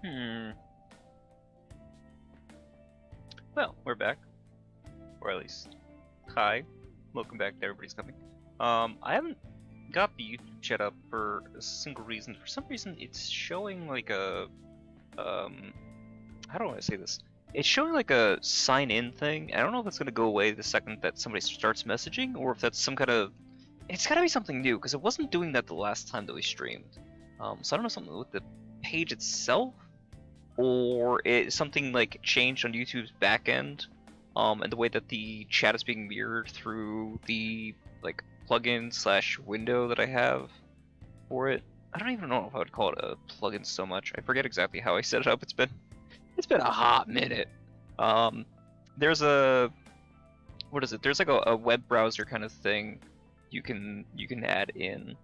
Hmm. Well, we're back. Or at least, hi. Welcome back to Everybody's Coming. I haven't got the YouTube chat up for a single reason. For some reason, it's showing like a, how do I say this? It's showing like a sign-in thing. I don't know if it's gonna go away the second that somebody starts messaging, or if that's some kind of... It's gotta be something new, because it wasn't doing that the last time that we streamed. So I don't know, something with the page itself, or it's something like changed on YouTube's backend, and the way that the chat is being mirrored through the like plugin slash window that I have for it. I don't even know if I would call it a plugin so much. I forget exactly how I set it up. It's been a hot minute. There's a what is it? There's like a web browser kind of thing you can add in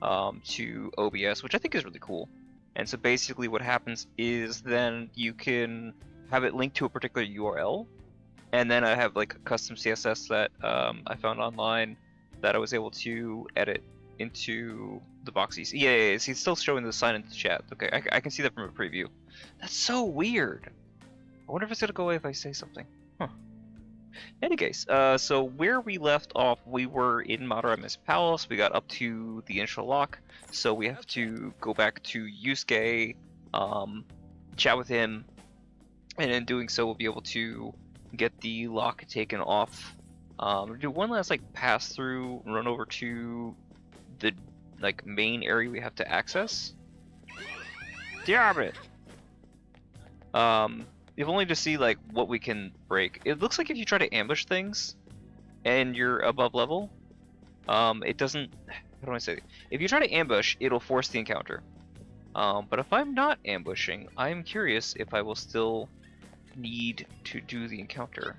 to OBS, which I think is really cool. And so basically what happens is then you can have it linked to a particular URL, and then I have like a custom CSS that I found online that I was able to edit into the boxies. Yeah, see, it's still showing the sign into chat. Okay, I can see that from a preview. That's so weird. I wonder if it's gonna go away if I say something. Huh. In any case, so where we left off, we were in Madarame's palace. We got up to the initial lock, so we have to go back to Yusuke, chat with him, and in doing so, we'll be able to get the lock taken off. Do one last like pass through, run over to the like main area we have to access. Damn it! If only to see like what we can break. It looks like if you try to ambush things and you're above level, it doesn't. How do I say? If you try to ambush, it'll force the encounter. But if I'm not ambushing, I'm curious if I will still need to do the encounter.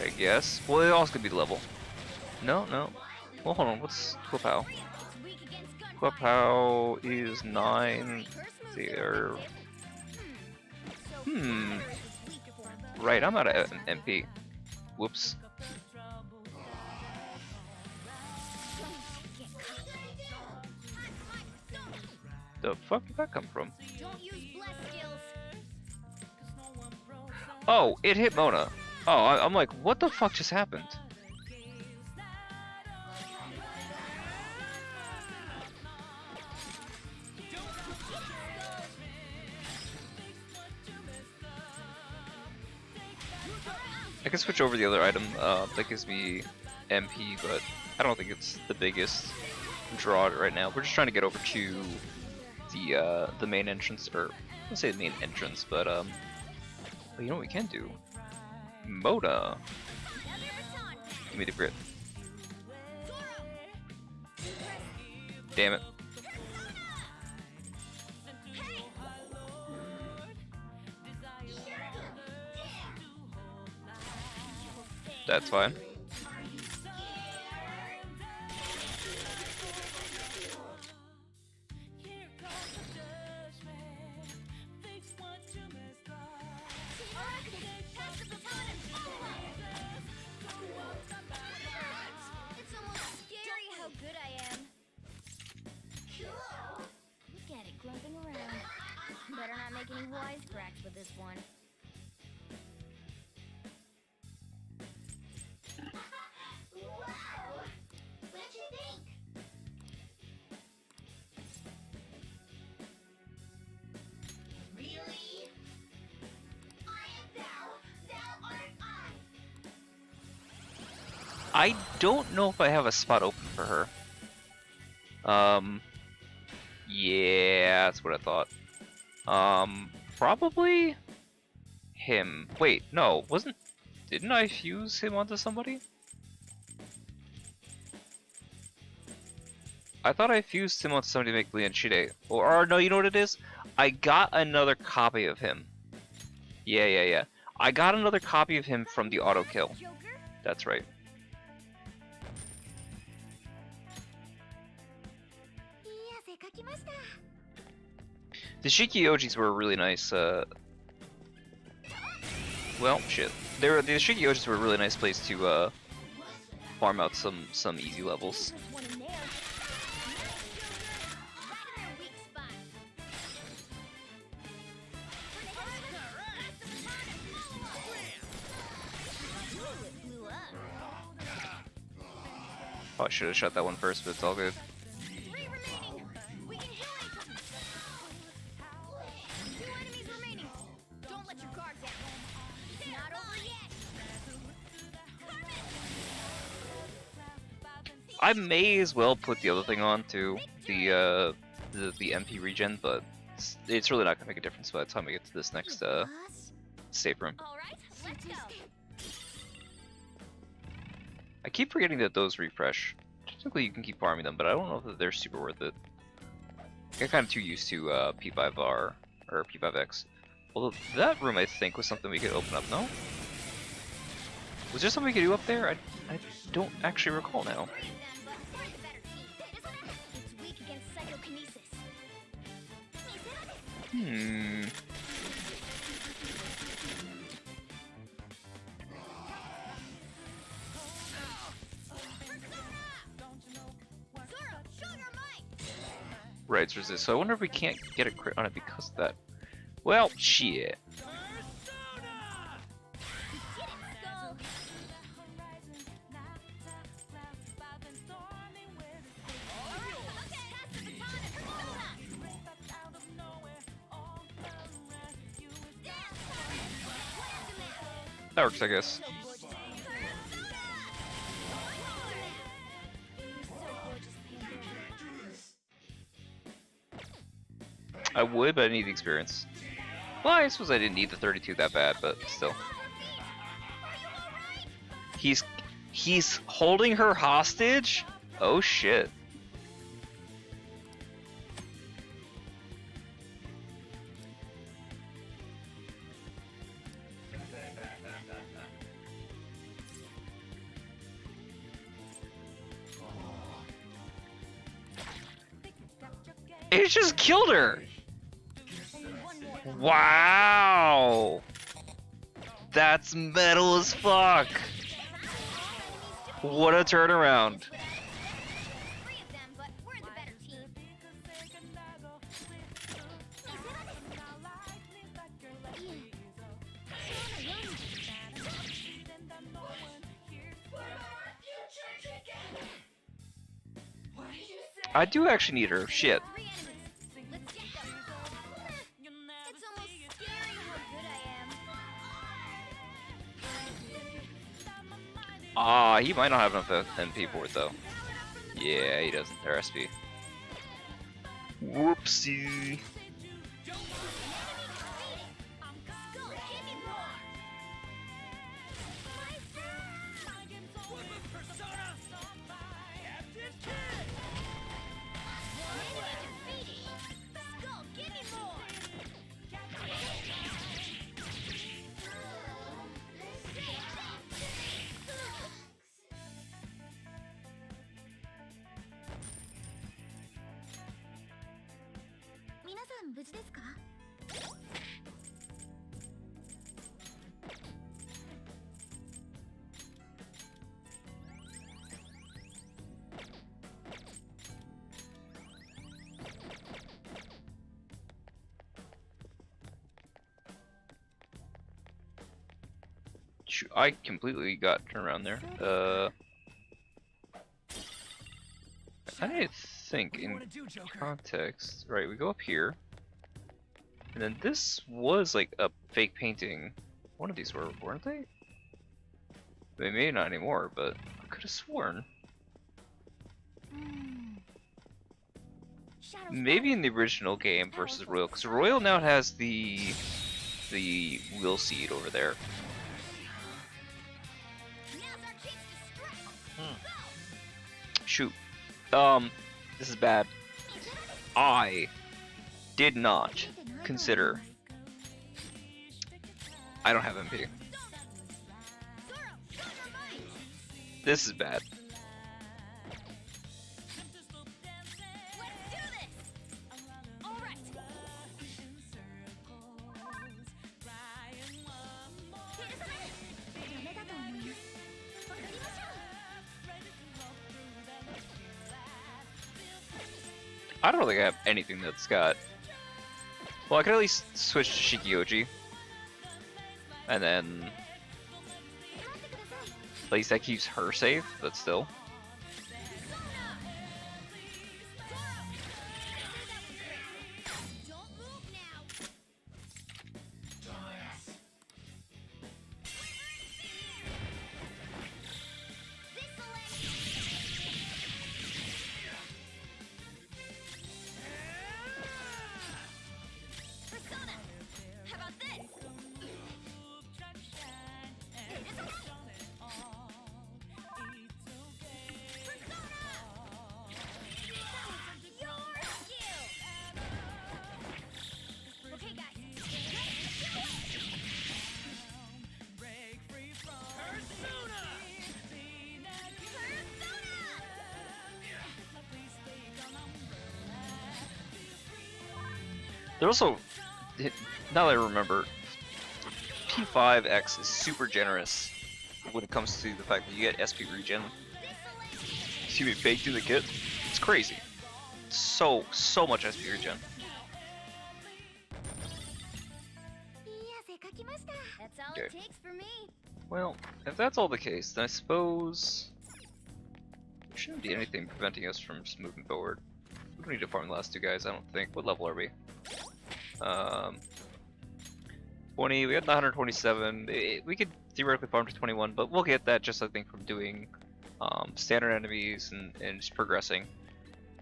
I guess. Well, it also could be the level. No. Well, hold on. What's Twapao? Twapao is 9. There. Right, I'm out of MP. Whoops. The fuck did that come from? Oh, it hit Mona. Oh, I'm like, what the fuck just happened? I can switch over the other item that gives me MP, but I don't think it's the biggest draw right now. We're just trying to get over to the main entrance, or I wouldn't say the main entrance, but you know what we can do? Moda. Give me the grit. Damn it. That's fine. Better not make any wisecracks with this one. Wow! What'd you think? Really? I am thou art I. I don't know if I have a spot open for her. Yeah, that's what I thought. Probably him. Wait, no, didn't I fuse him onto somebody? I thought I fused him onto somebody to make Leon Shide. Or no, you know what it is? I got another copy of him. Yeah. I got another copy of him from the auto kill. That's right. The Shikiojis were really nice, well, shit. The Shikiojis were a really nice place to, farm out some easy levels. Oh, I should have shot that one first, but it's all good. 3 remaining. We can heal each other. 2 enemies remaining. Don't let your guard down. It's not over yet. I may as well put the other thing on too, the MP regen, but it's really not gonna make a difference by the time we get to this next save room. All right, let's go. I keep forgetting that those refresh. Technically, you can keep farming them, but I don't know that they're super worth it. I got kind of too used to P5R or P5X. Although that room, I think, was something we could open up. No? Was there something we could do up there? I don't actually recall now. It's weak against psychokinesis. Hmm. Right, resist. So I wonder if we can't get a crit on it because of that. Well, shit. That works, I guess. I would, but I need the experience. Well, I suppose I didn't need the 32 that bad, but still. He's holding her hostage? Oh shit. It just killed her! Wow! That's metal as fuck! What a turnaround! 3 of them, but we're the better team. I do actually need her. Shit. 3 enemies. Let's get them. It's almost scary how good I am. Ah, he might not have enough MP for it though. Yeah, he doesn't. Or SP. Whoopsie. I completely got turned around there. I need to think in context. Right, we go up here. And then this was like a fake painting. One of these were, weren't they? They may not anymore, but I could have sworn. Maybe in the original game versus Royal, because Royal now has the wheel seed over there. Shoot. This is bad. I did not consider. I don't have MP. This is bad. I don't think I have anything that's got. Well, I could at least switch to Shikioji. And then at least that keeps her safe, but still. They're also, now that I remember, P5X is super generous when it comes to the fact that you get SP regen. Excuse me, baked in the kit. It's crazy. So much SP regen. That's all Okay. it takes for me. Well, if that's all the case, then I suppose there shouldn't be anything preventing us from just moving forward. We don't need to farm the last two guys, I don't think. What level are we? 20, we got 127. We could theoretically farm to 21, but we'll get that just, I think, from doing standard enemies and just progressing.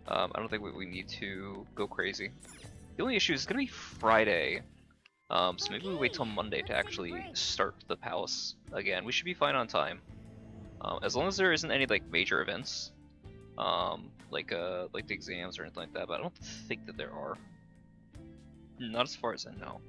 I don't think we need to go crazy. The only issue is it's going to be Friday. So maybe we wait till Monday to actually start the palace again. We should be fine on time. As long as there isn't any like major events. Like the exams or anything like that, but I don't think that there are. Not as far as I know.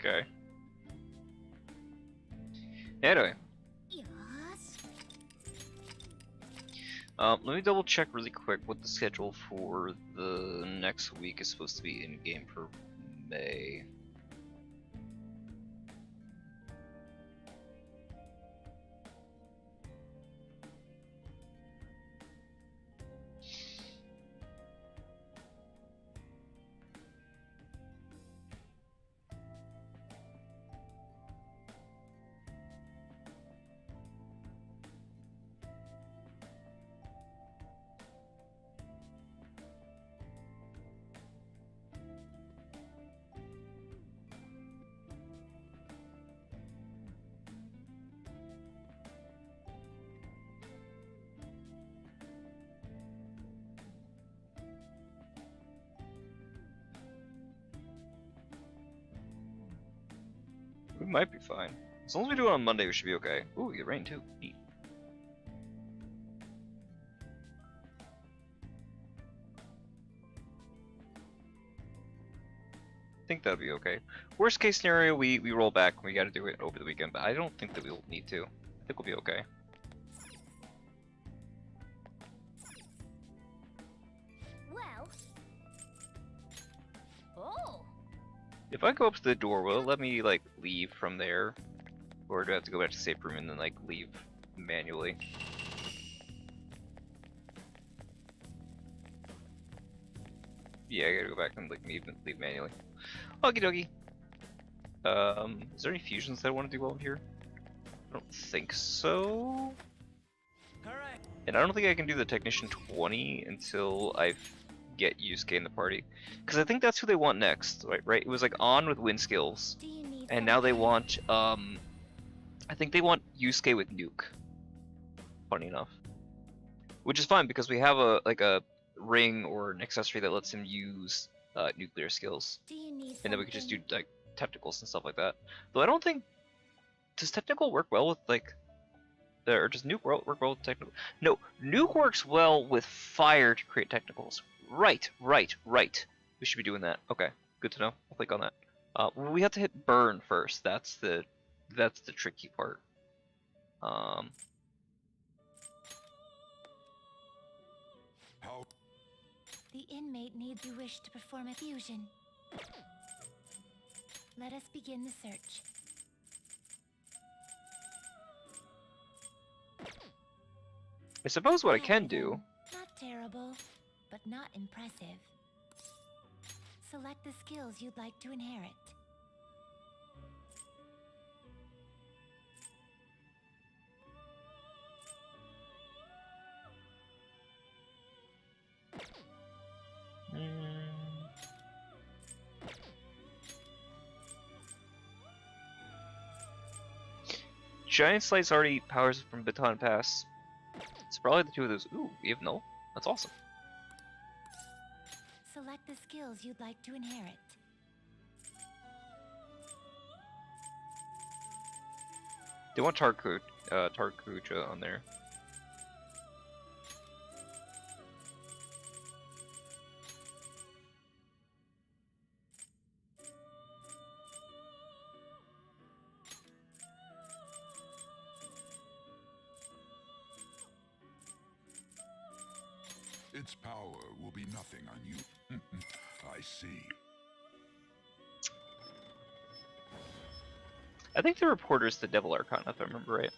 Okay. Anyway, let me double check really quick what the schedule for the next week is supposed to be in game for May. We might be fine. As long as we do it on Monday, we should be okay. Ooh, we get rain too. Neat. I think that'll be okay. Worst case scenario, we roll back and we gotta do it over the weekend, but I don't think that we'll need to. I think we'll be okay. Well. Oh. If I go up to the door, will it let me like leave from there? Or do I have to go back to the safe room and then like leave manually? Yeah, I gotta go back and like leave manually. Okie dokie. Is there any fusions that I want to do while I'm here? I don't think so. Alright. And I don't think I can do the Technician 20 until I get Yusuke in the party. Because I think that's who they want next, right? It was like on with win skills. Do you need And now they want, I think they want Yusuke with nuke. Funny enough. Which is fine because we have a ring or an accessory that lets him use nuclear skills. Do you need And then we could just do something? like technicals and stuff like that. Though I don't think, does technical work well with like Or does nuke work well with technical? No, nuke works well with fire to create technicals. Right. We should be doing that. Okay, good to know. I'll click on that. We have to hit burn first. That's the tricky part. How? The inmate needs you wish to perform a fusion. Let us begin the search. I suppose what I can do. Not terrible, but not impressive. Select the skills you'd like to inherit. Giant Slice already powers from Baton Pass. It's probably the two of those. Ooh, we have no. That's awesome. Select the skills you'd like to inherit. They want Tarkuja on there. Its power will be nothing on you. I see. I think the reporter's the Devil Archon, if I remember right.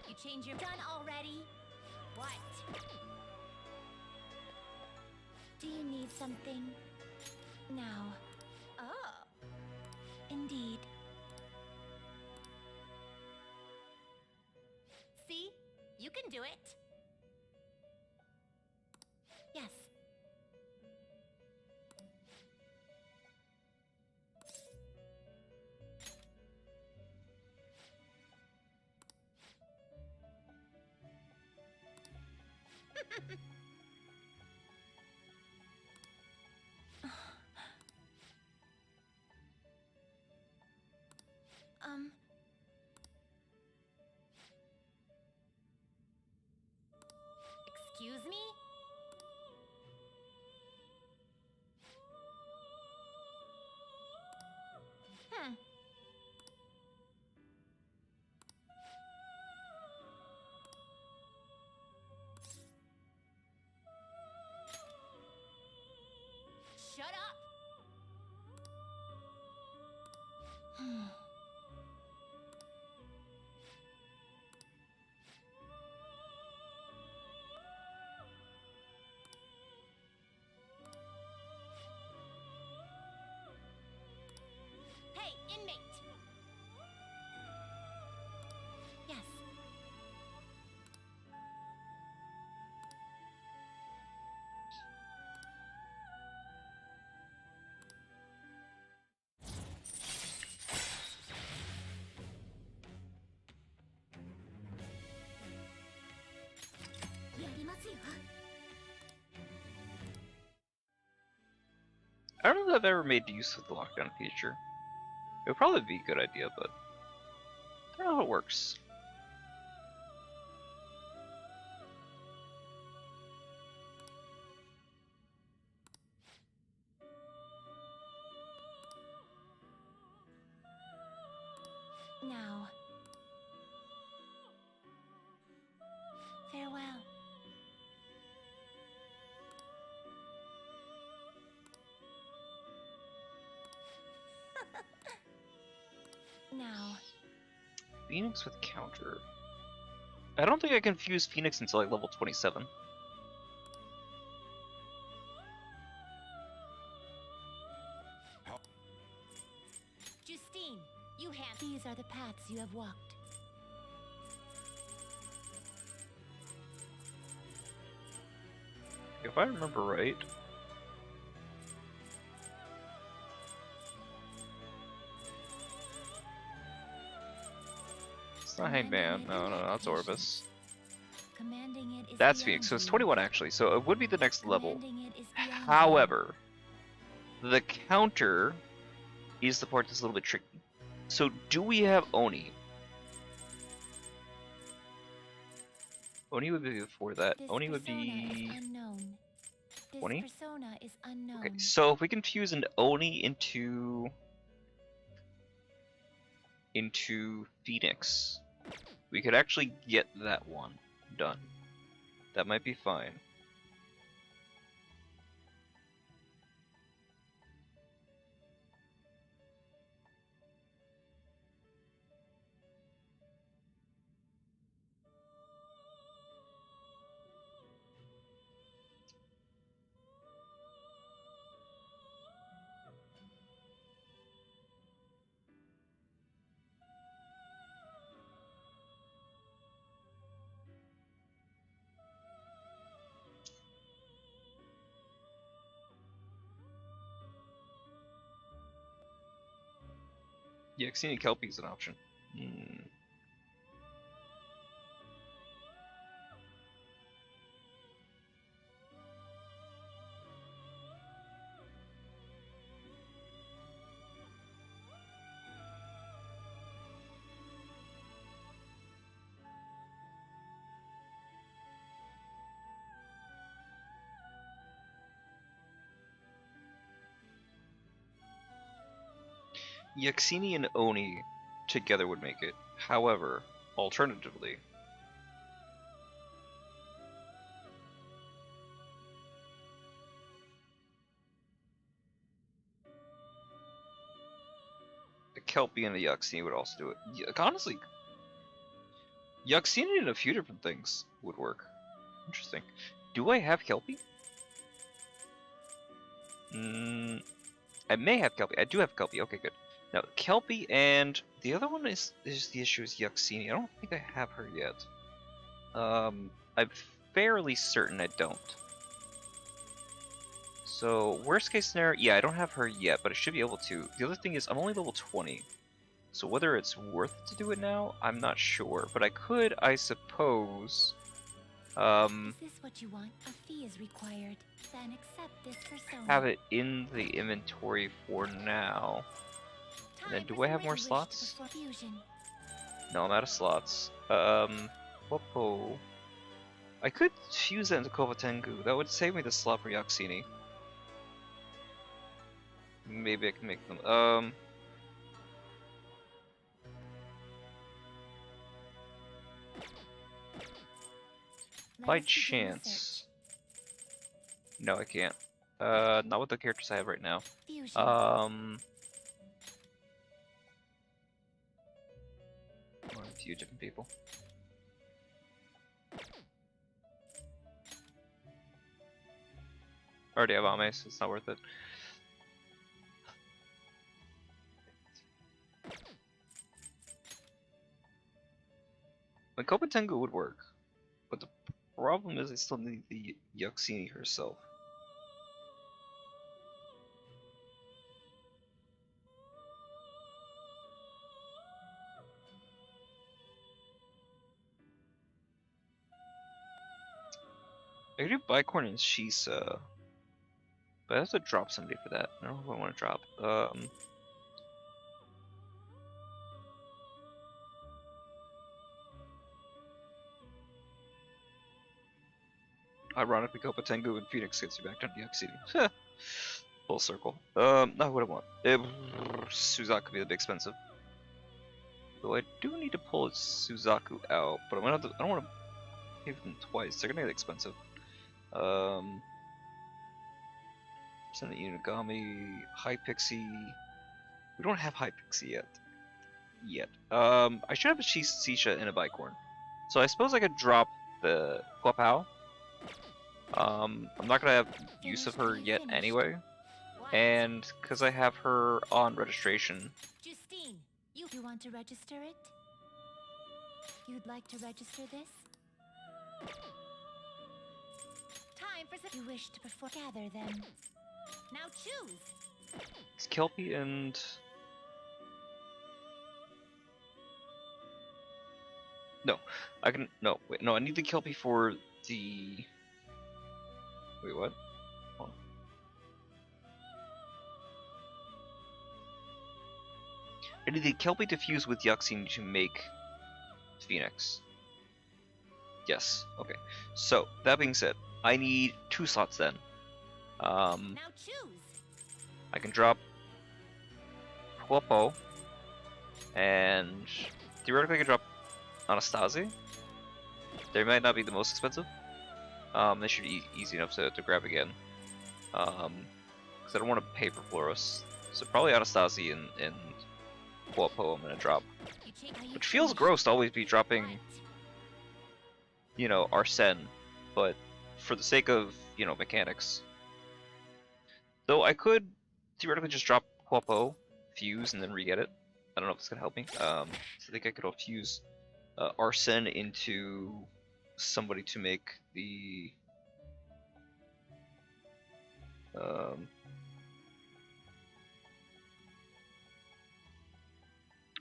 You change your done already? What? Do you need something? Now. Oh. Indeed. See? You can do it. Yes. Excuse me? Shut up! Hey, inmate! Yes. I don't know if I've ever made use of the lockdown feature. It would probably be a good idea, but I don't know how it works. Now. Farewell. Now. Phoenix with counter. I don't think I can fuse Phoenix until like level 27. Justine, These are the paths you have walked. If I remember right. It's not Hangman. No, that's Orbis. Commanding it is That's beyond Phoenix. So it's you. 21 actually. So it would be the next level. Commanding it is beyond However, the counter is the part that's a little bit tricky. So do we have Oni? Oni would be before that. This Oni would persona be is unknown. This 20? persona is unknown. Okay, so if we can fuse an Oni into Phoenix, we could actually get that one done. That might be fine. Yeah, Xenia Kelpie is an option. Yaxini and Oni together would make it. However, alternatively, the Kelpie and the Yaxini would also do it. Honestly, Yaxini and a few different things would work. Interesting. Do I have Kelpie? I may have Kelpie. I do have Kelpie. Okay, good. Now, Kelpie and the other one is the issue is Yaxini. I don't think I have her yet. I'm fairly certain I don't. So, worst case scenario, yeah, I don't have her yet, but I should be able to. The other thing is, I'm only level 20. So whether it's worth it to do it now, I'm not sure. But I could, I suppose... Is this what you want? A fee is required. Then accept this persona. have it in the inventory for now. And then, do I have more slots? No, I'm out of slots. Whoa. I could fuse that into Kovatengu. That would save me the slot for Yaxini. Maybe I can make them. By chance. No, I can't. Not with the characters I have right now. One a few different people. I already have Ame, so it's not worth it. Like Kopatengu would work, but the problem is I still need the Yaxini herself. I could do Bicorn and Shisa, but I have to drop somebody for that. I don't know who I want to drop. Ironically, Kopatengu and Phoenix gets you back down to Yaxini. Full circle. Not what I want. Suzaku could be a bit expensive. Though I do need to pull Suzaku out, but I'm gonna have to, I don't want to pay for them twice. They're gonna get expensive. Send the Unigami, High Pixie. We don't have High Pixie yet. I should have a Sisha and a Bicorn. So I suppose I could drop the Guapao. I'm not gonna have use of her yet anyway. And because I have her on registration, Justine, you You want to register it? You'd like to register this? Time for some. You wish to perform. Gather them. Now choose. It's Kelpie and... No, I can... No, wait, no, I need the Kelpie for the... Wait, what? Hold on. I need the Kelpie to fuse with Yuxine to make Phoenix. Yes, okay. So, that being said, I need 2 slots then. Now choose. I can drop Huopo, and theoretically I can drop Anastasia. They might not be the most expensive. They should be easy enough to grab again. Because I don't want to pay for Floros. So probably Anastasia and Huopo I'm going to drop. Which feels gross to always be dropping, you know, Arsene, but for the sake of, you know, mechanics. Though I could theoretically just drop Huopo, fuse, and then re-get it. I don't know if it's going to help me. So I think I could fuse Arsene into somebody to make the... Oh,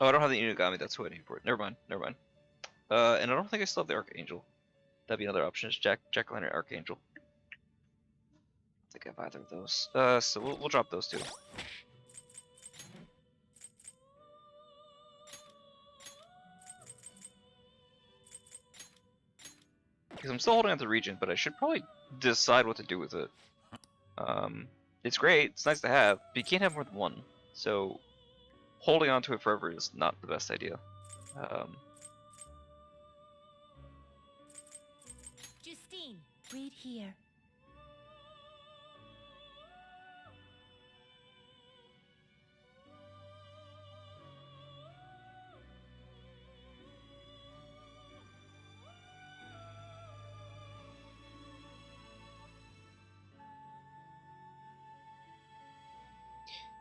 I don't have the Inugami, that's who I need for it. Never mind, never mind. And I don't think I still have the Archangel. That'd be another option, is Jack-O-Lantern Archangel. I don't think I have either of those. So we'll drop those two. Because I'm still holding on to the Regent, but I should probably decide what to do with it. It's great, it's nice to have, but you can't have more than one. So holding on to it forever is not the best idea. Justine, read here.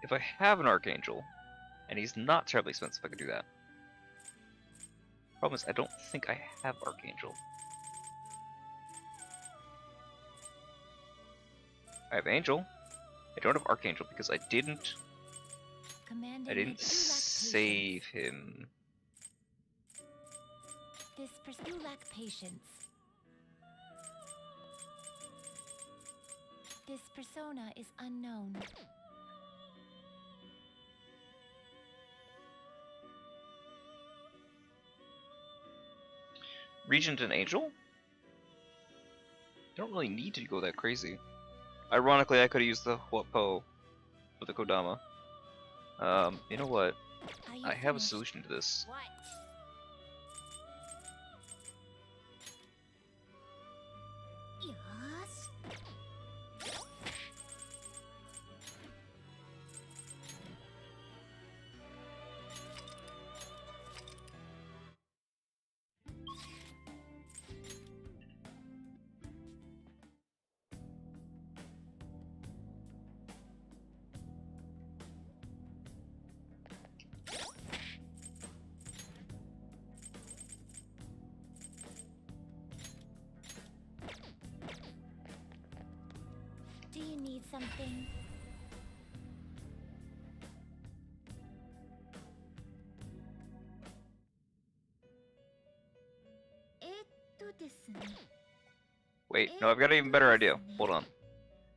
If I have an Archangel, and he's not terribly expensive, I could do that. Problem is, I don't think I have Archangel. I have Angel. I don't have Archangel because I didn't save him. You lack patience. This persona is unknown. Regent and Angel? You don't really need to go that crazy. Ironically, I could have used the Huopo for the Kodama. You know what? I have a solution to this. What? Do you need something? Wait, no, I've got an even better idea. Hold on.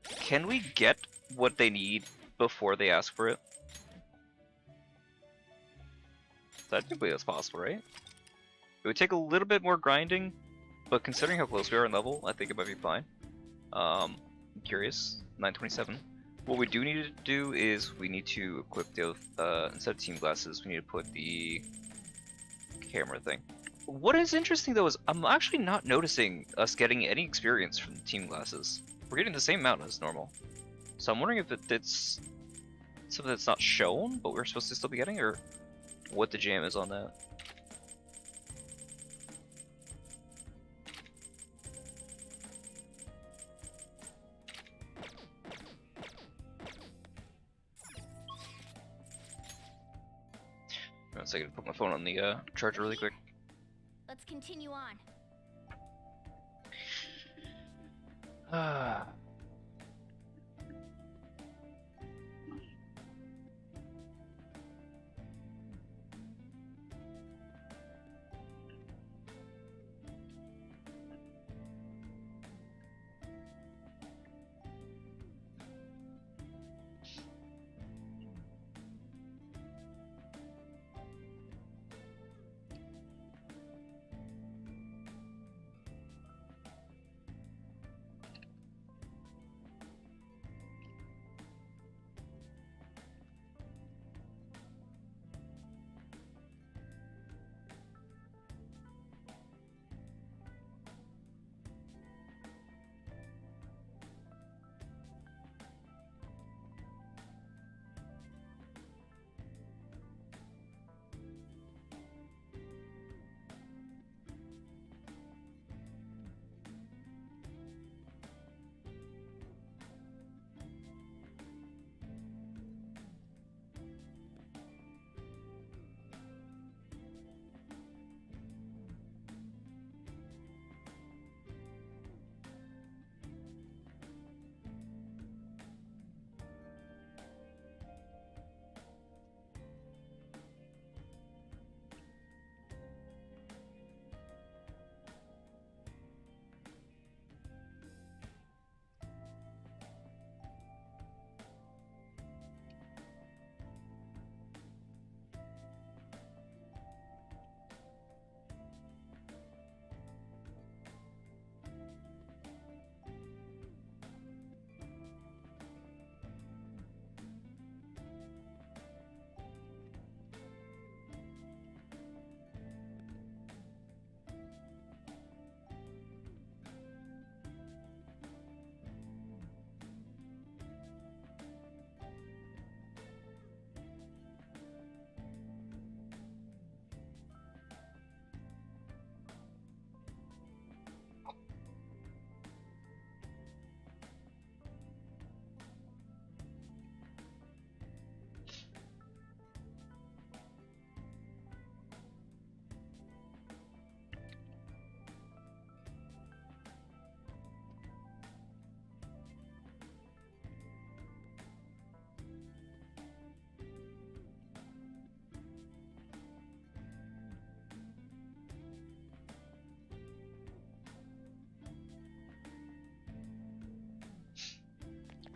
Can we get what they need before they ask for it? Technically that's possible, right? It would take a little bit more grinding, but considering how close we are in level, I think it might be fine. I'm curious. 927. What we do need to do is we need to equip the, instead of team glasses, we need to put the camera thing. What is interesting though is I'm actually not noticing us getting any experience from the team glasses. We're getting the same amount as normal. So I'm wondering if it's something that's not shown, but we're supposed to still be getting, or what the jam is on that. One second, put my phone on the charger really quick. Let's continue on. Ah.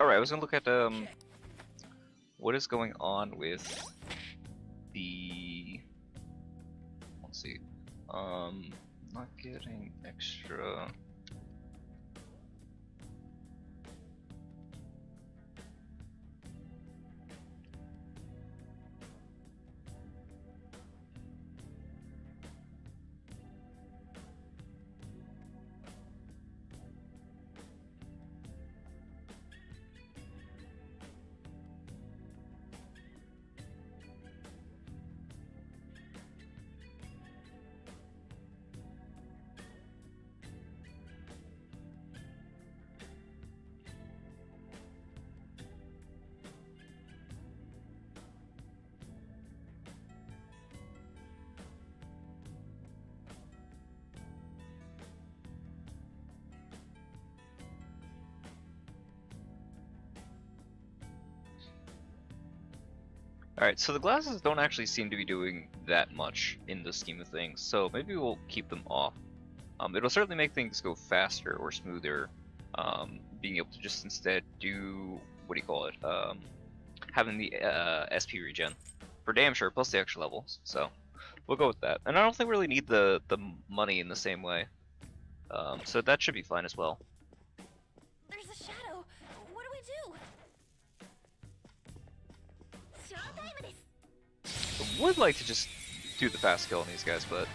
Alright, I was gonna look at what is going on with the, let's see, not getting extra. Alright, so the glasses don't actually seem to be doing that much in the scheme of things, so maybe we'll keep them off. It'll certainly make things go faster or smoother, being able to just instead do, what do you call it, having the SP regen. For damn sure, plus the extra levels, so we'll go with that. And I don't think we really need the money in the same way, so that should be fine as well. There's a shadow. What do we do? I would like to just do the fast kill on these guys, but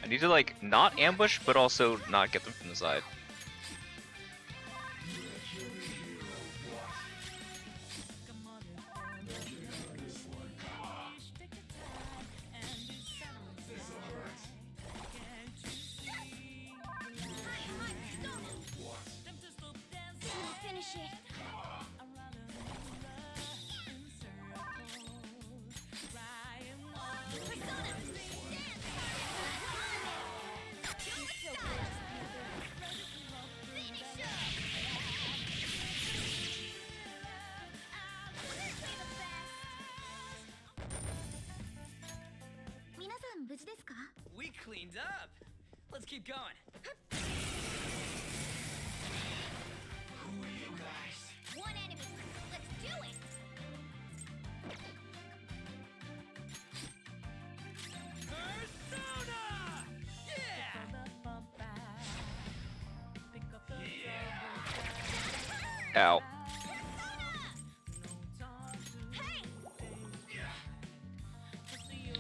I need to like not ambush, but also not get them from the side. Finish it. We cleaned up. Let's keep going. Who are you guys? One enemy. Let's do it. Persona! Yeah! Ow.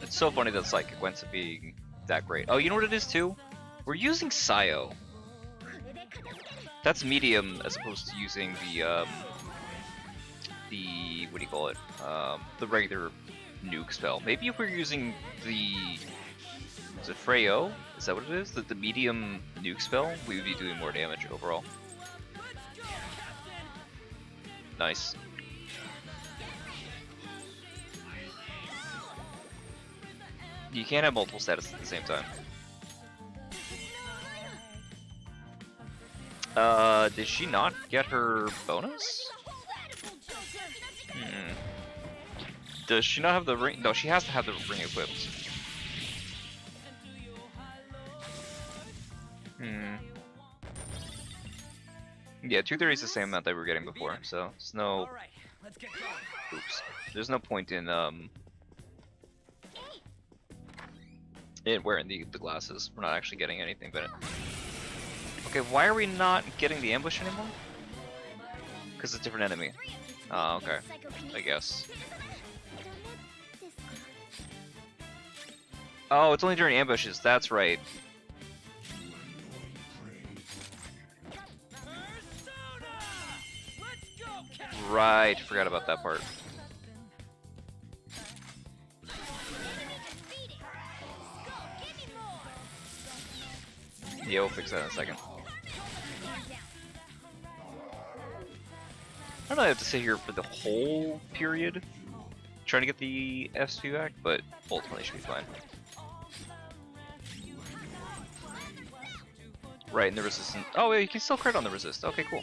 It's so funny that Psychic went to being that great. Oh, you know what it is too? We're using Sio. That's medium as opposed to using the what do you call it? The regular nuke spell. Maybe if we're using the, is it Freyo? Is that what it is? The medium nuke spell, we would be doing more damage overall. Nice. You can't have multiple status at the same time. Did she not get her bonus? Does she not have the ring? No, she has to have the ring equipped. Yeah, 230 is the same amount that we were getting before, so there's no. All right, let's get going. Oops. There's no point in wearing the glasses. We're not actually getting anything but. Okay, why are we not getting the ambush anymore? Because it's a different enemy. Oh, okay. I guess. Oh, it's only during ambushes. That's right. Right, forgot about that part. Yeah, we'll fix that in a second. I don't know, I have to sit here for the whole period trying to get the SP back, but ultimately should be fine. Right, and the resistance. Oh, yeah, you can still crit on the resist. Okay, cool.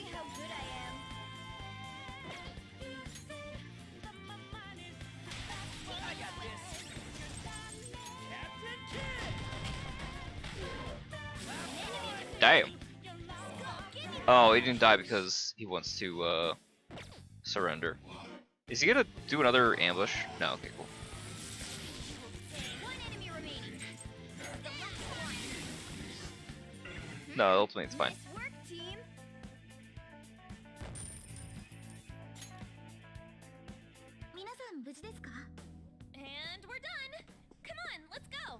Damn. Oh, he didn't die because he wants to surrender. Is he gonna do another ambush? No, okay, cool. No, ultimately it's fine. And we're done. Come on, let's go.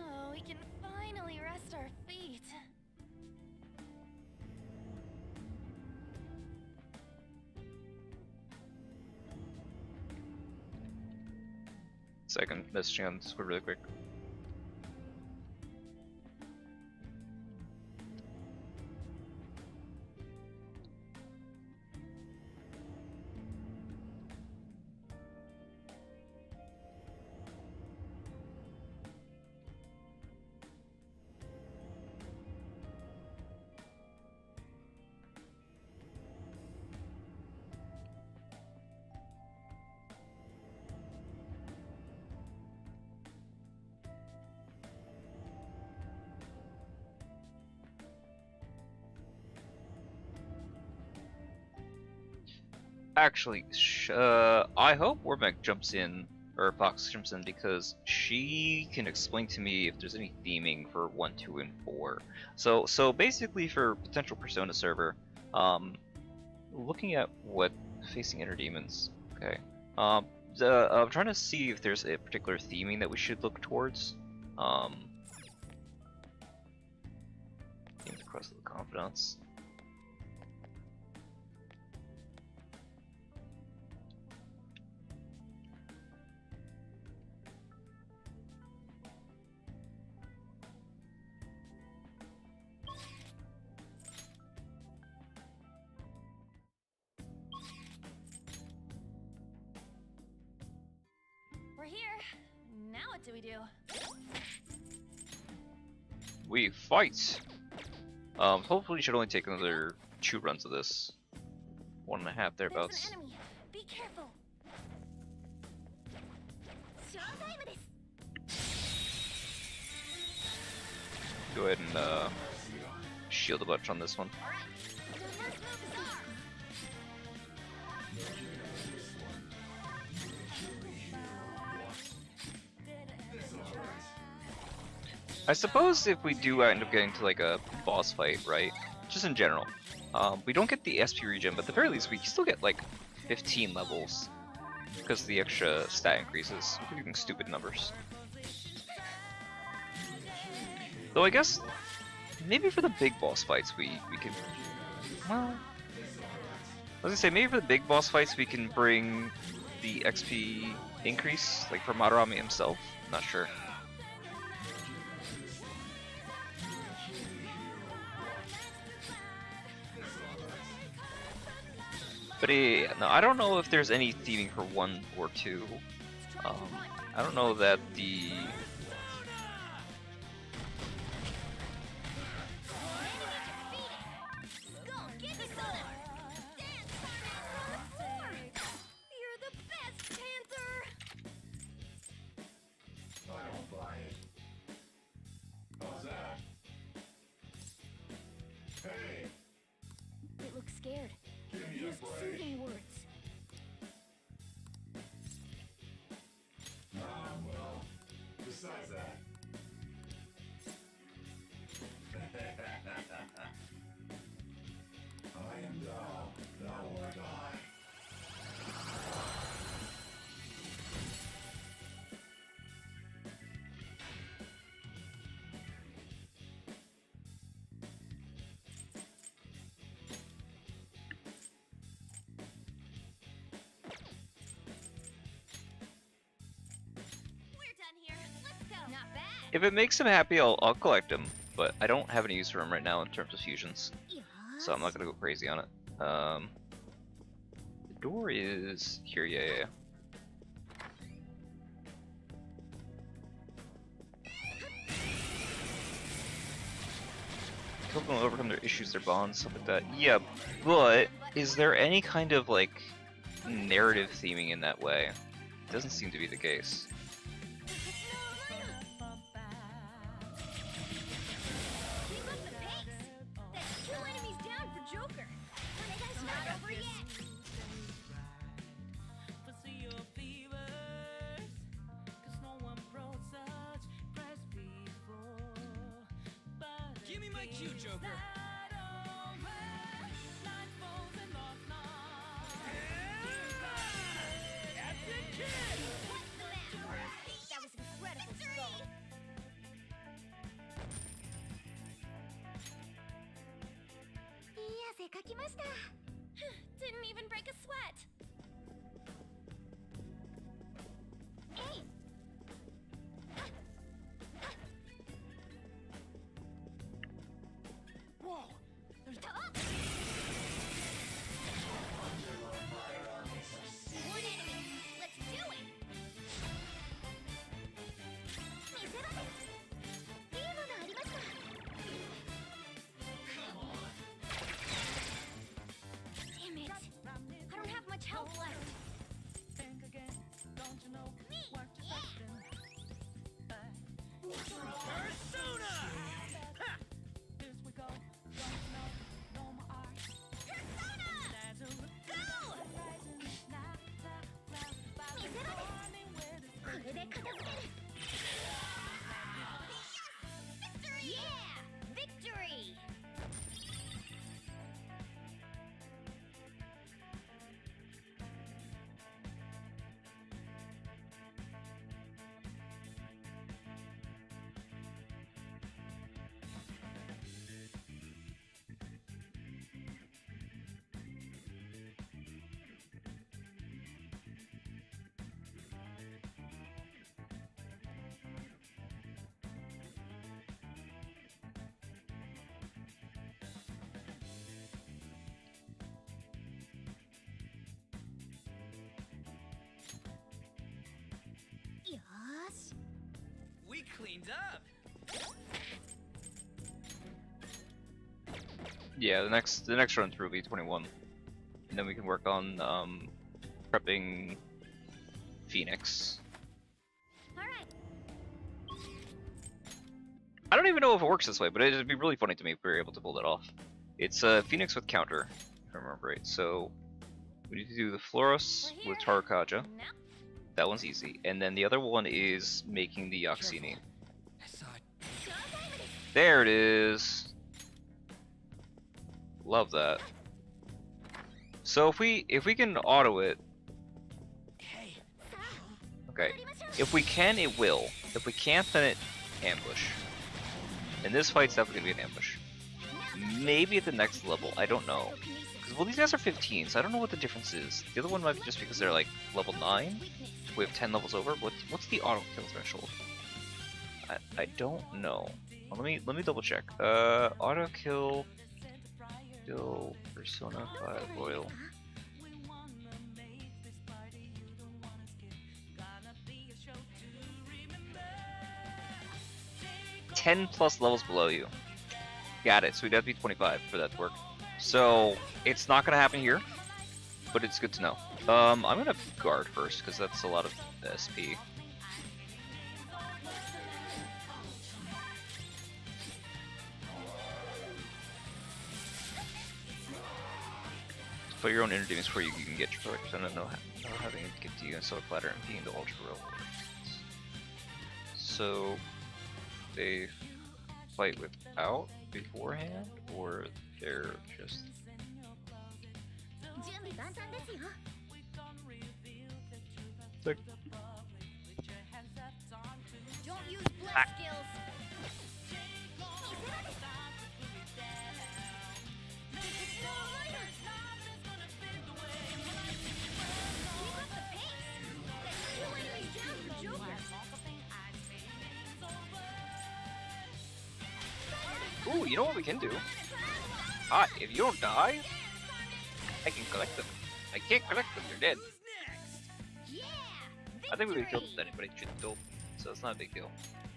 Oh, we can finally rest our feet. Second, messaging on Discord really quick. Actually, I hope Warbeck jumps in, or Fox jumps in, because she can explain to me if there's any theming for 1, 2, and 4. So basically for potential Persona server, looking at what facing inner demons. Okay. I'm trying to see if there's a particular theming that we should look towards. The Crest of the Confidants. We're here. Now what do we do? We fight! Hopefully, we should only take another 2 runs of this. 1.5 There's thereabouts. an enemy. Be careful. Showtime desu. Go ahead and shield a bunch on this one. All right. The first move is ours. I suppose if we do end up getting to like a boss fight, right? Just in general, we don't get the SP regen, but at the very least we still get like 15 levels because of the extra stat increases. We're using stupid numbers. Though I guess maybe for the big boss fights we could. Well, I was gonna say maybe for the big boss fights we can bring the XP increase, like for Madarame himself. Not sure. But yeah, no, I don't know if there's any theming for 1 or 2. I don't know that the... Go, get me some. Dance on the floor. You're the best, Panther. I don't buy it. How's that? Hey, It looks scared. give me a Used break. soothing words. Well, besides that. I am thou art I. We're done here. Let's go. Not bad. If it makes him happy, I'll collect him. But I don't have any use for him right now in terms of fusions, so I'm not gonna go crazy on it. The door is here, yeah. Help them overcome their issues, their bonds, stuff like that. Yeah, but is there any kind of like narrative theming in that way? Doesn't seem to be the case. Keep up the pace. That's 2 enemies down for Joker. It's not over yet. Give me my cue, Joker. What's the matter? That was incredible, Skull. Didn't even break a sweat. Hey! Whoa! There's One enemy. Let's do it. Damn it. I don't have much health left. Persona! Ha! Yeah! Victory! Yosh. We cleaned up. Yeah, the next run through will be 21, and then we can work on prepping Phoenix. I don't even know if it works this way, but it'd be really funny to me if we were able to pull that off. It's Phoenix with counter, if I remember right. So we need to do the Floros with Tarakaja. That one's easy. And then the other one is making the Yoxini. There it is. Love that. So if we can auto it. Okay. If we can, it will. If we can't, then it ambush. And this fight's definitely gonna be an ambush. Maybe at the next level, I don't know. Well, these guys are 15, so I don't know what the difference is. The other one might be just because they're like level 9. We have 10 levels over. What's the auto kill threshold? I don't know. Well, let me double check. Auto kill Persona 5 Royal. 10 plus levels below you. Got it. So we'd have to be 25 for that to work. So it's not gonna happen here, but it's good to know. I'm gonna guard first because that's a lot of SP. Put your own inner demons before you can get your focus. I don't know how having it get to you and so platter and being the ultra real. So they fight without beforehand, or they're just. Don't use blood skills. Ooh, you know what we can do? Ah, if you don't die, I can collect them. I can't collect them, they're dead. I think we would kill them with anybody though, so it's not a big deal.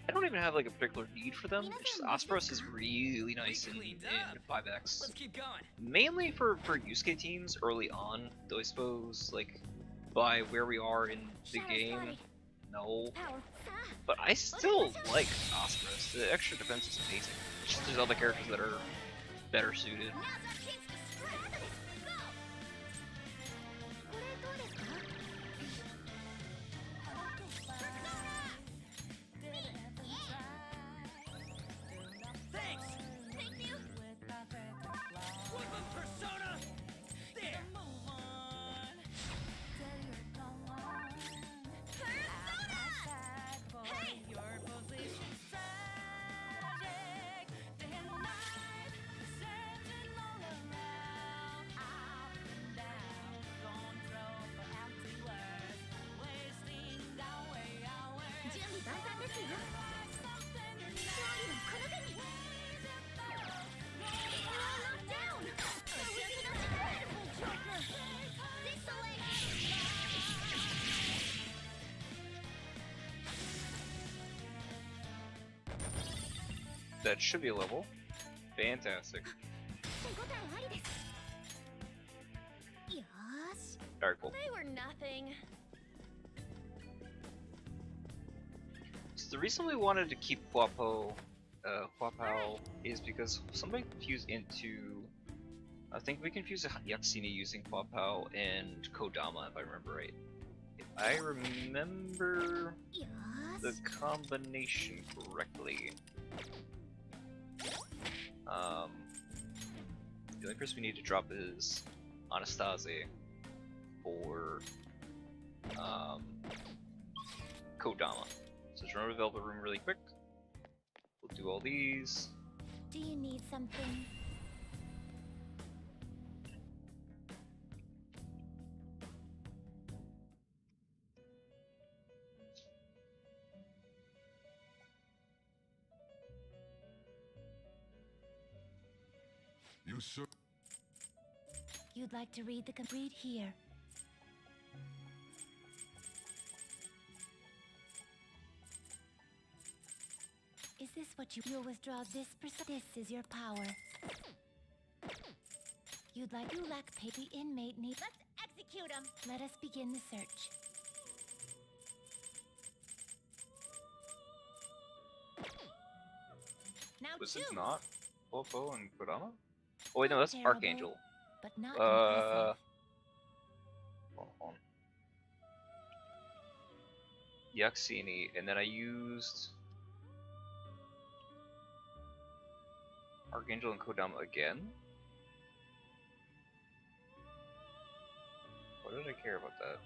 I don't even have like a particular need for them. It's just Aspros is really nice in 5X. Let's keep going. Mainly for Yusuke teams early on, though I suppose like by where we are in the game, no. But I still like Aspros. The extra defense is amazing. It's just there's other characters that are better suited. Thanks. Thank you. Woodland persona. There. That should be a level. Fantastic. Very cool. They were nothing. So the reason we wanted to keep Huapao is because somebody confused into. I think we confused Yaksini using Huapao and Kodama, if I remember right. If I remember the combination correctly. The only person we need to drop is Anastasia for Kodama. So just remember the Velvet Room really quick. We'll do all these. Do you need something? You sir. You'd like to read read here. Is this what you will withdraw this is your power. you'd like. You lack pay. The inmate need. Let's execute him. Let us begin the search. Now Was choose. it not Popo and Kodama? Oh wait, no, that's Terrible, Archangel. but not impressive. Hold on. Yaxini, and then I used Archangel and Kodama again? Why did I care about that?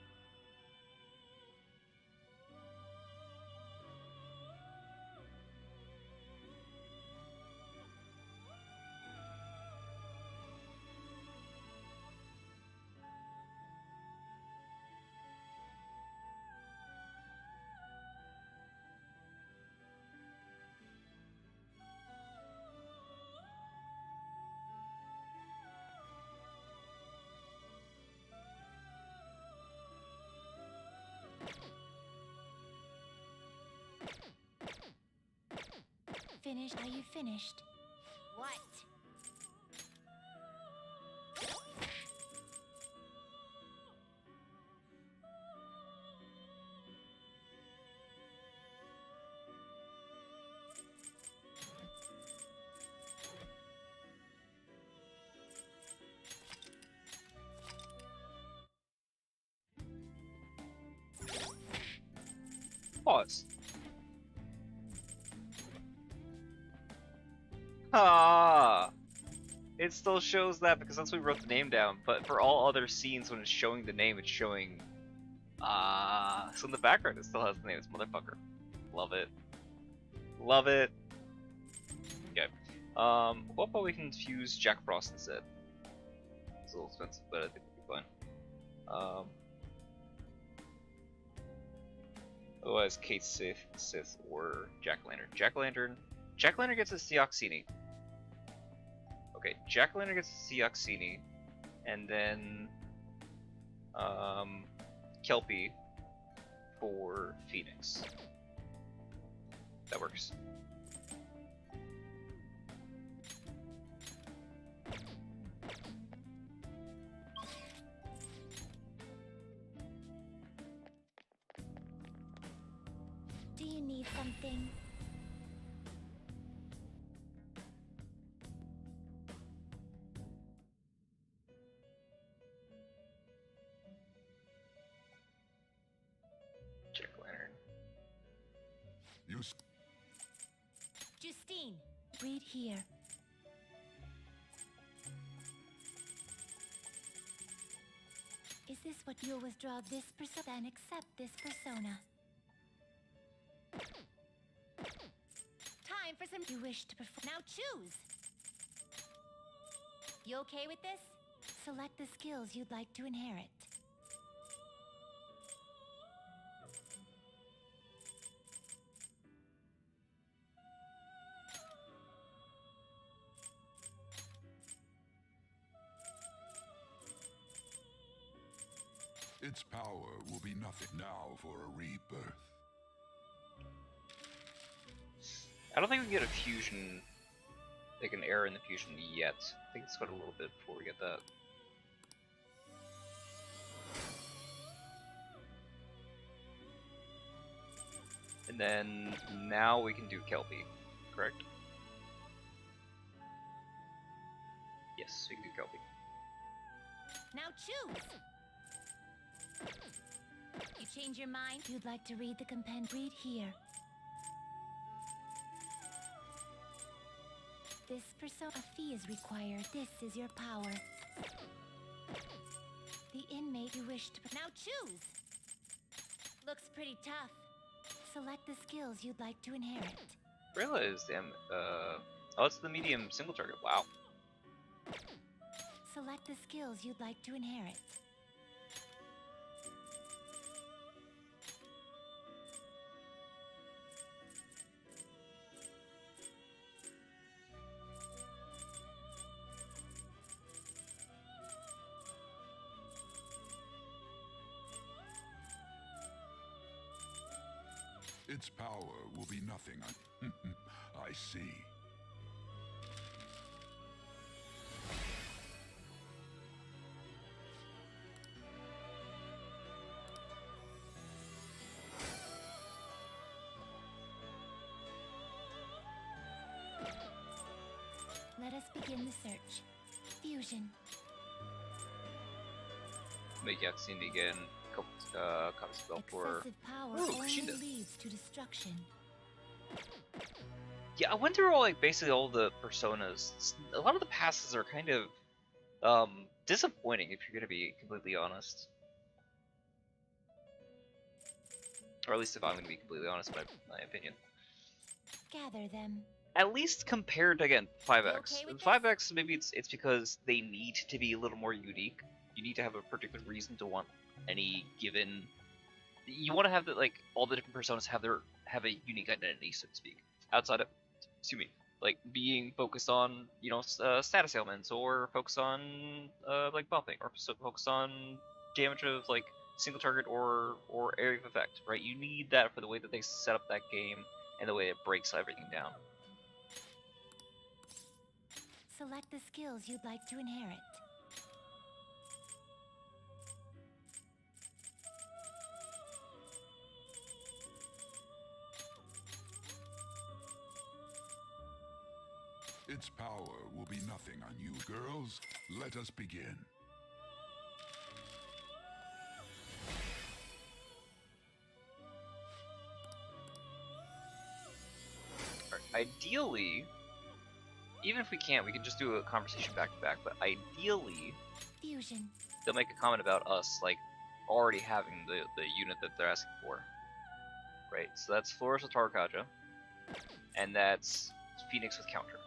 Finished. Are you finished? What? Pause. Ah, it still shows that because that's what we wrote the name down. But for all other scenes, when it's showing the name, it's showing. So in the background, it still has the name. It's motherfucker. Love it. Love it. Okay. What about we can fuse Jack Frost instead? It's a little expensive, but I think we'll be fine. Otherwise, Kate Sith or Jack-O-Lantern. Jack-O-Lantern gets a Deoxini. Okay, Jack-O-Lantern gets a Deoxini, and then Kelpie for Phoenix. That works. Do you need something? Jack-O-Lantern. Justine. Read here. Is this what you'll withdraw this persona? Then accept this persona. Time for some. You wish to perform. Now choose. You okay with this? Select the skills you'd like to inherit. Its power will be nothing now for a rebirth. I don't think we can get a fusion, like an error in the fusion yet. I think it's got a little bit before we get that. And then now we can do Kelpie, correct? Yes, we can do Kelpie. Now choose. You change your mind? You'd like to read the compend. Read here. This persona. A fee is required. This is your power. The inmate you wish to. Now choose. Looks pretty tough. Select the skills you'd like to inherit. Rayla is the oh, it's the medium single target. Wow. Select the skills you'd like to inherit. Its power will be nothing. I see. Let us begin the search. Fusion. Make Yakushini again. Copy spell for. Excessive power Ooh, only Kushida. leads to destruction. Yeah, I went through all basically all the personas. A lot of the passes are kind of disappointing, if you're gonna be completely honest. Or at least if I'm gonna be completely honest, my opinion. Gather them. At least compared to, again, 5X. okay with 5X, maybe it's because they need to be a little more unique. You need to have a particular reason to want any given. You want to have that, like, all the different personas have a unique identity, so to speak. Outside of, excuse me, like being focused on, you know, status ailments, or focus on like buffing, or focus on damage of like single target or area of effect, right? You need that for the way that they set up that game and the way it breaks everything down. Select the skills you'd like to inherit. Its power will be nothing on you, girls. Let us begin. Ideally, even if we can't, we can just do a conversation back to back, but ideally, Fusion. they'll make a comment about us, like, already having the unit that they're asking for. Right, so that's Flores with Tarkaja, and that's Phoenix with Counter.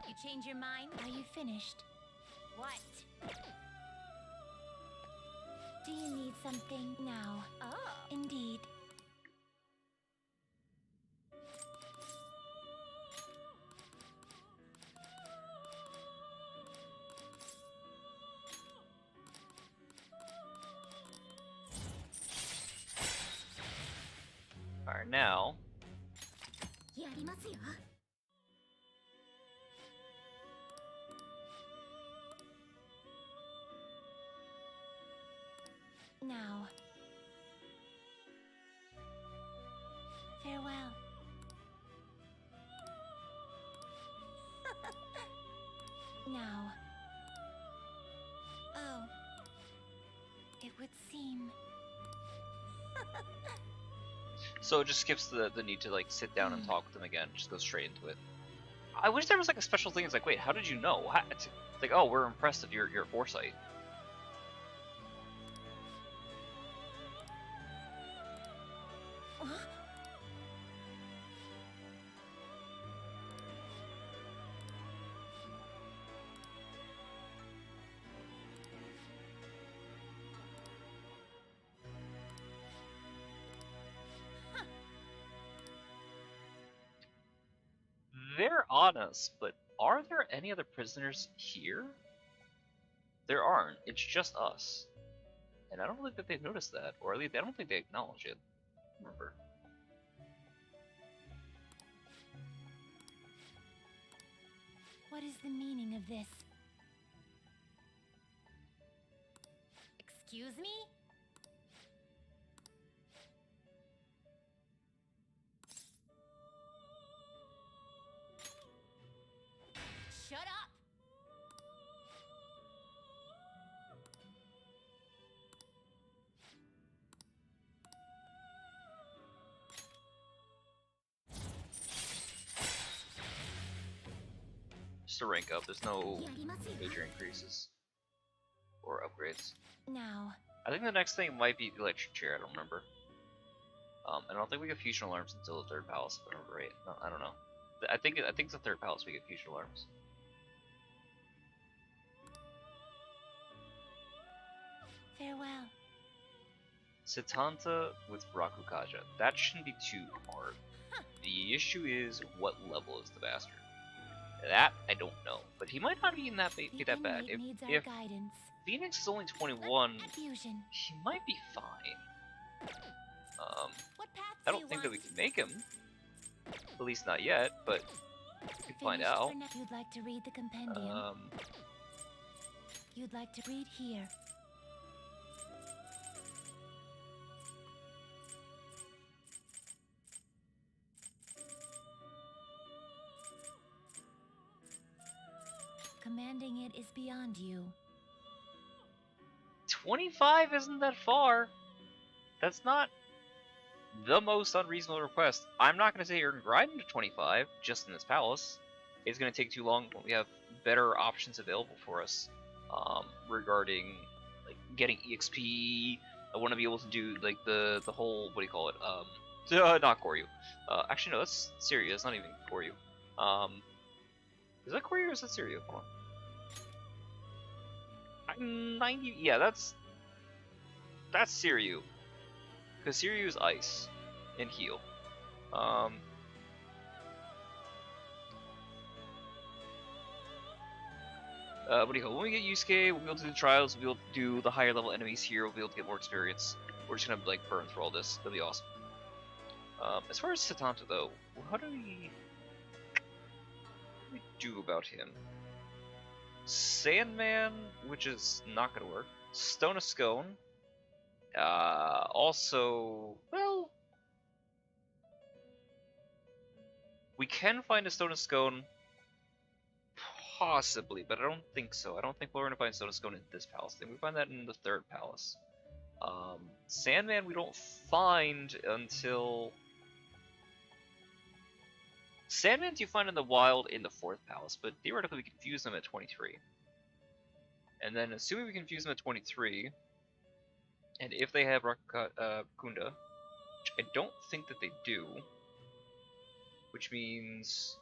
You change your mind? Are you finished? What? Do you need something now? Oh. Indeed. Alright, now, Now. Farewell. Now. Oh. It would seem. so it just skips the need to, like, sit down and talk with them again, just goes straight into it. I wish there was, like, a special thing. It's like, wait, how did you know? It's like, oh, we're impressed of your foresight. Huh? They're on us, but are there any other prisoners here? There aren't. It's just us. And I don't think that they've noticed that, or at least I don't think they acknowledge it. Remember. What is the meaning of this? Excuse me? Shut up! Just a rank up. There's no major increases or upgrades. Now. I think the next thing might be the electric chair. I don't remember. I don't think we get fusion alarms until the third palace, if I remember right. No, I don't know. I think it's the third palace we get fusion alarms. Farewell. Satanta with Rakukaja. That shouldn't be too hard. The issue is, what level is the bastard? That I don't know, but he might not be in that be that bad. inmate needs our If guidance. Phoenix is only 21, Fusion. he might be fine. What path I do don't you think that we want? can make him. At least not yet, but we can find Finished out. for now. You'd like to read the compendium. You'd like to read here. commanding it is beyond you. 25 isn't that far. That's not the most unreasonable request. I'm not gonna say you're grinding to 25 just in this palace. It's gonna take too long when we have better options available for us regarding like getting EXP. I want to be able to do like the whole, what do you call it? Not Koryu. Actually no, that's Syria. It's not even Koryu. Is that Koryu or is that Syria? Hold on. I'm 90. Yeah, that's Siryu. Because Siryu is ice and heal. What do you call it? When we get Yusuke, we'll be able to do the trials, we'll be able to do the higher level enemies here, we'll be able to get more experience. We're just gonna like burn through all this. That'll be awesome. As far as Satanta though, how do we do about him? Sandman, which is not gonna work. Stone of Scone. Also, well, we can find a Stone of Scone, possibly, but I don't think so. I don't think we're gonna find Stone of Scone in this palace. I think we find that in the third palace. Sandman we don't find until... Sandman you find in the wild in the fourth palace, but theoretically we can fuse them at 23. And then assuming we can fuse them at 23, and if they have Rakunda, which I don't think that they do, which means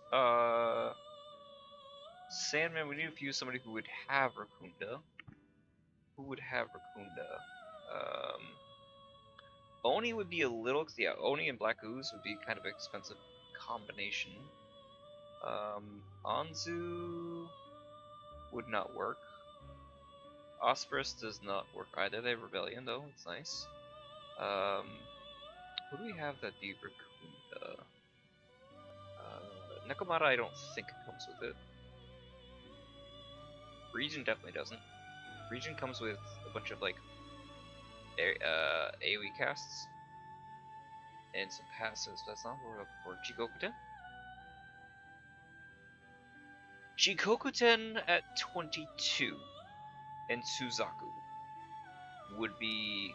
Sandman, we need to fuse somebody who would have Rakunda. Who would have Rakunda? Oni would be a little, yeah, Oni and Black Ooze would be kind of an expensive combination. Anzu would not work. Osprus does not work either. They have Rebellion though, it's nice. Who do we have that do Rakunda? Nekomata I don't think it comes with it. Region definitely doesn't. Region comes with a bunch of like AoE casts and some passives. That's not what we're looking for. Jikokuten at 22 and Suzaku would be,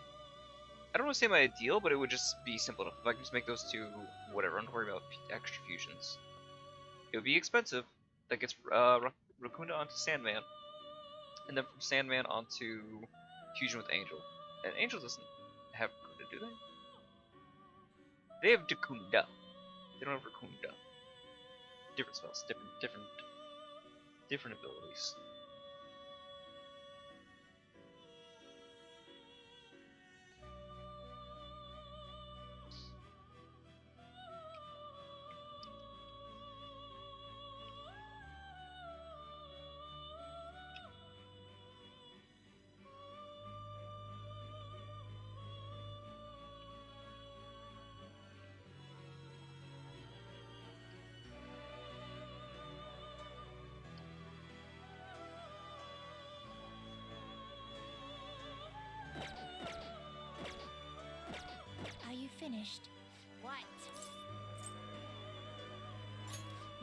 I don't want to say my ideal, but it would just be simple enough. If I can just make those two, whatever, I'm not worried about extra fusions. It would be expensive. That gets Rakunda onto Sandman, and then from Sandman onto fusion with Angel. And Angel doesn't have Rakunda, do they? They have Dakunda. They don't have Rakunda. Different spells, different abilities. Are you finished? What?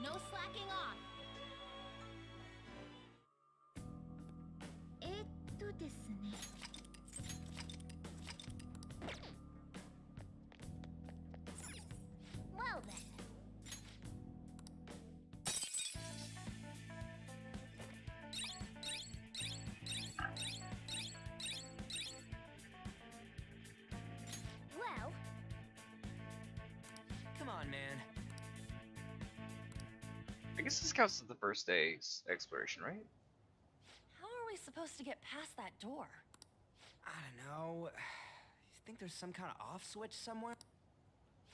No slacking off. ですね。Well then. Well. Come on, man. I guess this counts as the first day's exploration, right? How are we supposed to get past that door? I don't know. You think there's some kind of off switch somewhere?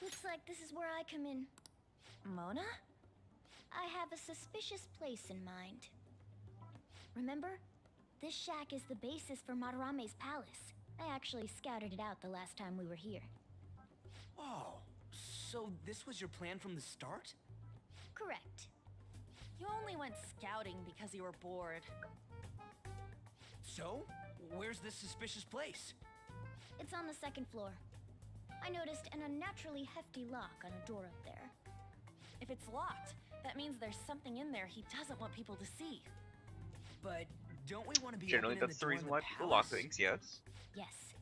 Looks like this is where I come in. Mona? I have a suspicious place in mind. Remember? This shack is the basis for Madarame's palace. I actually scouted it out the last time we were here. Whoa. So this was your plan from the start? Correct. You only went scouting because you were bored. So? Where's this suspicious place? It's on the second floor. I noticed an unnaturally hefty lock on a door up there. If it's locked, that means there's something in there he doesn't want people to see. But don't we want to be Generally, opening that's the door in reason the why people lock palace? things, yes. Yes.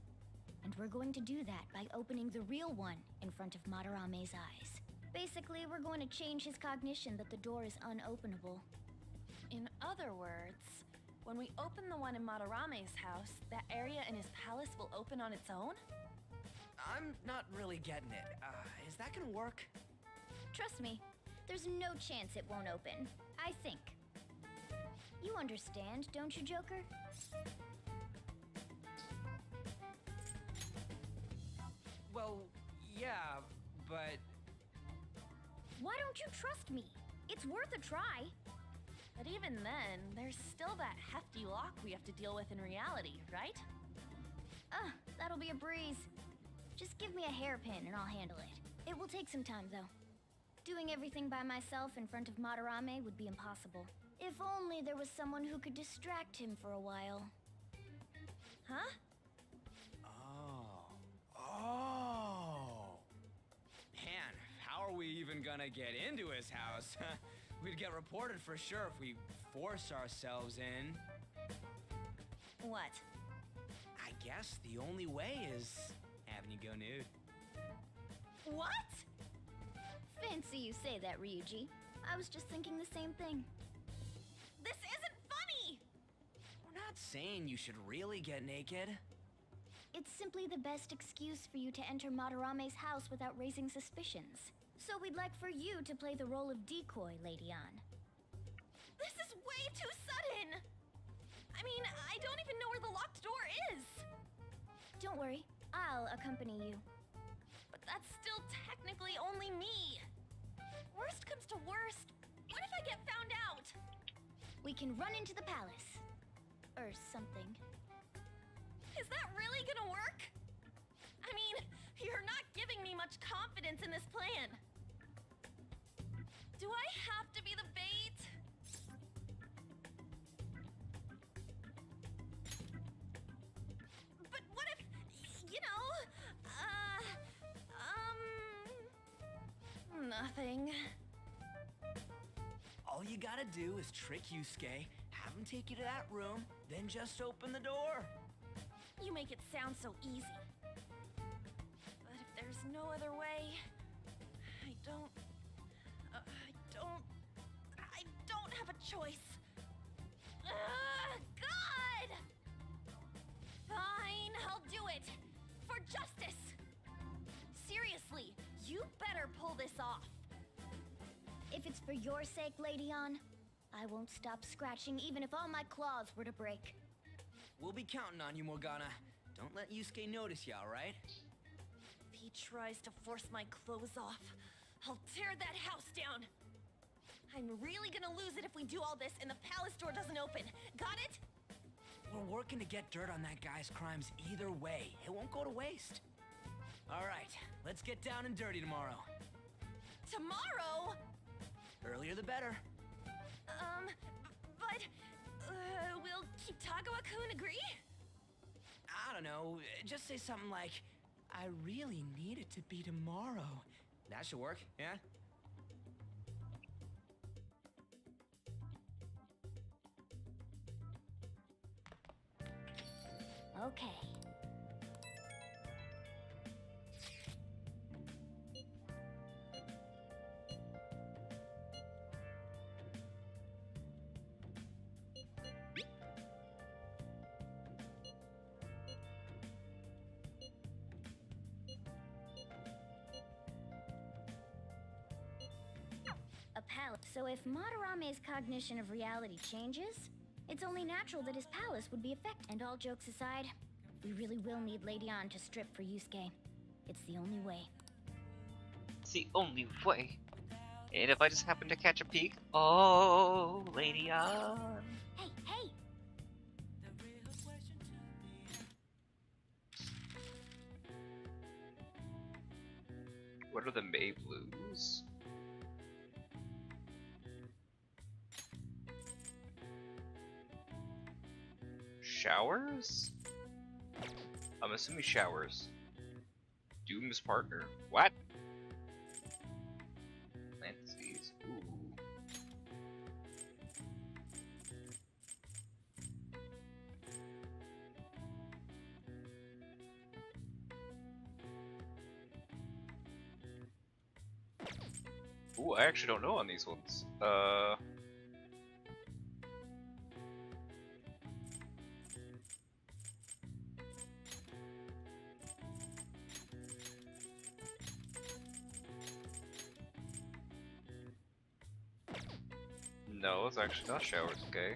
And we're going to do that by opening the real one in front of Madarame's eyes. Basically, we're going to change his cognition that the door is unopenable. In other words, when we open the one in Madarame's house, that area in his palace will open on its own? I'm not really getting it. Is that gonna work? Trust me, there's no chance it won't open. I think. You understand, don't you, Joker? Well, yeah, but... Why don't you trust me? It's worth a try. But even then, there's still that hefty lock we have to deal with in reality, right? That'll be a breeze. Just give me a hairpin and I'll handle it. It will take some time, though. Doing everything by myself in front of Madarame would be impossible. If only there was someone who could distract him for a while. Huh? Oh. Man, how are we even gonna get into his house? We'd get reported for sure if we force ourselves in. What? I guess the only way is having you go nude. What? Fancy you say that, Ryuji. I was just thinking the same thing. This isn't funny! We're not saying you should really get naked. It's simply the best excuse for you to enter Madarame's house without raising suspicions. So we'd like for you to play the role of decoy, Lady Ann. This is way too sudden! I mean, I don't even know where the locked door is! Don't worry, I'll accompany you. But that's still technically only me! Worst comes to worst, what if I get found out? We can run into the palace. Or something. Is that really gonna work? I mean, you're not giving me much confidence in this plan. Do I have to be the bait? But what if, you know, nothing. All you gotta do is trick Yusuke, have him take you to that room, then just open the door. You make it sound so easy. But if there's no other way, I don't have a choice. God! Fine, I'll do it. For justice. Seriously, you better pull this off. If it's for your sake, Lady Ann, I won't stop scratching even if all my claws were to break. We'll be counting on you, Morgana. Don't let Yusuke notice you, alright? If he tries to force my clothes off, I'll tear that house down. I'm really gonna lose it if we do all this and the palace door doesn't open. Got it? We're working to get dirt on that guy's crimes either way. It won't go to waste. Alright, let's get down and dirty tomorrow. Tomorrow? Earlier the better. But, will Kitagawa-kun agree? I don't know, just say something like, I really need it to be tomorrow. That should work, yeah? Okay. A palace. So if Madarame's cognition of reality changes, it's only natural that his palace would be affected. And all jokes aside, we really will need Lady Ann to strip for Yusuke. It's the only way. It's the only way. And if I just happen to catch a peek, oh, Lady Ann. Hey, hey! What are the May Blues? Showers? I'm assuming showers. Doom's partner. What? Fancies. Ooh. Ooh, I actually don't know on these ones. No, it's actually not showers, okay.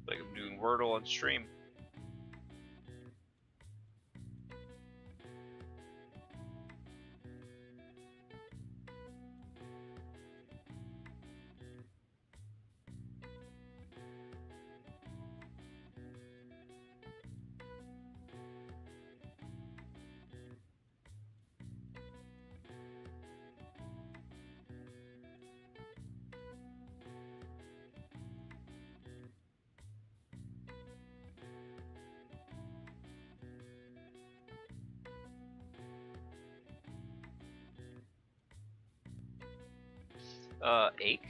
Like I'm doing Wordle on stream. Ache?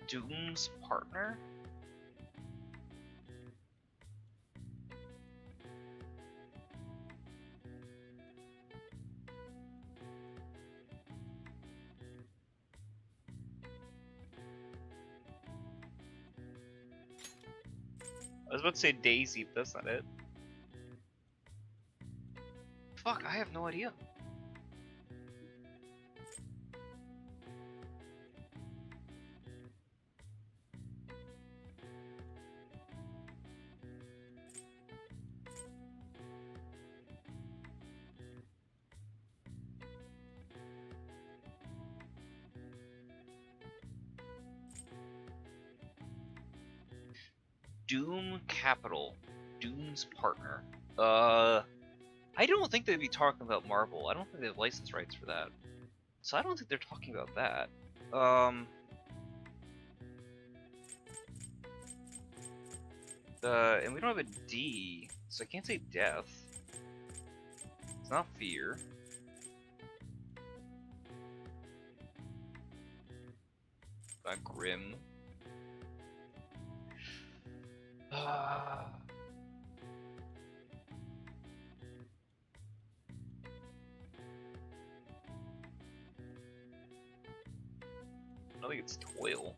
Doom's partner? I was about to say Daisy, but that's not it. Fuck, I have no idea. Doom Capital. Doom's partner. I don't think they'd be talking about Marvel. I don't think they have license rights for that. So I don't think they're talking about that. And we don't have a D, so I can't say death. It's not fear. Not grim. I think it's toil.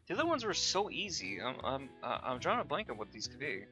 The other ones were so easy. I'm drawing a blank on what these could be.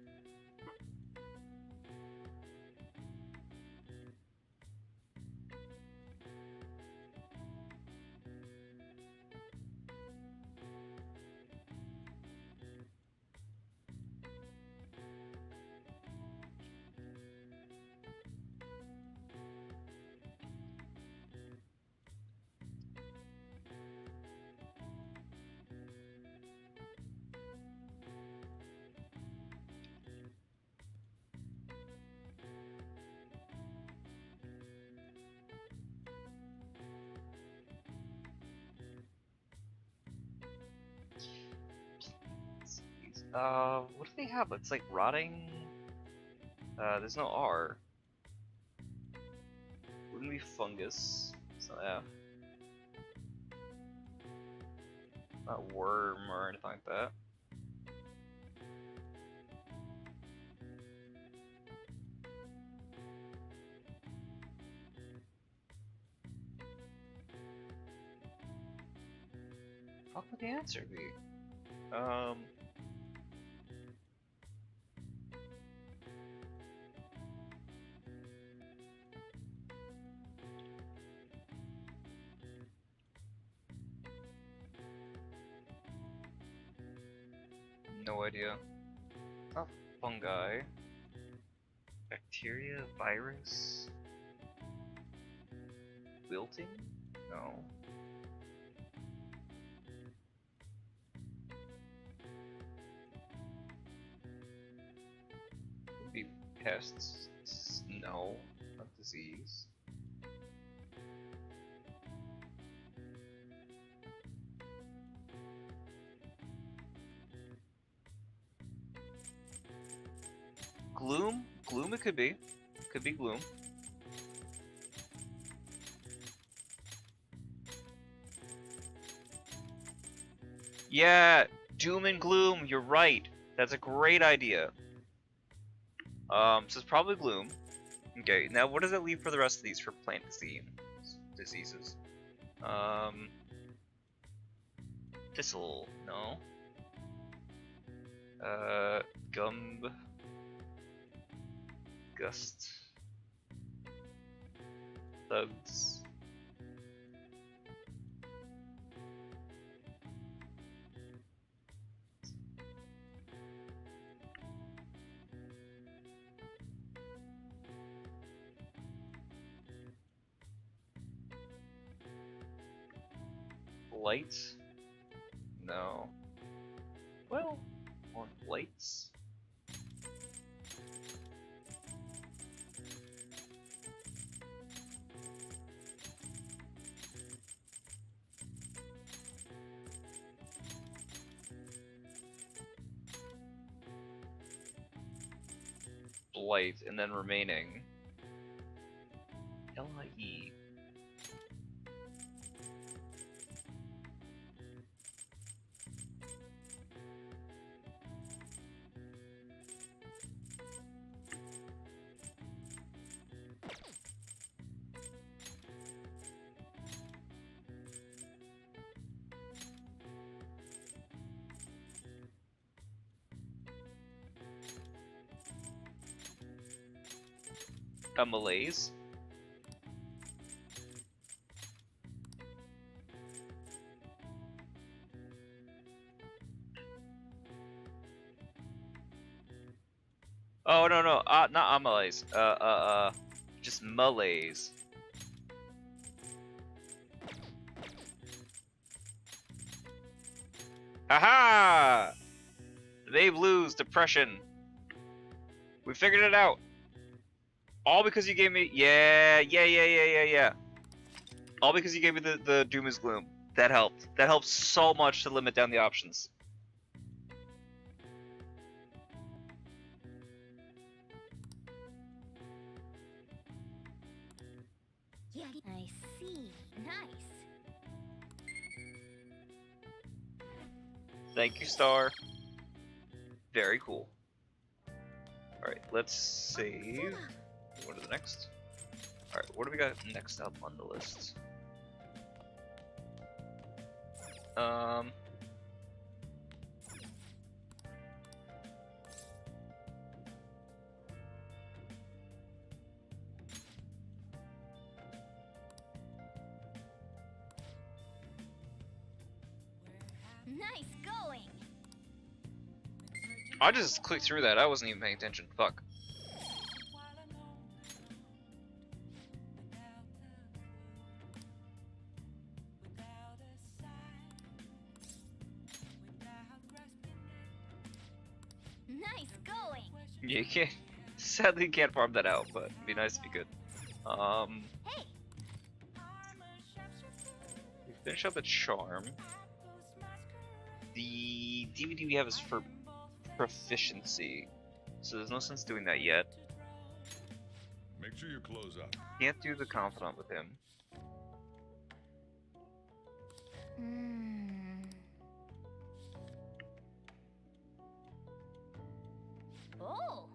What do they have? It's like rotting. There's no R. Wouldn't be fungus. So yeah. Not worm or anything like that. What would the answer be? No idea. Not fungi. Bacteria? Virus? Wilting? No. Could be pests? No. Not disease. Gloom? Gloom it could be. Could be gloom. Yeah, doom and gloom, you're right. That's a great idea. So it's probably gloom. Okay, now what does that leave for the rest of these for plant diseases? Thistle, no. Gumb. Gust. Thugs. Lights? No. Well, on lights. Blight, and then remaining. L-I-E. A malaise. Oh no, not amalaise. Just malaise. Haha! They lose depression. We figured it out. All because you gave me, yeah. All because you gave me the Doom is Gloom. That helped. That helped so much to limit down the options. Yeah, I see. Nice. Thank you, Star. Very cool. Alright, let's save. What is the next? Alright, what do we got next up on the list? Nice going. I just clicked through that. I wasn't even paying attention. Fuck. Nice going. Yeah, you can't. Sadly, you can't farm that out, but it'd be nice if you could. Hey. We finish up the charm. The DVD we have is for proficiency, so there's no sense doing that yet. Make sure you close up. Can't do the confidant with him. Oh.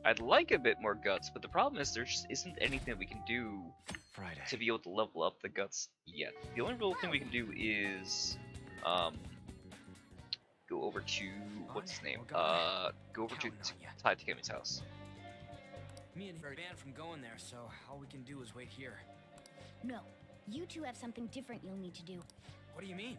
I'd like a bit more guts, but the problem is there just isn't anything that we can do Friday. to be able to level up the guts yet. The only real thing we can do is go over to what's his name? Go over to Tai Takemi's house. Me and her are banned from going there, so all we can do is wait here. No, you two have something different you'll need to do. What do you mean?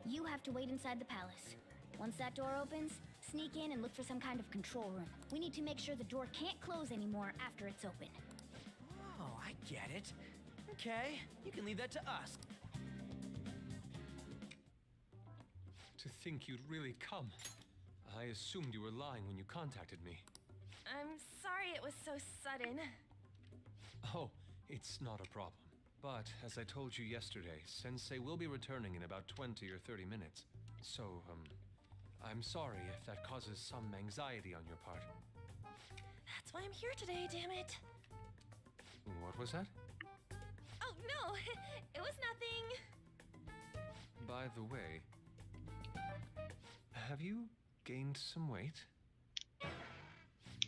You have to wait inside the palace. Once that door opens, sneak in and look for some kind of control room. We need to make sure the door can't close anymore after it's open. Oh, I get it. Okay, you can leave that to us. To think you'd really come. I assumed you were lying when you contacted me. I'm sorry it was so sudden. Oh, it's not a problem. But, as I told you yesterday, Sensei will be returning in about 20 or 30 minutes. So, I'm sorry if that causes some anxiety on your part. That's why I'm here today, damn it. What was that? Oh, no, it was nothing. By the way, have you gained some weight?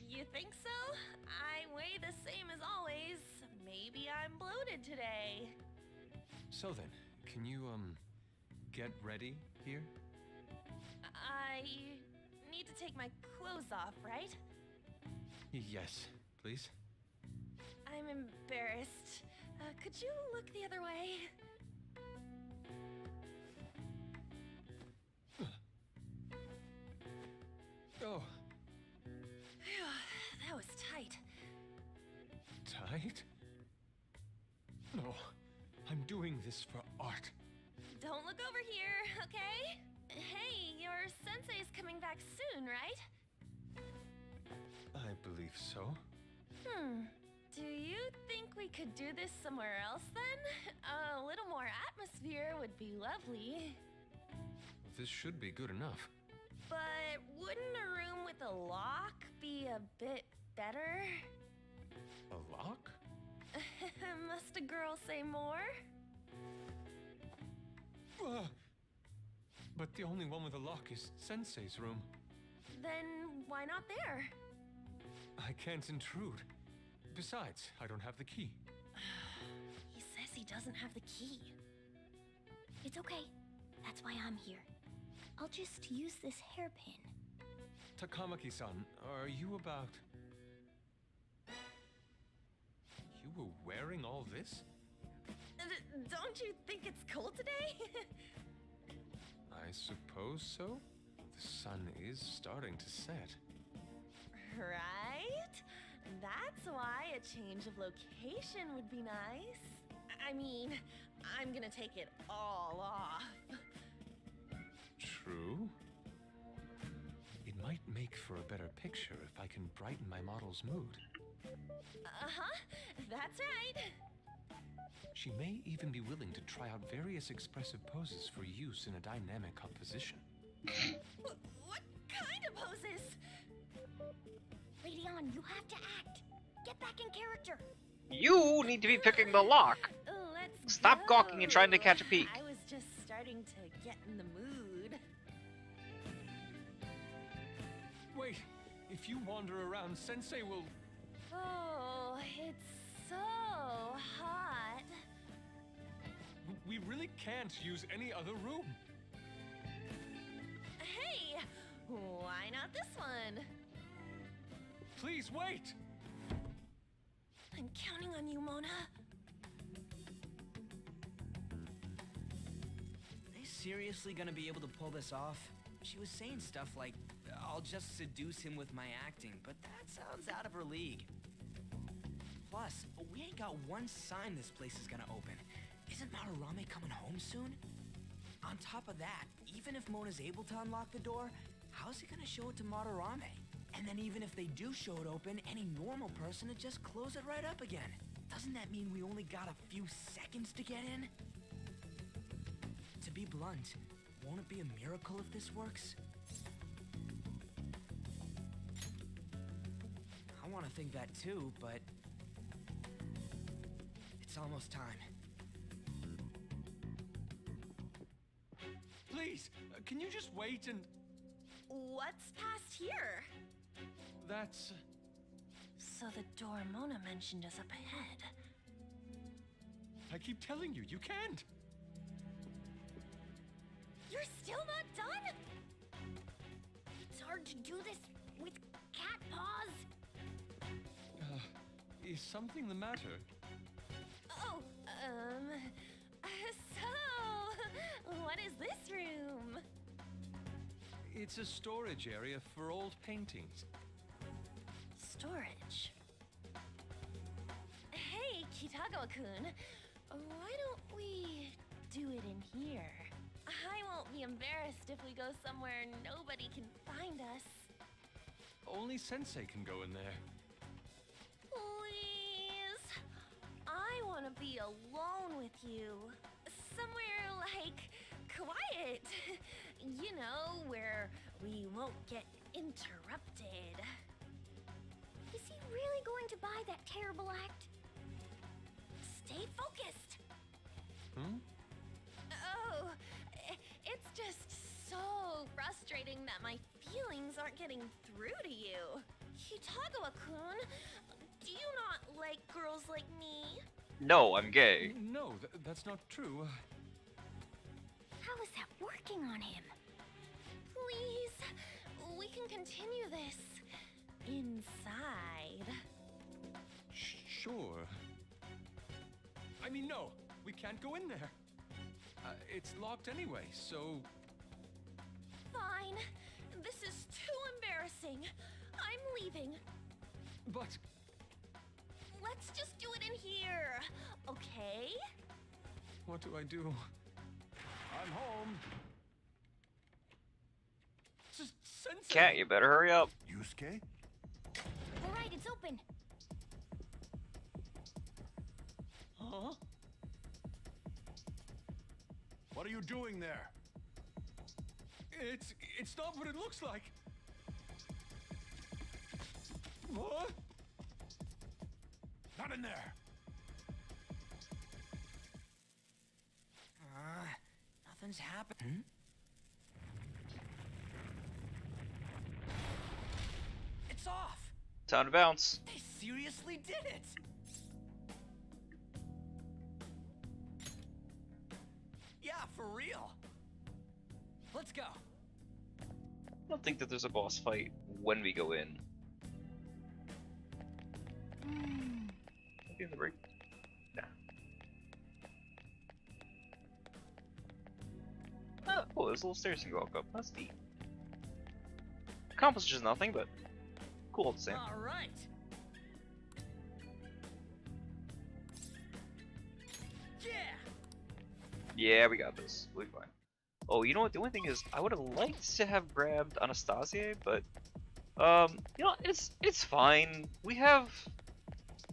You think so? I weigh the same as always. Maybe I'm bloated today. So then, can you, get ready here? I need to take my clothes off, right? Yes, please. I'm embarrassed. Could you look the other way? Oh, Phew, that was tight. tight? No, I'm doing this for art. Don't look over here, okay? Hey, your sensei's coming back soon, right? I believe so. Do you think we could do this somewhere else then? A little more atmosphere would be lovely. This should be good enough. But wouldn't a room with a lock be a bit better? A lock? Must a girl say more? But the only one with a lock is Sensei's room. Then why not there? I can't intrude. Besides, I don't have the key. He says he doesn't have the key. It's okay. That's why I'm here. I'll just use this hairpin. Takamaki-san, are you about... You were wearing all this? Don't you think it's cold today? I suppose so. The sun is starting to set. Right? That's why a change of location would be nice. I mean, I'm gonna take it all off. True. It might make for a better picture if I can brighten my model's mood. Uh-huh, that's right. She may even be willing to try out various expressive poses for use in a dynamic composition. What kind of poses? Radeon, you have to act. Get back in character. You need to be picking the lock. Let's Stop go. gawking and trying to catch a peek. I was just starting to get in the mood. Wait, if you wander around, Sensei will... Oh, it's so hot. We really can't use any other room. Hey, why not this one? Please wait! I'm counting on you, Mona. Are they seriously gonna be able to pull this off? She was saying stuff like, I'll just seduce him with my acting, but that sounds out of her league. Plus, we ain't got one sign this place is gonna open. Isn't Madarame coming home soon? On top of that, even if Mona's able to unlock the door, how's he gonna show it to Madarame? And then even if they do show it open, any normal person would just close it right up again. Doesn't that mean we only got a few seconds to get in? To be blunt, won't it be a miracle if this works? I want to think that too, but it's almost time. Please, can you just wait and... What's past here? That's... So the door Mona mentioned is up ahead. I keep telling you, you can't! You're still not done? It's hard to do this with cat paws. Is something the matter? Oh, so, what is this room? It's a storage area for old paintings. Storage. Hey, Kitagawa-kun, why don't we do it in here? I won't be embarrassed if we go somewhere nobody can find us. Only Sensei can go in there. Please. I want to be alone with you. Somewhere like quiet. You know, where we won't get interrupted. Is he really going to buy that terrible act? Stay focused. Hmm? Oh, it's just so frustrating that my feelings aren't getting through to you. Kitagawa-kun, do you not like girls like me? No, I'm gay. No, that's not true. How is that working on him? Please, we can continue this inside. Sure. I mean, no, we can't go in there. It's locked anyway, so... Fine. This is too embarrassing. I'm leaving. But... Let's just do it in here, okay? what do I do? I'm home. Sensei! Cat, you better hurry up. Yusuke? All right, it's open. Huh? What are you doing there? It's not what it looks like. What? Not in there. Nothing's happened. It's off! Time to bounce. They seriously did it! Yeah, for real. Let's go. I don't think that there's a boss fight when we go in. Maybe in the break? Nah. Oh, there's a little stairs you can walk up. That's neat. Accomplishes nothing, but cool all the same. All right. Yeah. Yeah, we got this. We'll be fine. Oh, you know what? The only thing is, I would have liked to have grabbed Anastasia, but you know, it's fine. We have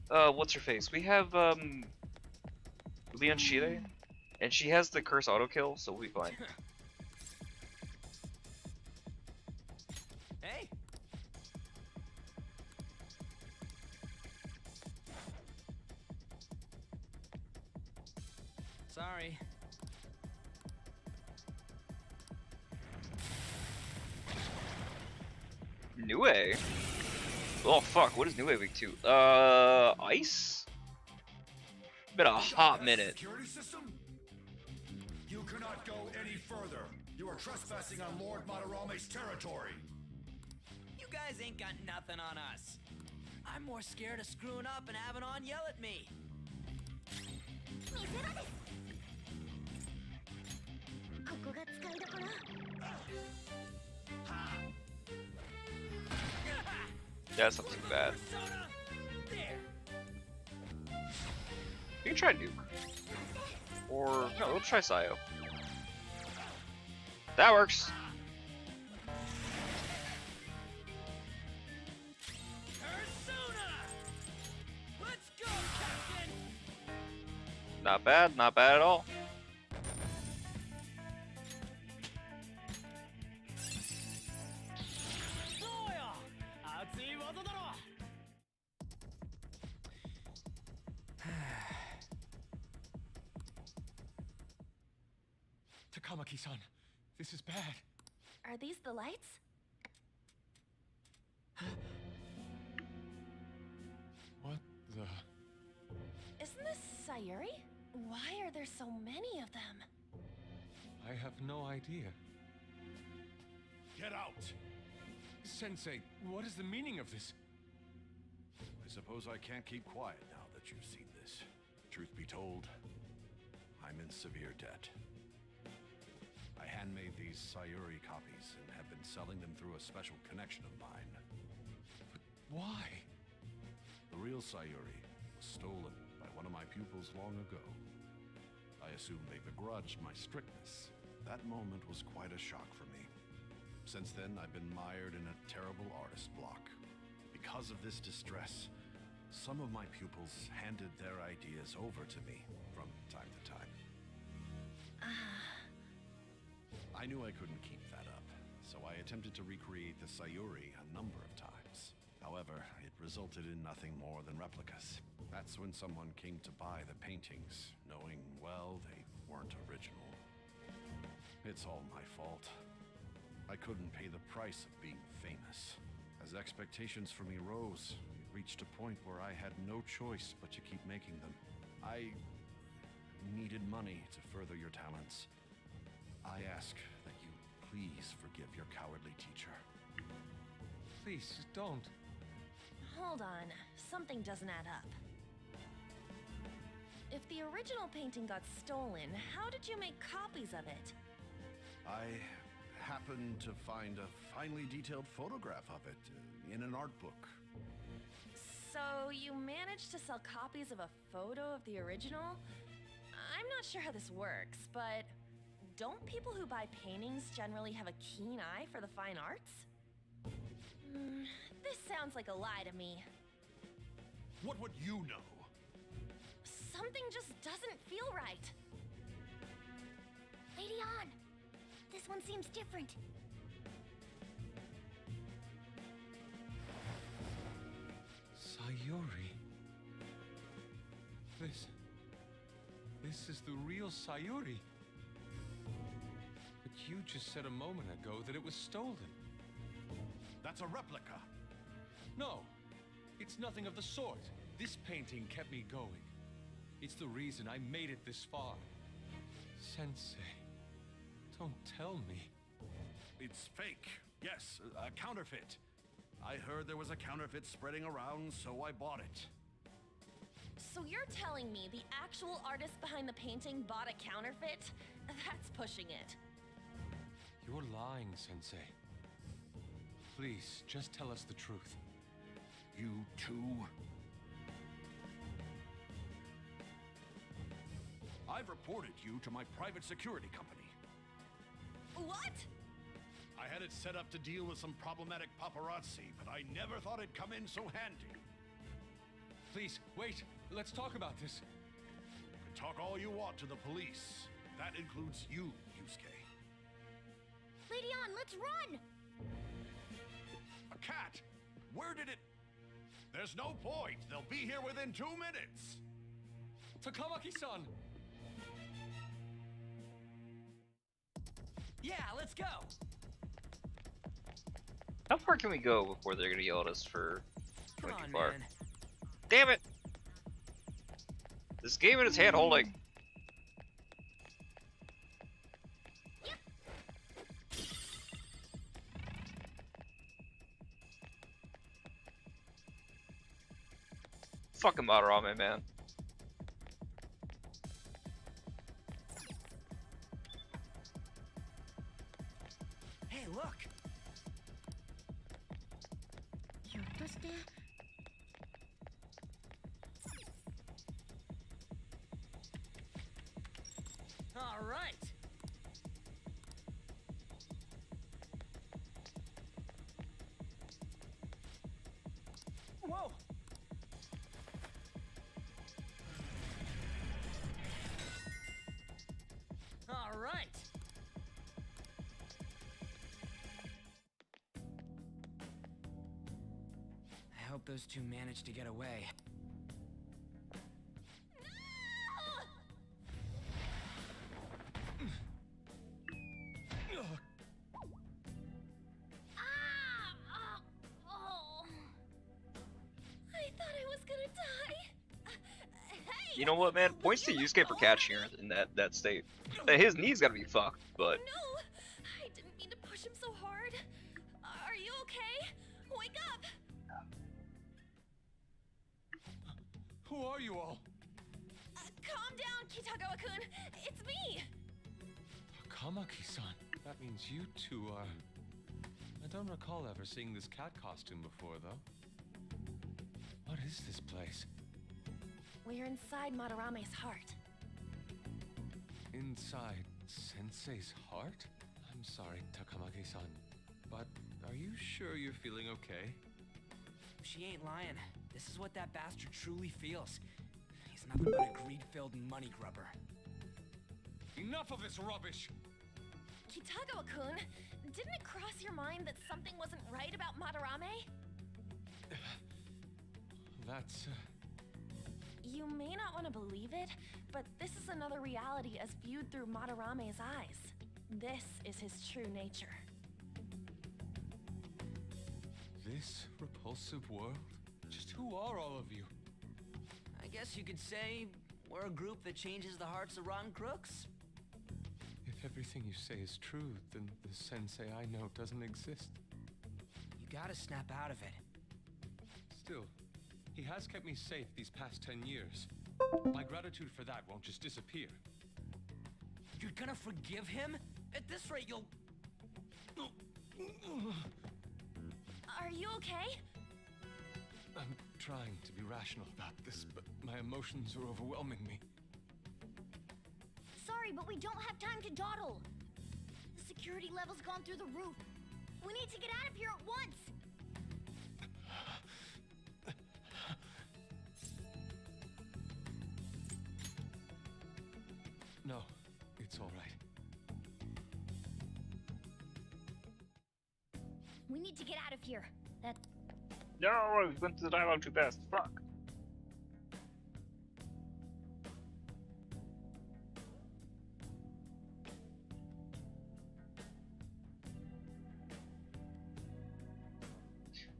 what's her face? We have Leon Shire, and she has the curse auto kill, so we'll be fine. Hey. Sorry. Nue? Oh fuck, what is Nue week 2? Ice? Been a hot minute. Security system? You cannot go any further. You are trespassing on Lord Madarame's territory. You guys ain't got nothing on us. I'm more scared of screwing up and having On yell at me. That's not too bad. Persona! There. You can try Nuke. Or, no, let's try Sayo. That works! Not bad, not bad at all. Takamaki-san, this is bad. Are these the lights? What the... Isn't this Sayuri? Why are there so many of them? I have no idea. Get out! Sensei, what is the meaning of this? I suppose I can't keep quiet now that you've seen this. Truth be told, I'm in severe debt. I handmade these Sayuri copies and have been selling them through a special connection of mine. But why? The real Sayuri was stolen by one of my pupils long ago. I assume they begrudged my strictness. That moment was quite a shock for me. Since then, I've been mired in a terrible artist block. Because of this distress, some of my pupils handed their ideas over to me from time to time. I knew I couldn't keep that up, so I attempted to recreate the Sayuri a number of times. However, it resulted in nothing more than replicas. That's when someone came to buy the paintings, knowing, well, they weren't original. It's all my fault. I couldn't pay the price of being famous. As expectations for me rose, it reached a point where I had no choice but to keep making them. I needed money to further your talents. I ask that you please forgive your cowardly teacher. Please, don't. Hold on, something doesn't add up. If the original painting got stolen, how did you make copies of it? I happened to find a finely detailed photograph of it in an art book. So you managed to sell copies of a photo of the original? I'm not sure how this works, but don't people who buy paintings generally have a keen eye for the fine arts? This sounds like a lie to me. What would you know? Something just doesn't feel right. Lady On! This one seems different. Sayuri. This is the real Sayuri. But you just said a moment ago that it was stolen. That's a replica. No, it's nothing of the sort. This painting kept me going. It's the reason I made it this far. Sensei, don't tell me. It's fake. Yes, a counterfeit. I heard there was a counterfeit spreading around, so I bought it. So you're telling me the actual artist behind the painting bought a counterfeit? That's pushing it. You're lying, Sensei. Please, just tell us the truth. You too? I've reported you to my private security company. What? I had it set up to deal with some problematic paparazzi, but I never thought it'd come in so handy. Please, wait. Let's talk about this. You can talk all you want to the police. That includes you, Yusuke. Lady On, let's run! A cat? Where did it... There's no point. They'll be here within 2 minutes. Takamaki-san! Yeah, let's go. How far can we go before they're gonna yell at us for Come going too on, far? man. Damn it! This game and its hand holding. Fucking Madarame, man. Hey, look. ひょっとして All right. Whoa. hope those two managed to get away. I thought I was gonna die. Hey! You know what, man? Points to Yusuke for catching her in that state. His knees gotta be fucked, but No! I didn't mean to push him so hard. Are you okay? Wake up! Who are you all? Calm down, Kitagawa-kun. It's me! Kamaki-san. That means you two are... I don't recall ever seeing this cat costume before, though. What is this place? We're inside Madarame's heart. Inside Sensei's heart? I'm sorry, Takamaki-san, but are you sure you're feeling okay? She ain't lying. This is what that bastard truly feels. He's nothing but a greed-filled money grubber. Enough of this rubbish! Kitagawa-kun, didn't it cross your mind that something wasn't right about Madarame? That's... You may not want to believe it, but this is another reality as viewed through Madarame's eyes. This is his true nature. This repulsive world? Just who are all of you? I guess you could say we're a group that changes the hearts of rotten crooks. If everything you say is true, then the sensei I know doesn't exist. You gotta snap out of it. Still, he has kept me safe these past 10 years. My gratitude for that won't just disappear. You're gonna forgive him? At this rate, you'll... Are you okay? I'm trying to be rational about this, but my emotions are overwhelming me. Sorry, but we don't have time to dawdle. The security level's gone through the roof. We need to get out of here at once. No, it's all right. We need to get out of here. That... no, we went to the dialogue too fast. Fuck.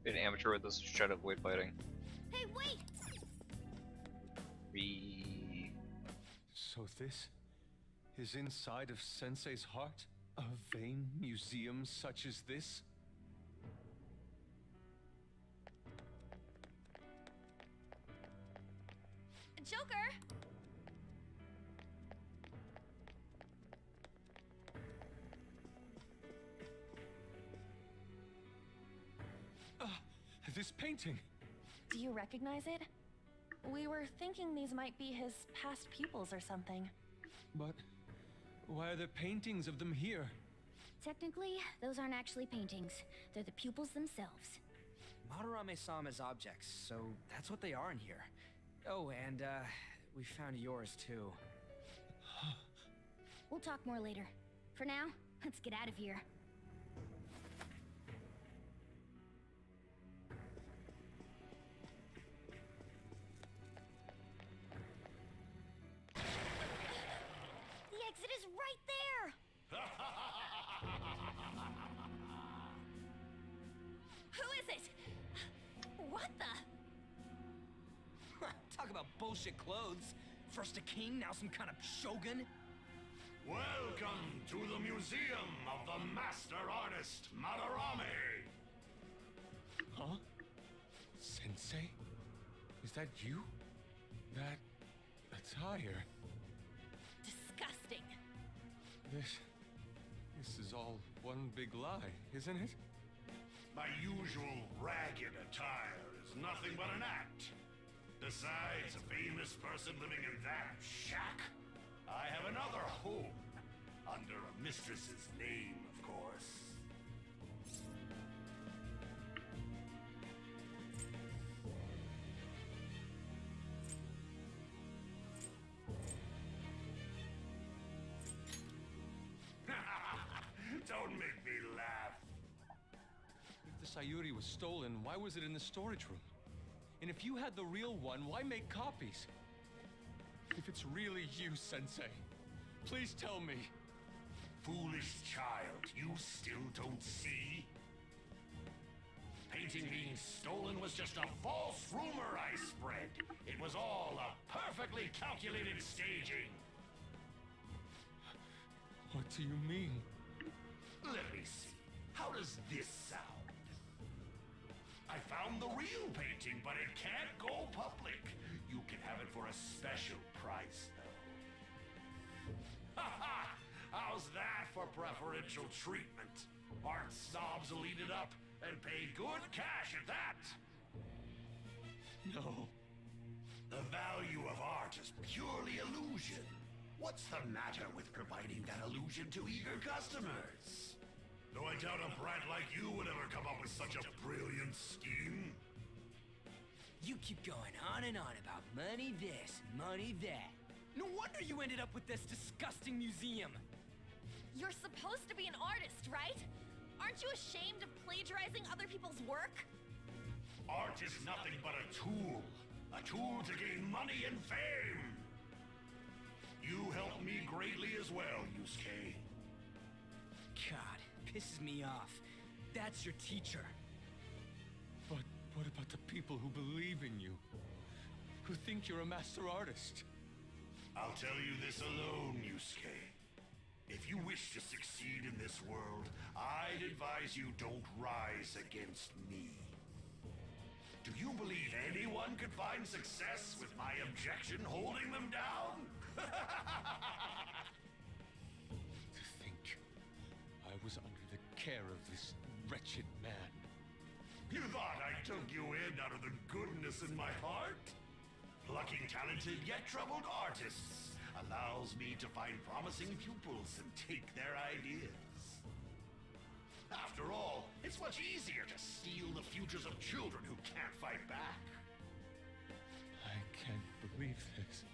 Be an amateur with this, just try to avoid fighting. Hey, wait! So this is inside of Sensei's heart? A vain museum such as this? Joker! This painting! Do you recognize it? We were thinking these might be his past pupils or something. But why are there paintings of them here? Technically, those aren't actually paintings. They're the pupils themselves. Madarame saw them as objects, so that's what they are in here. Oh, and, we found yours, too. We'll talk more later. For now, let's get out of here. The exit is right there! Who is it? What the? Talk about bullshit clothes. First a king, now some kind of shogun. Welcome to the Museum of the Master Artist, Madarame! Huh? Sensei? Is that you? That attire? Disgusting. This is all one big lie, isn't it? My usual ragged attire is nothing but an act. Besides a famous person living in that shack, I have another home. Under a mistress's name, of course. Don't make me laugh. If the Sayuri was stolen, why was it in the storage room? And if you had the real one, why make copies? If it's really you, Sensei, please tell me. Foolish child, you still don't see? Painting being stolen was just a false rumor I spread. It was all a perfectly calculated staging. What do you mean? Let me see. How does this sound? I found the real painting, but it can't go public. You can have it for a special price, though. Ha ha! How's that for preferential treatment? Art snobs will eat it up and pay good cash at that. No. The value of art is purely illusion. What's the matter with providing that illusion to eager customers? Though I doubt a brat like you would ever come up with such a brilliant scheme. You keep going on and on about money this, money that. No wonder you ended up with this disgusting museum. You're supposed to be an artist, right? Aren't you ashamed of plagiarizing other people's work? Art is nothing but a tool. A tool to gain money and fame. You helped me greatly as well, Yusuke. God, pisses me off. That's your teacher. But what about the people who believe in you? Who think you're a master artist? I'll tell you this alone, Yusuke. If you wish to succeed in this world, I'd advise you don't rise against me. Do you believe anyone could find success with my objection holding them down? To think I was under the care of this wretched man. You thought I took you in out of the goodness in my heart? Plucking talented yet troubled artists allows me to find promising pupils and take their ideas. After all, it's much easier to steal the futures of children who can't fight back. I can't believe this.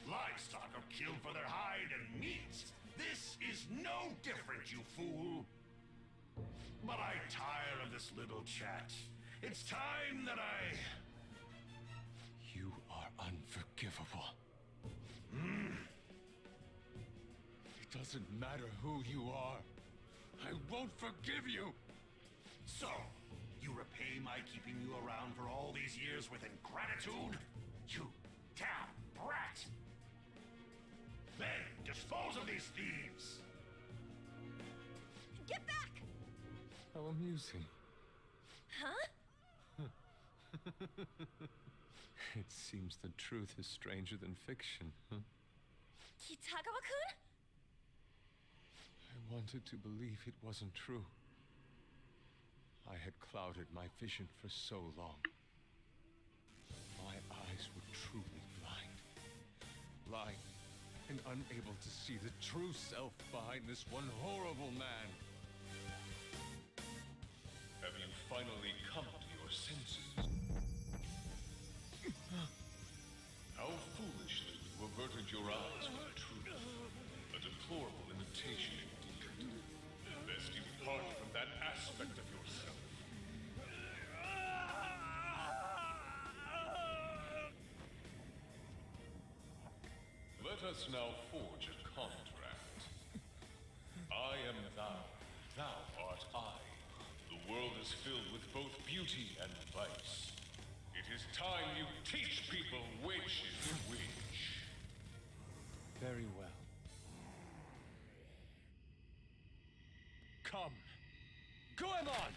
Livestock are killed for their hide and meat. This is no different, you fool. But I tire of this little chat. It's time that I... You are unforgivable. It doesn't matter who you are. I won't forgive you! So, you repay my keeping you around for all these years with ingratitude? You damn brat! Then, dispose of these thieves! Get back! How amusing. Huh? It seems the truth is stranger than fiction, huh? Kitagawa-kun? I wanted to believe it wasn't true. I had clouded my vision for so long. My eyes were truly blind. Blind and unable to see the true self behind this one horrible man. Have you finally come to your senses? How foolishly you averted your eyes from the truth. A deplorable imitation indeed. Lest you part from that aspect of yourself. Let us now forge a contract. I am thou, thou art I. The world is filled with both beauty and vice. It is time you teach people which is which. Very well. Come. Goemon!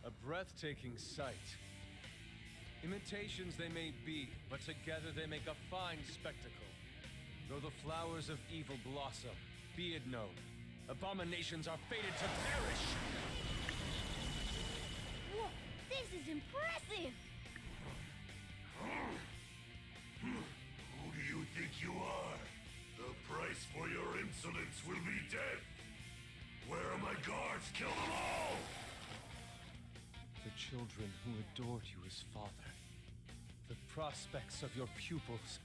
A breathtaking sight. Imitations they may be, but together they make a fine spectacle. Though the flowers of evil blossom, be it known, abominations are fated to perish! Whoa, this is impressive! Who do you think you are? The price for your insolence will be death! Where are my guards? Kill them all! The children who adored you as father. The prospects of your pupils.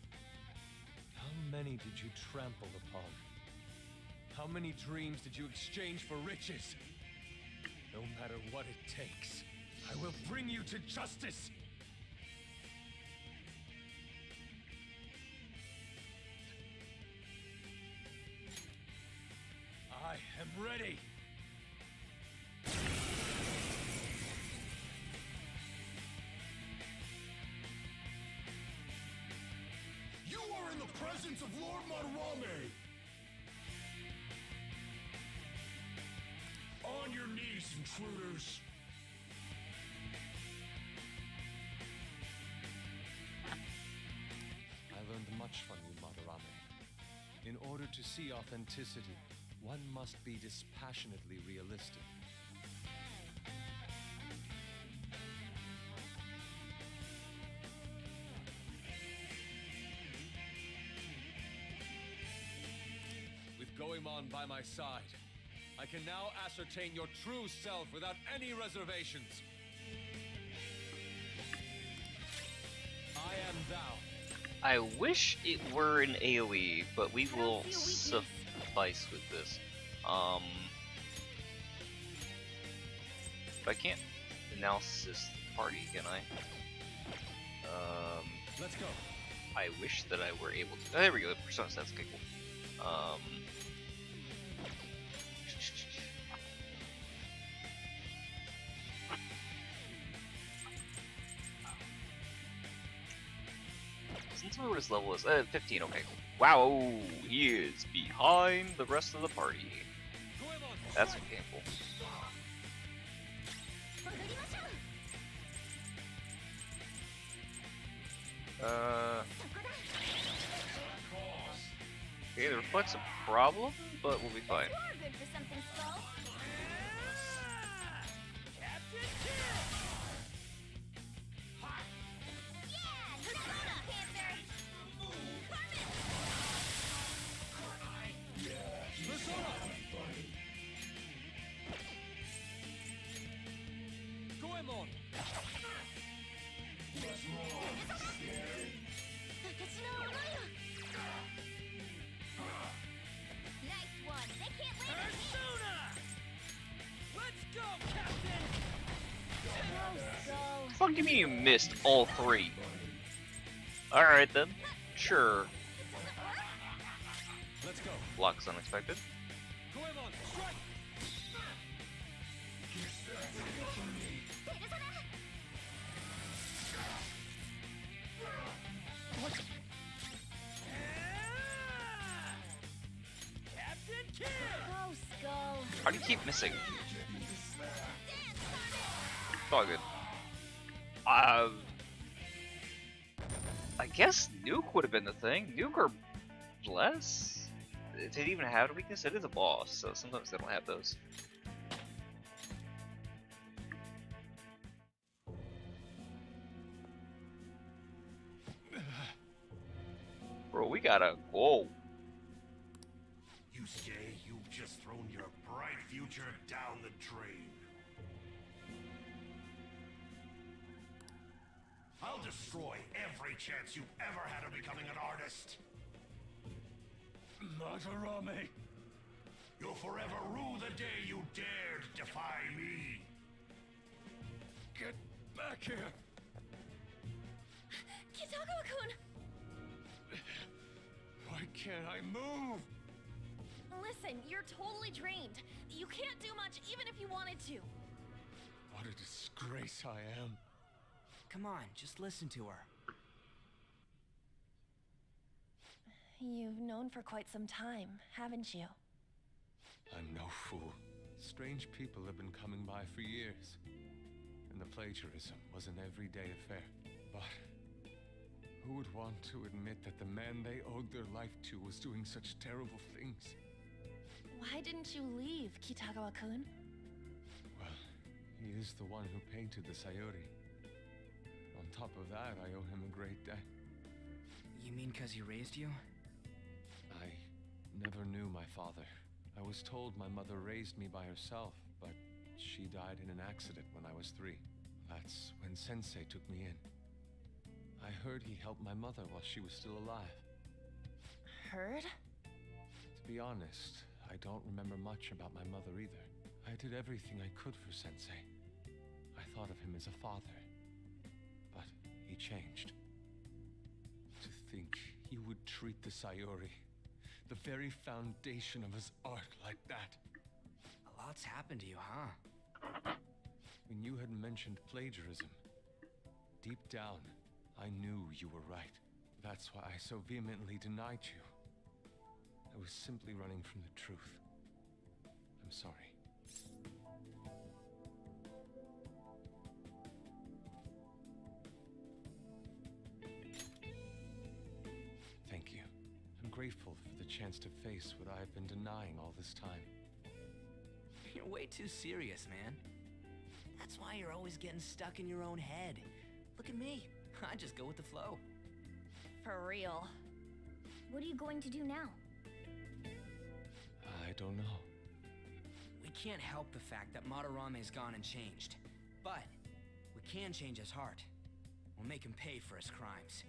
How many did you trample upon? How many dreams did you exchange for riches? No matter what it takes, I will bring you to justice! I am ready! You are in the presence of Lord Madarame! On your knees, intruders! I learned much from you, Madarame. In order to see authenticity, one must be dispassionately realistic. With Goemon by my side, I can now ascertain your true self without any reservations. I am thou. I wish it were an AoE, but we will suffice with this. But I can't analysis the party, can I? Let's go. I wish that I were able to. Oh, there we go. Persona stats. Okay, cool. Since what his level is 15, okay, cool. Wow, he is behind the rest of the party. That's painful. Okay, the reflects a problem, but we'll be fine. You are good for something, Skull. Yeah, Persona, Panther. Goemon! Nice one. They can't land on me. Let's go, Captain! Fuck do you mean you missed all three? Alright then. Sure. Let's go. Block's unexpected. Goemon, strike! Captain Kidd! Go, Skull. How do you keep missing? It's all good. I guess Nuke would have been the thing. Nuke or Bless? Did it even have a weakness? It is a boss, so sometimes they don't have those. Bro, we gotta go. You say you've just thrown your bright future down the drain. I'll destroy every chance you've ever had of becoming an artist. Madarame! You'll forever rue the day you dared defy me. Get back here! Kitagawa-kun! Why can't I move? Listen, you're totally drained. You can't do much even if you wanted to. What a disgrace I am. Come on, just listen to her. You've known for quite some time, haven't you? I'm no fool. Strange people have been coming by for years. And the plagiarism was an everyday affair. But who would want to admit that the man they owed their life to was doing such terrible things? Why didn't you leave, Kitagawa-kun? Well, he is the one who painted the Sayuri. On top of that, I owe him a great debt. You mean 'cause he raised you? I never knew my father. I was told my mother raised me by herself, but she died in an accident when I was 3. That's when Sensei took me in. I heard he helped my mother while she was still alive. heard? To be honest, I don't remember much about my mother either. I did everything I could for Sensei. I thought of him as a father. But he changed. To think he would treat the Sayuri, the very foundation of his art, like that. A lot's happened to you, huh? When you had mentioned plagiarism, deep down, I knew you were right. That's why I so vehemently denied you. I was simply running from the truth. I'm sorry. Thank you. I'm grateful for the chance to face what I've been denying all this time. You're way too serious, man. That's why you're always getting stuck in your own head. Look at me. I just go with the flow. For real. What are you going to do now? I don't know. We can't help the fact that Madarame's gone and changed. But we can change his heart. We'll make him pay for his crimes.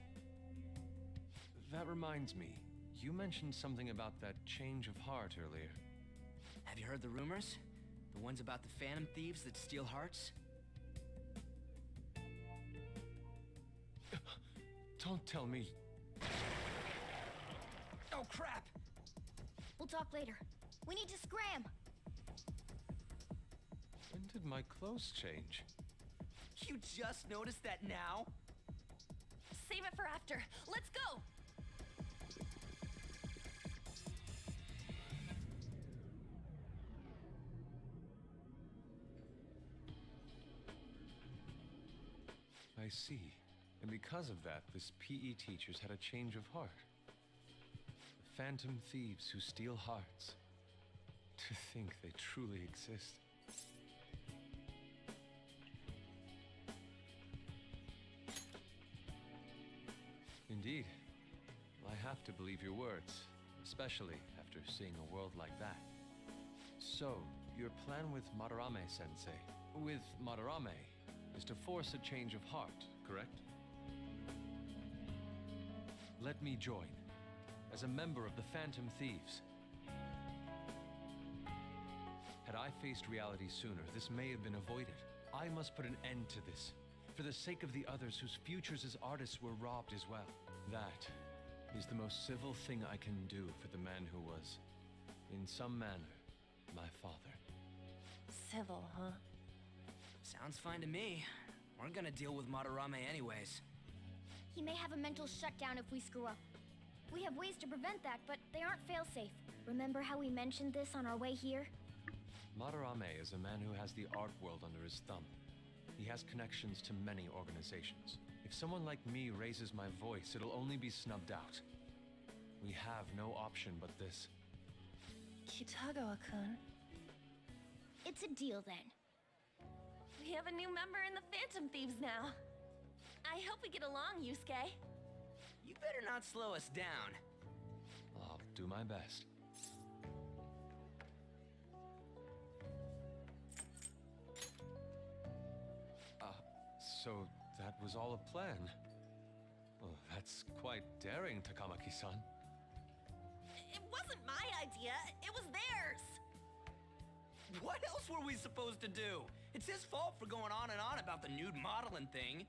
That reminds me, you mentioned something about that change of heart earlier. Have you heard the rumors? The ones about the phantom thieves that steal hearts? Don't tell me. Oh, crap! We'll talk later. We need to scram! When did my clothes change? You just noticed that now? Save it for after. Let's go! I see. And because of that, this PE teacher's had a change of heart. The phantom thieves who steal hearts. To think they truly exist. Indeed. I have to believe your words, especially after seeing a world like that. So, your plan with Madarame-sensei, with Madarame, is to force a change of heart, correct? Let me join, as a member of the Phantom Thieves. Had I faced reality sooner, this may have been avoided. I must put an end to this, for the sake of the others whose futures as artists were robbed as well. That is the most civil thing I can do for the man who was, in some manner, my father. Civil, huh? Sounds fine to me. We're gonna deal with Madarame anyways. He may have a mental shutdown if we screw up. We have ways to prevent that, but they aren't fail-safe. Remember how we mentioned this on our way here? Madarame is a man who has the art world under his thumb. He has connections to many organizations. If someone like me raises my voice, it'll only be snubbed out. We have no option but this. Kitagawa-kun. It's a deal then. We have a new member in the Phantom Thieves now. I hope we get along, Yusuke. You better not slow us down. I'll do my best. So that was all a plan. Well, that's quite daring, Takamaki-san. It wasn't my idea, it was theirs! What else were we supposed to do? It's his fault for going on and on about the nude modeling thing.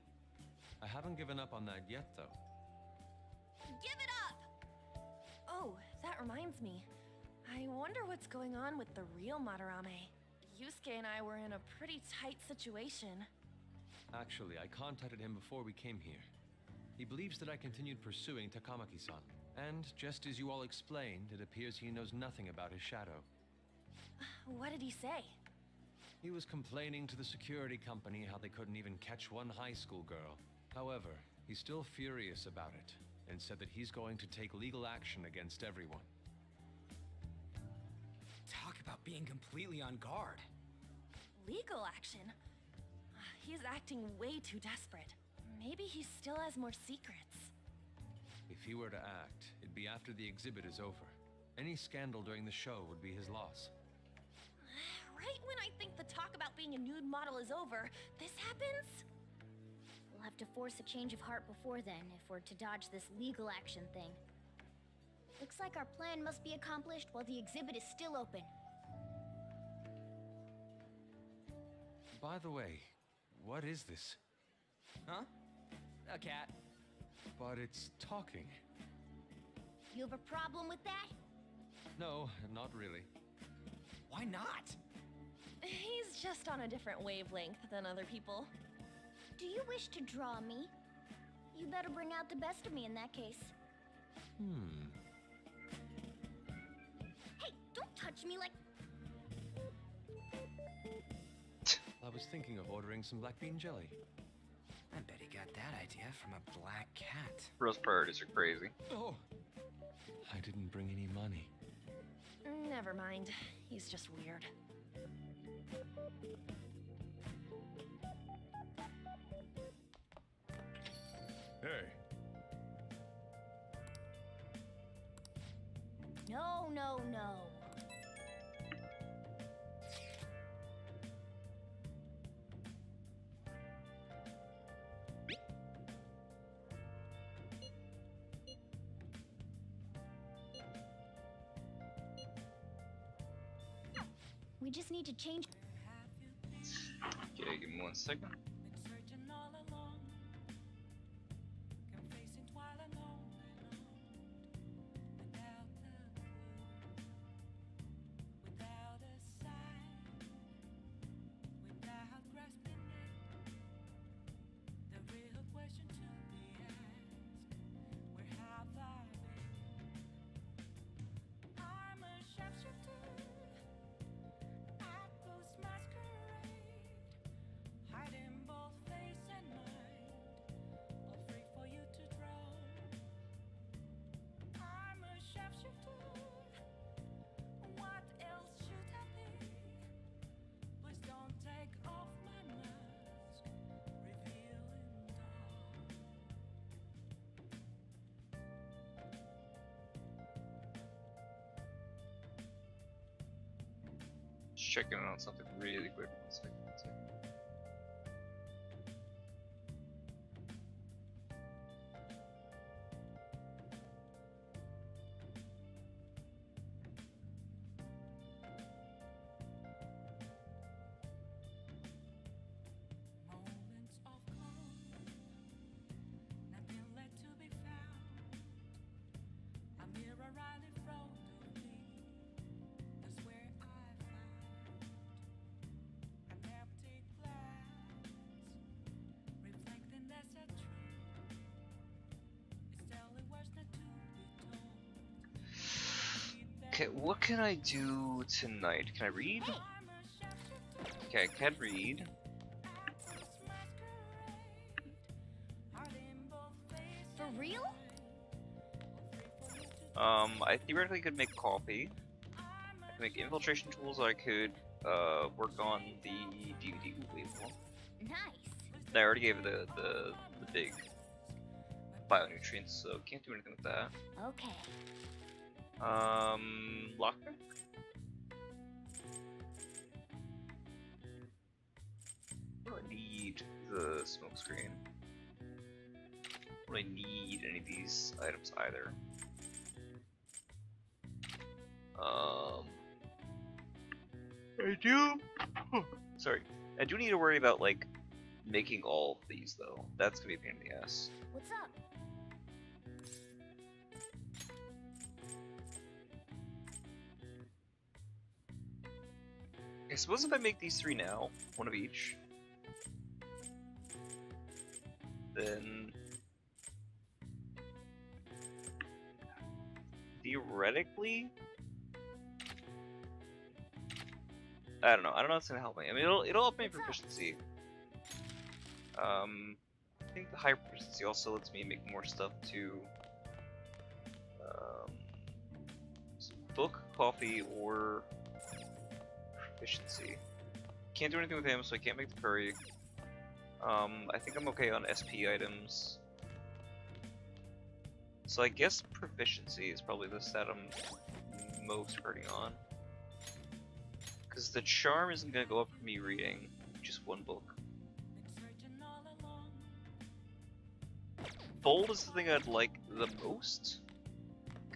I haven't given up on that yet, though. Give it up! Oh, that reminds me. I wonder what's going on with the real Madarame. Yusuke and I were in a pretty tight situation. Actually, I contacted him before we came here. He believes that I continued pursuing Takamaki-san. And just as you all explained, it appears he knows nothing about his shadow. What did he say? He was complaining to the security company how they couldn't even catch one high school girl. However, he's still furious about it, and said that he's going to take legal action against everyone. Talk about being completely on guard. Legal action? He's acting way too desperate. Maybe he still has more secrets. If he were to act, it'd be after the exhibit is over. Any scandal during the show would be his loss. Right when I think the talk about being a nude model is over, this happens? We'll have to force a change of heart before then if we're to dodge this legal action thing. Looks like our plan must be accomplished while the exhibit is still open. By the way, what is this? Huh? A cat. But it's talking. You have a problem with that? No, not really. Why not? He's just on a different wavelength than other people. Do you wish to draw me? You better bring out the best of me in that case. Hey, don't touch me like... I was thinking of ordering some black bean jelly. I bet he got that idea from a black cat. Bro's priorities are crazy. Oh! I didn't bring any money. Never mind. He's just weird. Hey, No, no, no. We just need to change... Okay, give me 1 second. Just checking out something really quick. 1 second. Okay, what can I do tonight? Can I read? Okay, I can read. For real? I theoretically could make coffee. I could make infiltration tools. I could work on the DVD. Wait, what? Nice. I already gave the big bionutrients, so can't do anything with that. Okay. Locker? I don't need the smoke screen. I don't really need any of these items either. I do. Sorry, I do need to worry about like making all of these though. That's gonna be a pain in the ass. What's up? I suppose if I make these 3 now, 1 of each, then theoretically, I don't know if it's gonna help me. I mean, it'll help me in proficiency. I think the higher proficiency also lets me make more stuff to book, coffee, or efficiency. Can't do anything with him, so I can't make the curry. I think I'm okay on SP items. So I guess proficiency is probably the stat I'm most hurting on. Because the charm isn't going to go up for me reading just 1 book. Bold is the thing I'd like the most.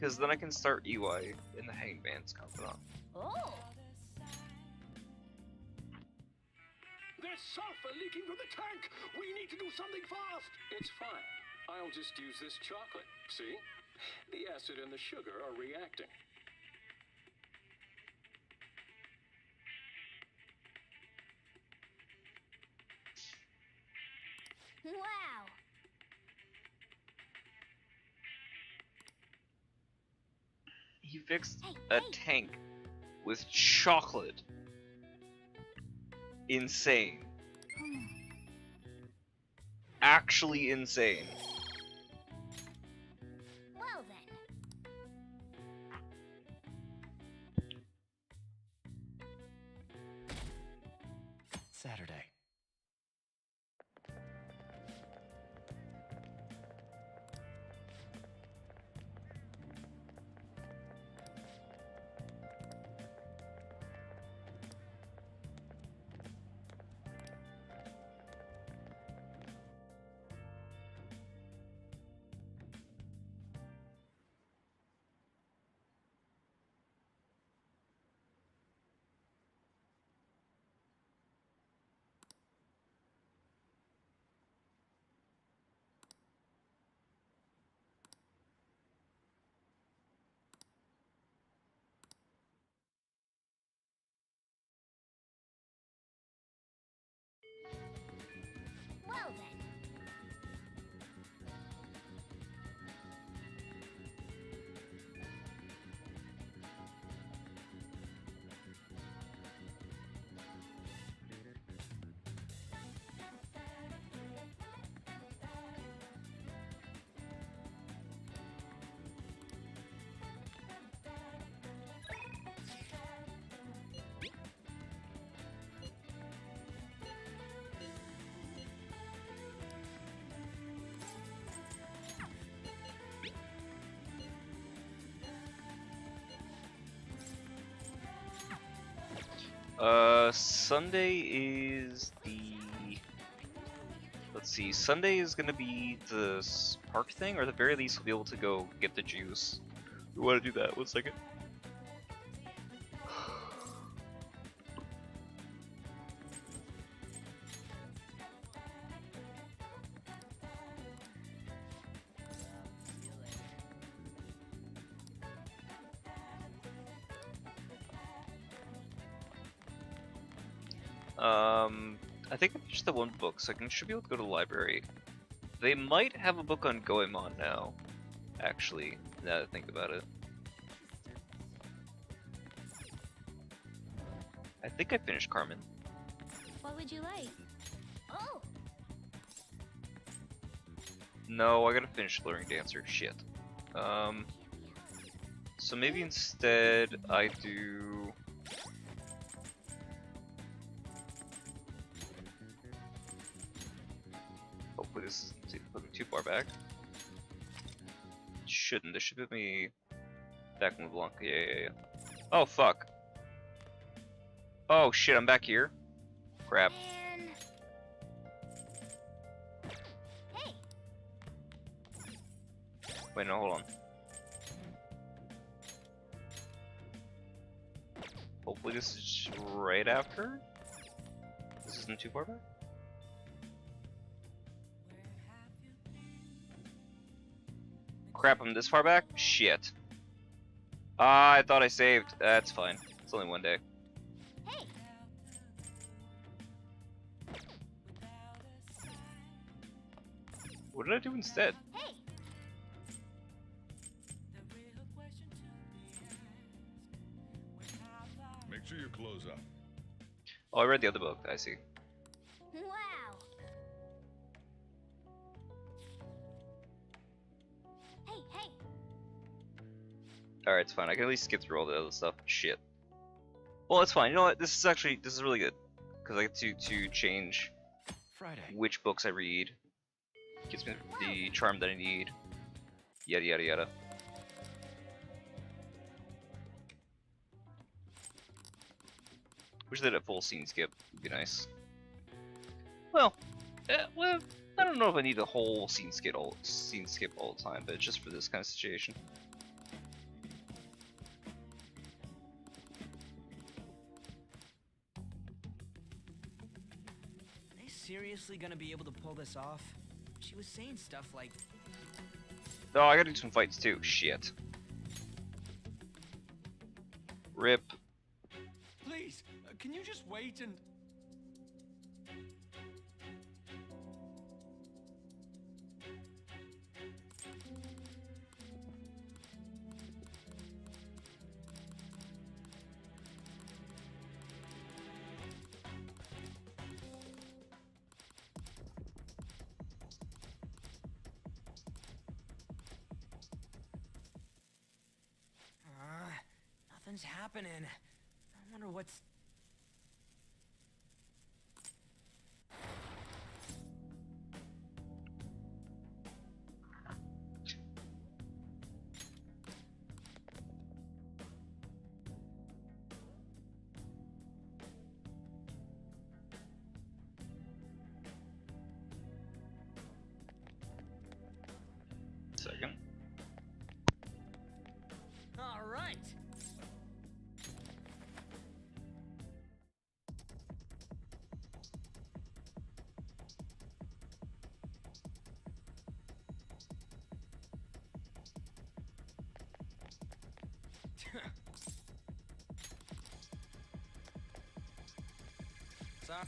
because then I can start EY in the Hangman's Confidant. Oh! There's sulfur leaking from the tank! We need to do something fast! It's fine. I'll just use this chocolate. See? The acid and the sugar are reacting. Wow! He fixed Hey, a hey. tank with chocolate. Insane. Actually insane. Well then. Saturday. Well then. Sunday is the... Let's see, Sunday is gonna be the park thing, or at the very least we'll be able to go get the juice. We wanna do that, 1 second. I think I finished the one book, so I should be able to go to the library. They might have a book on Goemon now, actually, now that I think about it. I think I finished Carmen. What would you like? Oh! No, I gotta finish Luring Dancer, shit. So maybe instead I do... Hopefully this isn't put me too far back. Shouldn't. This should put me back in Blanc. Yeah. Oh fuck. Oh shit, I'm back here. Crap. Man. Hey! Wait, no, hold on. Hopefully this is right after? This isn't too far back? Crap, I'm this far back? Shit. I thought I saved. That's fine. It's only 1 day. Hey! What did I do instead? Hey! Make sure you close up. Oh, I read the other book. I see. Wow! Hey! Alright, it's fine. I can at least skip through all the other stuff. Shit. Well, it's fine. You know what? This is really good. Because I get to change Friday. which books I read. Gives me the charm that I need. Yada yada yada. Wish they had a full scene skip. Would be nice. Well, I don't know if I need a whole scene skip all the time, but just for this kind of situation. seriously gonna be able to pull this off? She was saying stuff like... Oh, I gotta do some fights too. Shit. Rip. Please, can you just wait and... Nothing's happening. I wonder what's... Second. All right. Sorry.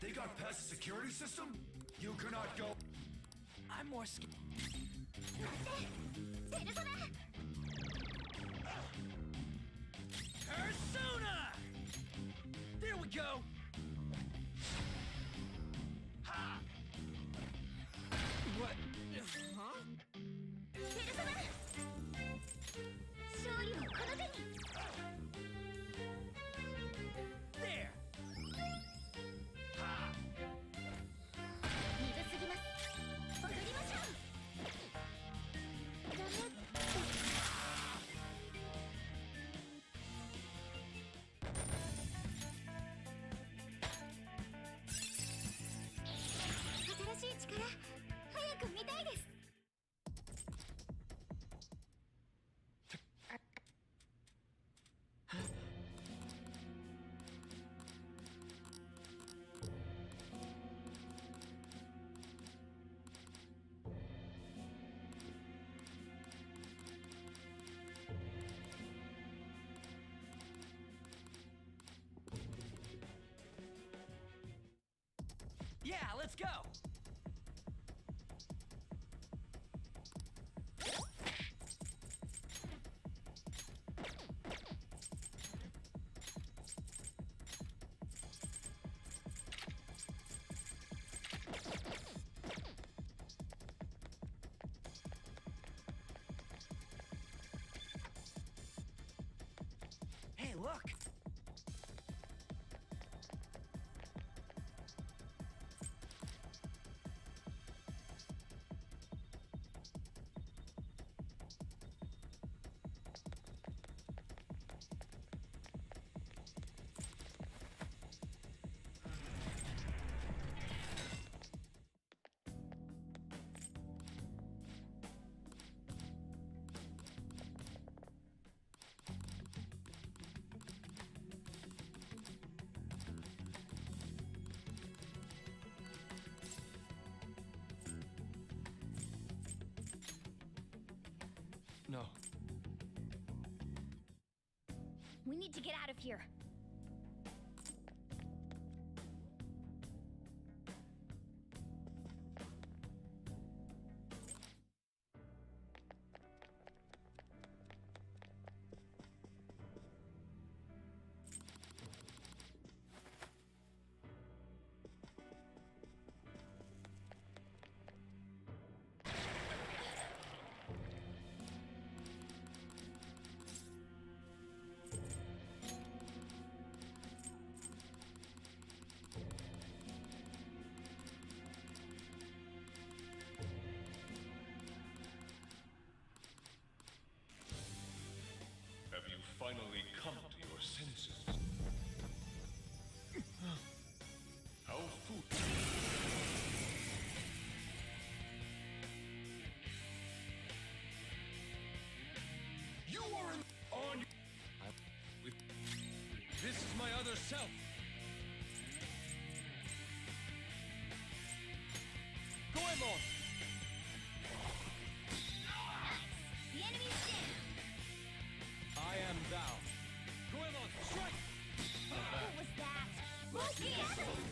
They got past the security system? You cannot go. I'm more scared. Persona! There we go! Ha! What? Huh? There! Ha! Yeah, let's go! Hey, look! No. We need to get out of here. Have you finally come to your senses? How foolish. You are on other self. Goemon! The enemy's down. I am thou. Goemon, strike! What was that? Bullshit!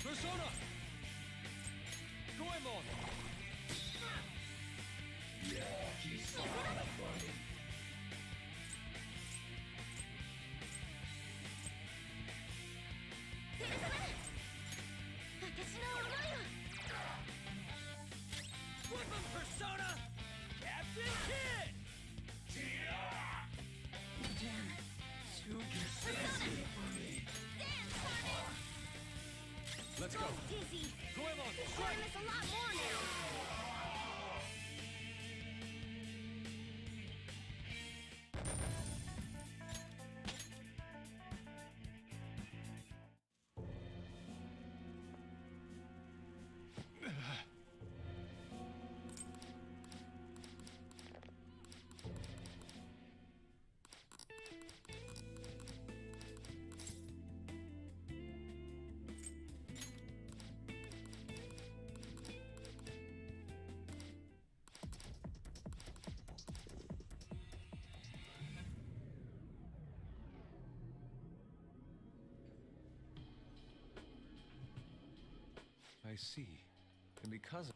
Persona! Goemon! Weapon Persona! Captain Kid! Let's go. Dizzy. Goemon, We're strike! gonna miss a lot more now. I see. And because of...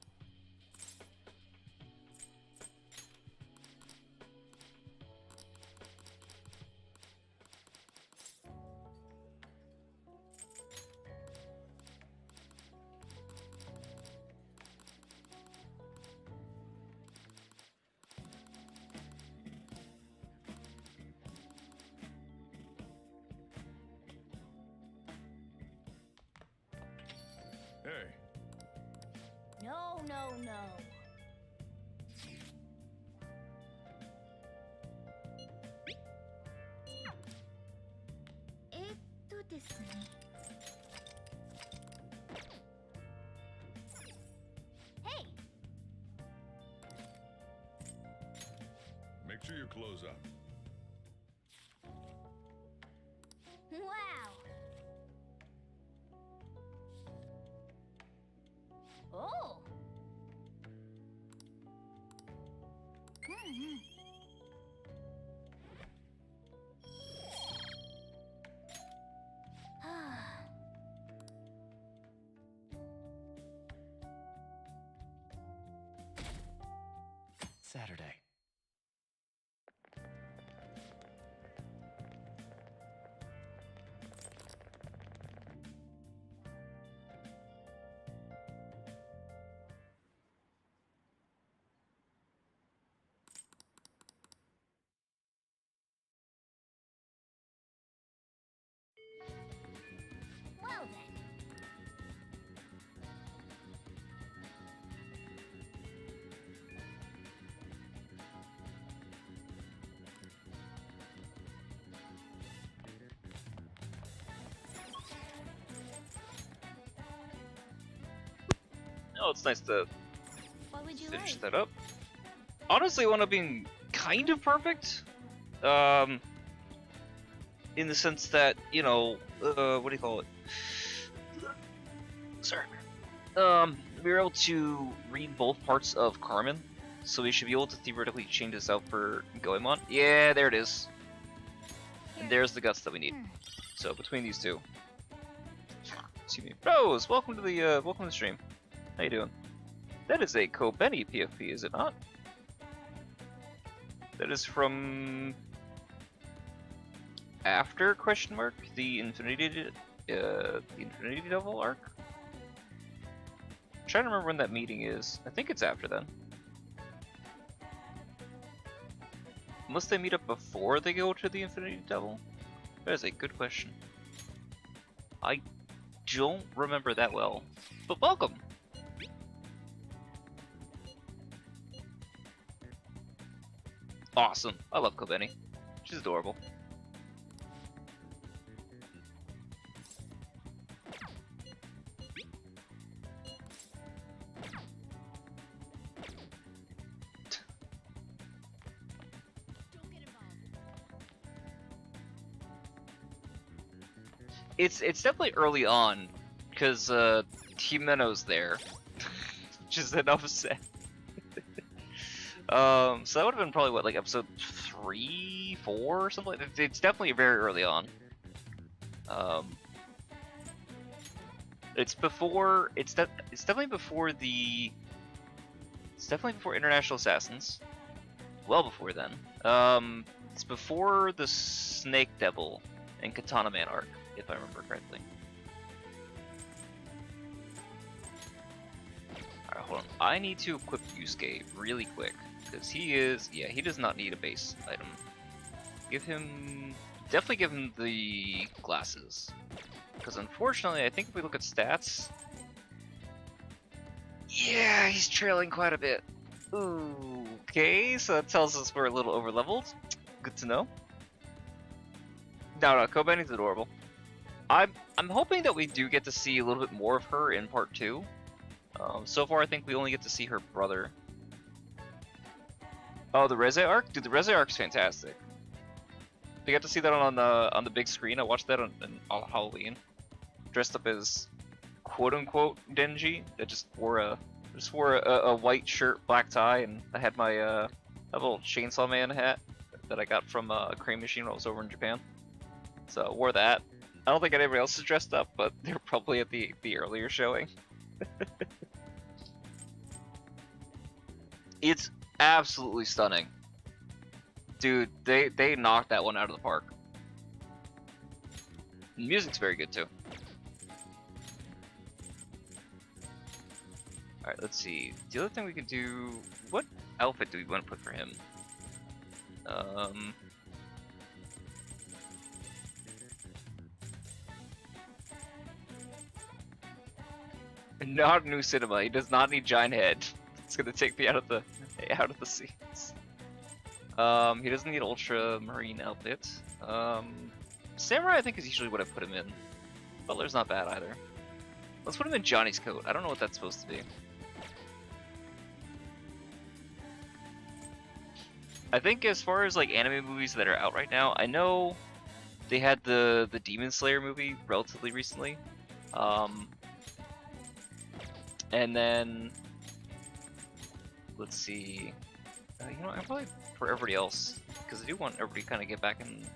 Hey, No, no, no. ですね。Hey! make sure you close up. Wow! Oh! Mm-hmm. Saturday. Well then. Oh, it's nice to What would you finish like? that up. Honestly, it wound up being kind of perfect. In the sense that, you know, what do you call it? Sorry. We were able to read both parts of Carmen, so we should be able to theoretically change this out for Goemon. Yeah, there it is. And there's the guts that we need. So between these two, excuse me, Rose, welcome to the stream. How you doing? That is a Kobeni PFP, is it not? That is from after question mark the Infinity Devil arc. I'm trying to remember when that meeting is. I think it's after then. Unless they meet up before they go to the Infinity Devil? That is a good question. I don't remember that well, but welcome! Awesome. I love Kobeni. She's adorable. It's definitely early on, because Himeno's there. Just enough said. So that would have been probably what, like episode 3, 4 or something like that. It's definitely very early on. It's before, it's definitely before the, it's definitely before International Assassins. Well before then. It's before the Snake Devil and Katana Man arc, if I remember correctly. Alright, hold on. I need to equip Yusuke really quick, because he is, yeah, he does not need a base item. Give him, definitely give him the glasses. Because unfortunately, I think if we look at stats, yeah, he's trailing quite a bit. Ooh, okay, so that tells us we're a little over leveled. Good to know. No, Kobeni's adorable. I'm hoping that we do get to see a little bit more of her in part 2. So far, I think we only get to see her brother. Oh, the Reze arc? Dude, the Reze arc's fantastic. We got to see that on the big screen. I watched that on Halloween. Dressed up as quote-unquote Denji. That just wore a white shirt, black tie, and I had my a little Chainsaw Man hat that I got from a Crane Machine when I was over in Japan. So I wore that. I don't think anybody else is dressed up, but they're probably at the earlier showing. It's absolutely stunning. Dude, they knocked that one out of the park. The music's very good too. Alright, let's see. The other thing we could do... What outfit do we want to put for him? Not new cinema. He does not need giant head. It's gonna take me out of the scenes. He doesn't need ultramarine outfit. Samurai I think is usually what I put him in. Butler's not bad either. Let's put him in Johnny's coat. I don't know what that's supposed to be. I think as far as like anime movies that are out right now, I know they had the Demon Slayer movie relatively recently. And then let's see. You know, I probably for everybody else because I do want everybody to kind of get back in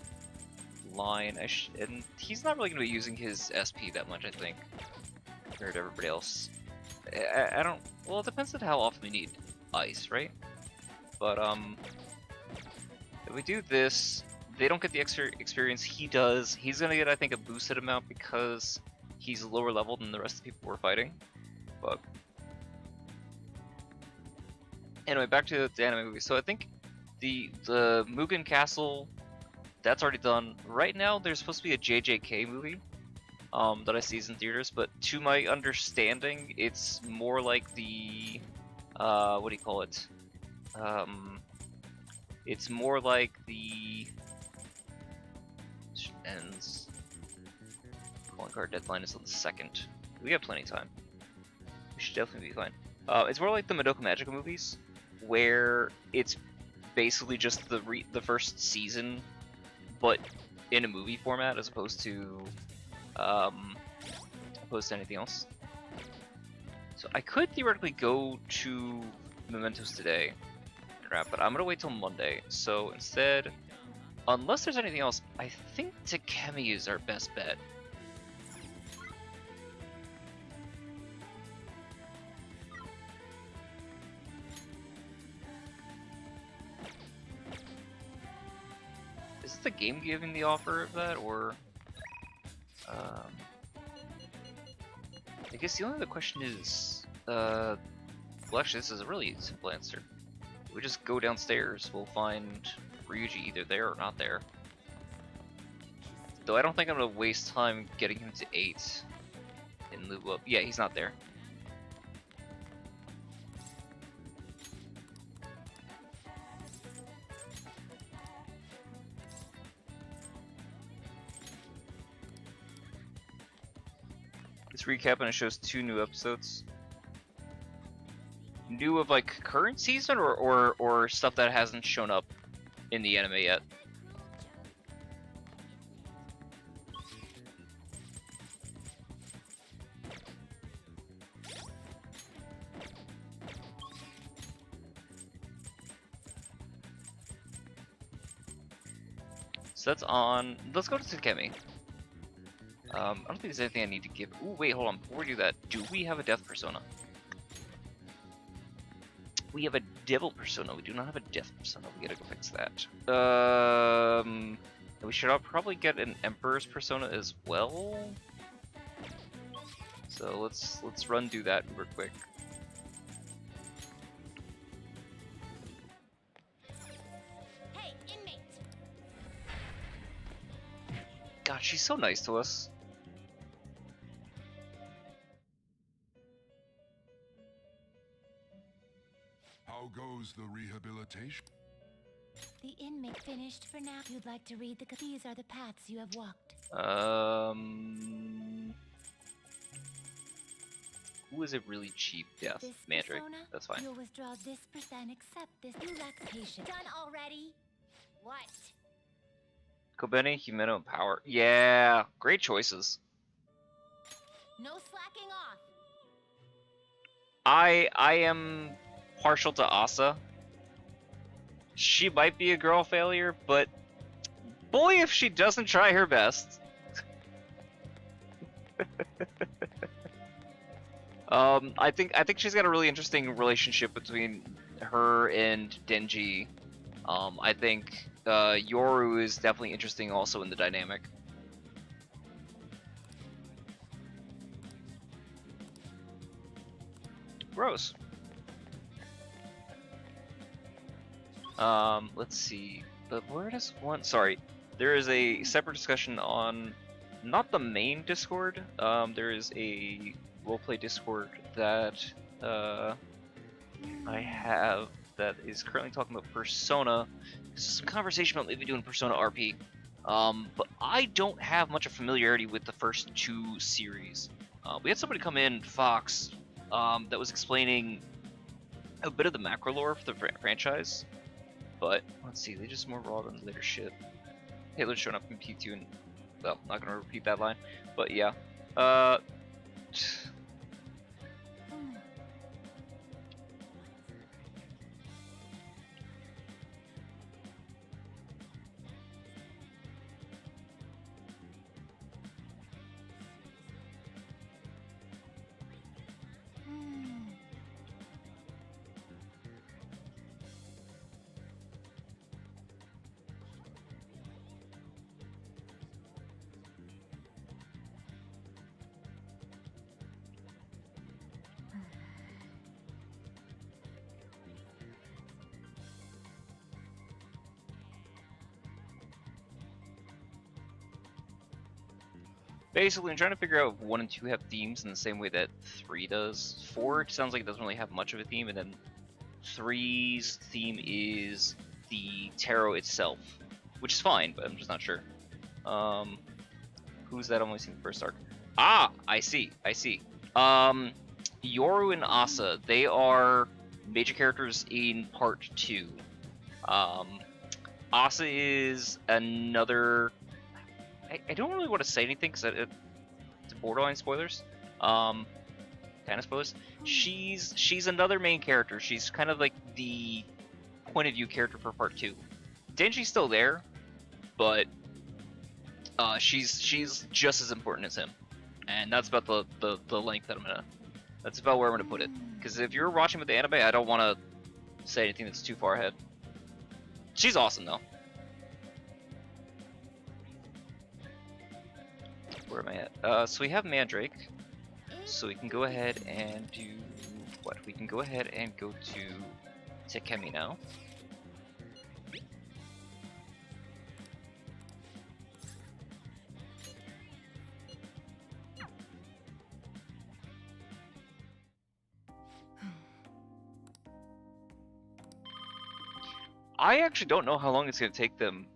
line. And he's not really going to be using his SP that much, I think, compared to everybody else. I don't. Well, it depends on how often we need ice, right? But if we do this, they don't get the extra experience. He does. He's gonna get, I think, a boosted amount because he's lower level than the rest of the people we're fighting. But anyway, back to the anime movie. So I think the Mugen Castle, that's already done. Right now, there's supposed to be a JJK movie that I see in theaters, but to my understanding, it's more like the what do you call it? It's more like the ends. Calling card deadline is on the 2nd. We have plenty of time. We should definitely be fine. It's more like the Madoka Magica movies, where it's basically just the first season, but in a movie format as opposed to anything else. So I could theoretically go to Mementos today, but I'm gonna wait till Monday. So instead, unless there's anything else, I think Takemi is our best bet. Is the game giving the offer of that, or I guess the only other question is, well, actually, this is a really simple answer. We just go downstairs, we'll find Ryuji either there or not there. Though I don't think I'm gonna waste time getting him to 8 in lieu of... Yeah, he's not there. This recap and it shows 2 new episodes. New of like current season or stuff that hasn't shown up in the anime yet? So that's on. Let's go to Tsukemi. I don't think there's anything I need to give. Ooh, wait, hold on. Before we do that, do we have a death persona? We have a devil persona. We do not have a death persona. We gotta go fix that. We should probably get an emperor's persona as well. So let's run do that real quick. Hey, inmate. God, she's so nice to us. How goes the rehabilitation? The inmate finished for now. You'd like to read these are the paths you have walked. Who is a really cheap death? This Mandrake. persona, That's fine. You'll withdraw this percent, accept this. You lack patience. Done already? What? Kobeni, Himeno, and Power. Yeah, great choices. No slacking off. I am partial to Asa. She might be a girl failure, but boy, if she doesn't try her best. I think she's got a really interesting relationship between her and Denji. I think Yoru is definitely interesting also in the dynamic. Gross. Let's see. But where does one? Sorry, there is a separate discussion on not the main Discord. There is a roleplay Discord that I have that is currently talking about Persona. This is some conversation about maybe doing Persona RP. But I don't have much of familiarity with the first 2 series. We had somebody come in, Fox, that was explaining a bit of the macro lore for the franchise. But let's see, they just more raw than later shit. Hitler's showing up in P2 and, well, not gonna repeat that line, but yeah. Basically, I'm trying to figure out if 1 and 2 have themes in the same way that 3 does. 4 it sounds like it doesn't really have much of a theme, and then 3's theme is the tarot itself, which is fine, but I'm just not sure. Who's that? I've only seen the first arc. Ah, I see. Yoru and Asa, they are major characters in part 2. Asa is another. I don't really want to say anything because it's borderline spoilers. Kind of spoilers. She's another main character. She's kind of like the point of view character for part 2. Denji's still there, but she's just as important as him, and that's about the length that that's about where I'm gonna put it. Because if you're watching with the anime, I don't want to say anything that's too far ahead. She's awesome though. Where am I at? So we have Mandrake. So we can go ahead and do what? We can go ahead and go to Takemi now. I actually don't know how long it's going to take them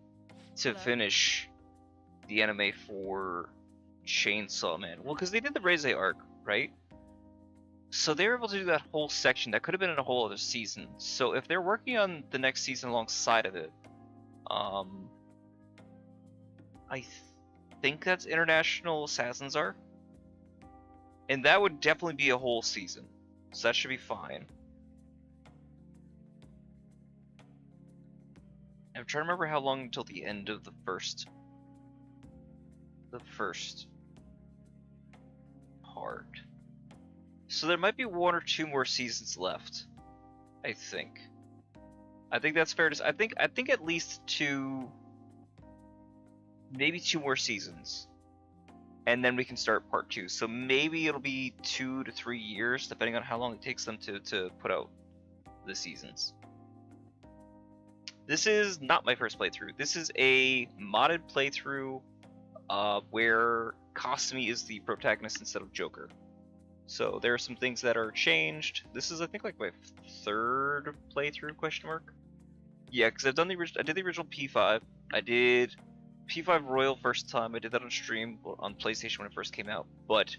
to finish the anime for Chainsaw Man. Well, because they did the Reze arc, right? So they were able to do that whole section. That could have been in a whole other season. So if they're working on the next season alongside of it, I think that's International Assassins Arc. And that would definitely be a whole season. So that should be fine. I'm trying to remember how long until the end of the first part. So there might be 1 or 2 more seasons left, I think. I think that's fair to say. I think at least 2, maybe 2 more seasons. And then we can start part 2. So maybe it'll be 2 to 3 years, depending on how long it takes them to put out the seasons. This is not my first playthrough. This is a modded playthrough where Kasumi is the protagonist instead of Joker. So there are some things that are changed. This is, I think, like my 3rd playthrough, question mark? Yeah, because I've done the original. I did the original P5. I did P5 Royal first time. I did that on stream on PlayStation when it first came out. But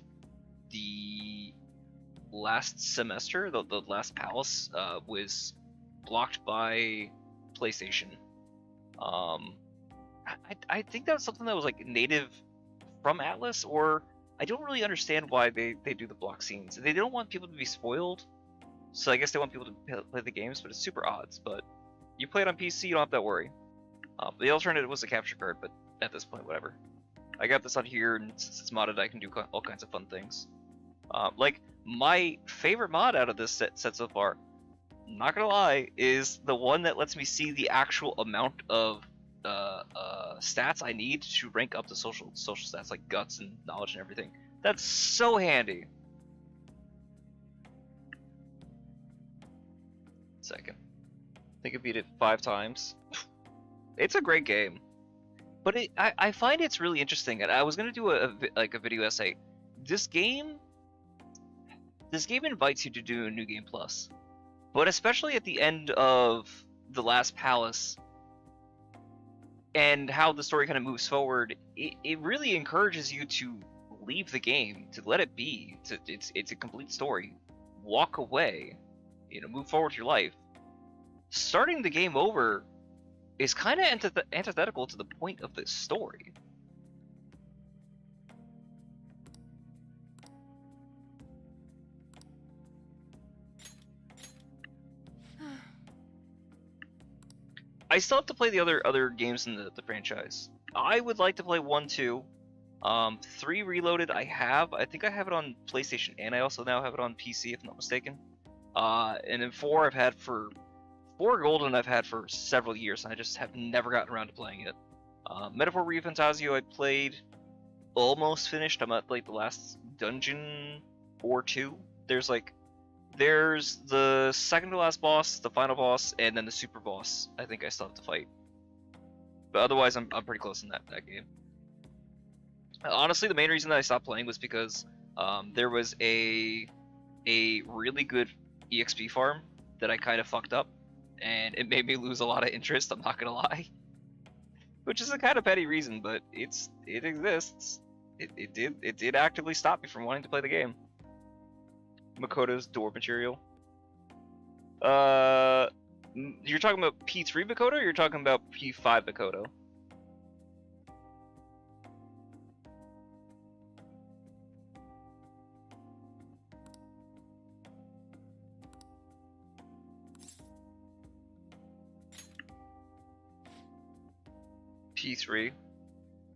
the last semester, the last palace, was blocked by PlayStation. I think that was something that was like native from Atlas, or I don't really understand why they do the block scenes. They don't want people to be spoiled, so I guess they want people to play the games, but it's super odds. But you play it on PC, you don't have to worry. The alternative was a capture card, but at this point, whatever. I got this on here, and since it's modded, I can do all kinds of fun things. Like, my favorite mod out of this set so far, not gonna lie, is the one that lets me see the actual amount of stats I need to rank up the social stats, like guts and knowledge and everything. That's so handy. Second. I think I beat it 5 times. It's a great game. But I find it's really interesting, and I was gonna do a video essay. This game invites you to do a New Game Plus. But especially at the end of the last palace, and how the story kind of moves forward, it really encourages you to leave the game, to let it be. It's a complete story. Walk away, move forward with your life. Starting the game over is kind of antithetical to the point of this story. I still have to play the other games in the franchise. I would like to play 1, 2. 3 Reloaded I have. I think I have it on PlayStation, and I also now have it on PC, if I'm not mistaken. And then 4 I've had for... 4 Golden I've had for several years, and I just have never gotten around to playing it. Metaphor ReFantazio I played, almost finished. I'm at like the last dungeon or 2. There's the second to last boss, the final boss, and then the super boss. I think I still have to fight. But otherwise, I'm pretty close in that game. Honestly, the main reason that I stopped playing was because there was a really good EXP farm that I kind of fucked up, and it made me lose a lot of interest. I'm not gonna lie, which is a kind of petty reason, but it exists. It did actively stop me from wanting to play the game. Makoto's door material. You're talking about P3 Makoto, or you're talking about P5 Makoto? P3.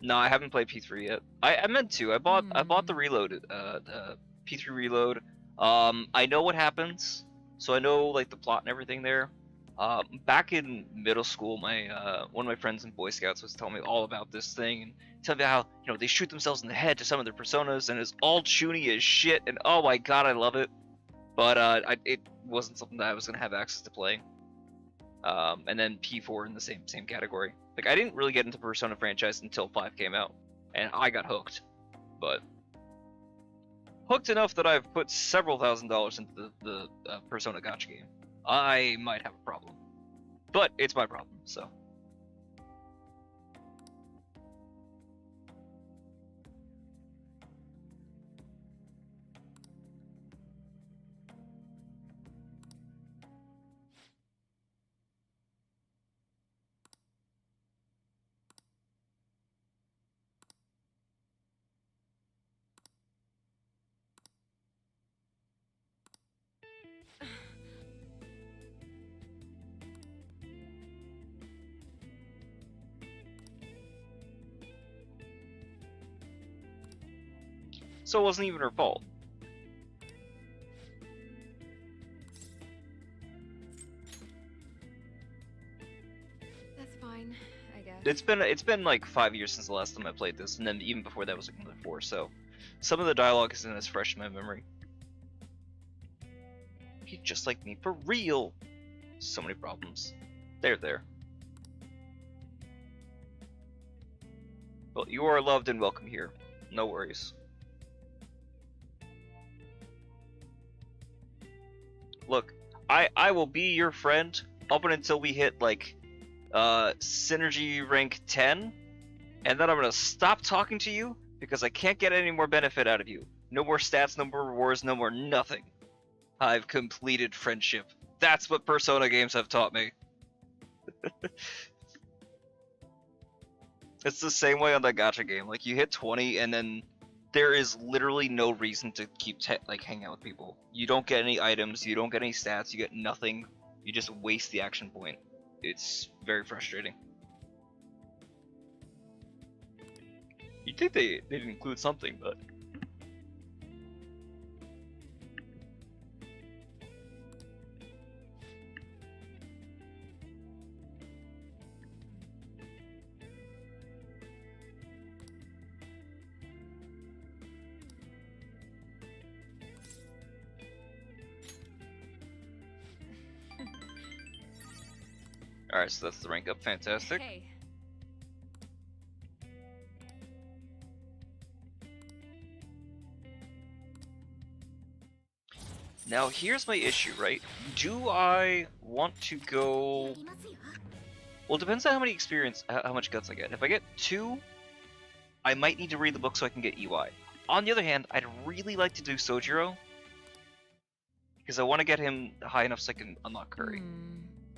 No, I haven't played P3 yet. I meant to. I bought the Reloaded, P3 Reload. I know what happens, so I know like the plot and everything there. Back in middle school, my one of my friends in Boy Scouts was telling me all about this thing and telling me how they shoot themselves in the head to some of their personas, and it's all chuny as shit. And oh my god, I love it. But it wasn't something that I was gonna have access to playing. and then P4 in the same category. Like, I didn't really get into Persona franchise until 5 came out, and I got hooked. But hooked enough that I've put several $1,000s into the Persona gacha game. I might have a problem, but it's my problem, so. So it wasn't even her fault. That's fine, I guess. It's been like 5 years since the last time I played this, and then even before that was like another 4. So some of the dialogue isn't as fresh in my memory. He's just like me for real. So many problems. They're there. Well, you are loved and welcome here. No worries. Look, I will be your friend up until we hit like synergy rank 10, and then I'm gonna stop talking to you because I can't get any more benefit out of you. No more stats, no more rewards, no more nothing. I've completed friendship. That's what Persona games have taught me. It's the same way on that gacha game. Like, you hit 20 and then there is literally no reason to keep like hanging out with people. You don't get any items, you don't get any stats, you get nothing. You just waste the action point. It's very frustrating. You'd think they'd include something, but alright, so that's the rank up. Fantastic. Hey. Now here's my issue, right? Do I want to go... Well, it depends on how much guts I get. If I get 2, I might need to read the book so I can get EY. On the other hand, I'd really like to do Sojiro, because I want to get him high enough so I can unlock Curry.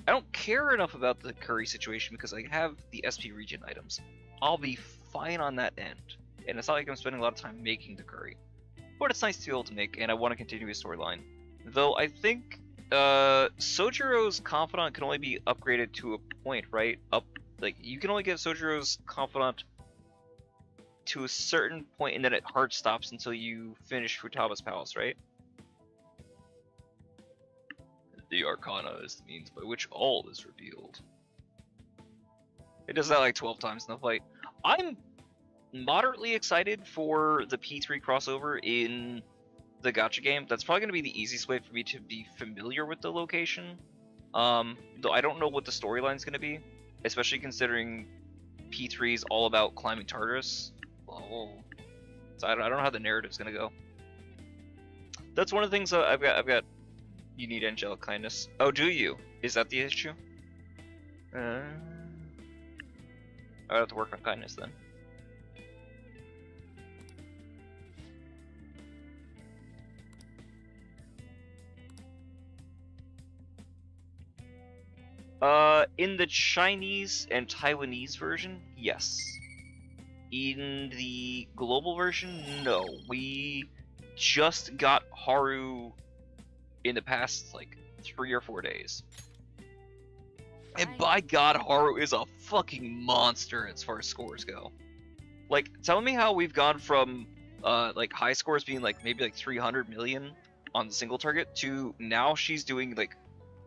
I don't care enough about the Curry situation because I have the SP region items. I'll be fine on that end, and it's not like I'm spending a lot of time making the Curry. But it's nice to be able to make, and I want to continue his storyline. Though I think Sojiro's Confidant can only be upgraded to a point, right? Like, you can only get Sojiro's Confidant to a certain point, and then it hard stops until you finish Futaba's Palace, right? The Arcana is the means by which all is revealed. It does that like 12 times in the fight. I'm moderately excited for the P3 crossover in the gacha game. That's probably going to be the easiest way for me to be familiar with the location. Though I don't know what the storyline's going to be, especially considering P3 is all about climbing Tartarus. Oh, so I don't know how the narrative's going to go. That's one of the things I've got. You need angelic kindness. Oh, do you? Is that the issue? I have to work on kindness then. In the Chinese and Taiwanese version, yes. In the global version, no. We just got Haru in the past, like, 3 or 4 days. And by God, Haru is a fucking monster as far as scores go. Like, tell me how we've gone from, like, high scores being, like, maybe, like, 300 million on the single target to now she's doing, like,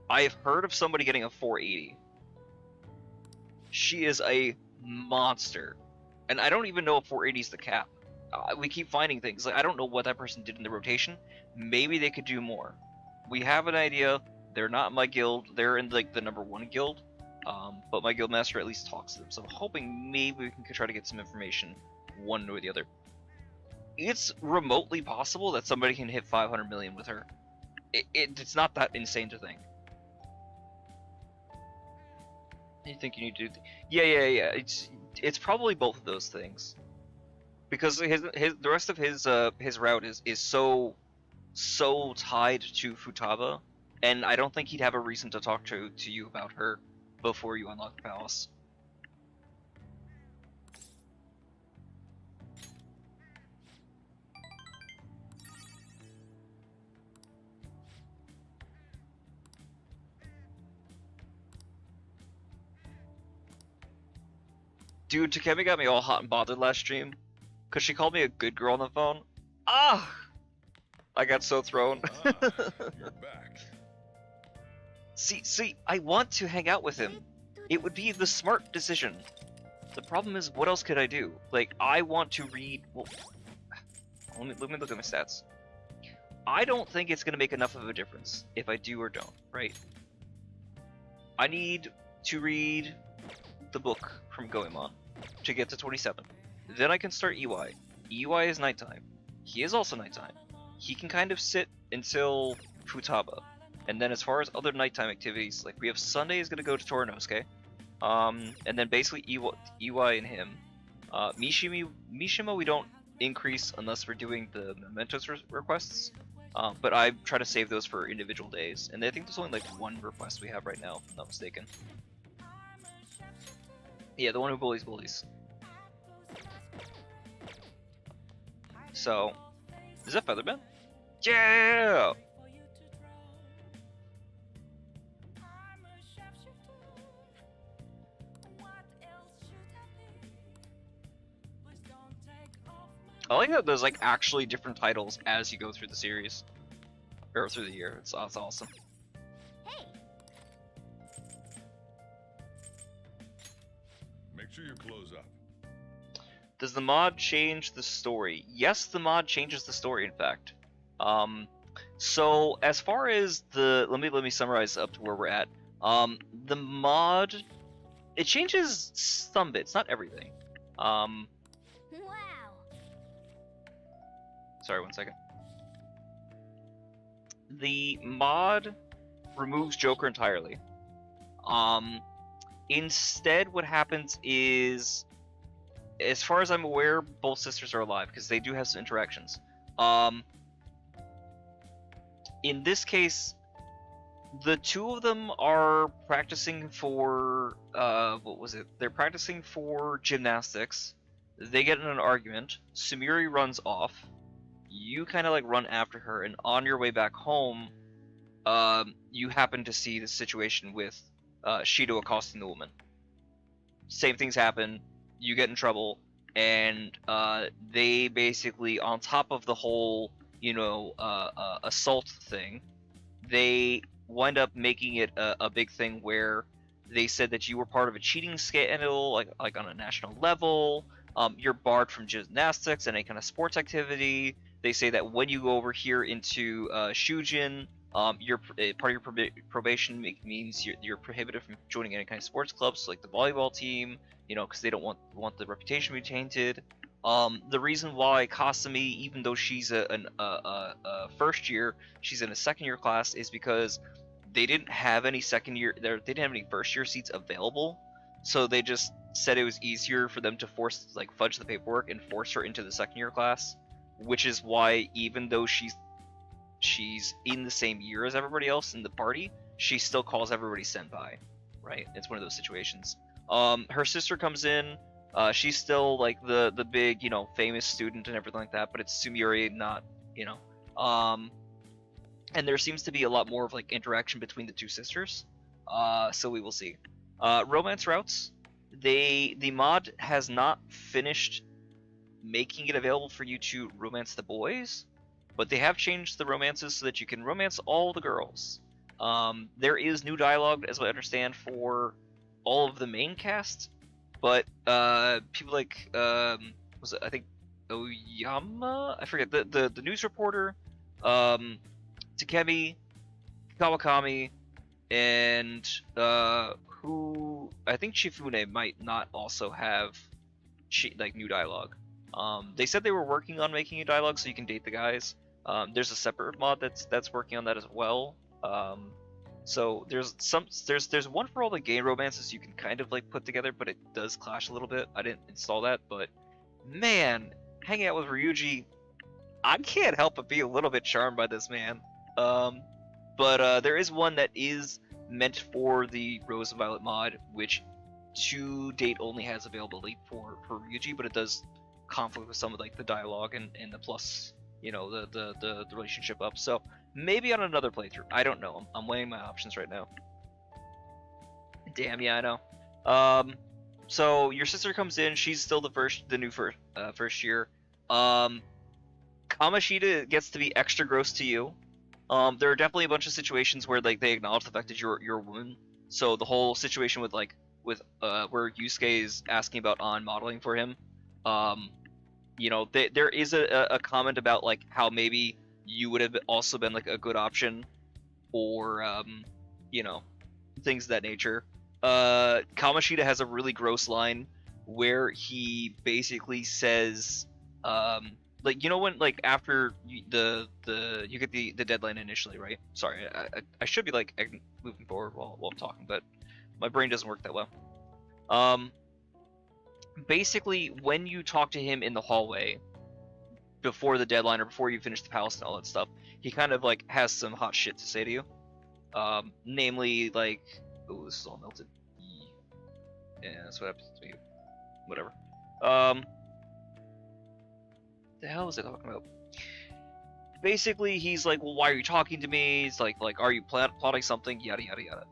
I've heard of somebody getting a 480. She is a monster. And I don't even know if 480 is the cap. We keep finding things. Like, I don't know what that person did in the rotation. Maybe they could do more. We have an idea. They're not in my guild. They're in like the #1 guild. But my guild master at least talks to them. So I'm hoping maybe we can try to get some information one or the other. It's remotely possible that somebody can hit 500 million with her. It's not that insane to think. You think you need to do? Yeah. It's probably both of those things. Because the rest of his route is so tied to Futaba, and I don't think he'd have a reason to talk to you about her before you unlock the palace. Dude, Takemi got me all hot and bothered last stream, cause she called me a good girl on the phone. Ah! I got so thrown. You're back. See, I want to hang out with him. It would be the smart decision. The problem is, what else could I do? Like, I want to read... Well, let me look at my stats. I don't think it's going to make enough of a difference if I do or don't, right? I need to read the book from Goemon to get to 27. Then I can start EY. EY is nighttime. He is also nighttime. He can kind of sit until Futaba. And then as far as other nighttime activities, like we have Sunday is going to go to Torinosuke. And then basically EY and him. Mishima we don't increase unless we're doing the mementos requests. But I try to save those for individual days. And I think there's only like one request we have right now, if I'm not mistaken. Yeah, the one who bullies. So, is that Featherman? Yeah! I like that there's like actually different titles as you go through the series. Or through the year. It's awesome. Hey! Make sure you close up. Does the mod change the story? Yes, the mod changes the story, in fact. So as far as the let me summarize up to where we're at. The mod, it changes some bits, not everything. Wow! Sorry, 1 second. The mod removes Joker entirely. Instead, what happens is, as far as I'm aware, both sisters are alive because they do have some interactions. In this case, the two of them are practicing for what was it? They're practicing for gymnastics. They get in an argument. Sumiri runs off. You kind of like run after her, and on your way back home, you happen to see the situation with Shido accosting the woman. Same things happen. You get in trouble, and they basically, on top of the whole, assault thing, they wind up making it a big thing where they said that you were part of a cheating scandal, like on a national level. You're barred from gymnastics and any kind of sports activity. They say that when you go over here into Shujin, your part of your probation means you're prohibited from joining any kind of sports clubs, like the volleyball team, because they don't want the reputation to be tainted. The reason why Kasumi, even though she's a first year, she's in a second year class, is because they didn't have any second year, they didn't have any first year seats available, so they just said it was easier for them to fudge the paperwork and force her into the second year class, which is why even though she's in the same year as everybody else in the party, she still calls everybody senpai, right? It's one of those situations. Her sister comes in. She's still like the big, famous student and everything like that, but it's Sumiri, not, and there seems to be a lot more of like interaction between the two sisters. So we will see. Romance routes. The mod has not finished making it available for you to romance the boys, but they have changed the romances so that you can romance all the girls. There is new dialogue, as I understand, for all of the main cast, but people like was it, I think, Oyama? I forget, the news reporter, Takemi, Kawakami, and who I think Shifune might not also have like new dialogue. They said they were working on making a dialogue so you can date the guys. There's a separate mod that's working on that as well. So there's one for all the gay romances you can kind of like put together, but it does clash a little bit. I didn't install that, but man, hanging out with Ryuji, I can't help but be a little bit charmed by this man. But there is one that is meant for the Rose and Violet mod, which to date only has availability for Ryuji, but it does conflict with some of like the dialogue and the plus, you know, the relationship up. So maybe on another playthrough. I don't know. I'm weighing my options right now. Damn, yeah, I know. So your sister comes in. She's still the new first year. Kamoshida gets to be extra gross to you. There are definitely a bunch of situations where like they acknowledge the fact that you're a woman. So the whole situation with where Yusuke is asking about on modeling for him, you know, there is a comment about like how maybe you would have also been like a good option, or you know, things of that nature. Kamoshida has a really gross line where he basically says, like, you know, when like after you get the deadline initially, right? Sorry, I should be like moving forward while I'm talking, but my brain doesn't work that well. Basically, when you talk to him in the hallway before the deadline or before you finish the palace and all that stuff, he kind of like has some hot shit to say to you. Namely, like, oh, this is all melted. Yeah, that's what happens to you. Whatever. The hell was I talking about? Basically, he's like, well, why are you talking to me? He's like, are you plotting something? Yada yada yada.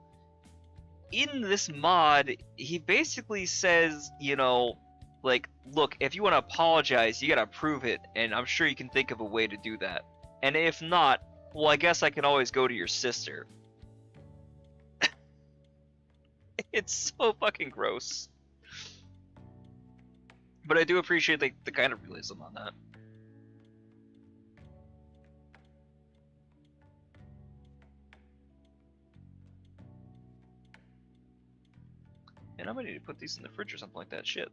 In this mod, he basically says, you know, like, look, if you want to apologize, you gotta prove it, and I'm sure you can think of a way to do that. And if not, well, I guess I can always go to your sister. It's so fucking gross. But I do appreciate the kind of realism on that. And I'm gonna need to put these in the fridge or something like that. Shit.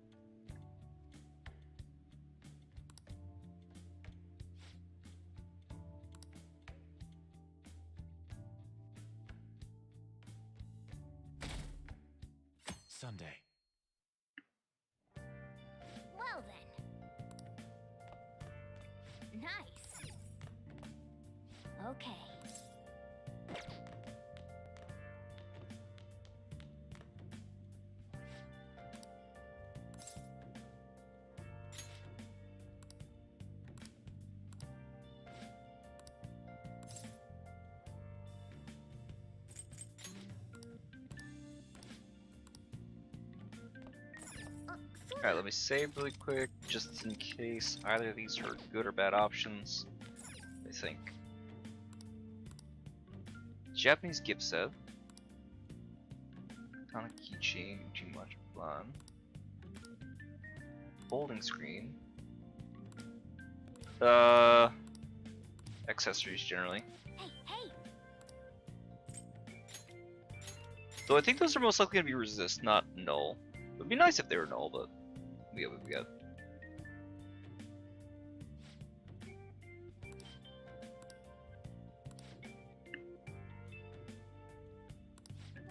Someday. Well then. Nice. Okay. Alright, let me save really quick, just in case either of these are good or bad options. I think. Japanese gift set. Not a keychain, too much fun. Folding screen. Accessories generally. Hey, hey. Though I think those are most likely gonna be resist, not null. It would be nice if they were null, but we got what we got.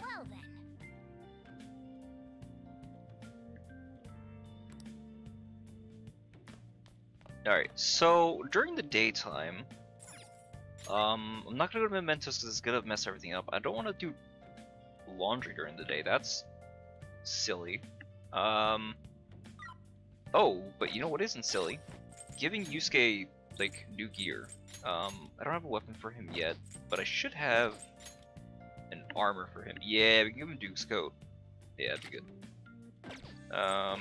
Well then. Alright, so during the daytime, I'm not gonna go to Mementos because it's gonna mess everything up. I don't want to do laundry during the day. That's silly. Oh, but you know what isn't silly? Giving Yusuke, like, new gear. I don't have a weapon for him yet, but I should have an armor for him. Yeah, we can give him Duke's coat. Yeah, that'd be good. That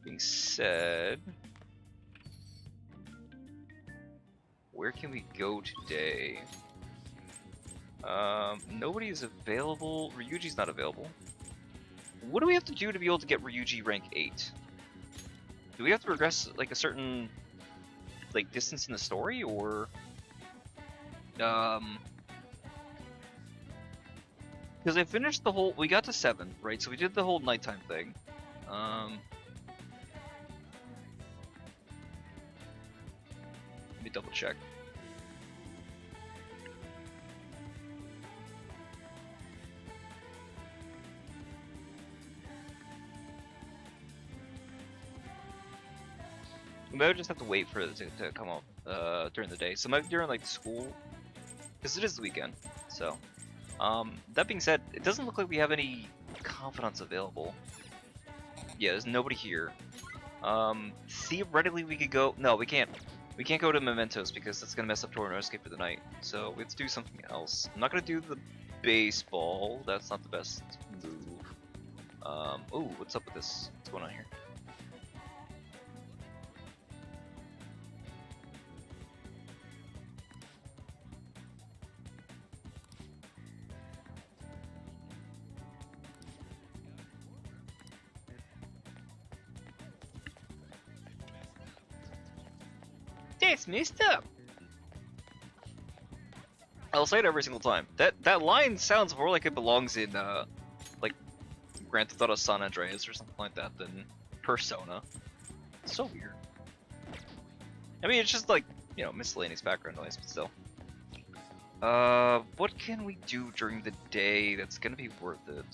being said, where can we go today? Nobody is available. Ryuji's not available. What do we have to do to be able to get Ryuji rank 8? Do we have to progress like a certain like distance in the story, or Because I finished the whole. We got to 7, right? So we did the whole nighttime thing. Let me double check. We might just have to wait for it to come up during the day. So maybe during like school, because it is the weekend. So, that being said, it doesn't look like we have any confidants available. Yeah, there's nobody here. Theoretically we could go. No, we can't. We can't go to Mementos because that's gonna mess up Tornado Escape for the night. So we have to do something else. I'm not gonna do the baseball. That's not the best move. Oh, what's up with this? What's going on here? That's messed up. I'll say it every single time. That line sounds more like it belongs in like Grand Theft Auto San Andreas or something like that than Persona. It's so weird. I mean, it's just like, you know, miscellaneous background noise, but still. What can we do during the day that's gonna be worth it?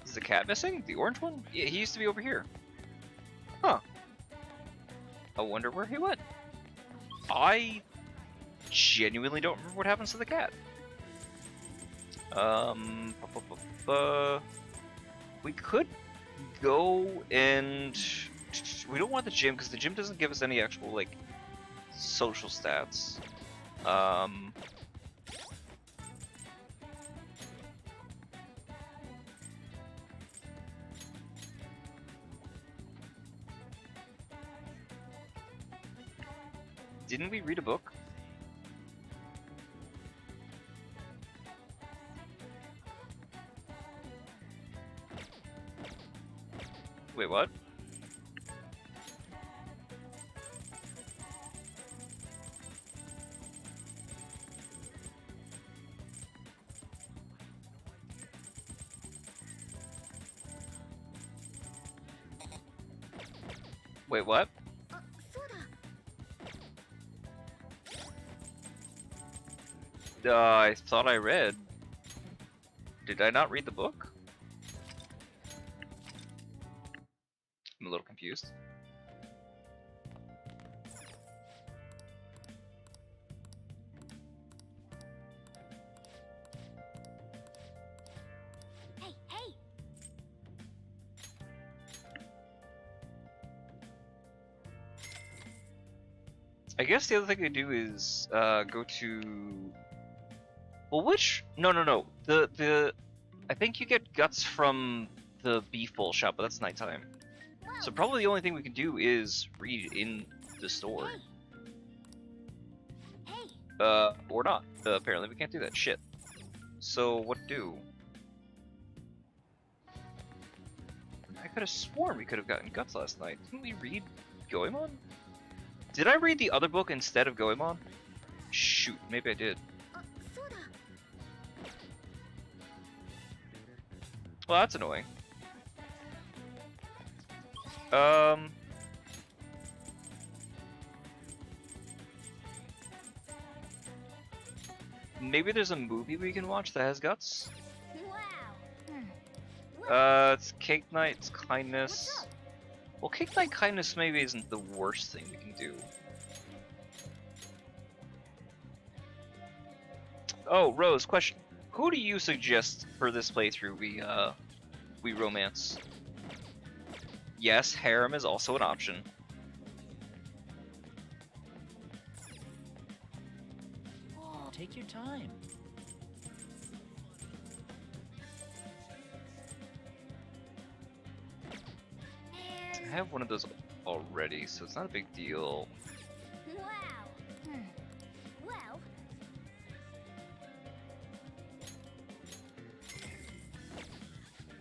Is the cat missing? The orange one? Yeah, he used to be over here. Huh. I wonder where he went. I genuinely don't remember what happens to the cat. We could go and... We don't want the gym, because the gym doesn't give us any actual, like, social stats. Didn't we read a book? Wait, what? Wait, what? I thought I read. Did I not read the book? I'm a little confused. Hey, hey! I guess the other thing I do is go to. Well, which? No. The I think you get guts from the beef bowl shop, but that's nighttime. So probably the only thing we can do is read in the store. Hey. Or not. Apparently we can't do that. Shit. So what do? I could have sworn we could have gotten guts last night. Didn't we read Goemon? Did I read the other book instead of Goemon? Shoot, maybe I did. Well, that's annoying. Maybe there's a movie we can watch that has guts? Wow. It's Cake Night's Kindness. Well, Cake Night Kindness maybe isn't the worst thing we can do. Oh, Rose, question. Who do you suggest for this playthrough we romance? Yes, harem is also an option. Take your time. I have one of those already, so it's not a big deal. Wow. Well.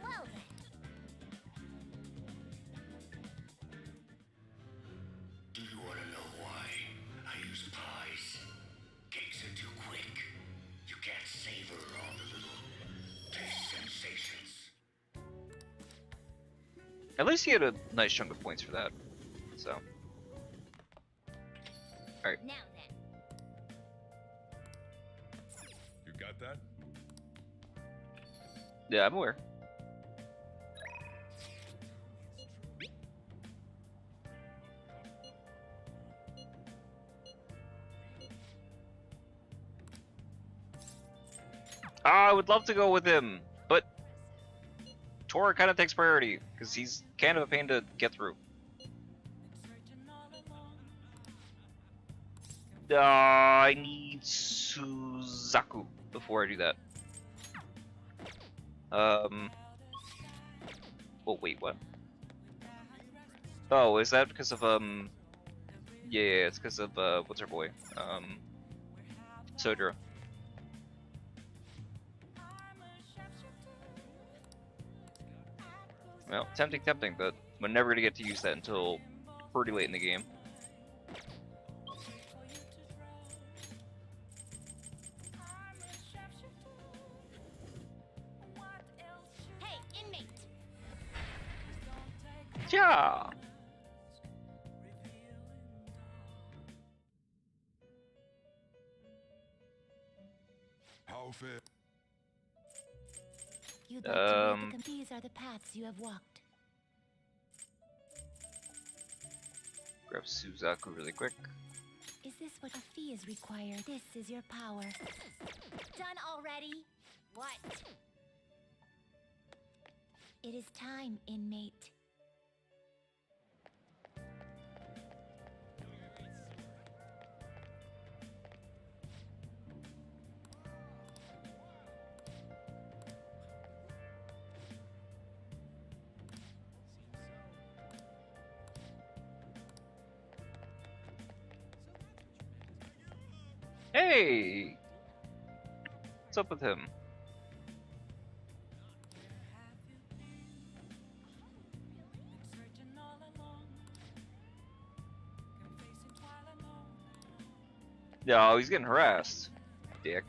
Well then. At least he had a nice chunk of points for that. So. Alright. Now then. You got that? Yeah, I'm aware. I would love to go with him, but Tora kind of takes priority because he's kind of a pain to get through. I need Suzaku before I do that. Oh wait, what? Oh, is that because of Yeah, it's because of what's her boy? Sodra. Well, tempting, but we're never gonna get to use that until pretty late in the game. Hey, inmate! Yeah. How fair? You'd like to read these are the paths you have walked. Grab Suzaku really quick. Is this what a fee is required? This is your power. Done already? What? It is time, inmate. Hey! What's up with him? No, he's getting harassed. Dick.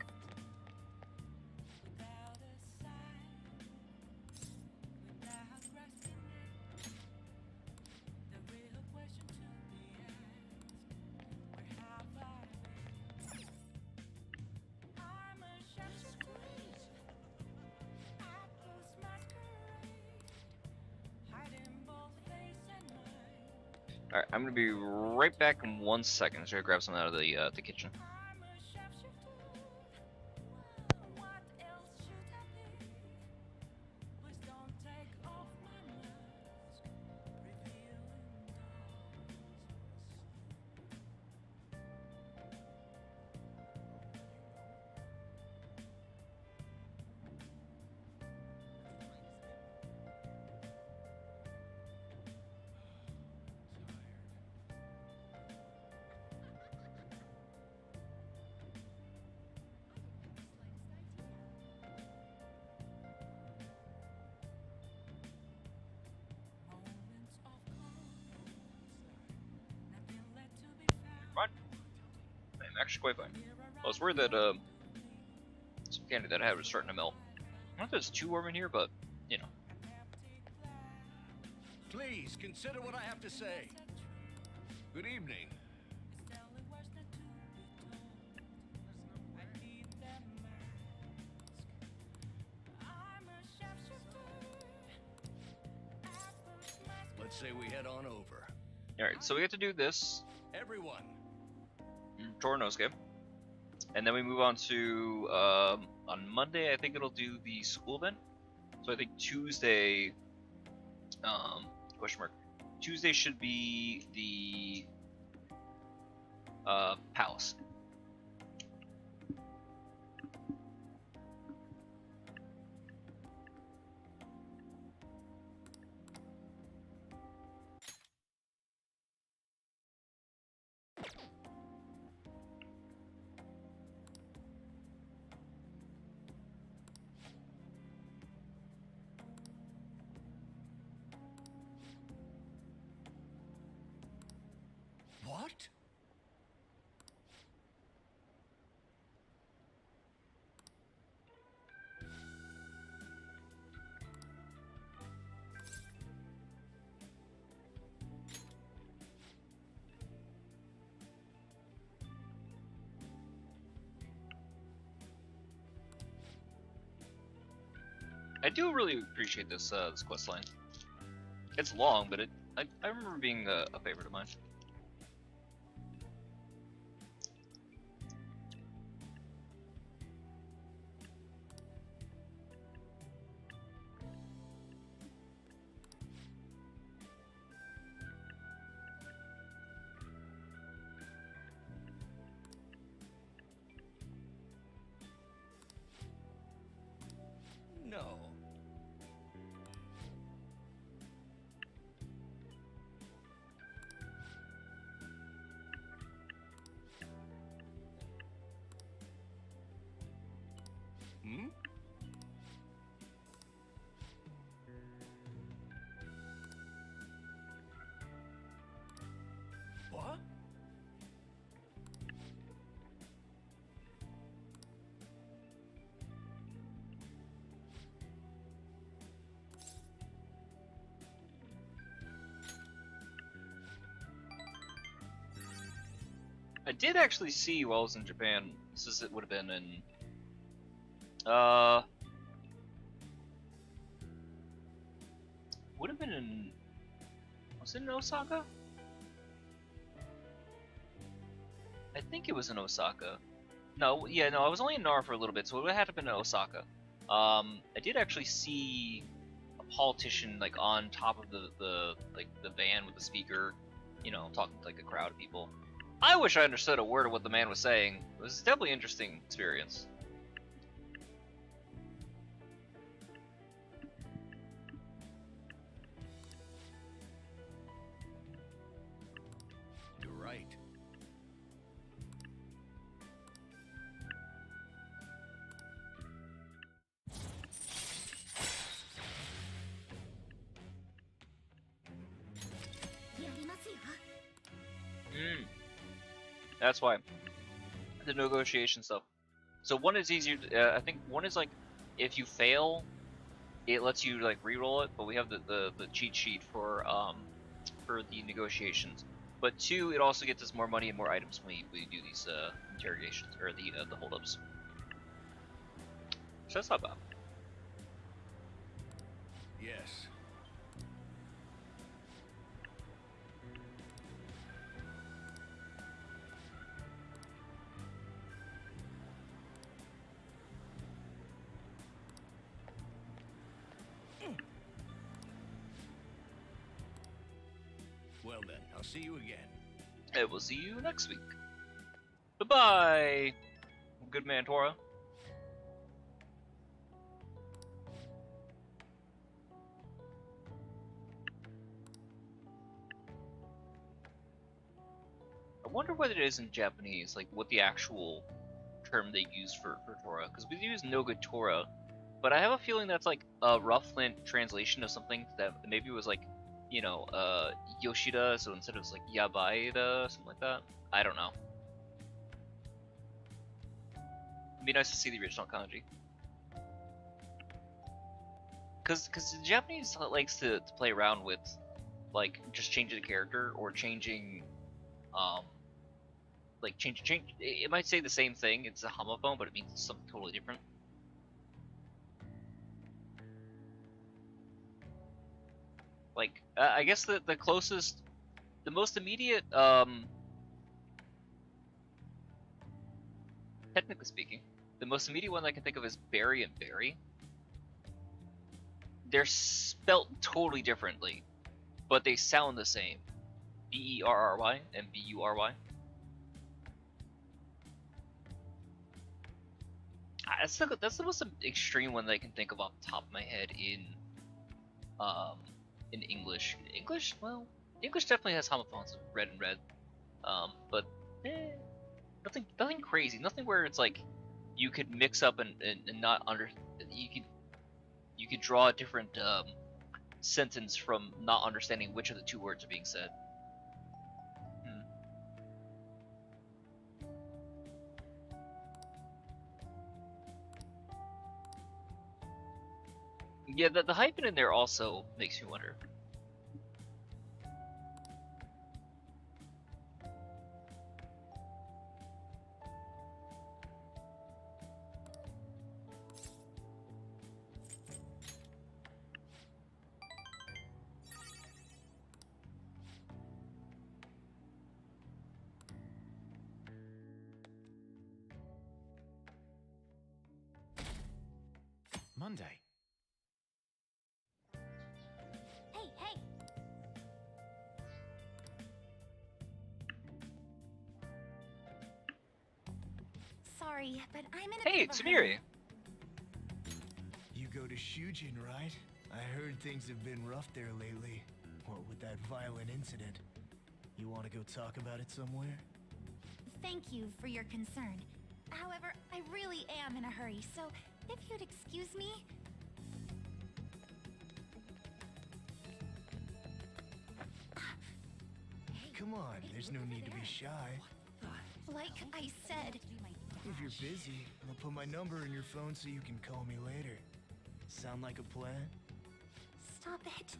Alright, I'm gonna be right back in 1 second. I'm just gonna grab something out of the kitchen. Fine. I'm actually quite fine. I was worried that some candy that I had was starting to melt. I don't know if it's too warm in here, but you know. Please consider what I have to say. Good evening. Let's say we head on over. Alright, so we get to do this. Everyone. Tornosuke. And then we move on to on Monday I think it'll do the school event. So I think Tuesday question mark. Tuesday should be the palace. What? I do really appreciate this this quest line. It's long, but I remember being a favorite of mine. No. Hmm? What? I did actually see while I was in Japan. It would have been in would have been in, was it in Osaka? I think it was in Osaka. No, yeah, no, I was only in Nara for a little bit, so it would have had to have been in Osaka. I did actually see a politician like on top of the van with the speaker, you know, talking to like a crowd of people. I wish I understood a word of what the man was saying. It was definitely an interesting experience. You're right. That's why. The negotiation stuff. So one is easier, I think one is like, if you fail, it lets you like re-roll it, but we have the cheat sheet for the negotiations. But two, it also gets us more money and more items when we do these interrogations, or the holdups. So that's not bad. Yes. Well then, I'll see you again. And we'll see you next week. Bye-bye, good man Tora. I wonder what it is in Japanese, like what the actual term they use for Tora, because we use no good Tora, but I have a feeling that's like a rough translation of something that maybe was like, you know, Yoshida, so instead of like Yabaida, something like that. I don't know. It'd be nice to see the original kanji. Cause the Japanese likes to play around with, like, just changing the character or changing, like change. It might say the same thing. It's a homophone, but it means something totally different. Like, I guess the closest, the most immediate, technically speaking, the most immediate one I can think of is Barry and Barry. They're spelt totally differently, but they sound the same. B-E-R-R-Y and B-U-R-Y. That's the most extreme one that I can think of off the top of my head in English. English, well, English definitely has homophones, red and red, but nothing crazy, nothing where it's like you could mix up and not you could draw a different sentence from not understanding which of the two words are being said. Yeah, the hyphen in there also makes me wonder. Monday. Hey, hey! Sorry, but I'm in a Hey, bit of a Tsumiri! hurry. You go to Shujin, right? I heard things have been rough there lately. What with that violent incident? You want to go talk about it somewhere? Thank you for your concern. However, I really am in a hurry, so if you'd excuse me... Come on, there's no need to be shy. Like I said... If you're busy, I'll put my number in your phone so you can call me later. Sound like a plan? Stop it.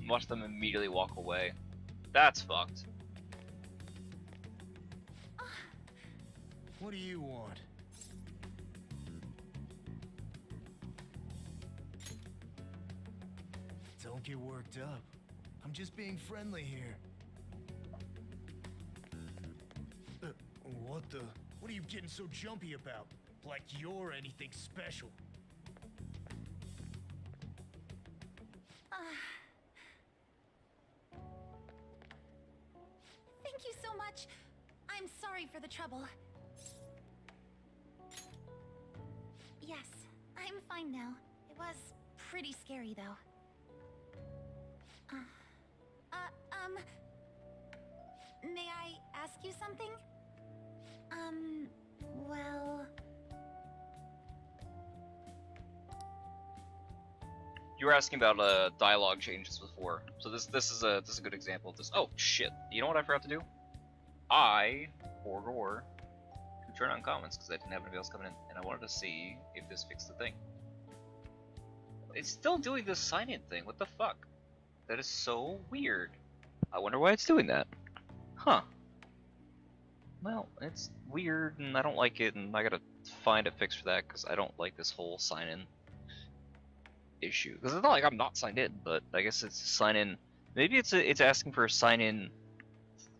Watch them immediately walk away. That's fucked. What do you want? Don't get worked up. I'm just being friendly here. What the? What are you getting so jumpy about? Like you're anything special. Thank you so much. I'm sorry for the trouble. Yes, I'm fine now. It was pretty scary, though. May I ask you something? Well... You were asking about dialogue changes before, so this is a good example of this. Oh shit! You know what I forgot to do? I forgot to turn on comments because I didn't have anybody else coming in, and I wanted to see if this fixed the thing. It's still doing this sign-in thing. What the fuck? That is so weird. I wonder why it's doing that. Huh. Well, it's weird, and I don't like it, and I gotta find a fix for that because I don't like this whole sign-in issue. Because it's not like I'm not signed in, but I guess it's sign in. Maybe it's asking for a sign in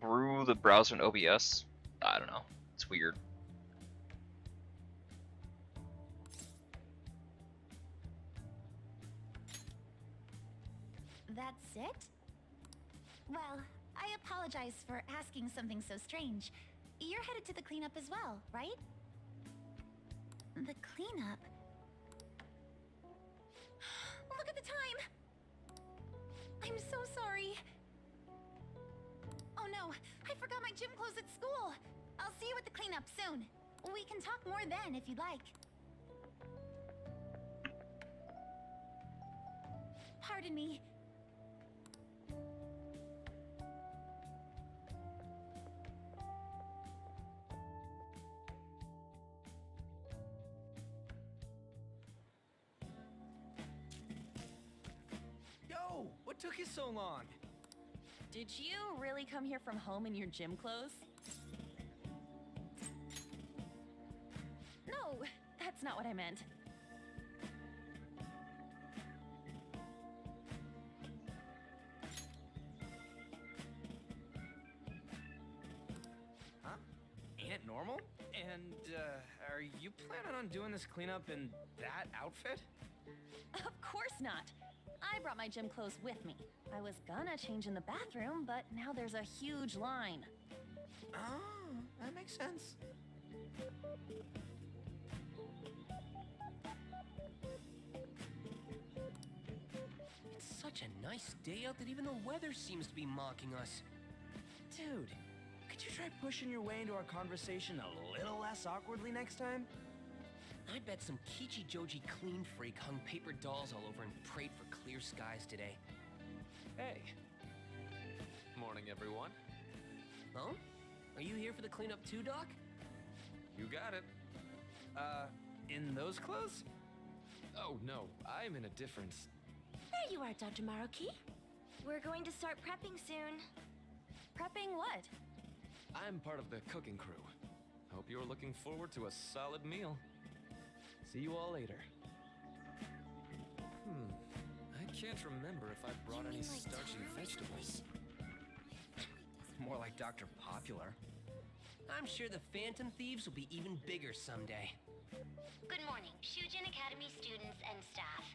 through the browser and OBS. I don't know. It's weird. That's it? Well, I apologize for asking something so strange. You're headed to the cleanup as well, right? The cleanup? Look at the time! I'm so sorry. Oh no, I forgot my gym clothes at school. I'll see you at the cleanup soon. We can talk more then if you'd like. Pardon me. Yo, what took you so long? Did you really come here from home in your gym clothes? No, that's not what I meant. Huh? Ain't it normal? And, are you planning on doing this cleanup in that outfit? Of course not. I brought my gym clothes with me. I was gonna change in the bathroom, but now there's a huge line. Oh, that makes sense. It's such a nice day out that even the weather seems to be mocking us. Dude, could you try pushing your way into our conversation a little less awkwardly next time? I bet some Kichi Joji clean freak hung paper dolls all over and prayed for clear skies today. Hey. Morning, everyone. Huh? Are you here for the cleanup too, Doc? You got it. In those clothes? Oh, no. I'm in a different... There you are, Dr. Maruki. We're going to start prepping soon. Prepping what? I'm part of the cooking crew. Hope you're looking forward to a solid meal. See you all later. I can't remember if I brought any starchy vegetables. More like Dr. Popular. I'm sure the Phantom Thieves will be even bigger someday. Good morning, Shujin Academy students and staff.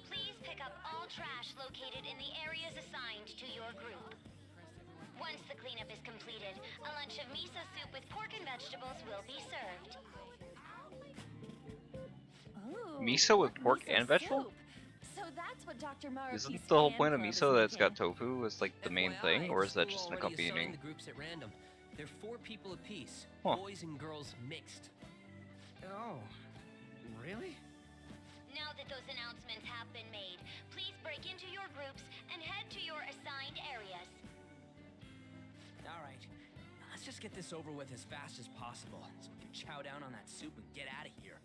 Please pick up all trash located in the areas assigned to your group. Once the cleanup is completed, a lunch of miso soup with pork and vegetables will be served. Ooh, Miso with pork miso and vegetable? soup. So that's what Dr. Maruki's Isn't the whole fan point of club is miso that it's got making. tofu as like the main FYI, thing, or the is that school just an already assigned accompanying? the groups at random. They're 4 people apiece, Huh. boys and girls mixed. Oh, really? Now that those announcements have been made, please break into your groups and head to your assigned areas. All right, let's just get this over with as fast as possible so we can chow down on that soup and get out of here.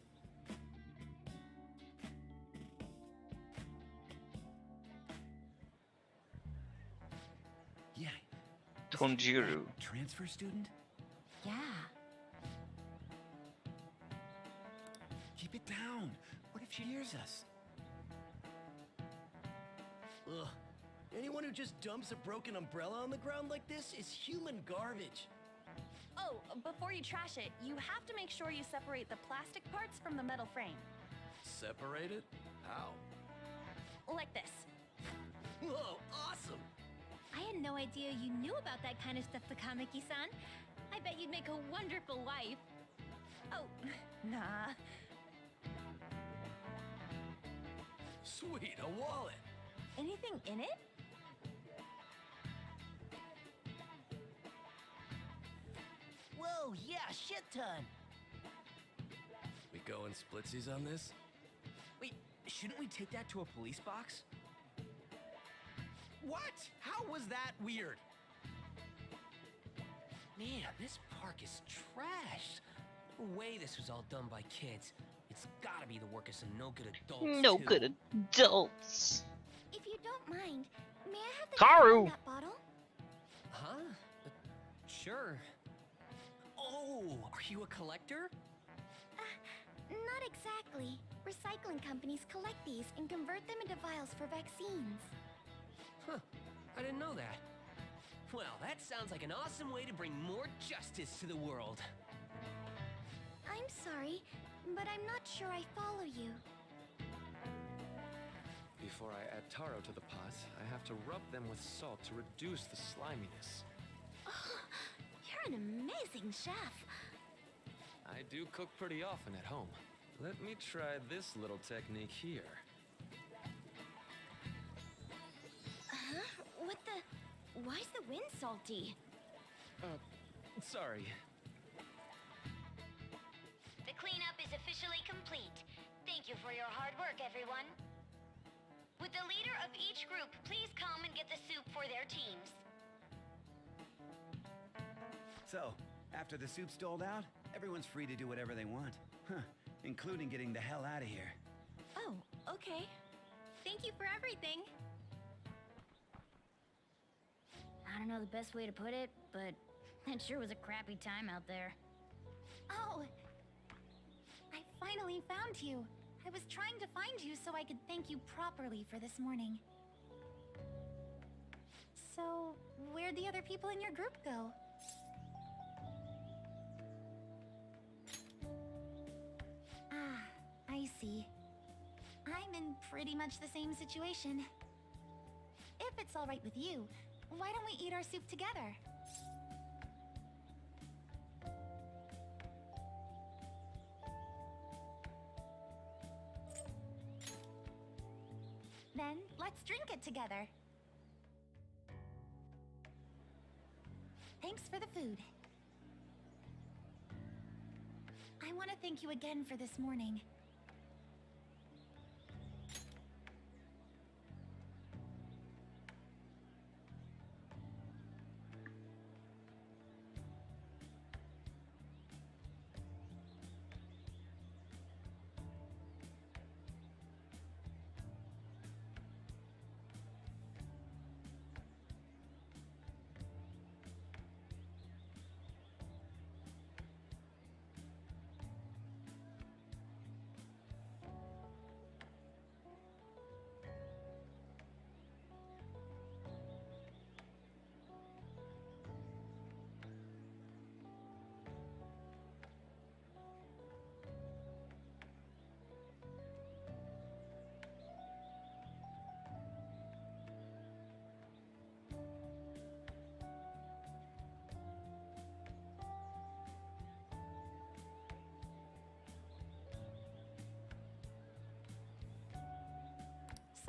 Yeah. Tonjiru. Transfer student? Yeah. Keep it down. What if she hears us? Ugh. Anyone who just dumps a broken umbrella on the ground like this is human garbage. Oh, before you trash it, you have to make sure you separate the plastic parts from the metal frame. Separate it? How? Like this. Whoa, awesome! I had no idea you knew about that kind of stuff, Takamaki-san. I bet you'd make a wonderful wife. Oh, nah. Sweet, a wallet! Anything in it? Whoa, yeah, shit ton! We going splitsies on this? Wait, shouldn't we take that to a police box? What? How was that weird? Man, this park is trashed. No way this was all done by kids. It's gotta be the work of some no-good adults, No too. good adults. If you don't mind, may I have the Karu! cap on that bottle? Huh? Sure. Oh, are you a collector? Not exactly. Recycling companies collect these and convert them into vials for vaccines. Huh, I didn't know that. Well, that sounds like an awesome way to bring more justice to the world. I'm sorry, but I'm not sure I follow you. Before I add taro to the pot, I have to rub them with salt to reduce the sliminess. Oh, you're an amazing chef. I do cook pretty often at home. Let me try this little technique here. Huh? What the... Why's the wind salty? Sorry. The cleanup is officially complete. Thank you for your hard work, everyone. Would the leader of each group please come and get the soup for their teams? So, after the soup's doled out, everyone's free to do whatever they want. Huh, including getting the hell out of here. Oh, okay. Thank you for everything. I don't know the best way to put it, but that sure was a crappy time out there. Oh, I finally found you. I was trying to find you so I could thank you properly for this morning. So, where'd the other people in your group go? Ah, I see. I'm in pretty much the same situation. If it's all right with you, why don't we eat our soup together? Then, let's drink it together. Thanks for the food. I want to thank you again for this morning.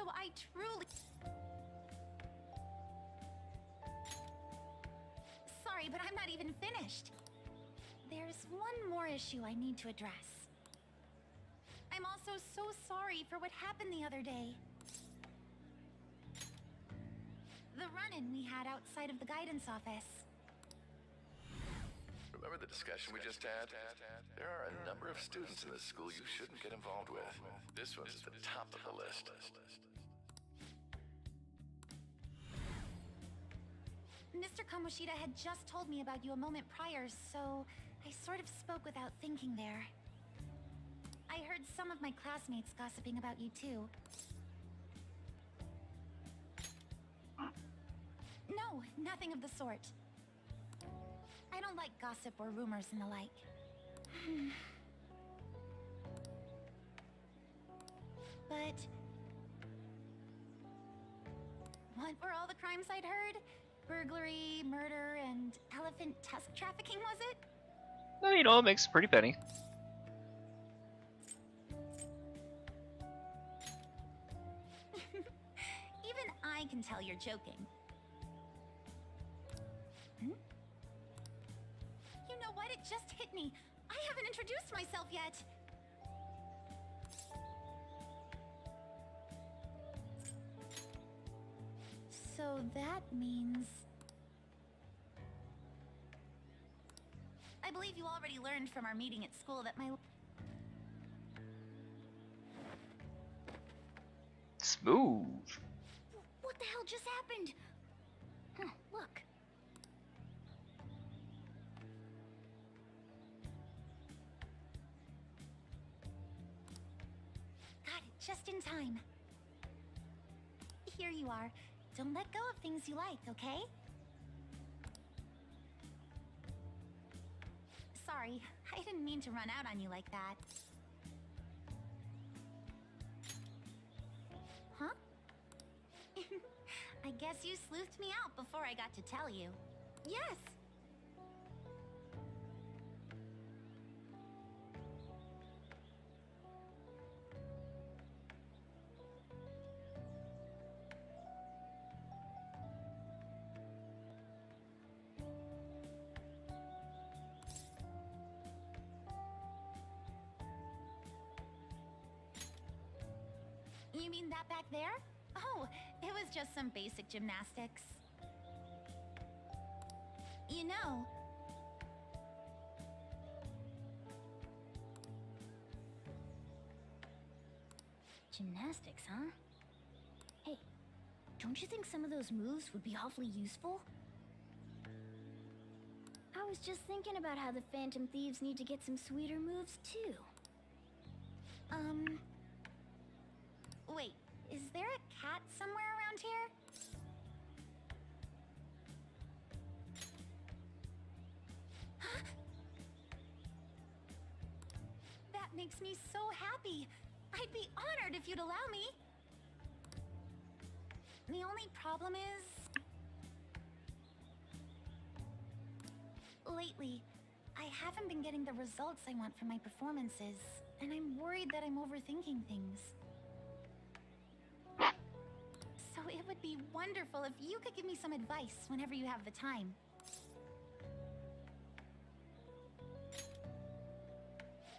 So I truly... Sorry, but I'm not even finished. There's one more issue I need to address. I'm also so sorry for what happened the other day. The run-in we had outside of the guidance office. Remember the discussion we just had? There are a number of students in this school you shouldn't get involved with. This one's at the top of the list. Mr. Kamoshida had just told me about you a moment prior, so I sort of spoke without thinking there. I heard some of my classmates gossiping about you too. No, nothing of the sort. I don't like gossip or rumors and the like. But... what were all the crimes I'd heard? Burglary, murder, and elephant tusk trafficking, was it? Well, you know, it makes a pretty penny. Even I can tell you're joking. Hmm? You know what? It just hit me. I haven't introduced myself yet. So that means... I believe you already learned from our meeting at school that my... Smooth. What the hell just happened? Huh, look. Got it, just in time. Here you are. Don't let go of things you like, okay? Sorry, I didn't mean to run out on you like that. Huh? I guess you sleuthed me out before I got to tell you. Yes! You mean that back there? Oh, it was just some basic gymnastics. You know... Gymnastics, huh? Hey, don't you think some of those moves would be awfully useful? I was just thinking about how the Phantom Thieves need to get some sweeter moves, too. Wait, is there a cat somewhere around here? Huh? That makes me so happy. I'd be honored if you'd allow me. The only problem is... lately, I haven't been getting the results I want from my performances, and I'm worried that I'm overthinking things. So it would be wonderful if you could give me some advice whenever you have the time.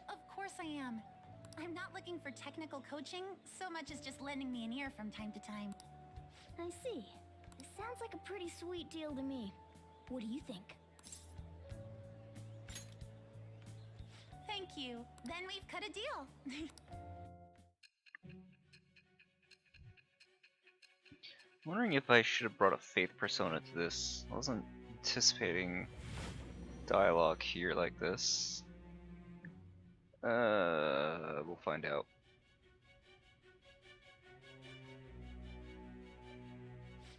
Of course I am. I'm not looking for technical coaching so much as just lending me an ear from time to time. I see. It sounds like a pretty sweet deal to me. What do you think? Thank you. Then we've cut a deal. I'm wondering if I should have brought a faith persona to this. I wasn't anticipating dialogue here like this. We'll find out.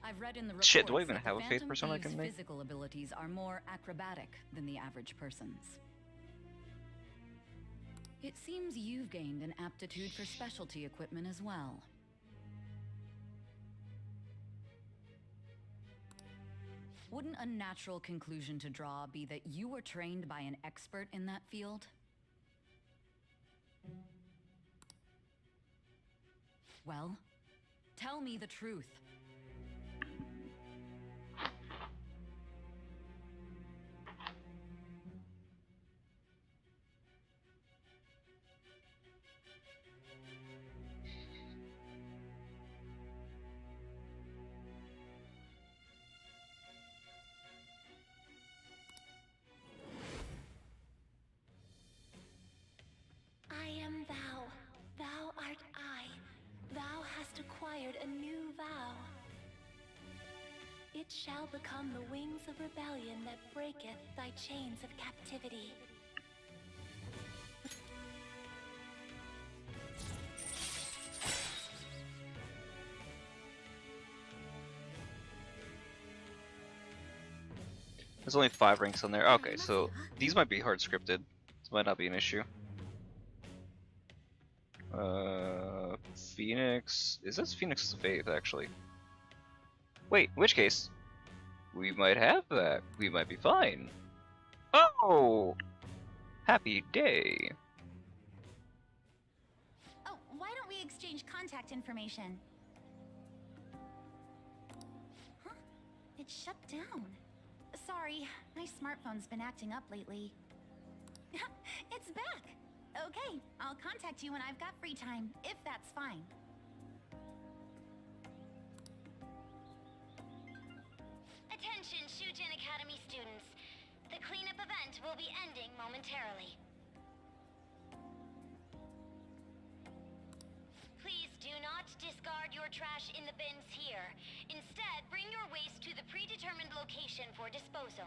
I've read in the reports Shit, do I even that have the a faith Phantom persona I Thieves' can make? physical abilities are more acrobatic than the average person's. It seems you've gained an aptitude for specialty equipment as well. Wouldn't a natural conclusion to draw be that you were trained by an expert in that field? Well, tell me the truth. I am thou. Thou art I. Thou hast acquired a new vow. It shall become the wings of rebellion that breaketh thy chains of captivity. There's only 5 ranks on there. Okay, so these might be hard scripted. This might not be an issue. Phoenix. Is this Phoenix's Faith, actually? Wait, in which case, we might have that. We might be fine. Oh! Happy day. Oh, why don't we exchange contact information? Huh? It shut down. Sorry, my smartphone's been acting up lately. It's back! Okay, I'll contact you when I've got free time, if that's fine. Attention, Shujin Academy students. The cleanup event will be ending momentarily. Please do not discard your trash in the bins here. Instead, bring your waste to the predetermined location for disposal.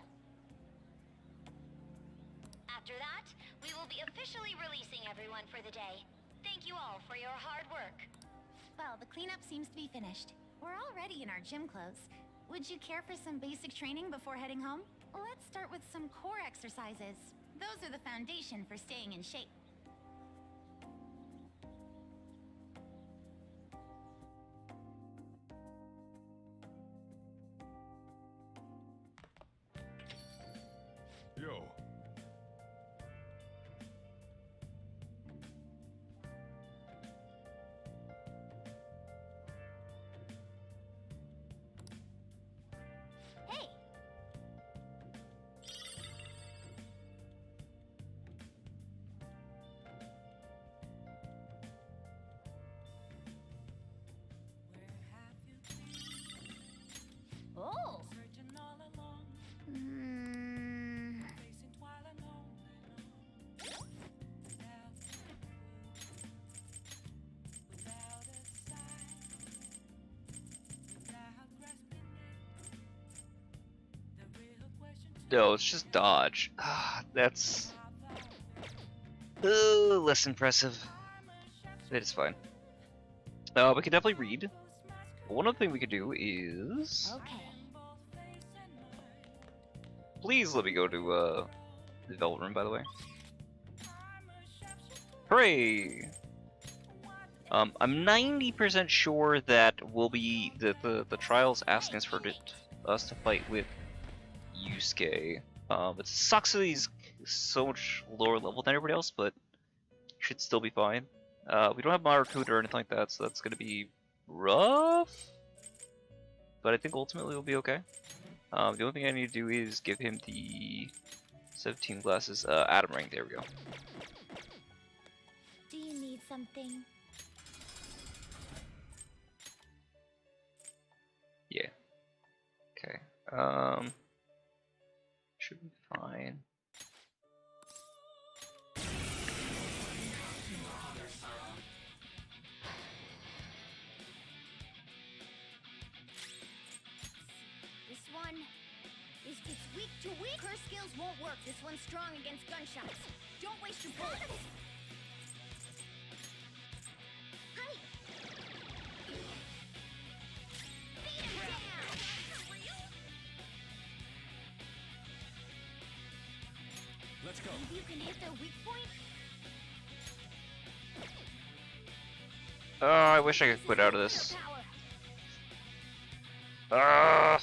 After that, we will be officially releasing everyone for the day. Thank you all for your hard work. Well, the cleanup seems to be finished. We're already in our gym clothes. Would you care for some basic training before heading home? Let's start with some core exercises. Those are the foundation for staying in shape. Yo. Hey! Oh! No, it's just dodge. That's less impressive. It is fine. We can definitely read. One other thing we could do is... Okay. Please let me go to the Velvet Room, by the way. Hooray! I'm 90% sure that we'll be the trial's asking us for us to fight with Yusuke. It sucks that he's so much lower level than everybody else, but should still be fine. We don't have Maracuda or anything like that, so that's gonna be rough. But I think ultimately we'll be okay. The only thing I need to do is give him the 17 glasses. Atom ring. There we go. Do you need something? Yeah. Okay. Should be fine. This one is it's weak to weak. Her skills won't work. This one's strong against gunshots. Don't waste your bullets. Hi. Beat him down. Let's go. Maybe you can hit their weak point. Oh, I wish I could quit out of this. Ah.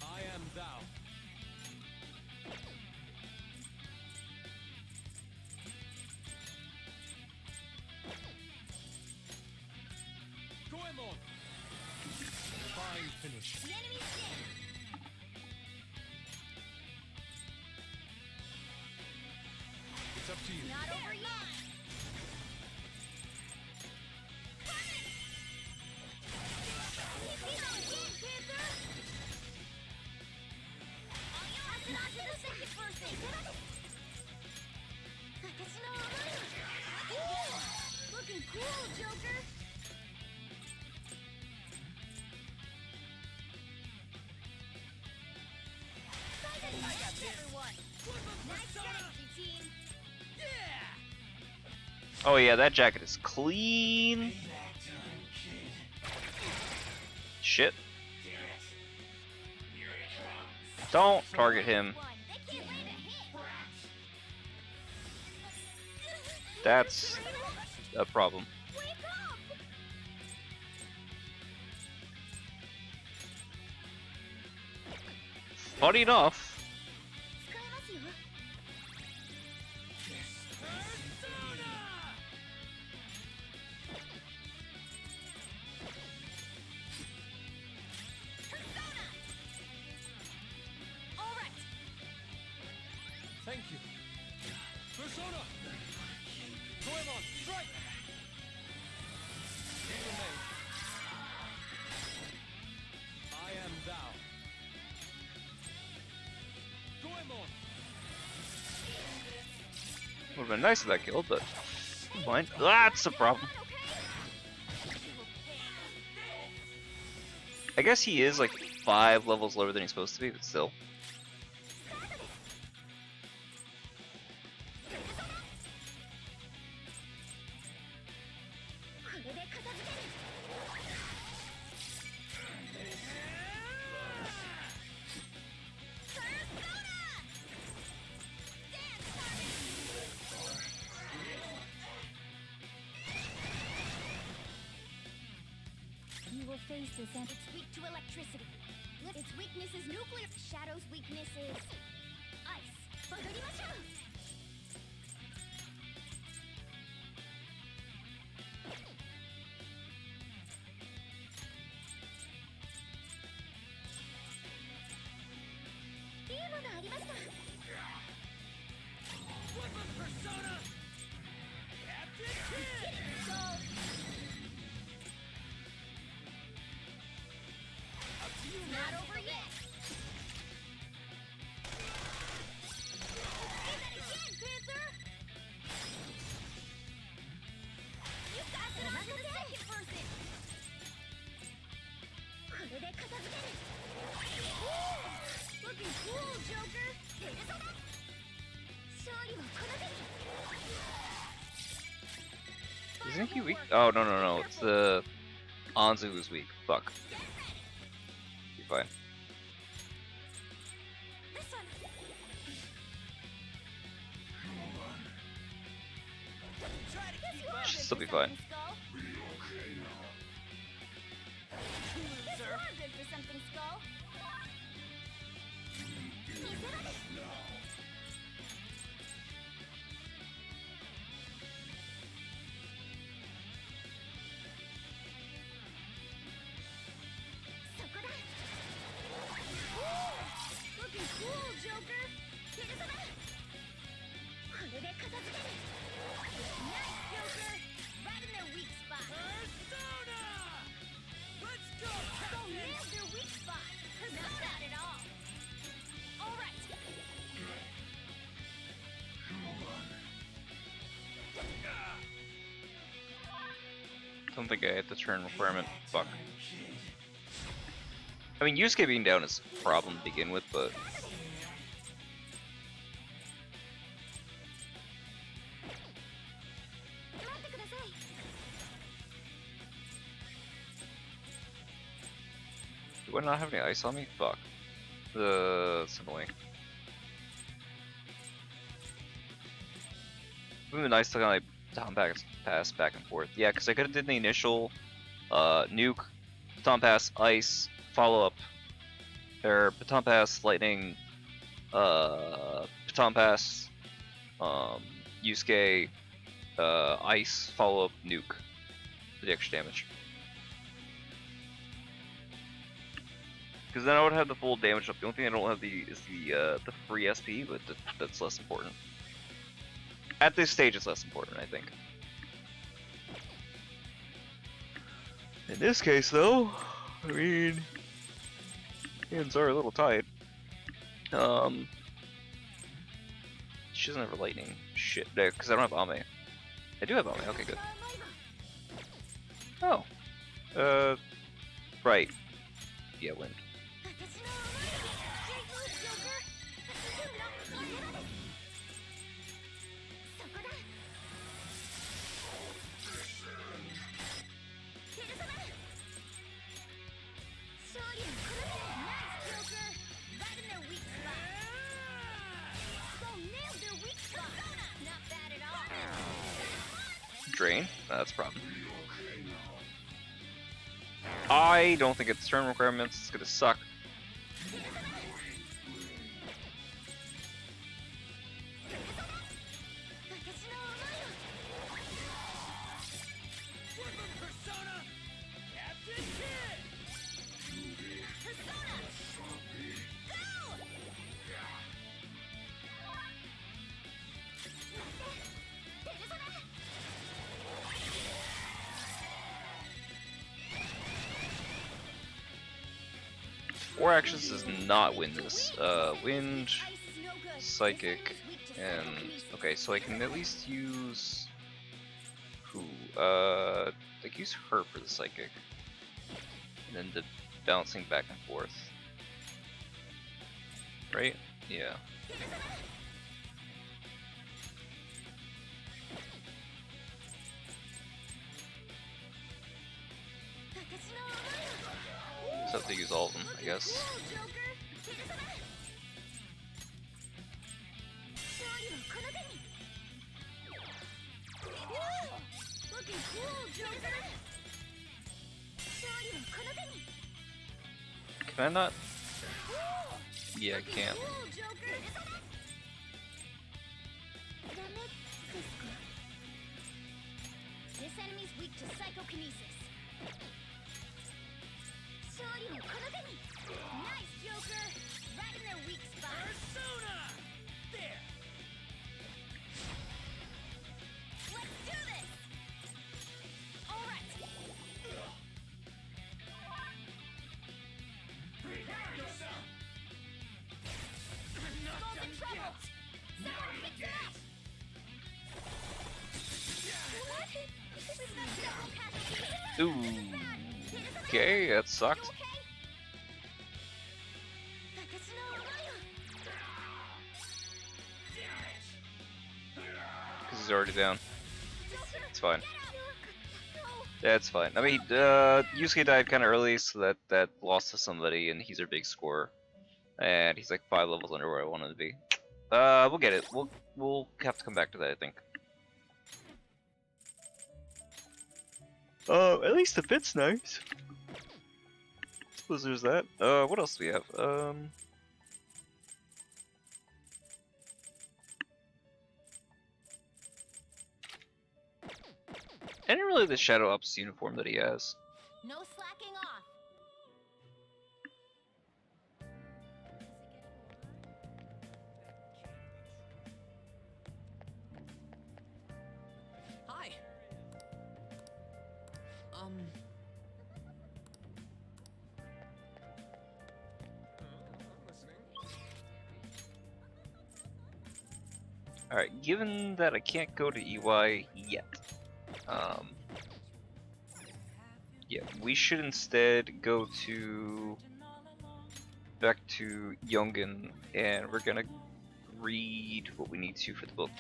I am thou. Goemon! Fine finish. The enemy's dead. It's up to you. Not over yet. He's on again, Panther. Pass it on to the second person. Ooh, looking cool, Joker. I got everyone. Nice strategy, team. Oh yeah, that jacket is clean. Shit. Don't target him. That's a problem. Funny enough. Thank you. Persona! Goemon, strike! We remain. I am thou. Goemon! Would have been nice if that killed, but fine. That's a problem. I guess he is like 5 levels lower than he's supposed to be, but still. You will face this and it's weak to electricity. Its weakness is nuclear. Shadow's weakness is ice. Persona! Captain Kid! Up to you, Not over yet. Say that again, Panther. You got it on to the second person. Ooh, looking cool, Joker. Isn't he weak? Oh, no, no, no. It's the Anzu who's weak. Fuck. You're fine. Should still be fine. Looking cool, Joker. Nice, Joker. Right in their weak spot. Persona! Let's go, So Captain! nailed their weak spot. Not bad at all. All right. Don't think I hit the turn requirement. Fuck. I mean, Yusuke being down is a problem to begin with, but... Do I not have any ice on me? Fuck. That's annoying. It would have been nice to kind of baton pass back and forth. Yeah, because I could have did the initial nuke, baton pass, ice, follow up, or baton pass, lightning, baton pass, Yusuke, ice, follow up, nuke for the extra damage. Because then I would have the full damage up. The only thing I don't have is the free SP, but that's less important. At this stage, it's less important, I think. In this case, though, I mean, hands are a little tight. She doesn't have a lightning. Shit, because I don't have Ame. I do have Ame. Okay, good. Oh, right. Yeah, wind. Drain? No, that's a problem. I don't think it's turn requirements. It's gonna suck. Four actions does not win this. Wind, Psychic, and okay, so I can at least use who? Like use her for the Psychic, and then the bouncing back and forth. Right? Yeah. Just have to use all of them, I guess. Can I not? Yeah, I can't. This enemy's weak to psychokinesis. Nice, Joker! Right in their weak spot. Persona! There! Let's do this! Alright! Prepare yourself! Skulls in trouble! Someone pick him up! What? We've got several casualties. Ooh. Okay, that sucked. He's already down. It's fine. Yeah, it's fine. I mean, Yusuke died kind of early, so that lost to somebody, and he's our big scorer. And he's like 5 levels under where I wanted to be. We'll get it. We'll have to come back to that, I think. At least the fit's nice. Suppose there's that. What else do we have? I didn't really like the Shadow Ops uniform that he has. No slacking off. Hi. Alright, given that I can't go to EY yet, yeah, we should instead go back to Yongen, and we're gonna read what we need to for the book.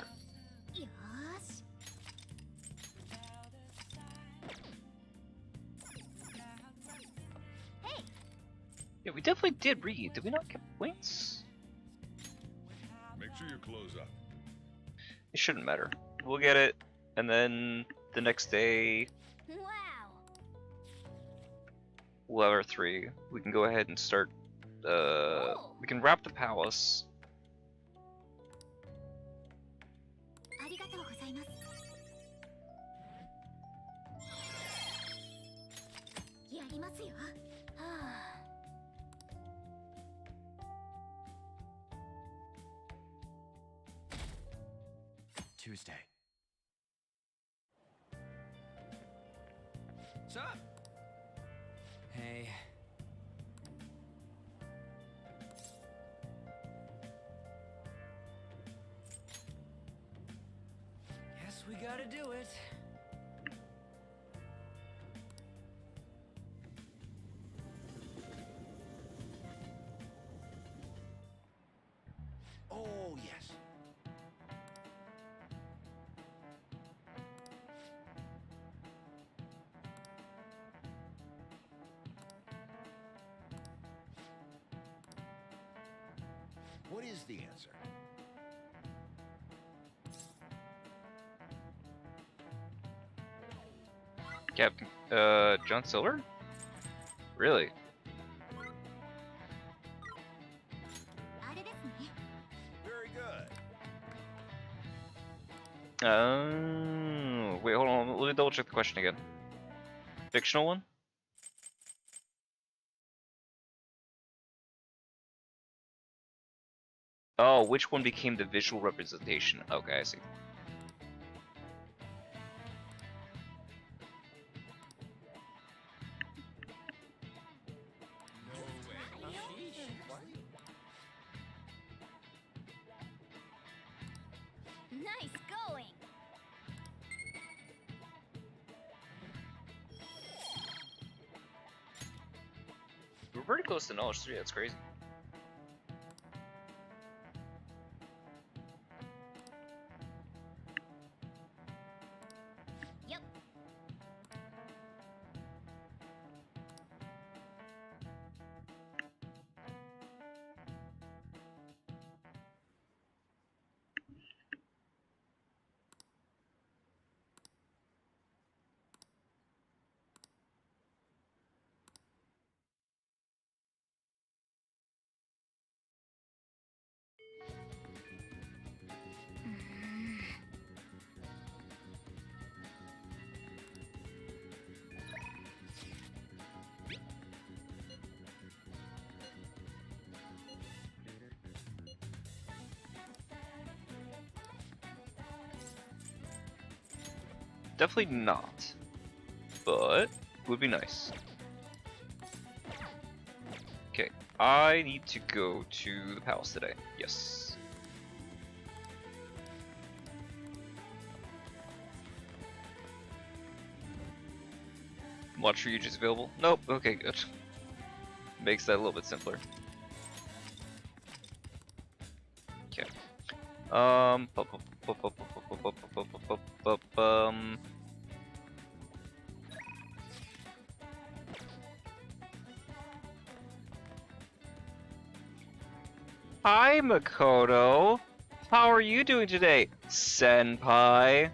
Yes. Hey. Yeah, we definitely did read. Did we not get points? Make sure you close up. It shouldn't matter. We'll get it, and then the next day Wow. we'll have our 3. We can go ahead and start. We can wrap the palace. Tuesday. Sup? Hey. Guess we gotta do it. Oh, yes. What is the answer? Captain, John Silver? Really? Very good. Oh, wait, hold on. Let me double check the question again. Fictional one? Oh, which one became the visual representation? Okay, I see. Nice going! We're pretty close to knowledge 3, that's crazy. Yep. Definitely not, but would be nice. Okay, I need to go to the palace today. Yes. Watch Ryuji's available. Nope. Okay, good. Makes that a little bit simpler. Okay. Hi, Makoto. How are you doing today, Senpai?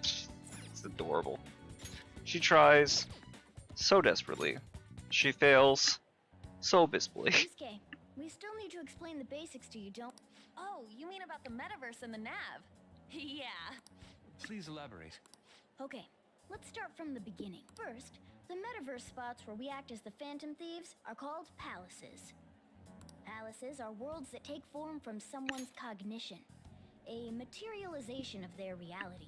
It's adorable. She tries so desperately. She fails so abysmally. Yusuke, we still need to explain the basics to you, don't... Oh, you mean about the metaverse and the nav? Yeah. Please elaborate. Okay, let's start from the beginning. First, the metaverse spots where we act as the Phantom Thieves are called palaces. Palaces are worlds that take form from someone's cognition, a materialization of their reality.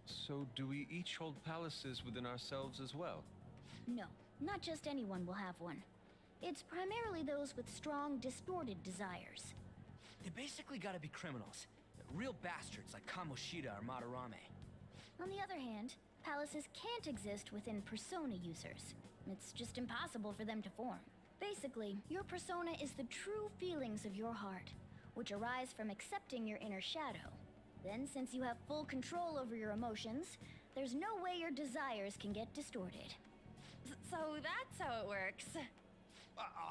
So do we each hold palaces within ourselves as well? No, not just anyone will have one. It's primarily those with strong, distorted desires. They basically gotta be criminals. Real bastards like Kamoshida or Madarame. On the other hand, palaces can't exist within persona users. It's just impossible for them to form. Basically, your persona is the true feelings of your heart, which arise from accepting your inner shadow. Then, since you have full control over your emotions, there's no way your desires can get distorted. So that's how it works.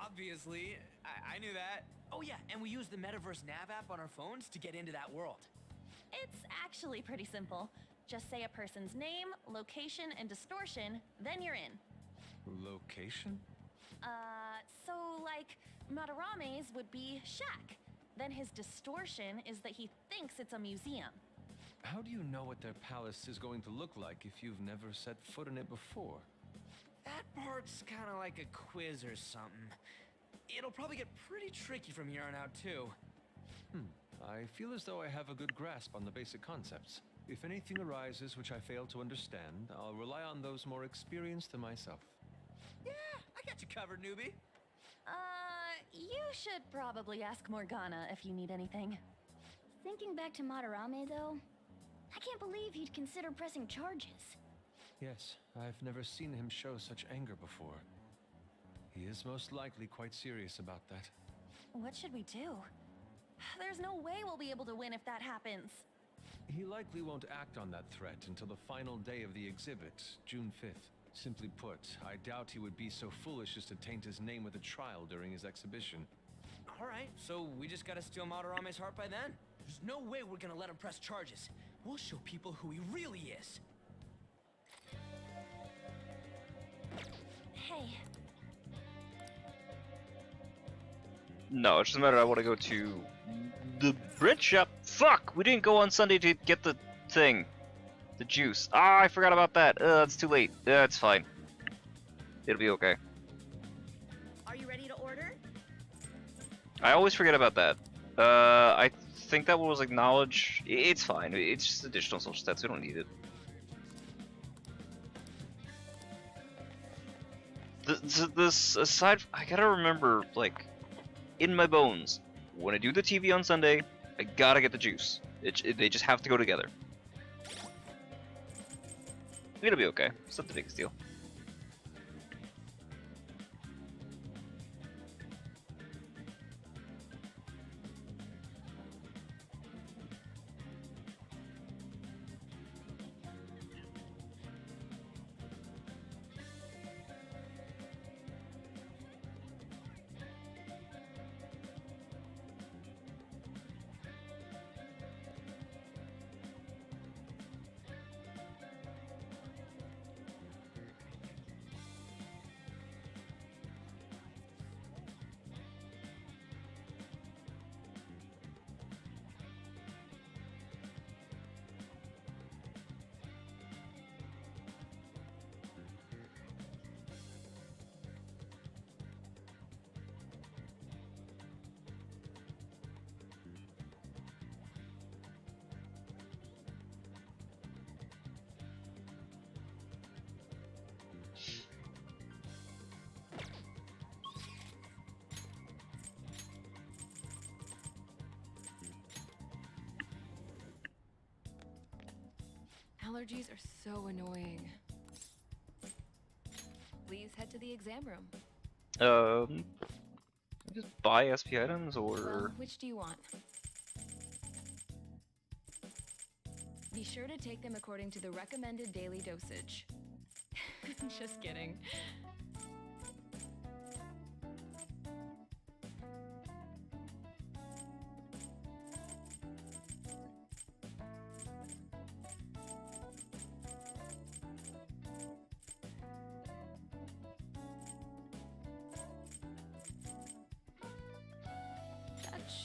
Obviously, I knew that. Oh yeah, and we use the Metaverse Nav app on our phones to get into that world. It's actually pretty simple. Just say a person's name, location, and distortion, then you're in. Location? So like, Madarame's would be shack. Then his distortion is that he thinks it's a museum. How do you know what their palace is going to look like if you've never set foot in it before? That Or it's kind of like a quiz or something. It'll probably get pretty tricky from here on out, too. I feel as though I have a good grasp on the basic concepts. If anything arises which I fail to understand, I'll rely on those more experienced than myself. Yeah, I got you covered, newbie. You should probably ask Morgana if you need anything. Thinking back to Madarame, though, I can't believe he'd consider pressing charges. Yes, I've never seen him show such anger before. He is most likely quite serious about that. What should we do? There's no way we'll be able to win if that happens. He likely won't act on that threat until the final day of the exhibit, June 5th. Simply put, I doubt he would be so foolish as to taint his name with a trial during his exhibition. Alright, so we just gotta steal Madarame's heart by then? There's no way we're gonna let him press charges. We'll show people who he really is. Hey. No, it doesn't matter. I want to go to the bread shop. Fuck! We didn't go on Sunday to get the thing. The juice. Ah, I forgot about that. It's too late. It's fine. It'll be okay. Are you ready to order? I always forget about that. I think that was acknowledged. It's fine. It's just additional social stats. We don't need it. This aside, I gotta remember, like, in my bones, when I do the TV on Sunday, I gotta get the juice. They just have to go together. It'll be okay. It's not the biggest deal. Allergies are so annoying. Please head to the exam room. Just buy SP items or... Well, which do you want? Be sure to take them according to the recommended daily dosage. Just kidding.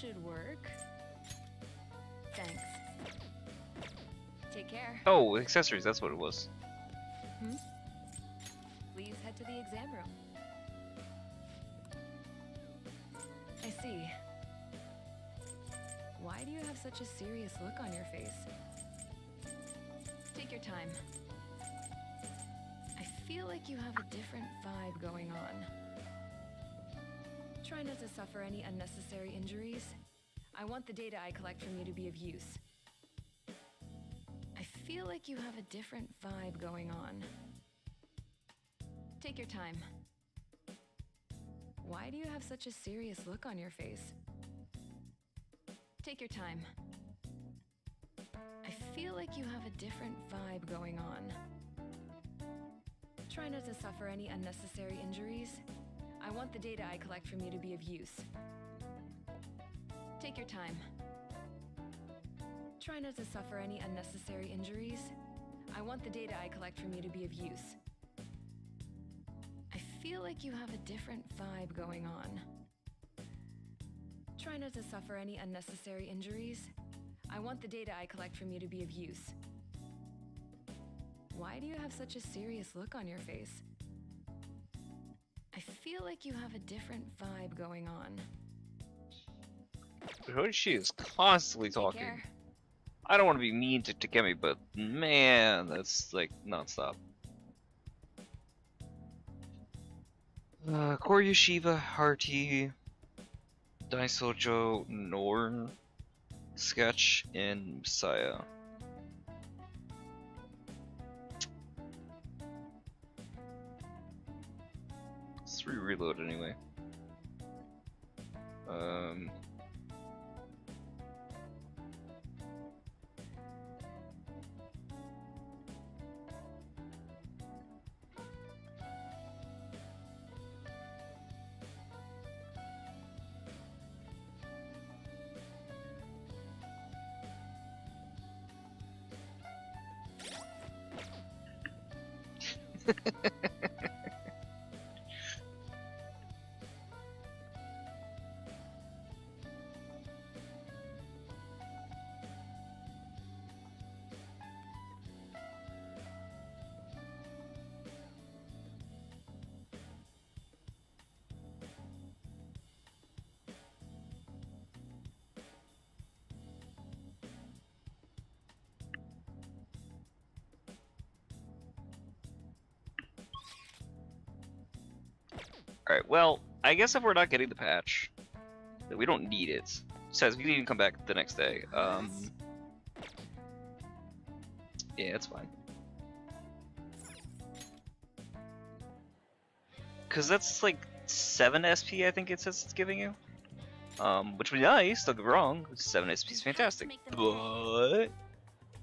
Should work. Thanks. Take care. Oh, accessories, that's what it was. Please head to the exam room. I see. Why do you have such a serious look on your face? Take your time. I feel like you have a different vibe going on. Try not to suffer any unnecessary injuries. I want the data I collect from you to be of use. I feel like you have a different vibe going on. Take your time. Why do you have such a serious look on your face? Take your time. I feel like you have a different vibe going on. Try not to suffer any unnecessary injuries. I want the data I collect from you to be of use. Take your time. Try not to suffer any unnecessary injuries. I want the data I collect from you to be of use. I feel like you have a different vibe going on. Try not to suffer any unnecessary injuries. I want the data I collect from you to be of use. Why do you have such a serious look on your face? feel like you have a different vibe going on. Ryuji is constantly Take talking. care. I don't want to be mean to Takemi, but man, that's like nonstop. Core Yeshiva, Hearty, Daisojo, Norn, Sketch, and Messiah. Let's reload anyway. Alright, well, I guess if we're not getting the patch, then we don't need it. Besides, we can even come back the next day. Yeah, it's fine. Because that's like 7 SP, I think it says it's giving you. Which would be nice, don't get me wrong. 7 SP is fantastic. But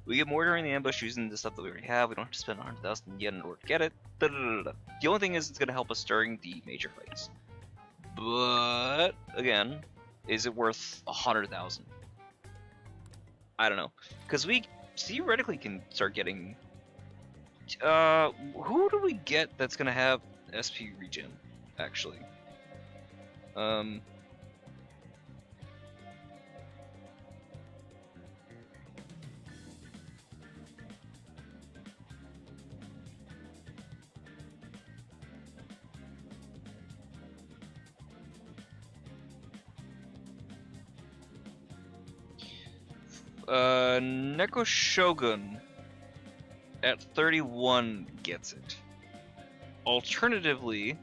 we get more during the ambush using the stuff that we already have. We don't have to spend 100,000 yen in order to get it. The only thing is it's going to help us during the major fights. But, again, is it worth 100,000? I don't know. Because we theoretically can start getting... who do we get that's going to have SP regen, actually? Neko Shogun at 31 gets it. Alternatively,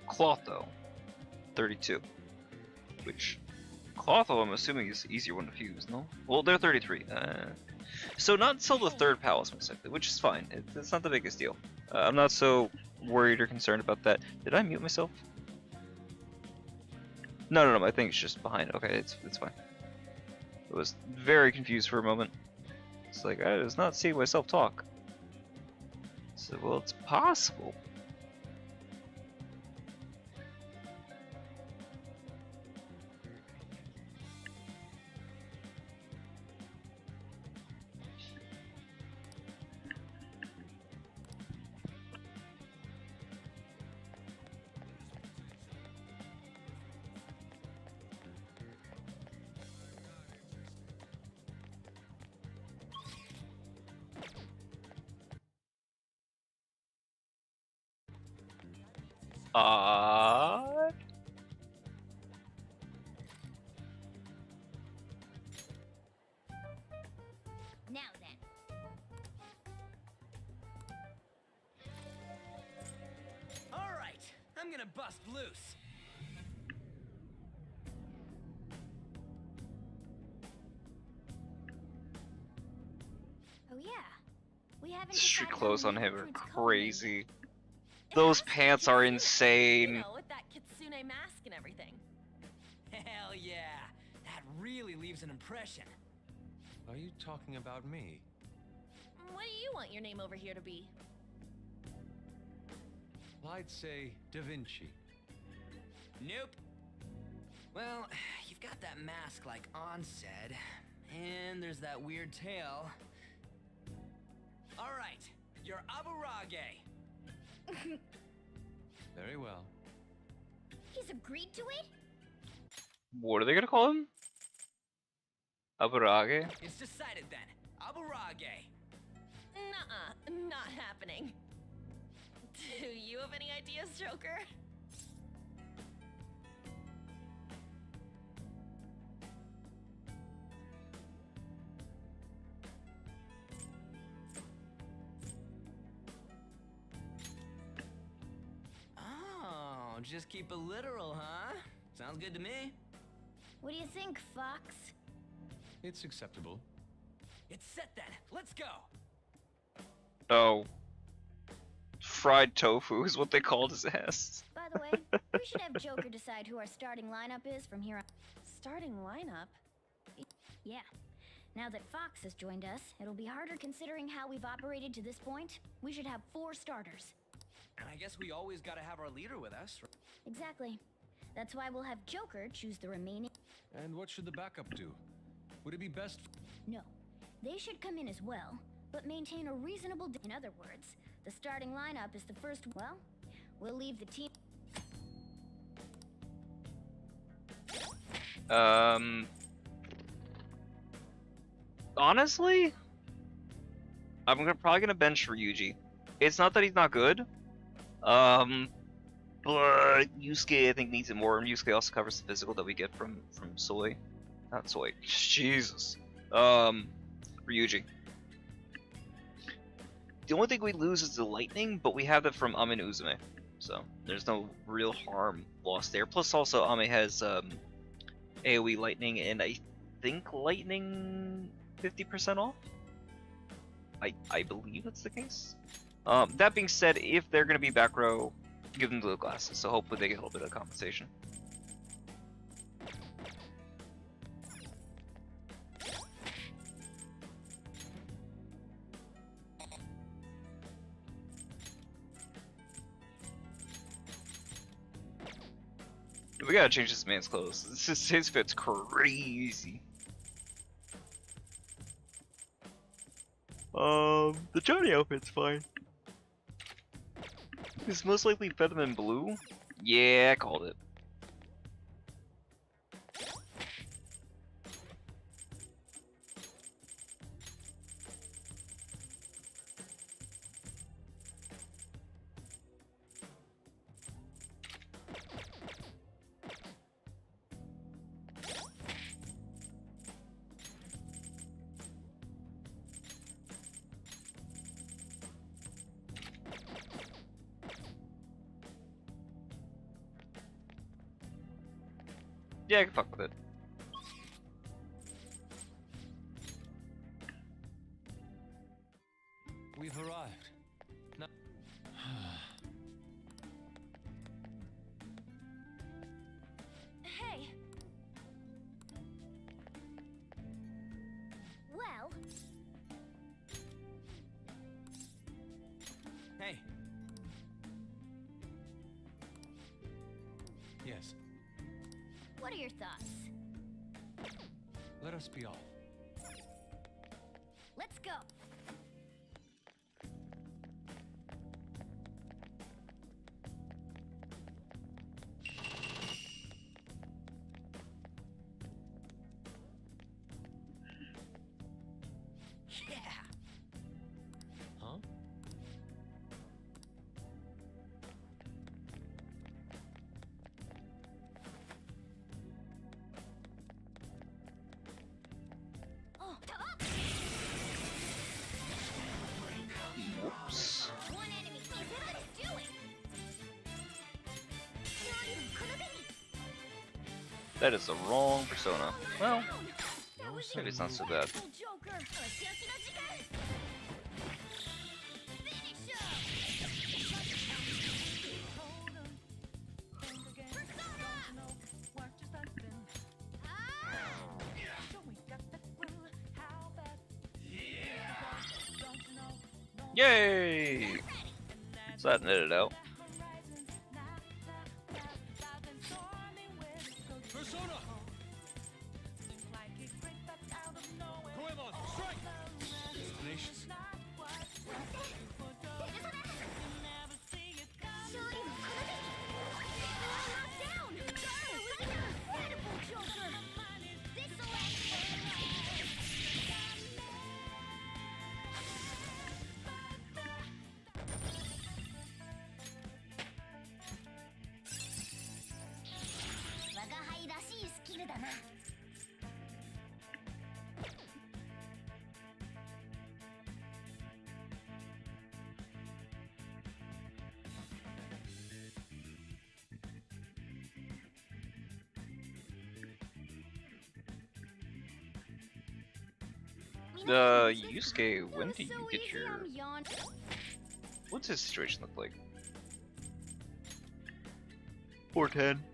Clotho, 32. Which, Clotho I'm assuming is the easier one to fuse, no? Well, they're 33. So not until the third palace, most likely, which is fine. It's not the biggest deal. I'm not so worried or concerned about that. Did I mute myself? No, my thing's just behind. Okay, it's fine. I was very confused for a moment. It's like, I was not seeing myself talk. So, well, it's possible. Now then. All right, I'm gonna bust loose. Oh yeah. We haven't Street decided clothes how on many him are recruits crazy. Those pants are insane. You know, with that kitsune mask and everything. Hell yeah, that really leaves an impression. Are you talking about me? What do you want your name over here to be? Well, I'd say Da Vinci. Nope. Well, you've got that mask like On said, and there's that weird tail. All right, you're Aburage. Very well. He's agreed to it? What are they gonna call him? Aburage? It's decided then. Aburage. Nuh-uh, not happening. Do you have any ideas, Joker? Oh, just keep it literal, huh? Sounds good to me. What do you think, Fox? It's acceptable. It's set then. Let's go. Oh. Fried tofu is what they called his ass. By the way, we should have Joker decide who our starting lineup is from here on. Starting lineup? Yeah. Now that Fox has joined us, it'll be harder considering how we've operated to this point. We should have 4 starters. And I guess we always gotta have our leader with us. Exactly. That's why we'll have Joker choose the remaining. And what should the backup do? Would it be best? No. They should come in as well, but maintain a reasonable. In other words, the starting lineup is the first. Well, we'll leave the team. Honestly, probably gonna bench Ryuji. It's not that he's not good. But Yusuke I think needs it more, and Yusuke also covers the physical that we get from Soy. Not Soy. Jesus. Ryuji. The only thing we lose is the lightning, but we have that from Ame and Uzume. So there's no real harm lost there. Plus also Ame has AoE lightning and I think lightning 50% off? I believe that's the case. That being said, if they're gonna be back row, give them the glasses, so hopefully they get a little bit of compensation. We gotta change this man's clothes. His fit's crazy. The Johnny outfit's fine. It's most likely Featherman Blue? Yeah, I called it. Yeah, I can fuck with it. We've arrived. Now Hey. Well. Hey. yes, What are your thoughts? let us be off. Let's go. Yeah. Huh? Oh, Whoops. one enemy. What is doing? Not even Kasumi. That is the wrong persona. Well, maybe it's not so bad. Joker. Yay! So that netted out. Persona! Goemon, strike! Destination. Yusuke, when do you get your... What's his situation look like? 410.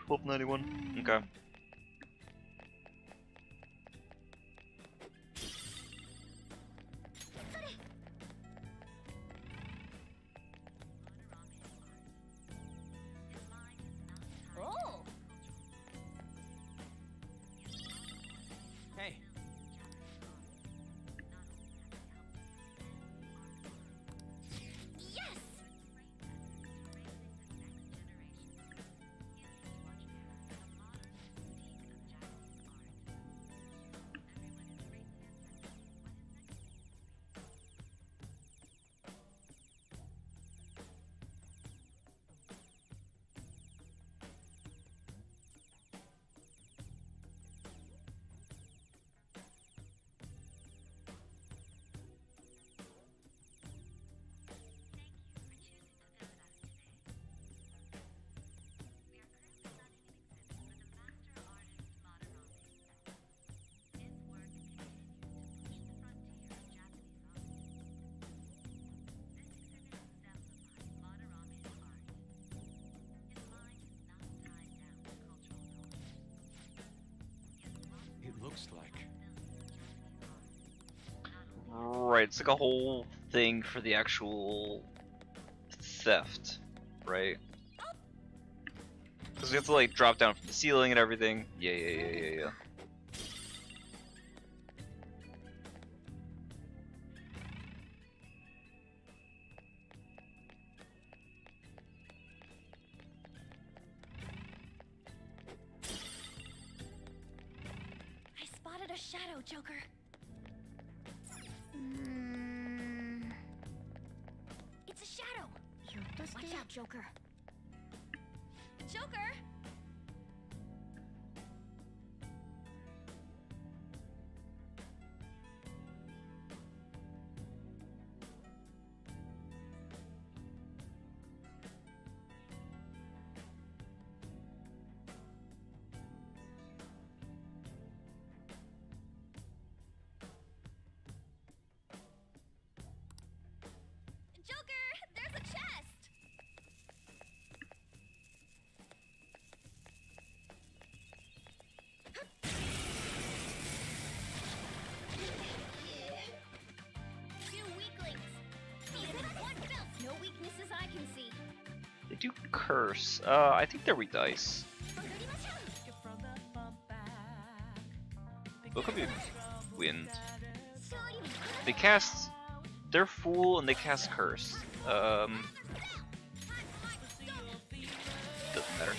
1291. Okay. Oh. Hey. Yes. It looks like. Right, it's like a whole thing for the actual theft, right? Because we have to like drop down from the ceiling and everything. Yeah. I spotted a shadow, Joker. It's a shadow. Watch out, Joker. Joker! Joker, there's a chest. Two weaklings. These are one built. No weaknesses I can see. They do curse. I think they're weak dice. Look at me. Wind. They cast. They're fool and they cast curse. Doesn't matter.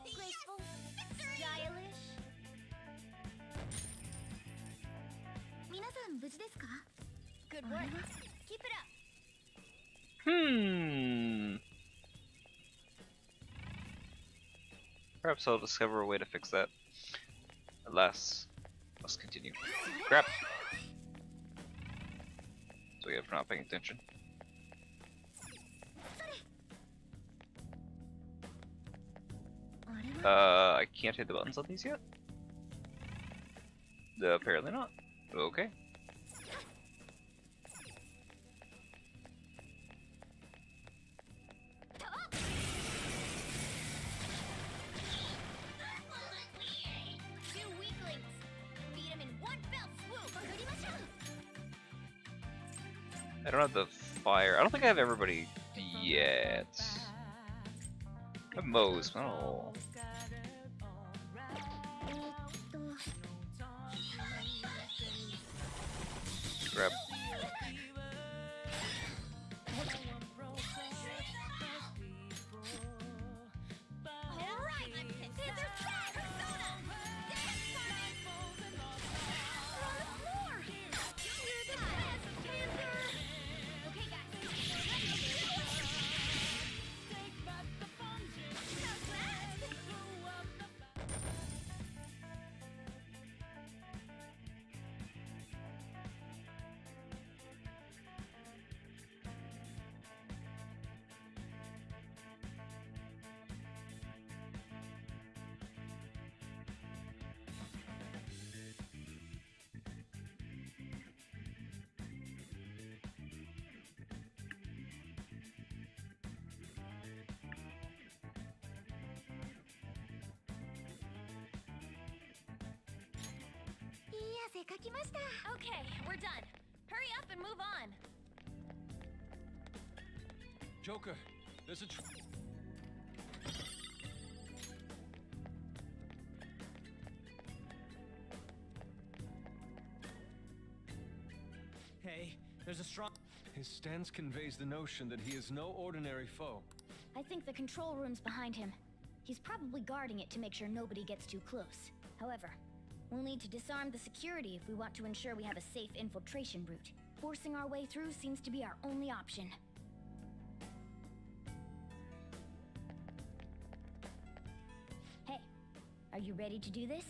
Graceful, stylish. 皆さん無事ですか? Good work. Keep it up. Perhaps I'll discover a way to fix that. Alas, must continue. Crap. So yeah, for not paying attention. I can't hit the buttons on these yet? Apparently not. Okay. Two weaklings. Beat him in one fell swoop. I don't have the fire. I don't think I have everybody yet. I have Moe's, but I don't know. Grab. Okay, we're done. Hurry up and move on. Joker, there's a Hey, there's a strong... His stance conveys the notion that he is no ordinary foe. I think the control room's behind him. He's probably guarding it to make sure nobody gets too close. However, we'll need to disarm the security if we want to ensure we have a safe infiltration route. Forcing our way through seems to be our only option. Hey, are you ready to do this?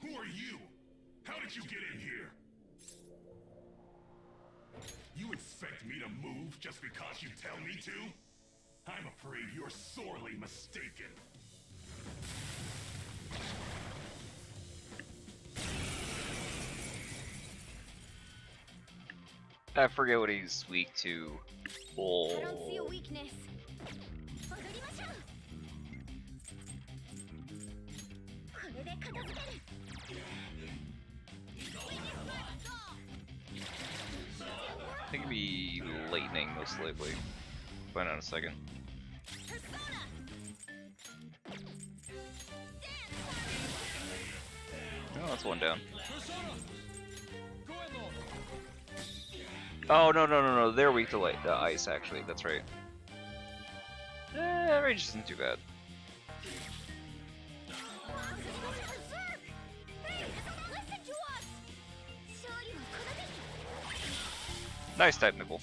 Who are you? How did you get in here? You expect me to move just because you tell me to? I'm afraid you're sorely mistaken. I forget what he's weak to. Oh. I don't see a weakness. I think it'd be lightning most likely. Find out in a second. Oh, that's one down. Oh no! They're weak to light, ice actually. That's right. Range isn't too bad. Nice technical.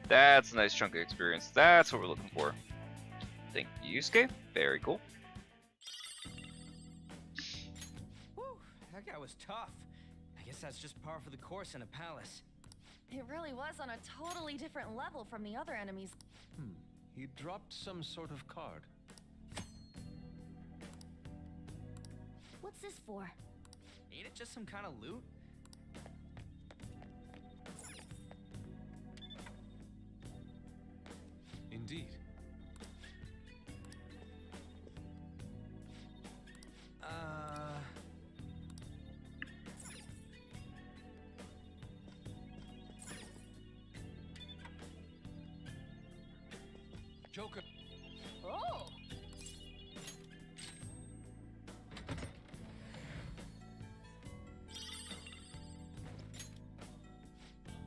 That's a nice chunk of experience. That's what we're looking for. Thank you, Yusuke. Very cool. Whew, that guy was tough. I guess that's just par for the course in a palace. It really was on a totally different level from the other enemies. He dropped some sort of card. What's this for? Ain't it just some kind of loot? Indeed. Joker. Oh!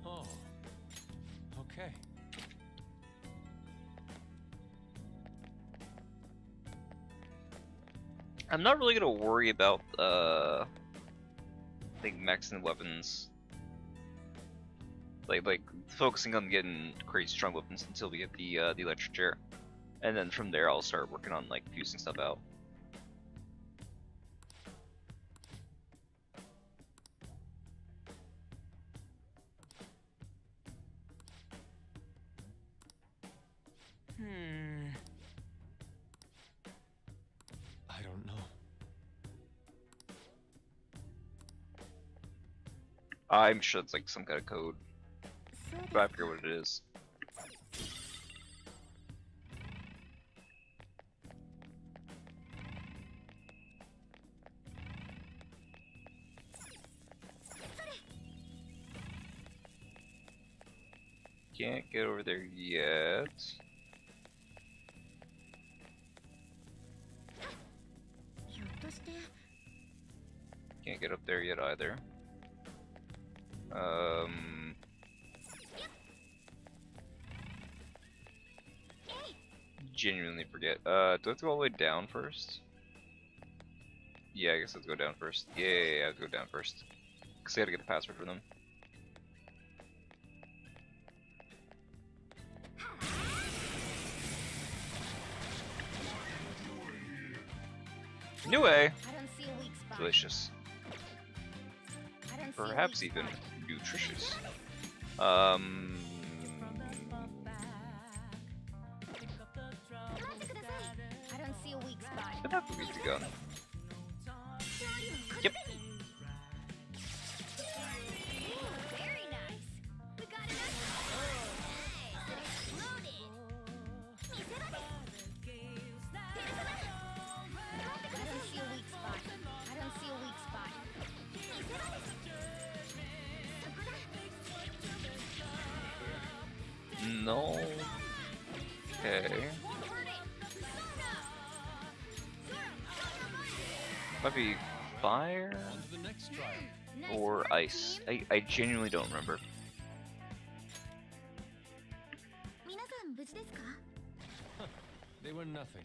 Oh. Okay. I'm not really gonna worry about I think mechs and weapons. Like focusing on getting crazy strong weapons until we get the electric chair, and then from there I'll start working on like fusing stuff out. I don't know. I'm sure it's like some kind of code, but I forget what it is. Can't get over there yet. Can't get up there yet either. Genuinely forget. Do I have to go all the way down first? Yeah, I guess let's go down first. Yeah, I'll go down first. Cause I gotta get the password for them. New way! Delicious. Perhaps even nutritious. I'd have to beat the gun. Yep. No. Okay. Might be fire or ice. I genuinely don't remember. Huh, they were nothing.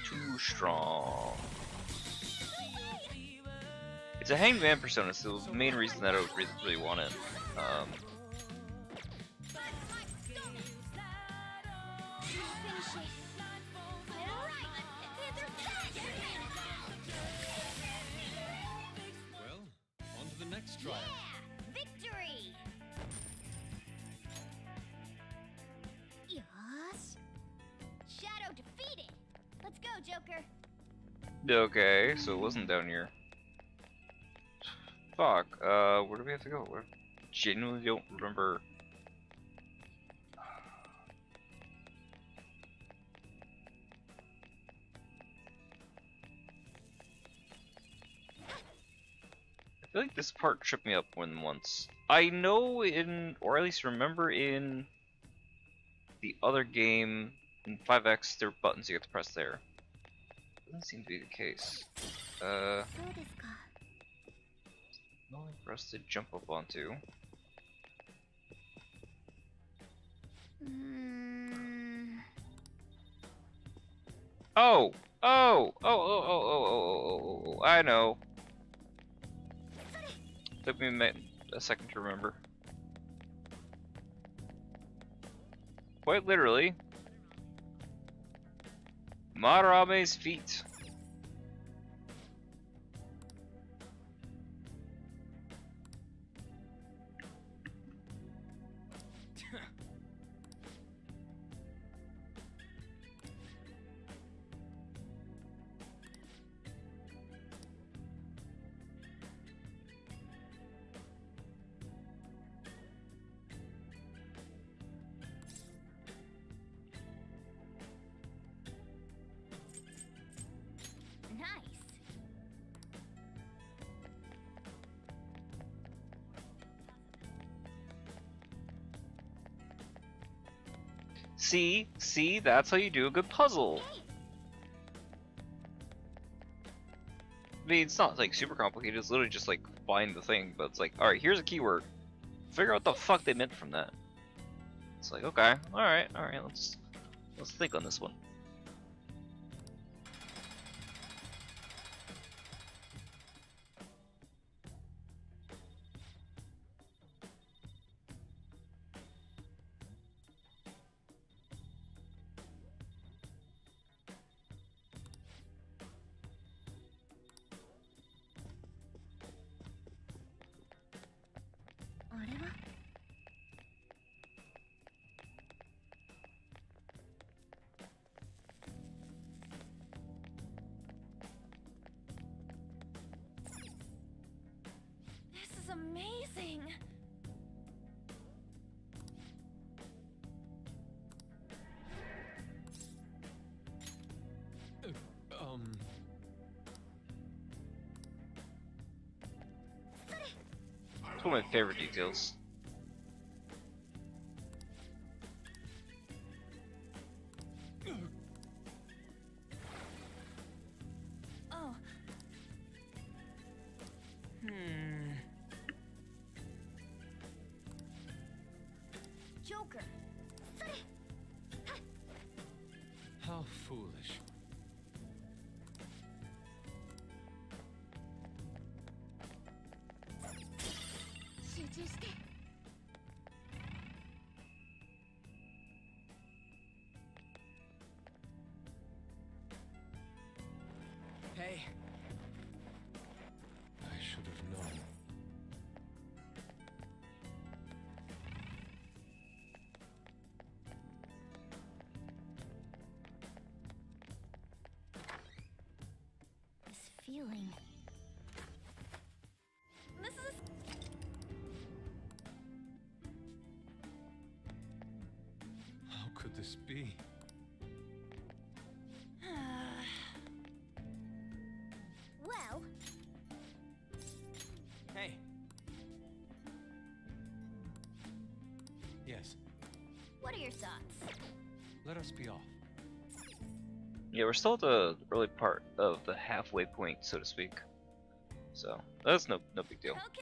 Too strong. It's a hangman persona, so the main reason that I would really want it. Well, on to the next trial. Victory! Yosh. Shadow defeated. Let's go, Joker. Okay, so it wasn't down here. Fuck, where do we have to go? I genuinely don't remember. I feel like this part tripped me up more than once. I know in, or at least remember in the other game, in 5X, there are buttons you have to press there. Doesn't seem to be the case. Nothing for us to jump up onto. Oh! Oh! I know. Took me a second to remember. Quite literally. Madarame's feet. See, that's how you do a good puzzle. I mean, it's not like super complicated. It's literally just like find the thing, but it's like, all right, here's a keyword. Figure out what the fuck they meant from that. It's like, okay, all right, let's think on this one. It's one of my favorite details. Oh. Joker. How foolish. Hey. I should have known. This feeling. This is... How could this be? Well... Hey. Yes, What are your thoughts? let us be off. Yeah, we're still at the early part of the halfway point, so to speak. So that's no big deal. Okay.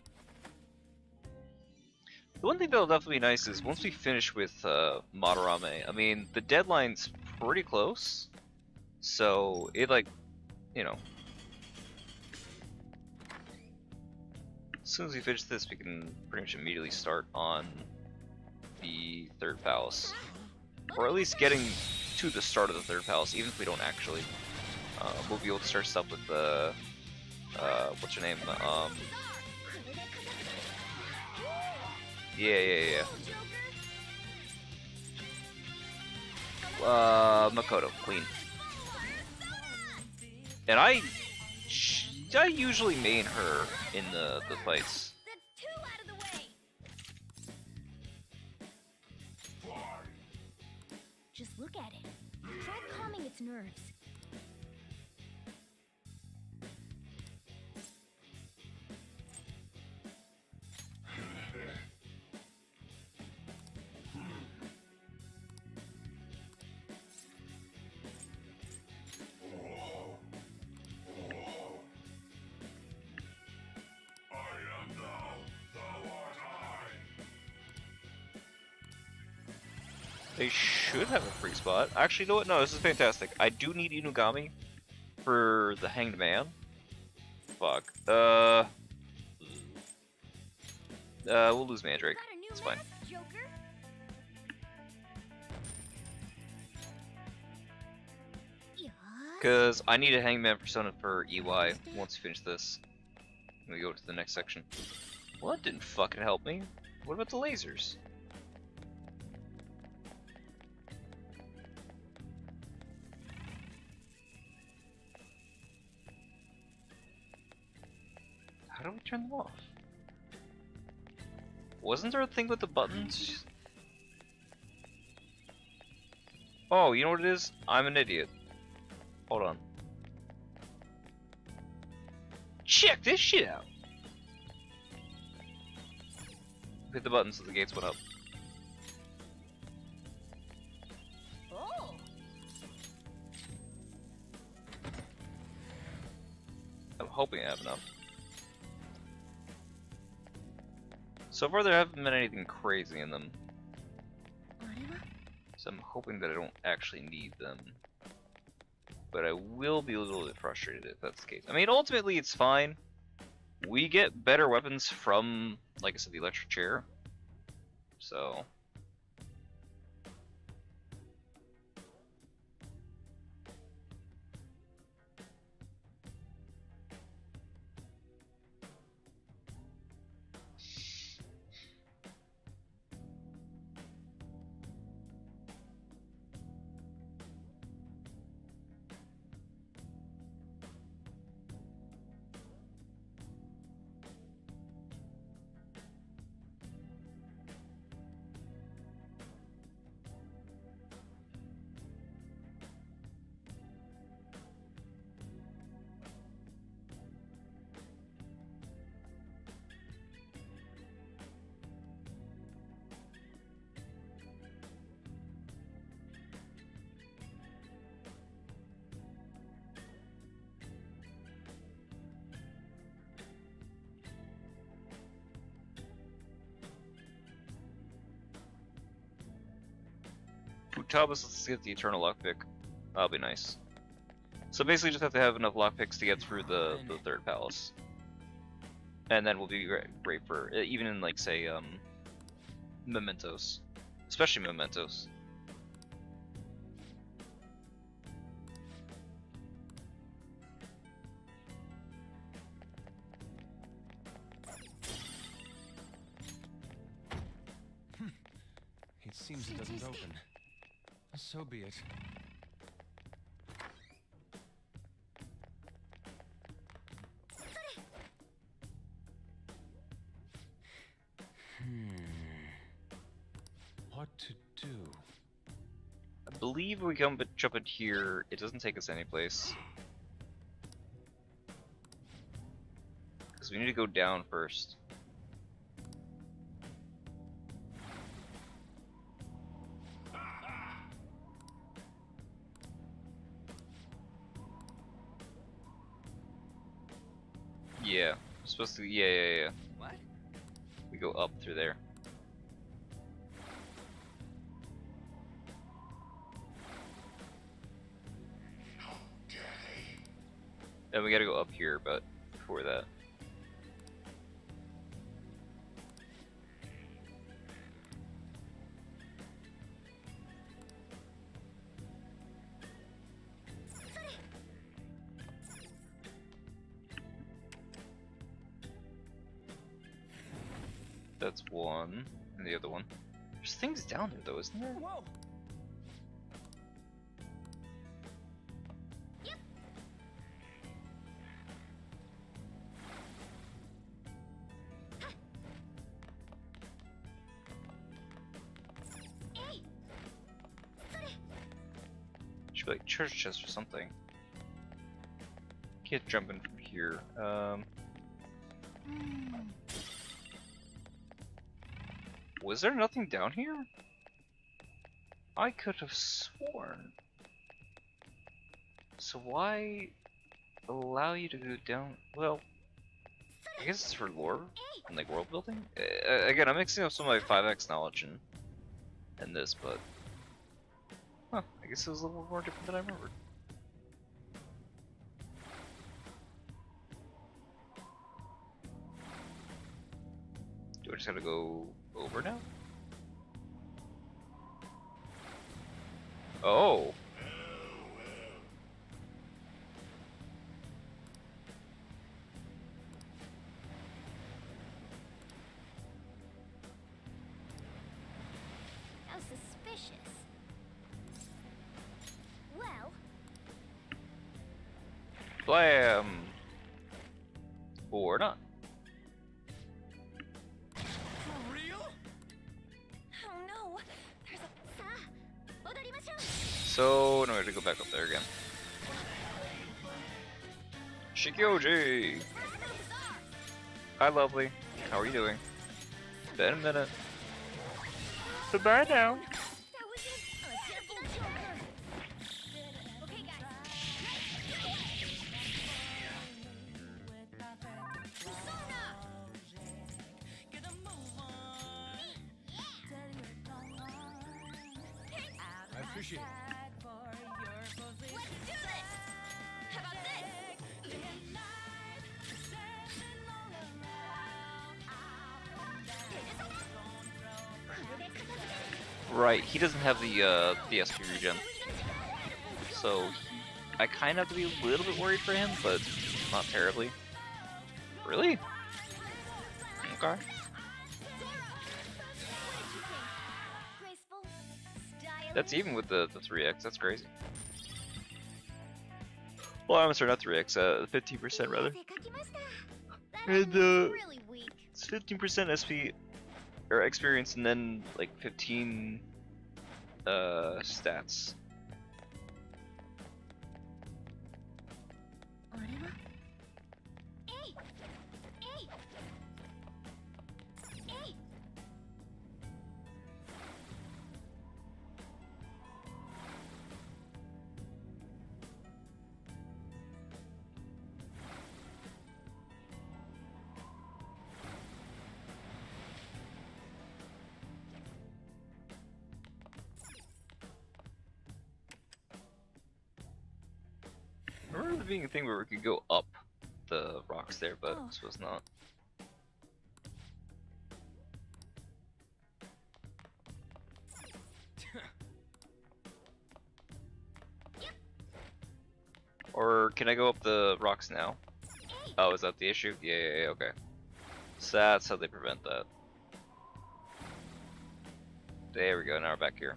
The one thing that'll definitely be nice is once we finish with Madarame, I mean the deadline's pretty close, so it like, you know, as soon as we finish this, we can pretty much immediately start on the third palace, or at least getting to the start of the third palace, even if we don't actually. We'll be able to start stuff with the what's your name? Yeah. Makoto, Queen. And I usually main her in the fights. That's two out of the way! Just look at it. Try calming its nerves. They should have a free spot. Actually, you know what? No, this is fantastic. I do need Inugami for the Hanged Man. Fuck. We'll lose Mandrake. It's fine. Because I need a Hangman persona for EY once we finish this. We go to the next section. Well, that didn't fucking help me. What about the lasers? How do we turn them off? Wasn't there a thing with the buttons? Oh, you know what it is? I'm an idiot. Hold on. Check this shit out! Hit the button so the gates went up. Oh! I'm hoping I have enough. So far there haven't been anything crazy in them. So I'm hoping that I don't actually need them. But I will be a little bit frustrated if that's the case. I mean, ultimately it's fine. We get better weapons from, like I said, the electric chair. So... Thomas, let's get the Eternal Lockpick. That'll be nice. So basically just have to have enough lockpicks to get through the third palace. And then we'll be great for, even in like, say, Mementos. Especially Mementos. It seems it doesn't open. So be it. What to do? I believe we jump in here, it doesn't take us anyplace. Because we need to go down first. Yeah, we're supposed to. Yeah. What? We go up through there. And we gotta go up here, but before that. That's one, and the other one. There's things down there though, isn't there? Whoa! Should be like church chest or something. Can't jump in from here. Was there nothing down here? I could have sworn. So why allow you to go down? Well, I guess it's for lore and like world building. Again, I'm mixing up some of my 5x knowledge and this, but huh, I guess it was a little more different than I remembered. Do I just gotta go over now? Oh. How suspicious. Well, Blam! Or not. For real? Oh no! There's a... So, no, I have to go back up there again. Shikyoji! Hi, lovely. How are you doing? Been a minute. Goodbye now. I appreciate it. Let's do this! How about this? Right, he doesn't have the SP regen. So, I kind of have to be a little bit worried for him, but not terribly. Really? Okay. That's even with the 3x, that's crazy. Well, I'm sorry, not 3x, 15% rather. And it's 15% SP or experience, and then like 15 stats. being a thing where we could go up the rocks there, but this was not. Or can I go up the rocks now? Oh, is that the issue? Yeah, okay. So that's how they prevent that. There we go, now we're back here.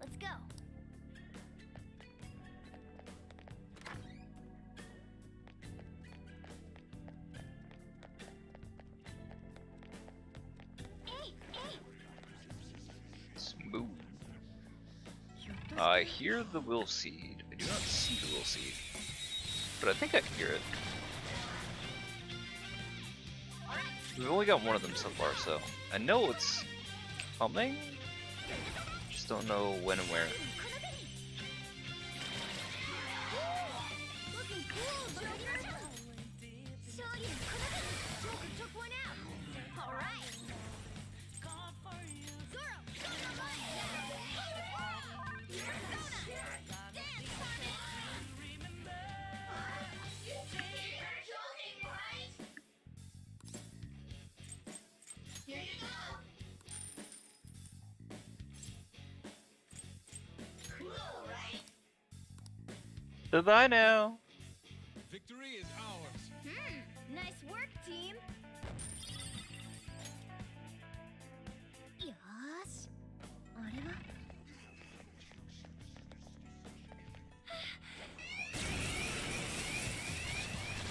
Let's go. Smooth. I hear the will seed. I do not see the will seed, but I think I can hear it. We've only got one of them so far, so I know it's coming. Just don't know when and where. Looking cool, Joker. Joker took one out. All right. Bye now. Victory is ours. Nice work, team. Yosh. あれは?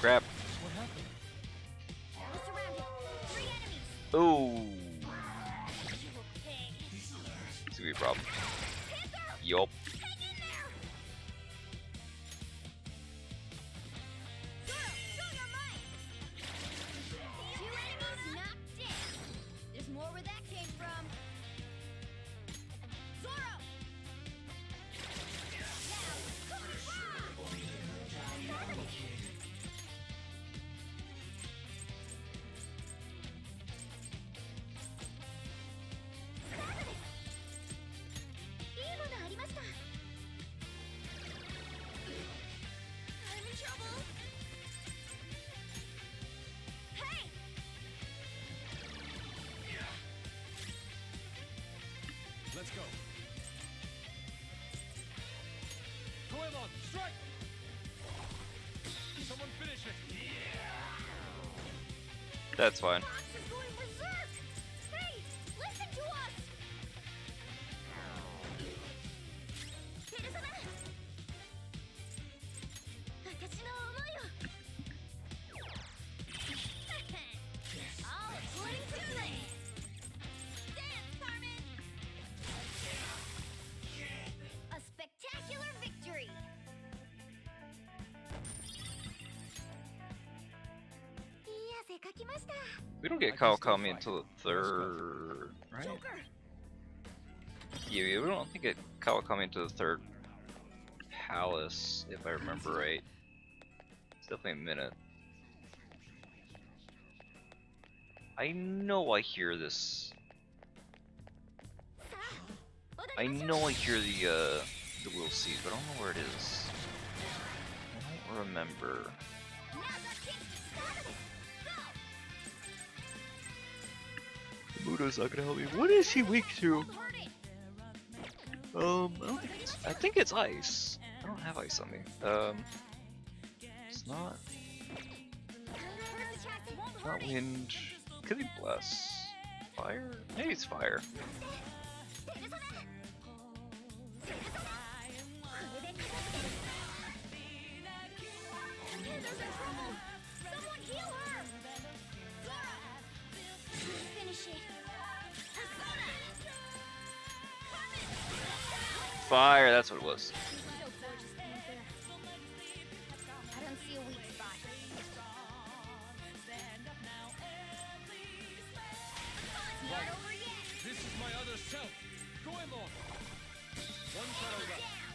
Crap. What happened? We're surrounded. 3 enemies. Oh. It's gonna be a problem. Yup. There's more where that came from. Zoro! I'm in trouble. Hey! Let's go. Goemon, strike! Someone finish it. That's fine. Fox is going berserk! Hey, listen to us! Hiru-sama! 私の思いを All according to plan! Dance, Carmen! A spectacular victory! We don't get Kawakami until the third, right? Yeah, we don't think it Kawakami until the third palace, if I remember right. It's definitely a minute. I know I hear this. I know I hear the will seed, but I don't know where it is. I don't remember. Mudo's not gonna help me. What is he weak to? I think it's ice. I don't have ice on me. It's not wind. Could be bless. Fire? Maybe it's fire. Fire, that's what it was. I don't see a weak spot.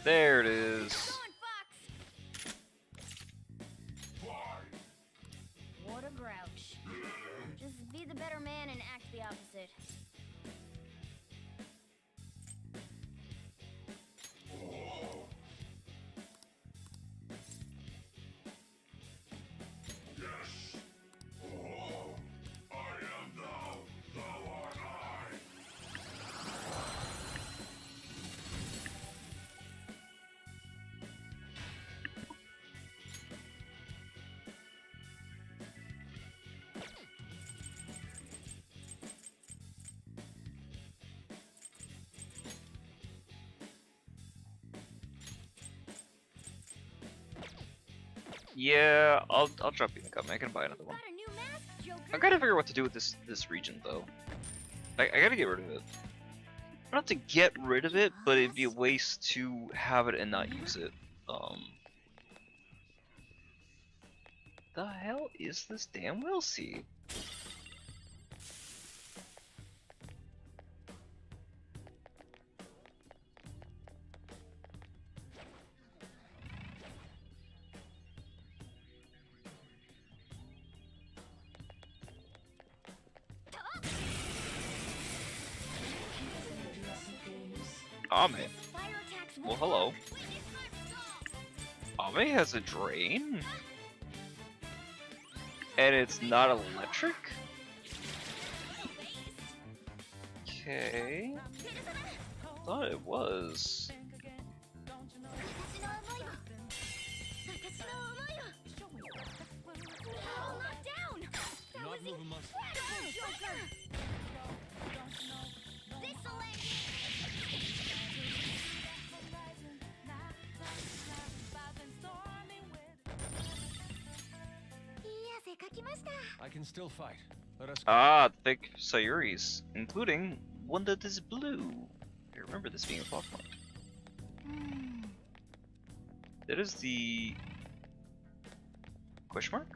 There it is. What a grouch. Just be the better man and act the opposite. Yeah, I'll drop you in the comment. I can buy another one. I gotta figure out what to do with this region though. I gotta get rid of it. Not to get rid of it, but it'd be a waste to have it and not use it. The hell is this damn will seed? Ame. Well, hello. Ame has a drain? And it's not electric? Okay. Thought it was. I can still fight. Let us go. Ah, thick Sayuris, including one that is blue. I remember this being a Pokemon. That is the question mark?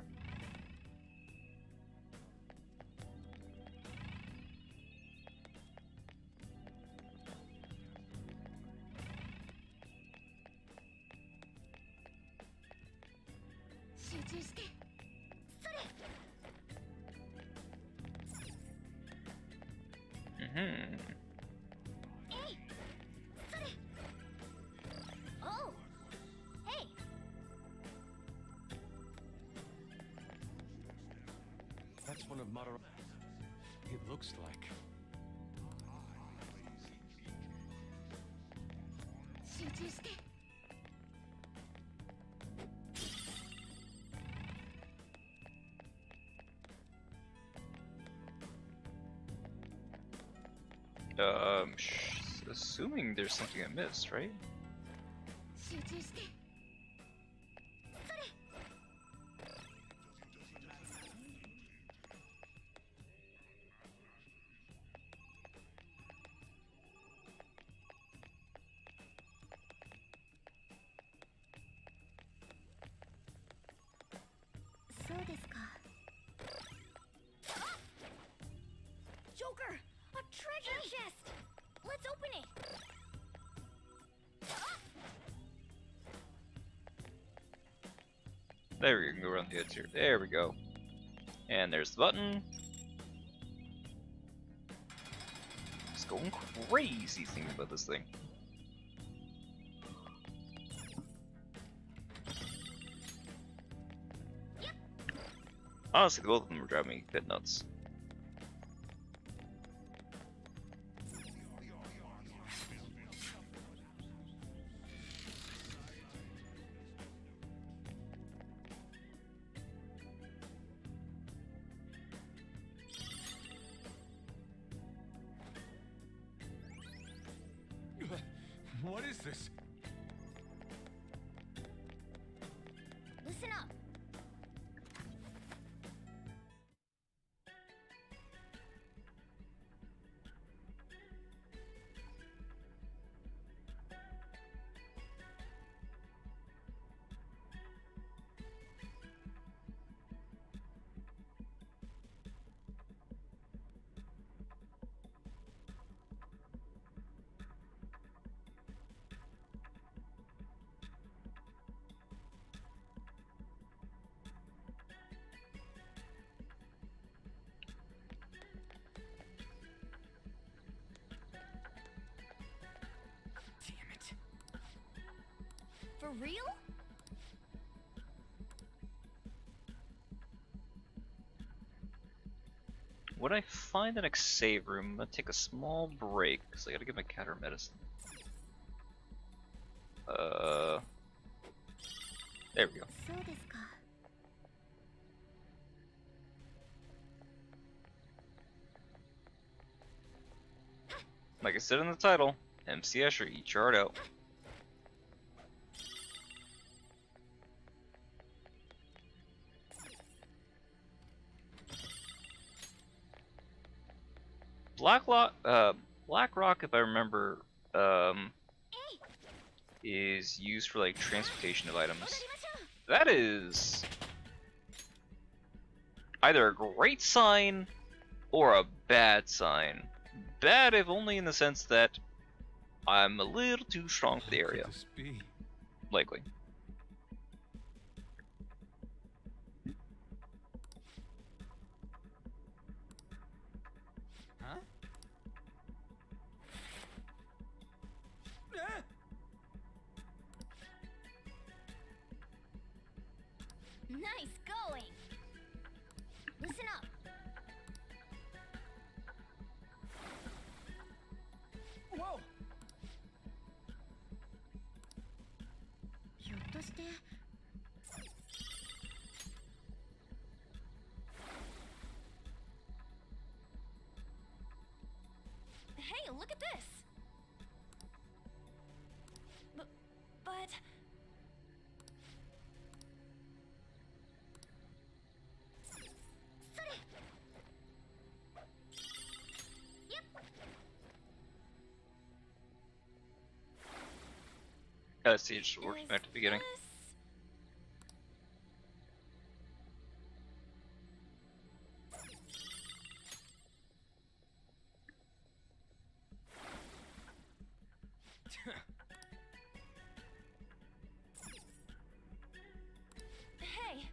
Oh, hey. That's one of Madarame. It looks like. Assuming there's something I missed, right? Joker, a treasure chest. Let's open it. There we go, around the edge here. There we go. And there's the button. It's going crazy thinking about this thing. Honestly, both of them are driving me a bit nuts. What is this? Listen up. For real? When I find the next save room, I'm gonna take a small break because I gotta give my cat her medicine. There we go. Like I said in the title, MC Escher, eat your heart out. Black Rock, if I remember, is used for like transportation of items. That is either a great sign or a bad sign. Bad, if only in the sense that I'm a little too strong for the area. Could this be? Likely. Huh? Nice going. Listen up. Whoa! ひょっとして Hey, look at this! But... See, it just works back to the beginning. Hey!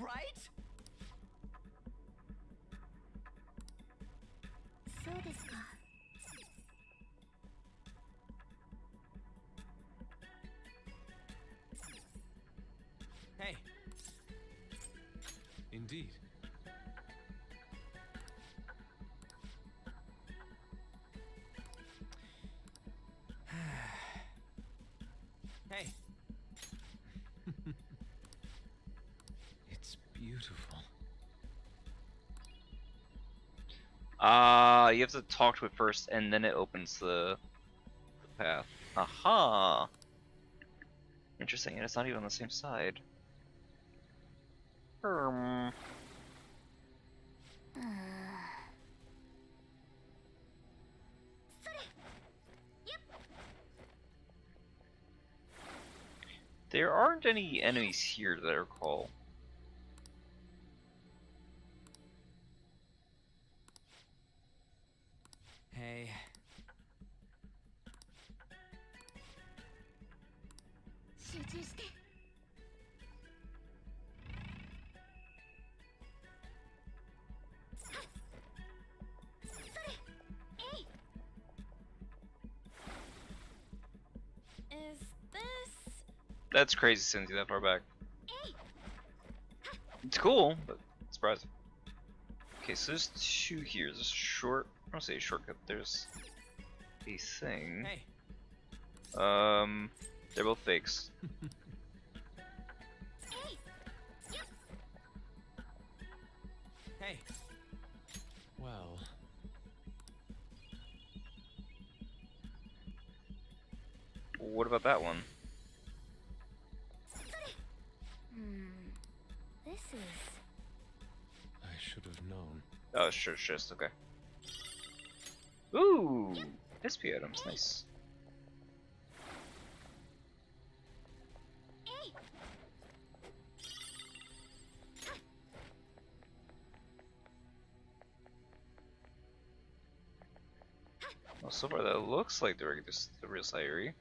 Right? そうですか Hey. Indeed. Hey. It's beautiful. You have to talk to it first, and then it opens the path. Aha! Interesting, and it's not even on the same side. There aren't any enemies here that I recall. Hey. Is this... That's crazy, Cindy, that far back. It's cool, but surprising. Okay, so there's two here. There's a short... I don't say a shortcut. There's a thing. Hey. They're both fakes. Hey. Well. What about that one? This is... I should have known. Oh, sure, just okay. Ooh, SP items, nice. Well, so far that looks like the real Sayuri.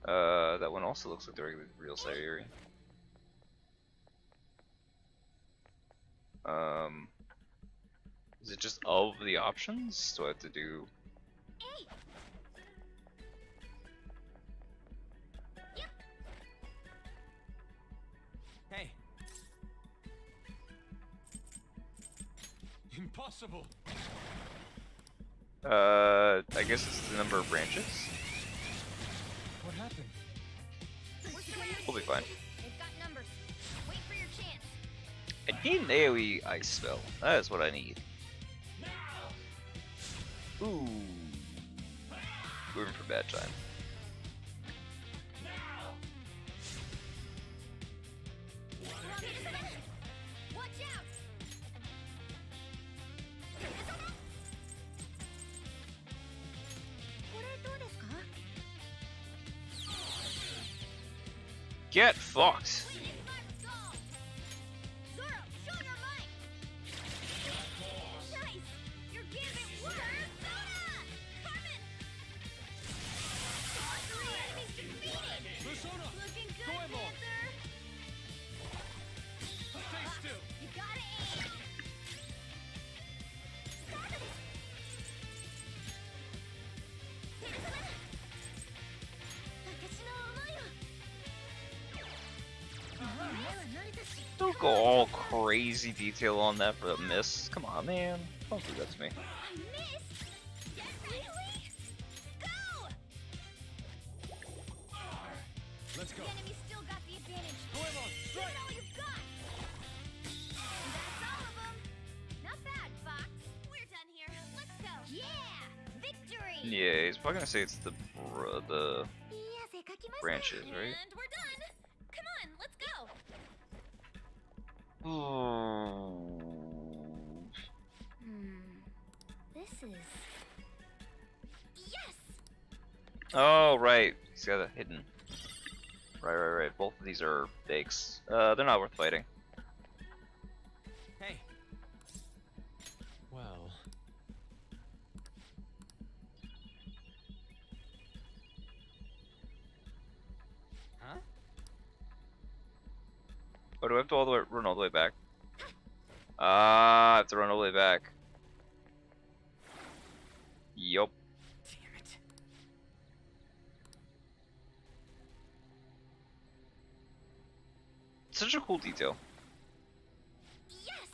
That one also looks like the real Sayuri. Is it just of the options? Do I have to do? Hey. Impossible. I guess it's the number of branches. What happened? We'll be fine. They've got numbers. Wait for your chance. I need an AoE ice spell. That is what I need. Ooh. We're in for bad time. Watch out! Get fucked. Don't go all crazy detail on that for the miss. Come on, man. Don't do that to me. Let's go. The enemy still got the advantage. Give it all you've got. And that's all of them. Not bad, Fox. We're done here. Let's go. Yeah, victory. Yeah, he's probably gonna say it's the branches, right? And we're done. Come on, let's go. This is... Yes. Oh, right. He's got it hidden. Right. Both of these are fakes. They're not worth fighting. Hey. Well. Huh? Oh, do I have to run all the way back? I have to run all the way back. Yup. Damn it. Such a cool detail. Yes.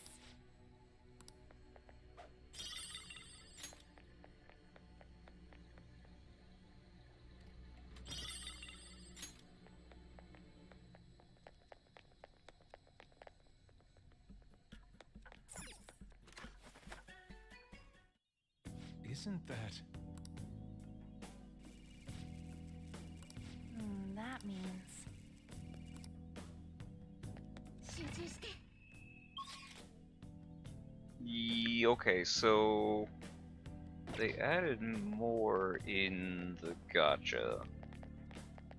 Isn't that... That means... Okay, so they added more in the gacha.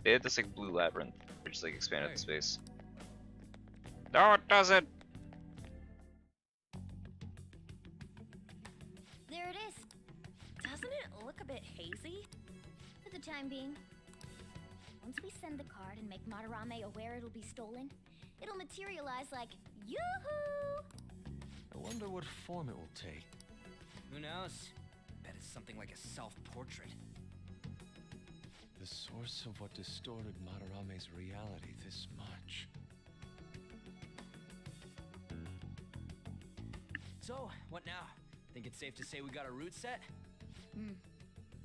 They had this like blue labyrinth, which like expanded the space. No, it doesn't. There it is. Doesn't it look a bit hazy? For the time being. Once we send the card and make Madarame aware it'll be stolen, it'll materialize like, yoo-hoo! I wonder what form it will take. Who knows? Bet it's something like a self-portrait. The source of what distorted Madarame's reality this much. So, what now? Think it's safe to say we got a route set?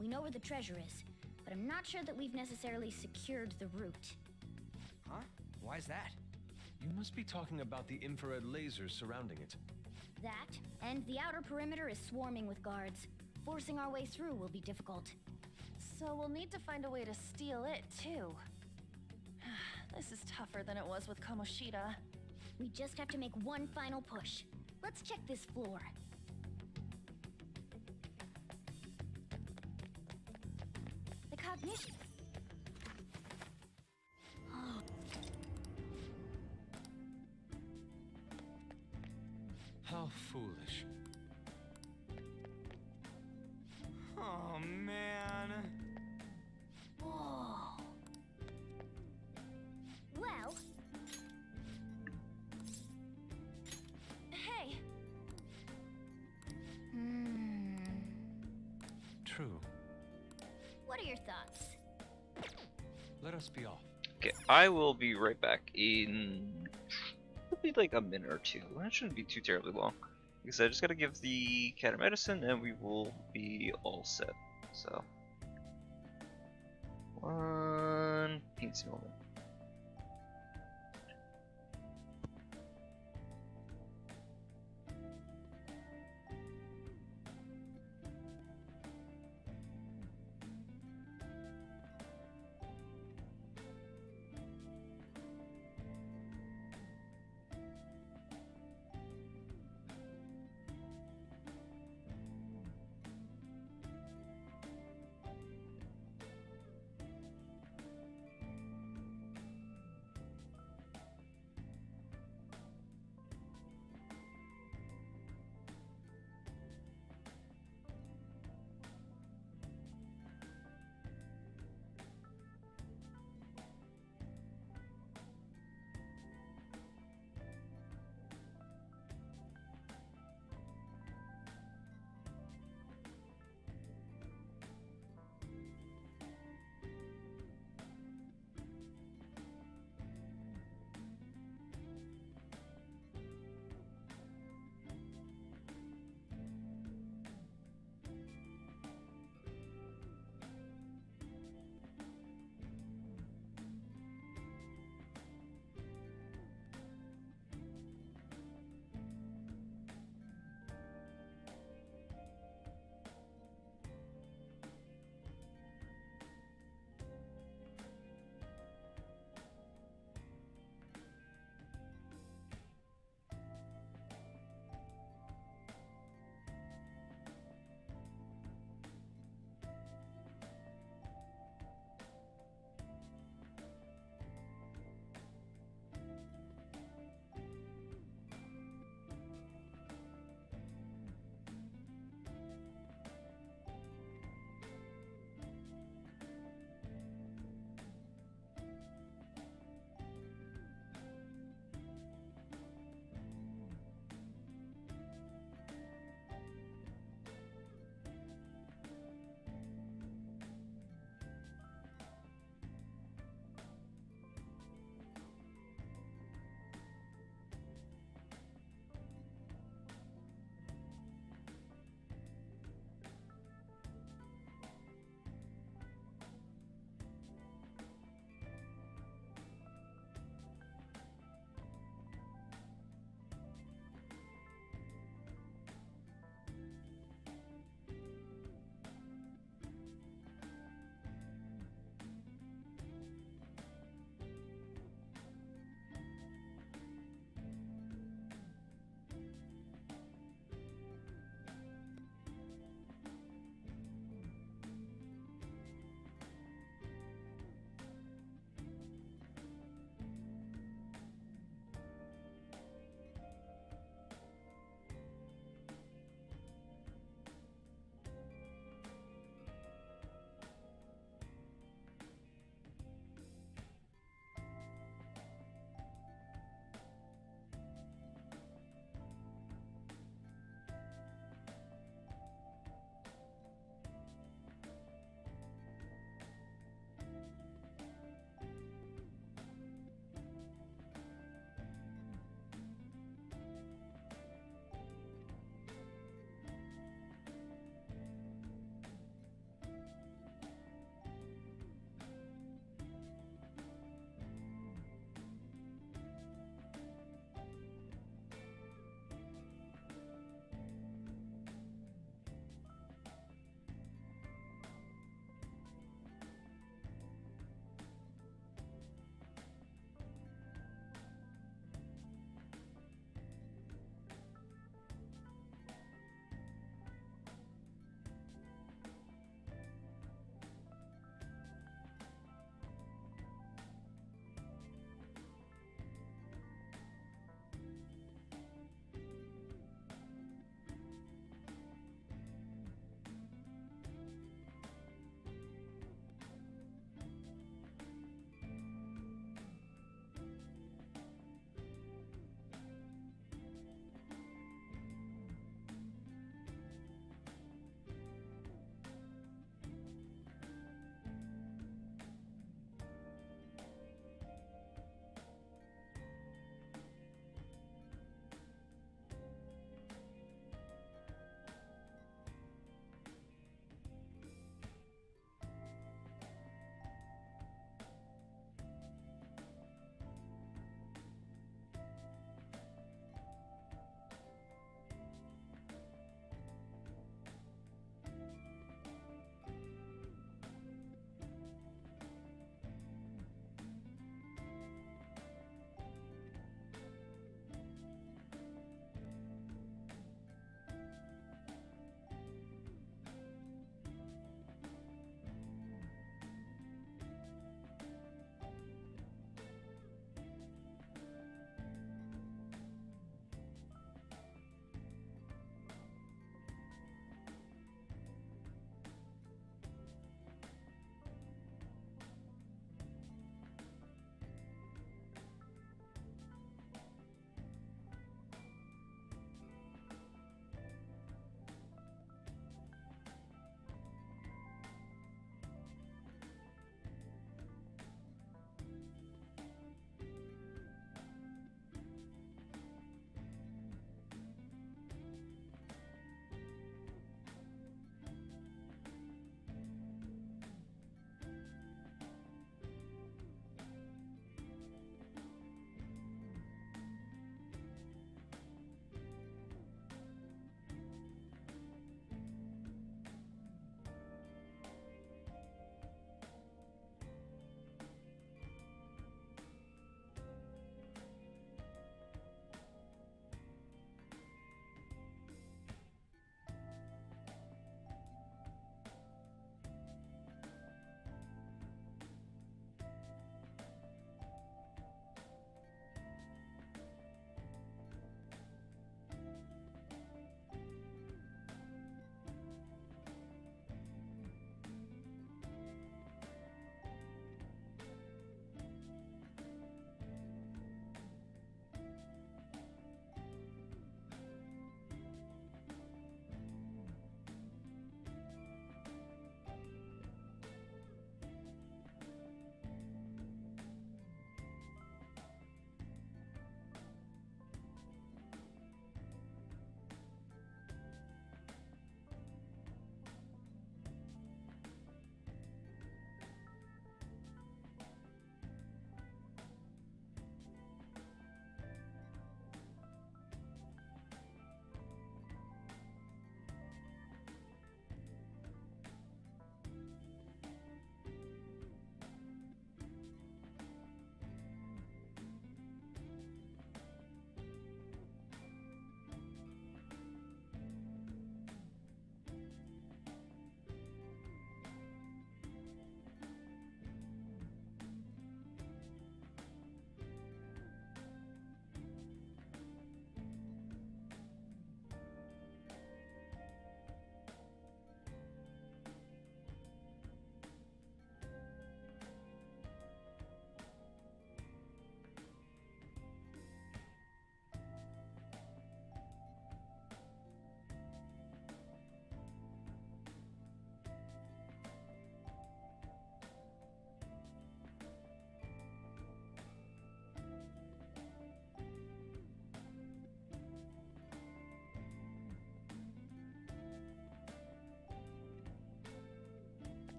We know where the treasure is, but I'm not sure that we've necessarily secured the route. Huh? Why's that? You must be talking about the infrared lasers surrounding it. That, and the outer perimeter is swarming with guards. Forcing our way through will be difficult. So we'll need to find a way to steal it, too. This is tougher than it was with Kamoshida. We just have to make one final push. Let's check this floor. The cognition... How foolish. Oh, man. Whoa. Well... Hey, true. What are your thoughts? Let us be off. Okay, I will be right back in probably like a minute or two. That shouldn't be too terribly long. Because I just gotta give the cat a medicine and we will be all set. So, one teensy moment.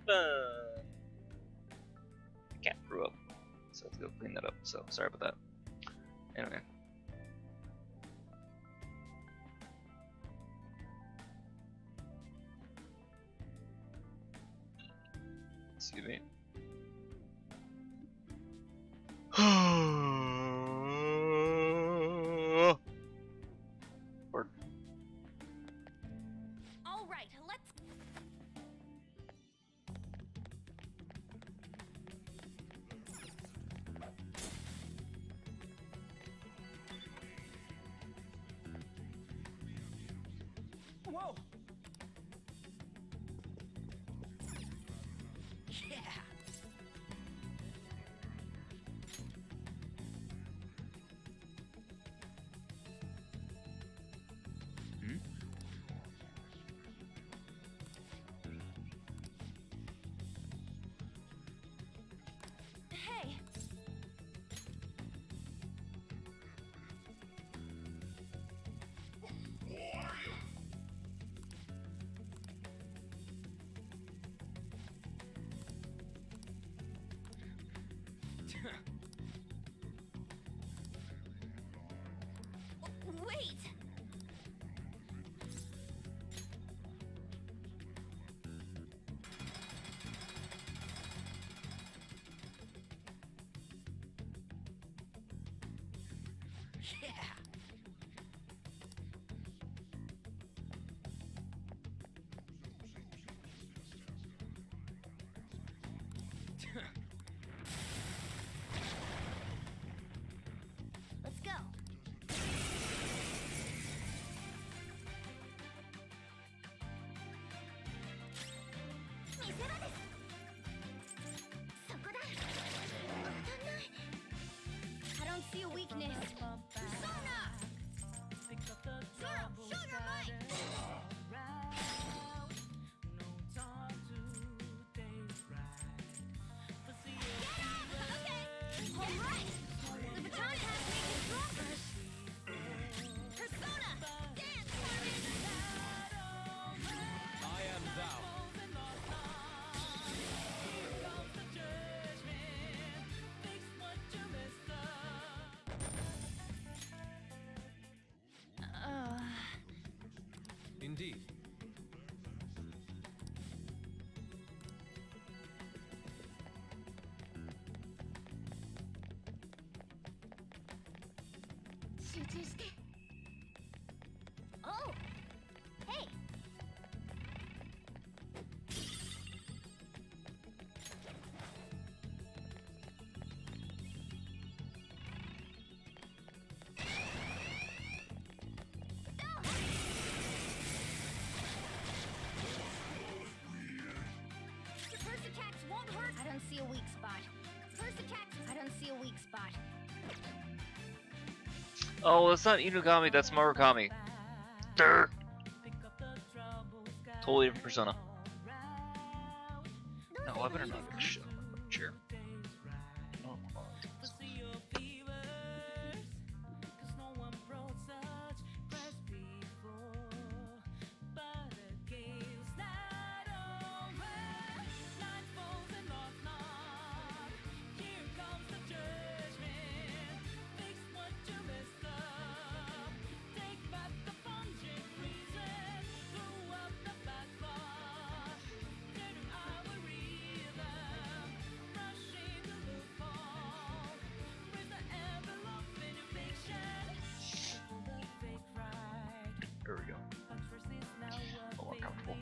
The cat threw up, so I have to go clean that up. So sorry about that. Anyway. Excuse me. Word. All right, let's. Whoa! Yeah! Hey. Wait. Yeah! Let's go. I don't see a weakness. Persona! Zoro, show your might! Okay! Alright! The baton has made you stronger! Persona! Dance, I am thou. Indeed. Oh! Hey! Your first attacks won't hurt. I don't see a weak spot. First attacks. I don't see a weak spot. Oh, it's not Inugami, that's Marukami. Durr. Totally different persona. No, I better not shut up, chair. Oh, there we go. A lot more comfortable.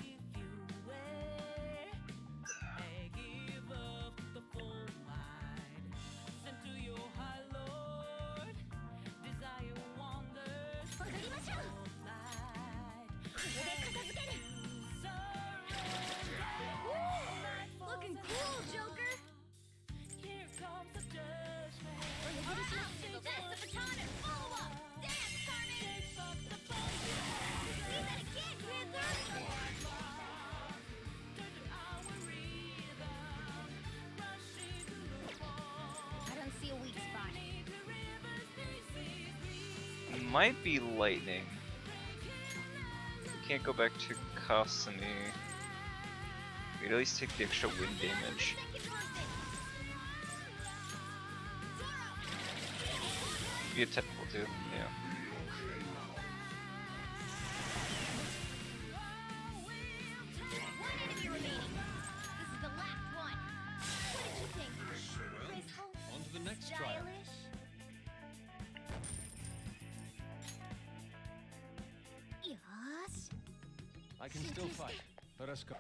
Looking cool, Joker! That's the baton and follow up! Dance, Carmen! See that again, Panther! I don't see a weak spot. Might be lightning. We can't go back to Kasumi. You'd at least take the extra wind damage. Be a technical too, yeah. On to the next trial. I can still fight. Let us go.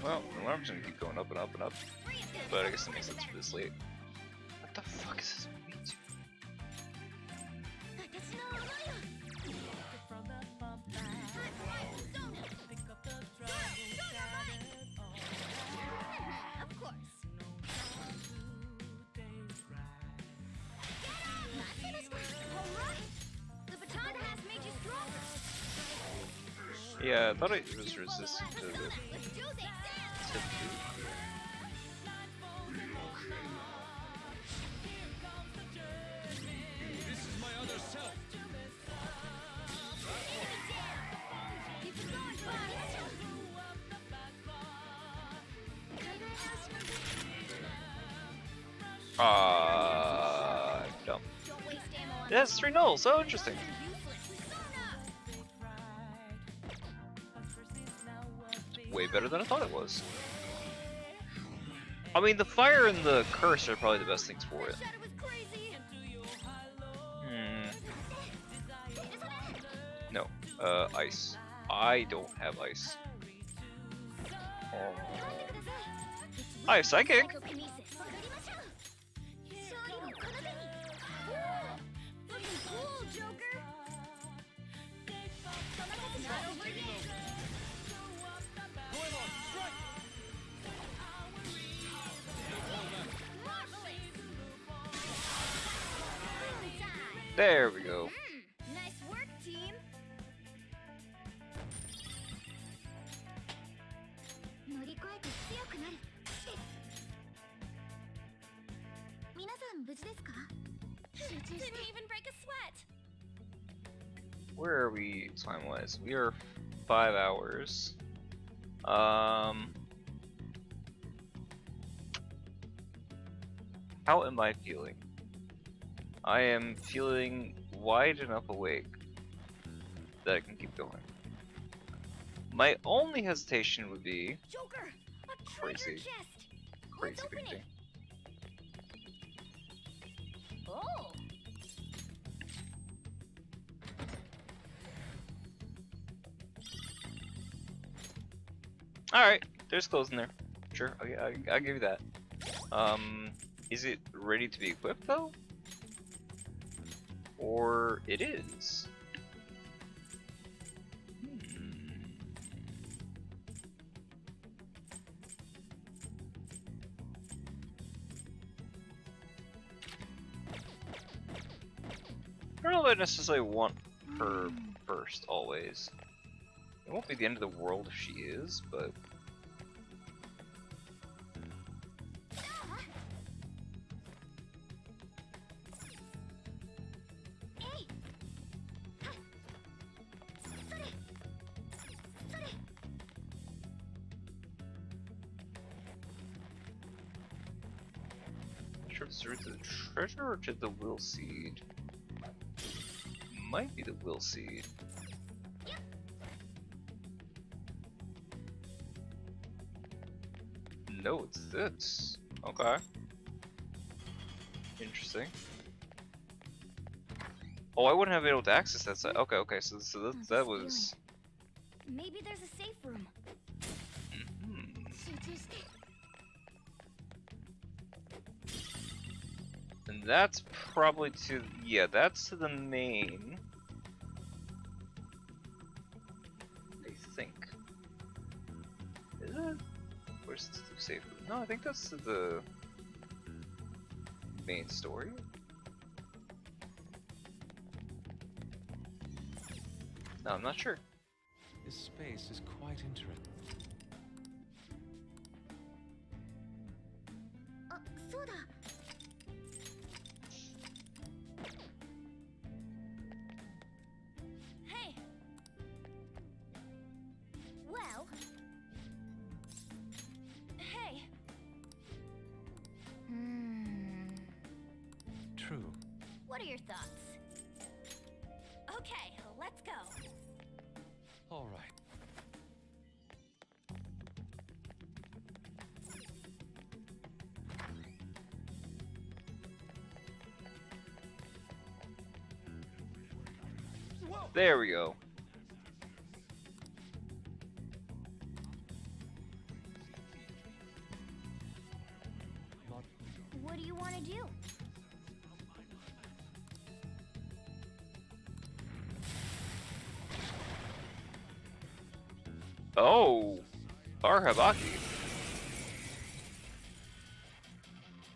Well, the alarm's gonna keep going up and up and up. But I guess it makes sense for this late. What the fuck is this meat? Of course. The baton has made you stronger. Yeah, I thought it was resistant to the... Let's do this. This is my other self. Dumb. It has 3 nulls, so interesting. Way better than I thought it was. I mean, the fire and the curse are probably the best things for it. No, ice. I don't have ice. I have psychic. There we go. Nice work, team. Didn't even break a sweat. Where are we time-wise? We are 5 hours. How am I feeling? I am feeling wide enough awake that I can keep going. My only hesitation would be Joker, a crazy, chest. crazy painting. Oh. All right, there's clothes in there. Sure, I'll give you that. Is it ready to be equipped though? Or it is? I don't know if I necessarily want her first, always. It won't be the end of the world if she is, but... Sure if it's root to the treasure or to the will seed? Might be the will seed. No, it's this. Okay. Interesting. Oh, I wouldn't have been able to access that side. Okay, okay, so that was... Maybe there's a safe room. And that's probably to... yeah, that's to the main. I think. Is it? Where's the safe room? No, I think that's to the main story. No, I'm not sure. This space is quite interesting. What are your thoughts? Okay, let's go. All right. There we go. What do you want to do? Oh, Barhabaki.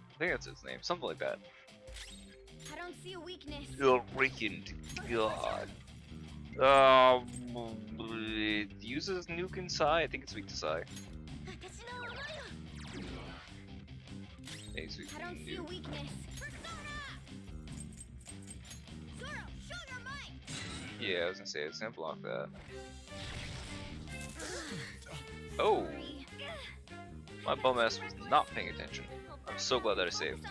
I think that's his name, something like that. I don't see a weakness. You're weakened, God. It uses Nuke and Sai. I think it's weak to Sai. Hey, I don't see a weakness. Zoro, show your might. Yeah, I was gonna say it's gonna block that. Oh, my bum ass was not paying attention. I'm so glad that I saved.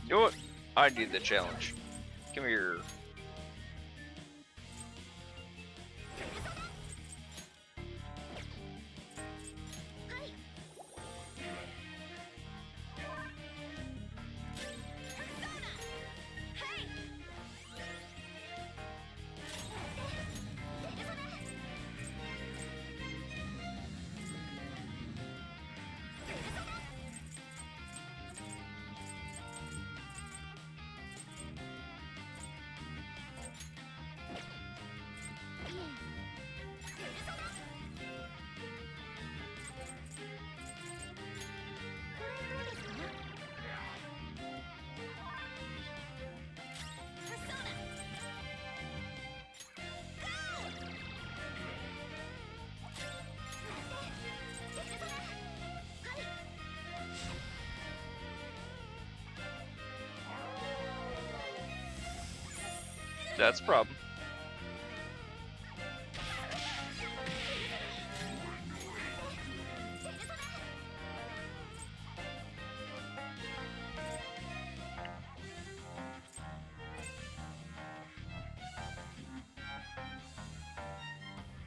You know what? I need the challenge. Come here. That's a problem.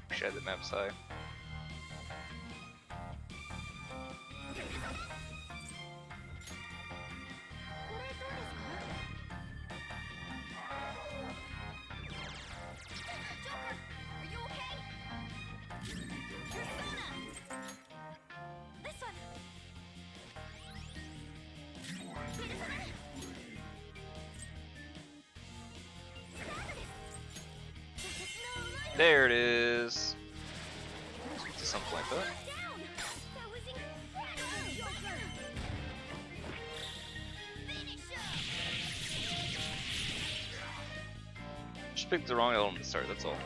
Wish I had the map side. There it is. Something like that. Just picked the wrong element to start, that's all.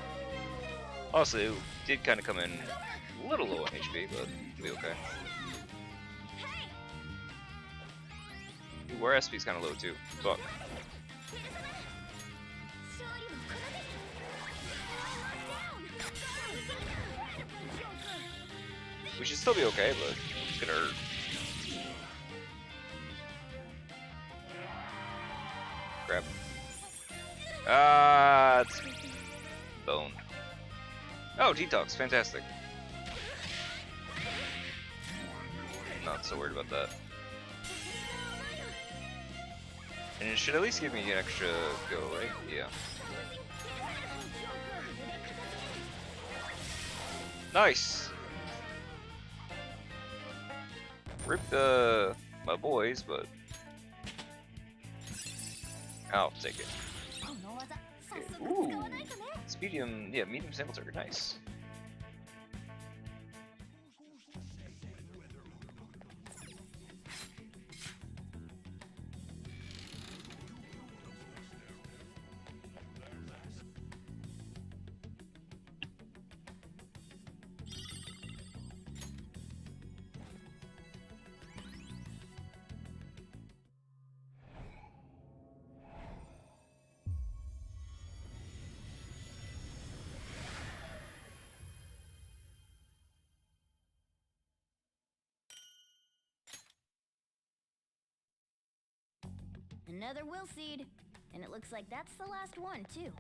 Also, it did kind of come in a little low on HP, but it'll be okay. Ooh, our SP's kind of low too. Fuck. We should still be okay, but it's gonna hurt. Crap. Ah, it's boned. Oh, detox, fantastic. Not so worried about that. And it should at least give me an extra go, right? Yeah. Nice! Rip my boys, but I'll take it. Okay. Ooh, medium, yeah, medium sample target, nice. Another will seed. And it looks like that's the last one, too.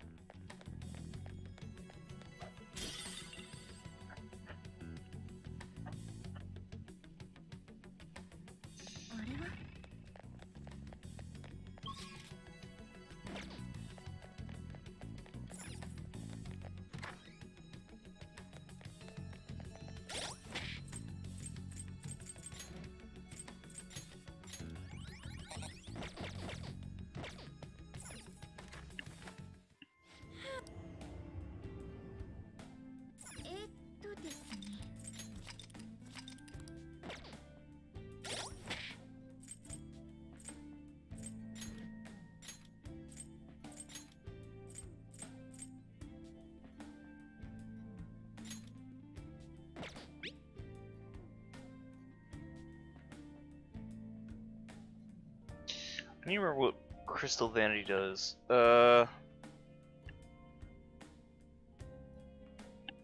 I need to remember what Crystal Vanity does.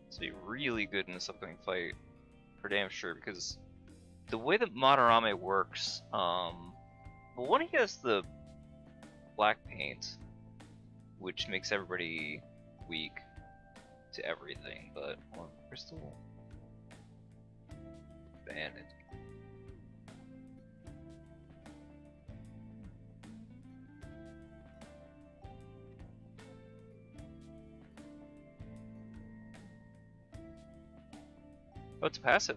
It's be really good in this upcoming fight, for damn sure, because the way that Madarame works, well, one, he has the black paint, which makes everybody weak to everything, but Crystal Vanity. Oh, it's passive.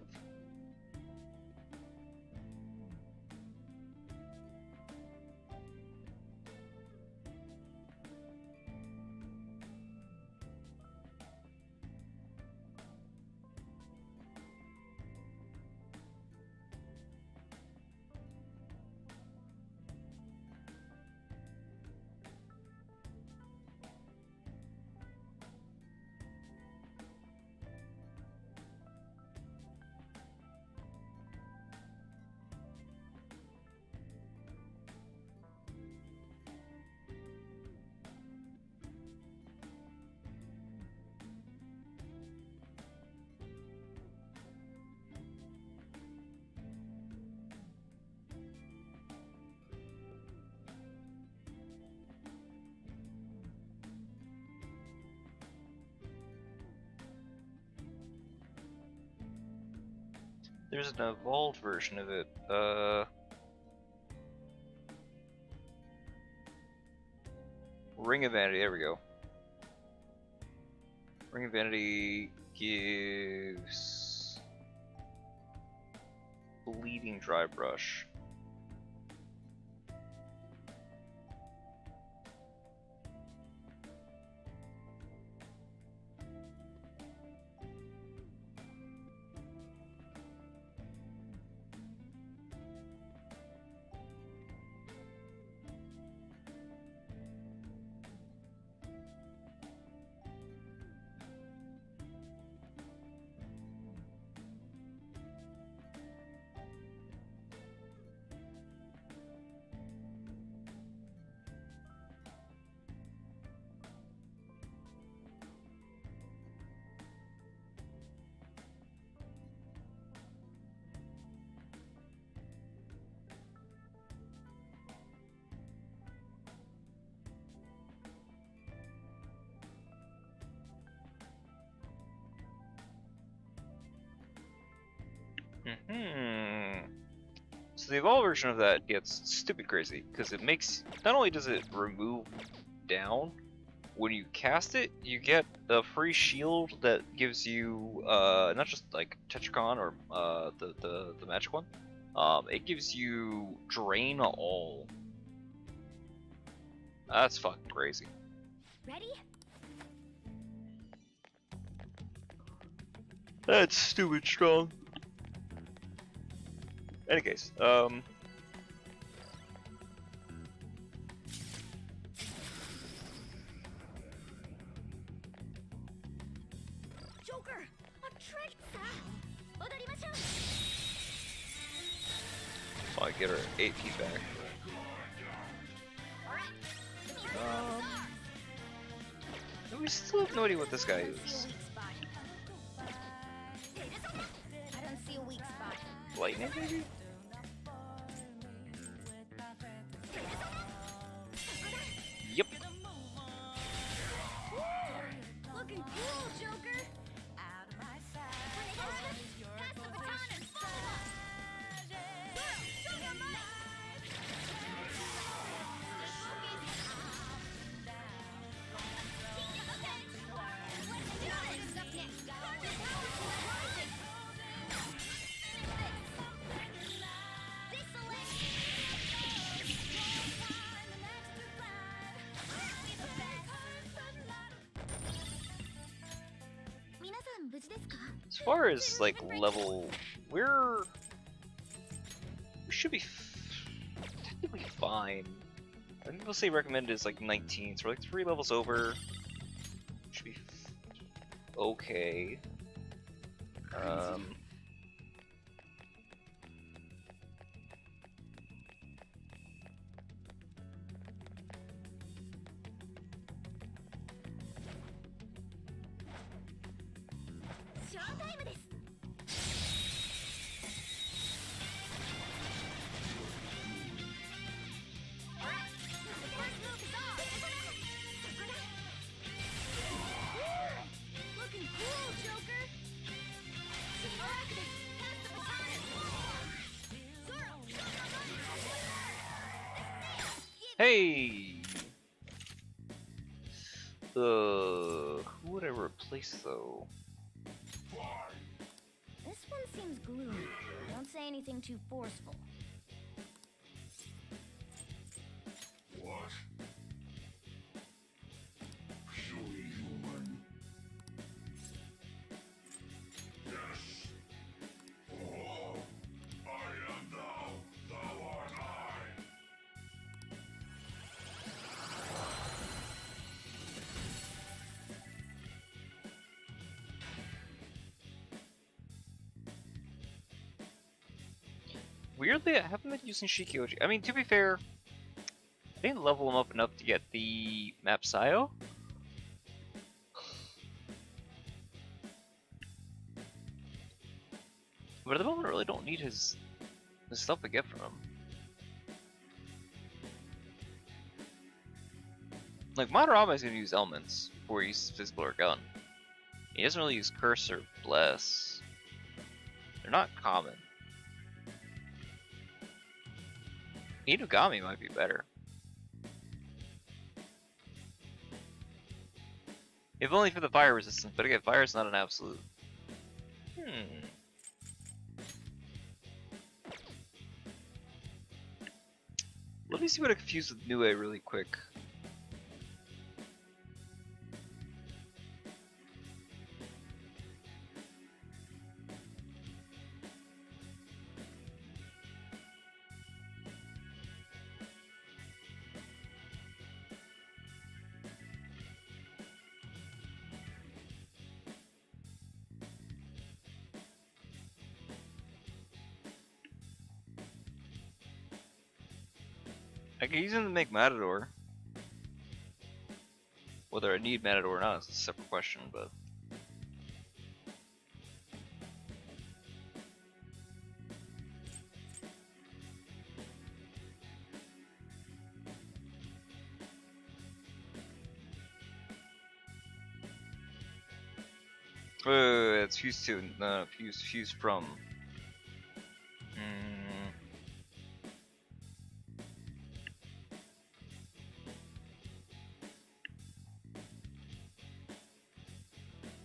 There's an evolved version of it. Ring of Vanity, there we go. Ring of Vanity gives Bleeding Dry Brush. So the evolved version of that gets stupid crazy, because it makes, not only does it remove down, when you cast it, you get a free shield that gives you, not just like Tetracon or the magic one, it gives you Drain All. That's fucking crazy. Ready? That's stupid strong. Any case, Joker, I'm tricked. so I get her AP back. We still have no idea what this guy is. I don't see a weak spot. Lightning, maybe? As far as like level, we should be technically fine. I think people say recommended is like 19, so we're like 3 levels over. Should be okay. Looking cool, Joker. Hey! Who would I replace though? This one seems gloomy. Don't say anything too forceful. What? Purely human. Yes. Oh, I am thou, thou art I. Weirdly, I haven't been using Shikioji. I mean, to be fair, I didn't level him up enough to get the map Sayo. But at the moment, I really don't need his stuff I get from him. Like, Madarame is going to use elements before he uses physical or gun. He doesn't really use curse or bless. They're not common. Inugami might be better. If only for the fire resistance, but again, fire is not an absolute. Let me see what I confuse with Nue really quick. I can use him to make Matador. Whether I need Matador or not is a separate question, but... it's fused to, no, fused from.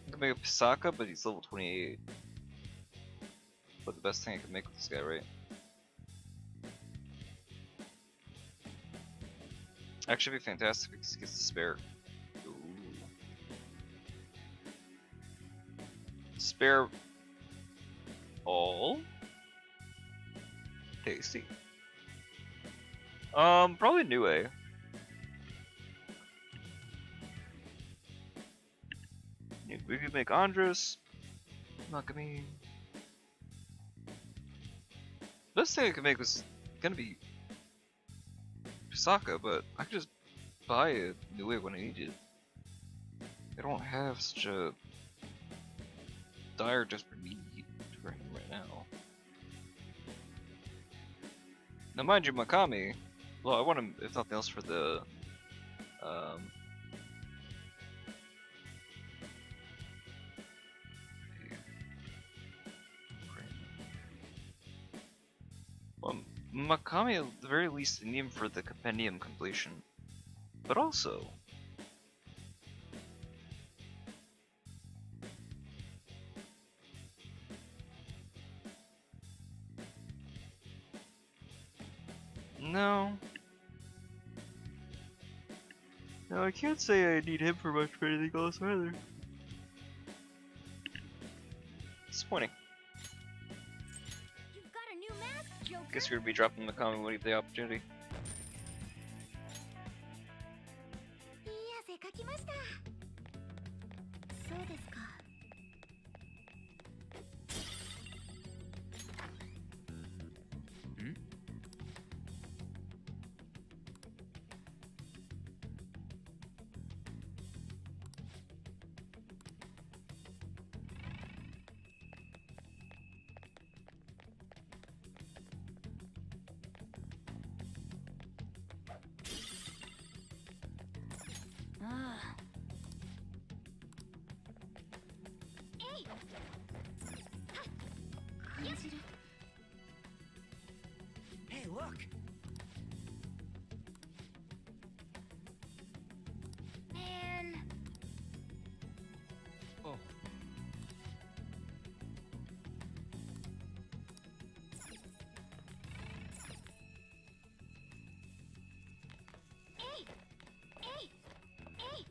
I can make a Pisaka, but he's level 28. But the best thing I can make with this guy, right? Actually, be fantastic because he gets the spare. Ooh. Spare all? Tasty. Probably Nue. We could make Andres. Nakami. Best thing I could make was gonna be Pisaka, but I could just buy a Nue when I need it. I don't have such a dire desperate need for him right now. Now mind you, Makami, well I want him if nothing else for the well, Makami at the very least I need him for the compendium completion. But also no, I can't say I need him for much for anything else either. disappointing. You've got a new mask, Joker. Guess you're gonna be dropping the comment when you have the opportunity. いい汗かきました。そうですか。Hey, look! Man. Oh. Hey! Hey! Hey!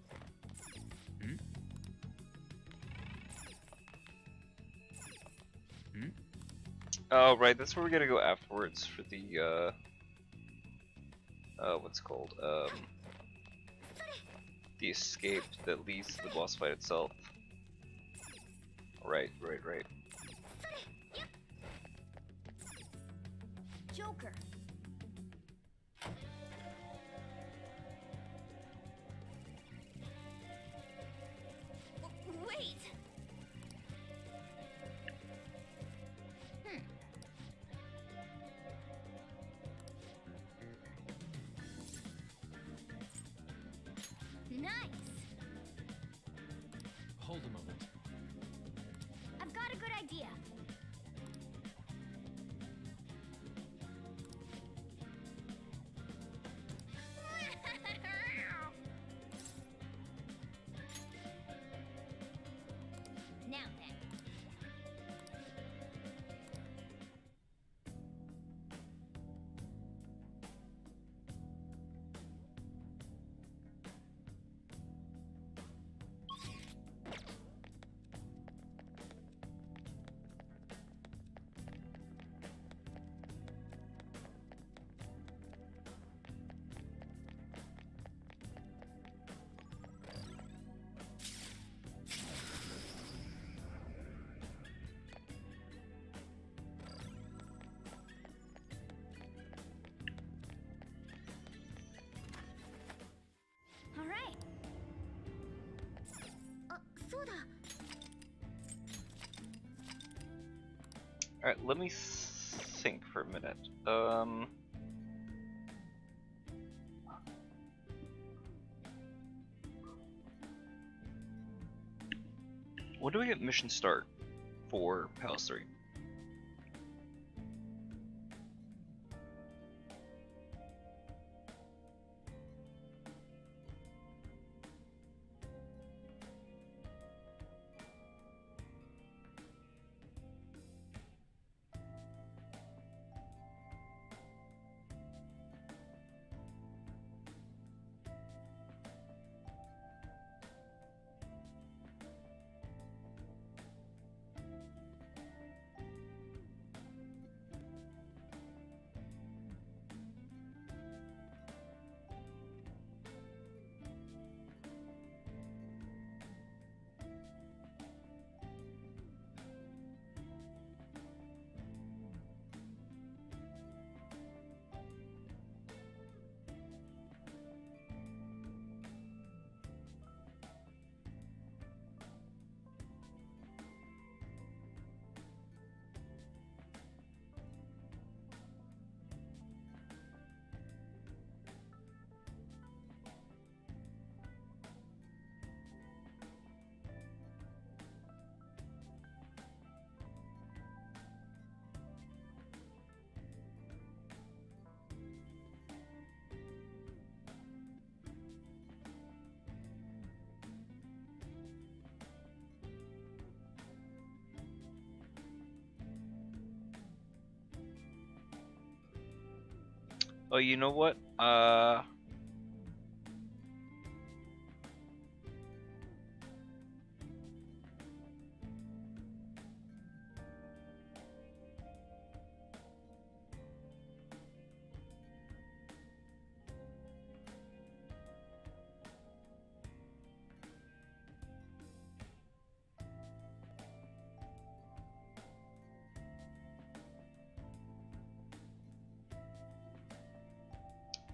Oh, right, that's where we're gonna go afterwards for the, what's it called? The escape that leads to the boss fight itself. Right. Joker. Wait. Nice. Hold a moment. I've got a good idea. Now then. All right. あ、そうだ。 Alright, let me think for a minute. When do we get mission start for Palace 3? Oh, you know what?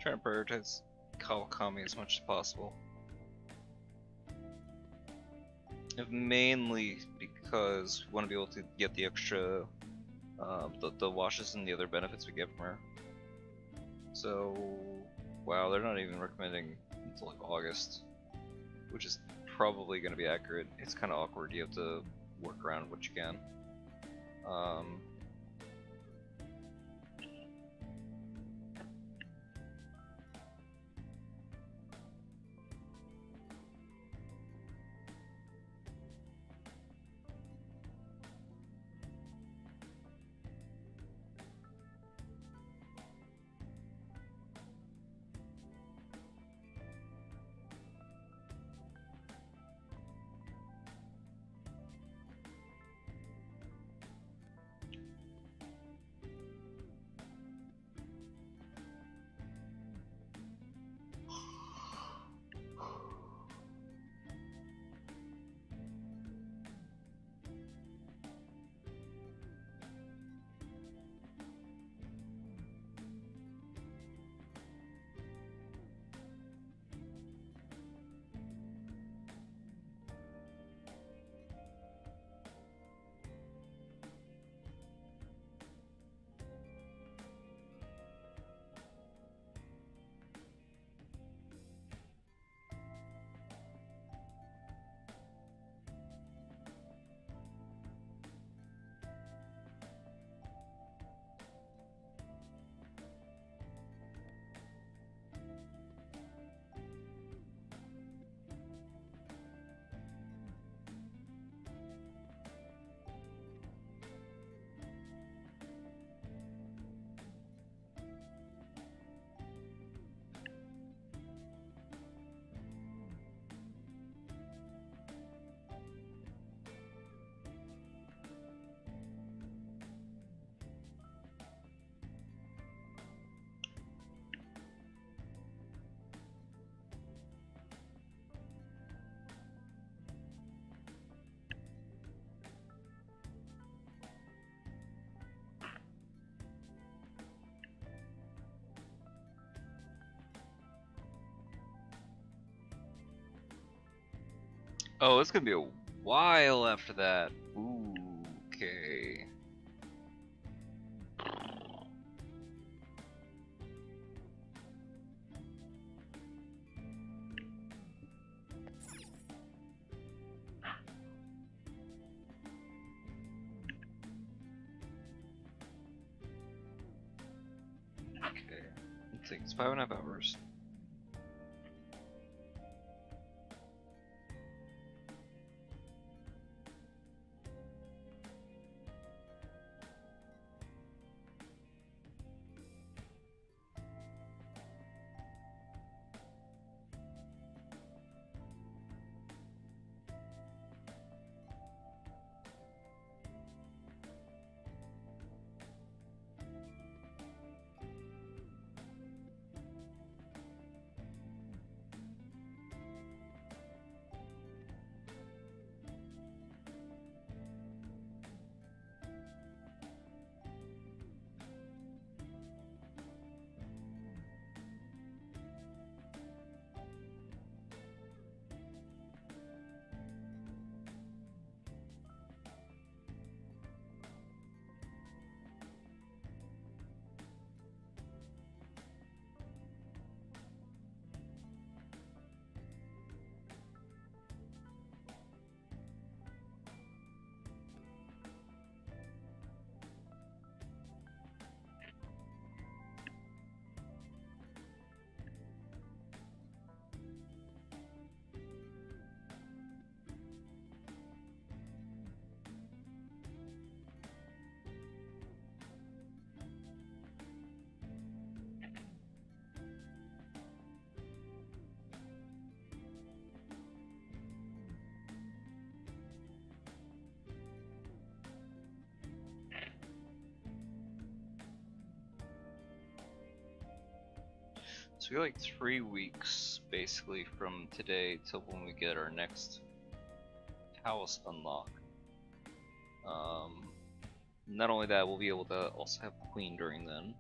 Trying to prioritize Kawakami as much as possible. Mainly because we want to be able to get the extra, the washes and the other benefits we get from her. So, wow, they're not even recommending until like August, which is probably going to be accurate. It's kind of awkward. You have to work around what you can. Oh, it's gonna be a while after that. Ooh, okay. Okay, let's see, it's 5.5 hours. So we got like 3 weeks basically from today till when we get our next house unlock. Not only that, we'll be able to also have Queen during then.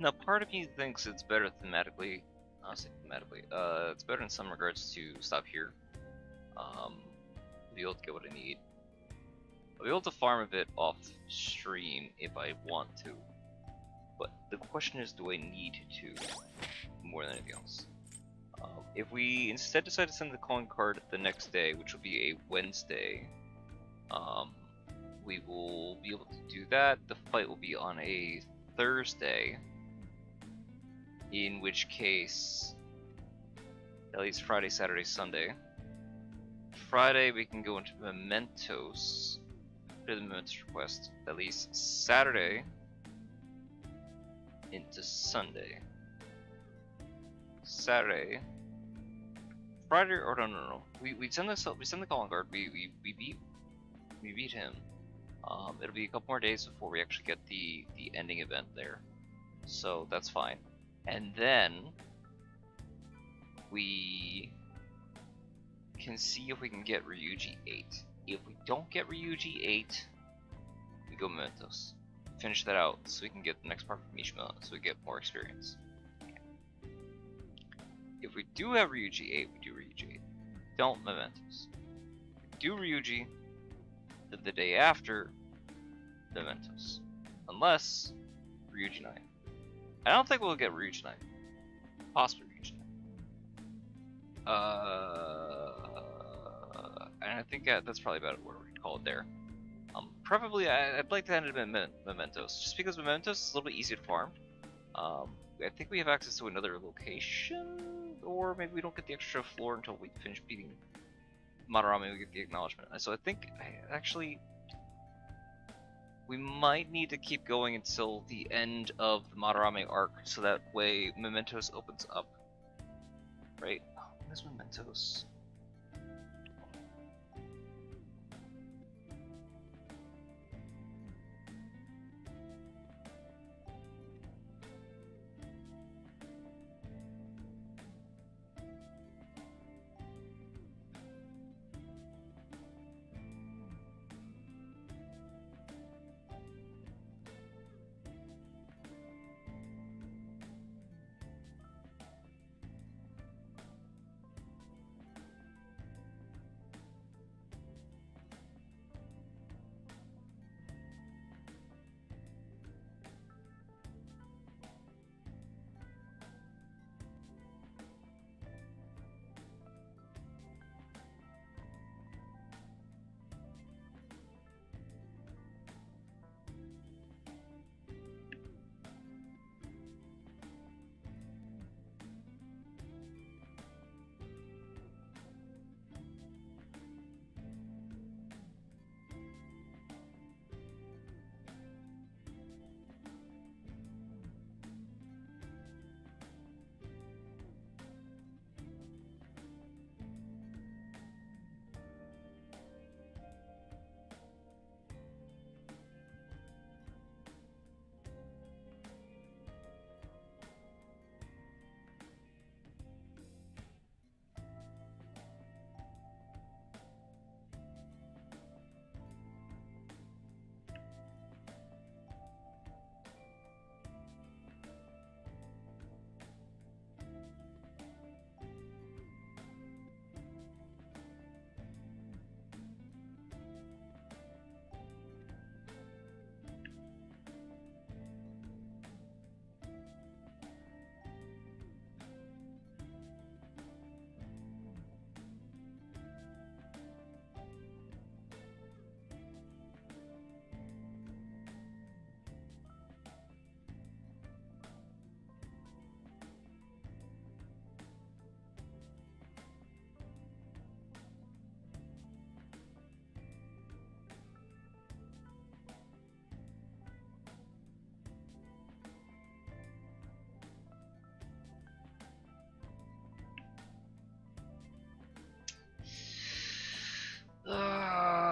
Now, part of me thinks it's better thematically. I'll say thematically. It's better in some regards to stop here. Be able to get what I need. I'll be able to farm a bit off stream if I want to. But the question is, do I need to more than anything else? If we instead decide to send the calling card the next day, which will be a Wednesday, we will be able to do that. The fight will be on a Thursday, in which case, at least Friday, Saturday, Sunday. Friday we can go into Mementos, do the Mementos request. At least Saturday into Sunday. Saturday, Friday, or no. We send the calling card. We beat him. It'll be a couple more days before we actually get the ending event there, so that's fine. And then we can see if we can get Ryuji 8. If we don't get Ryuji 8, we go Mementos. Finish that out so we can get the next part from Mishima, so we get more experience. If we do have Ryuji 8, we do Ryuji 8. Don't Mementos. Do Ryuji, then the day after, Mementos. Unless Ryuji 9. I don't think we'll get Ryuji 9. Possibly Ryuji 9. And I think that's probably about where we call it there. Probably I'd like to end it in Mementos, just because Mementos is a little bit easier to farm. I think we have access to another location, or maybe we don't get the extra floor until we finish beating Madarame and we get the acknowledgement. So I think actually we might need to keep going until the end of the Madarame arc, so that way Mementos opens up. Right? Oh, where's Mementos?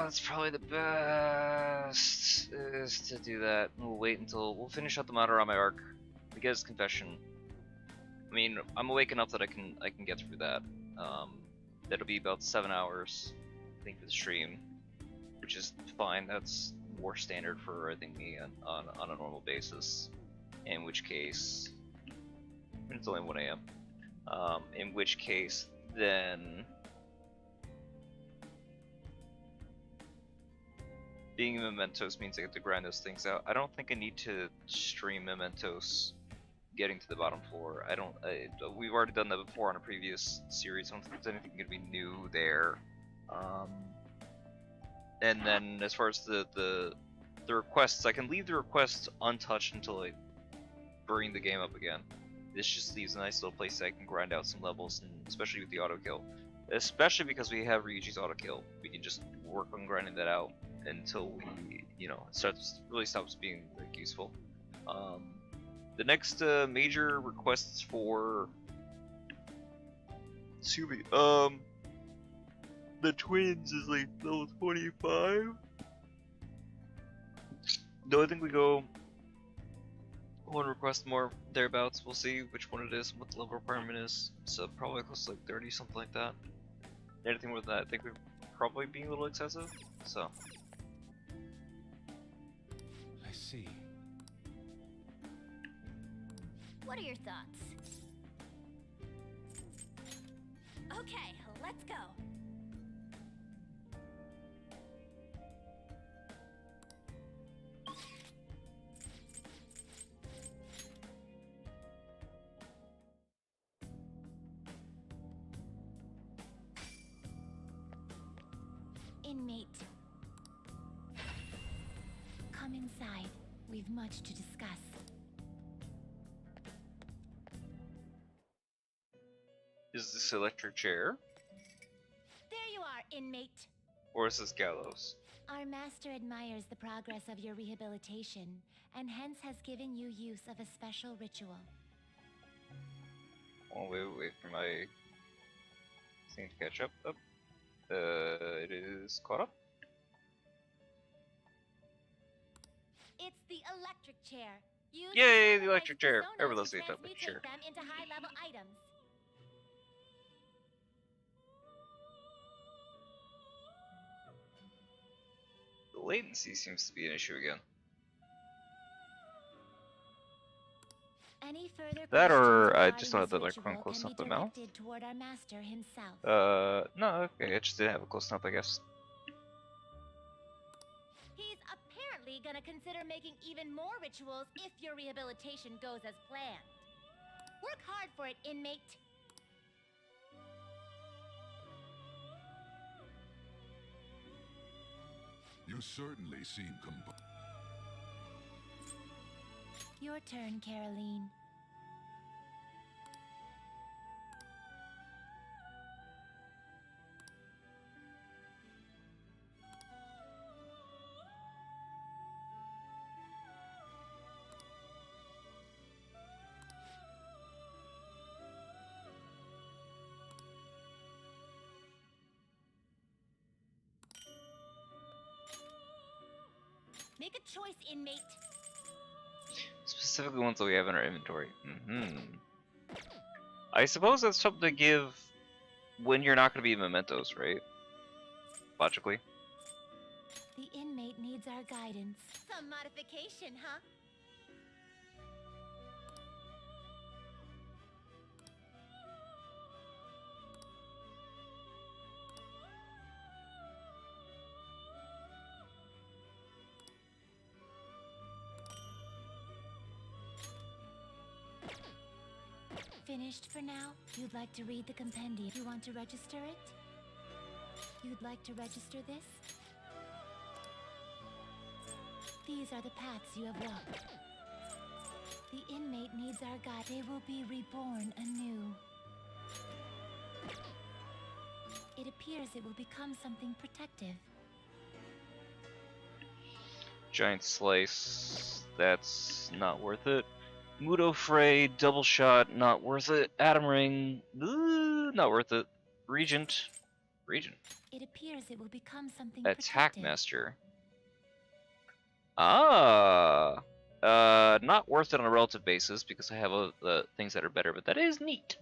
That's probably the best is to do that. We'll wait until we'll finish out the Madarame arc. We get his confession. I mean, I'm awake enough that I can get through that. That'll be about 7 hours, I think, for the stream, which is fine. That's more standard for I think me on a normal basis. In which case, it's only 1 a.m. In which case, then being in Mementos means I get to grind those things out. I don't think I need to stream Mementos getting to the bottom floor. We've already done that before on a previous series. I don't think there's anything gonna be new there. And then as far as the requests, I can leave the requests untouched until I bring the game up again. This just leaves a nice little place that I can grind out some levels, and especially with the auto kill. Especially because we have Ryuji's auto kill, we can just work on grinding that out until we, really stops being like useful. The next major requests for the twins is like level 25. No, I think we go one request more thereabouts. We'll see which one it is, what the level requirement is. So probably close to like 30, something like that. Anything more than that, I think we're probably being a little excessive. So. I see. What are your thoughts? Okay, let's go. Inmate. Come inside. We've much to discuss. Is this electric chair? There you are, inmate. Or is this gallows? Our master admires the progress of your rehabilitation, and hence has given you use of a special ritual. Oh, wait for my thing to catch up. It is caught up. It's the electric chair. Use Yay, the electric chair! Everyone loves the electric transmutate chair. them into high-level items. The latency seems to be an issue again. Any further That or I questions just don't have the regarding microphone this close ritual enough to can the be mouth. directed toward our master himself. No, okay, I just didn't have it close enough, I guess. He's apparently gonna consider making even more rituals if your rehabilitation goes as planned. Work hard for it, inmate. You certainly seem composed. Your turn, Caroline. Make a choice, inmate. Specifically ones that we have in our inventory. I suppose that's something to give when you're not going to be in Mementos, right? Logically. The inmate needs our guidance. Some modification, huh? Finished for now? You'd like to read the compendium? You want to register it? You'd like to register this? These are the paths you have walked. The inmate needs our guide. They will be reborn anew. It appears it will become something protective. Giant slice. That's not worth it. Mudo Fray, double shot, not worth it. Atom ring, not worth it. Regent. It appears it will become something Attack protective. Master. Not worth it on a relative basis because I have things that are better, but that is neat.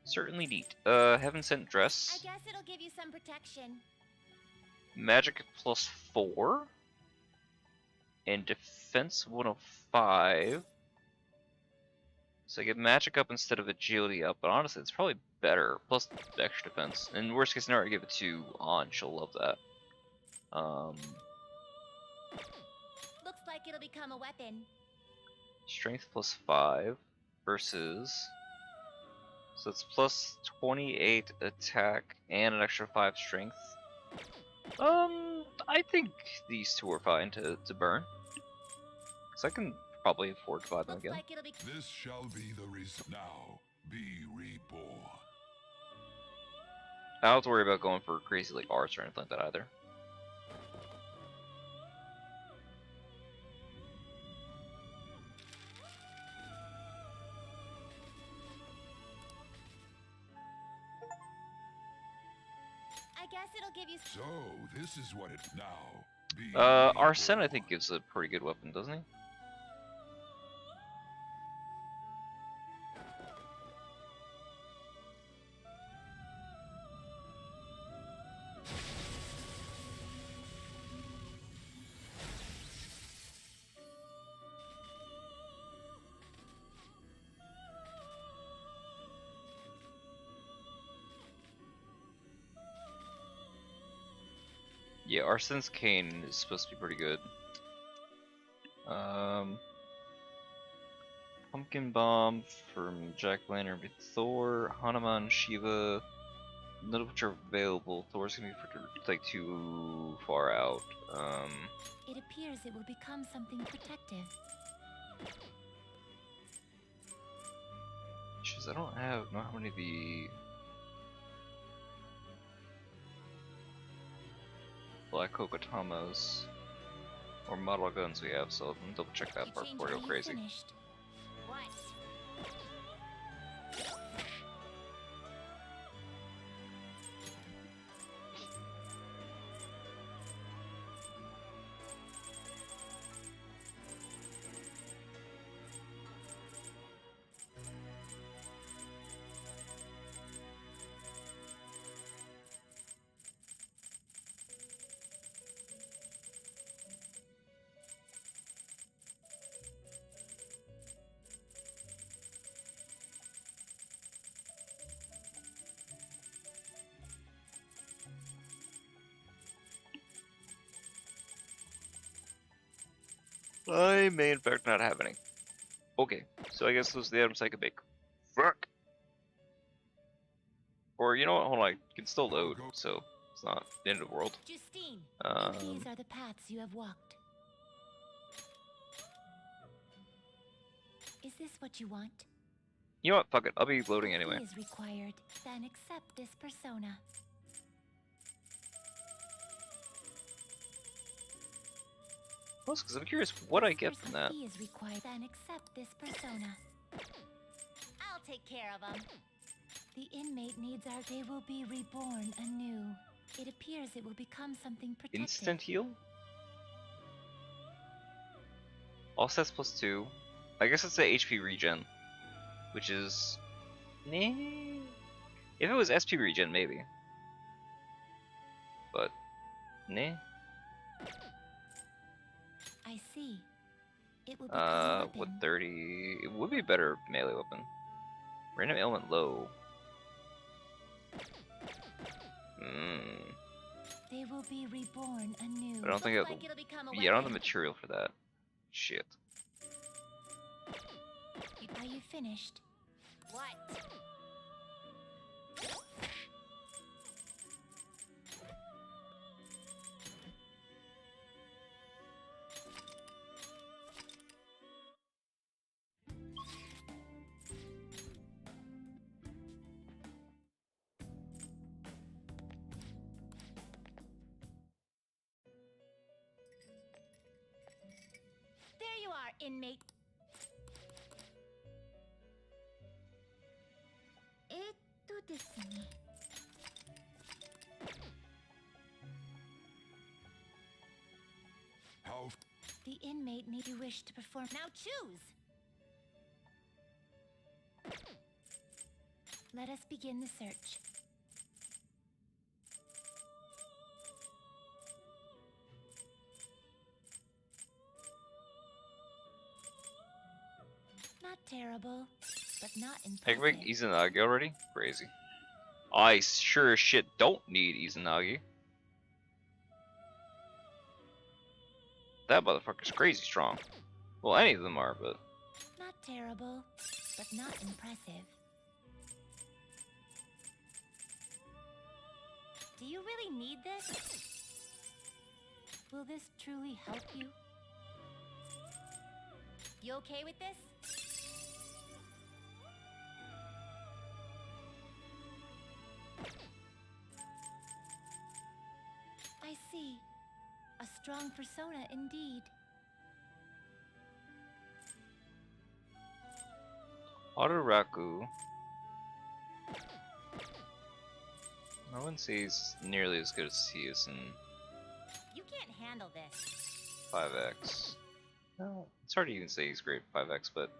Certainly neat. Heaven Sent I Dress. guess it'll give you some protection. Magic +4. And Defense 105. So I get magic up instead of agility up, but honestly, it's probably better. Plus extra defense. In worst case scenario, I give it to An. She'll love that. Looks like it'll become a weapon. Strength plus 5 versus. So it's plus 28 attack and an extra 5 strength. I think these two are fine to burn. Because I can probably afford to buy them again. This shall be the result. Now, be reborn. I don't have to worry about going for crazy like arts or anything like that either. I guess it'll give you. So, this is what it now. Be Arsene I think gives a pretty good weapon, doesn't he? Yeah, Arsene's cane is supposed to be pretty good. Pumpkin Bomb from Jack-O-Lantern with Thor, Hanuman, Shiva, none of which are available. Thor's gonna be like too far out. It appears it will become something protective. Jeez, I don't know how many of the Black Kokotamos or model guns we have, so let me double check that part before I go crazy. What? I may in fact not have any. Okay, so I guess those are the items I can make. Fuck! Or you know what, hold on, I can still load, so it's not the end of the world. Justine, these are the paths you have walked. Is this what you want? You know what, fuck it, I'll be loading anyway. Is required, then accept this persona. Plus, because I'm curious what I get from that. Is required, then accept this persona. I'll take care of them. The inmate needs our. They will be reborn anew. It appears it will become something protective. Instant heal? All stats plus 2. I guess it's the HP regen. Which is... Nah. If it was SP regen, maybe. But... Nah. I see. It will become a weapon. With 30... It would be a better melee weapon. Random element low. They will be reborn anew. But I don't think it'll become a weapon. Yeah, I don't have the material for that. Shit. Are you finished? What? There you are, inmate. How? The inmate need you wish to perform. Now choose! Let us begin the search. Not terrible. but not I can make impressive. Izanagi already? Crazy. I sure as shit don't need Izanagi. That motherfucker's crazy strong. Well, any of them are, but... Not terrible, but not impressive. Do you really need this? Will this truly help you? You okay with this? I see. A strong persona indeed. Autoraku. I wouldn't say he's nearly as good as he is in You can't handle this. 5X. No, it's hard to even say he's great at 5X, but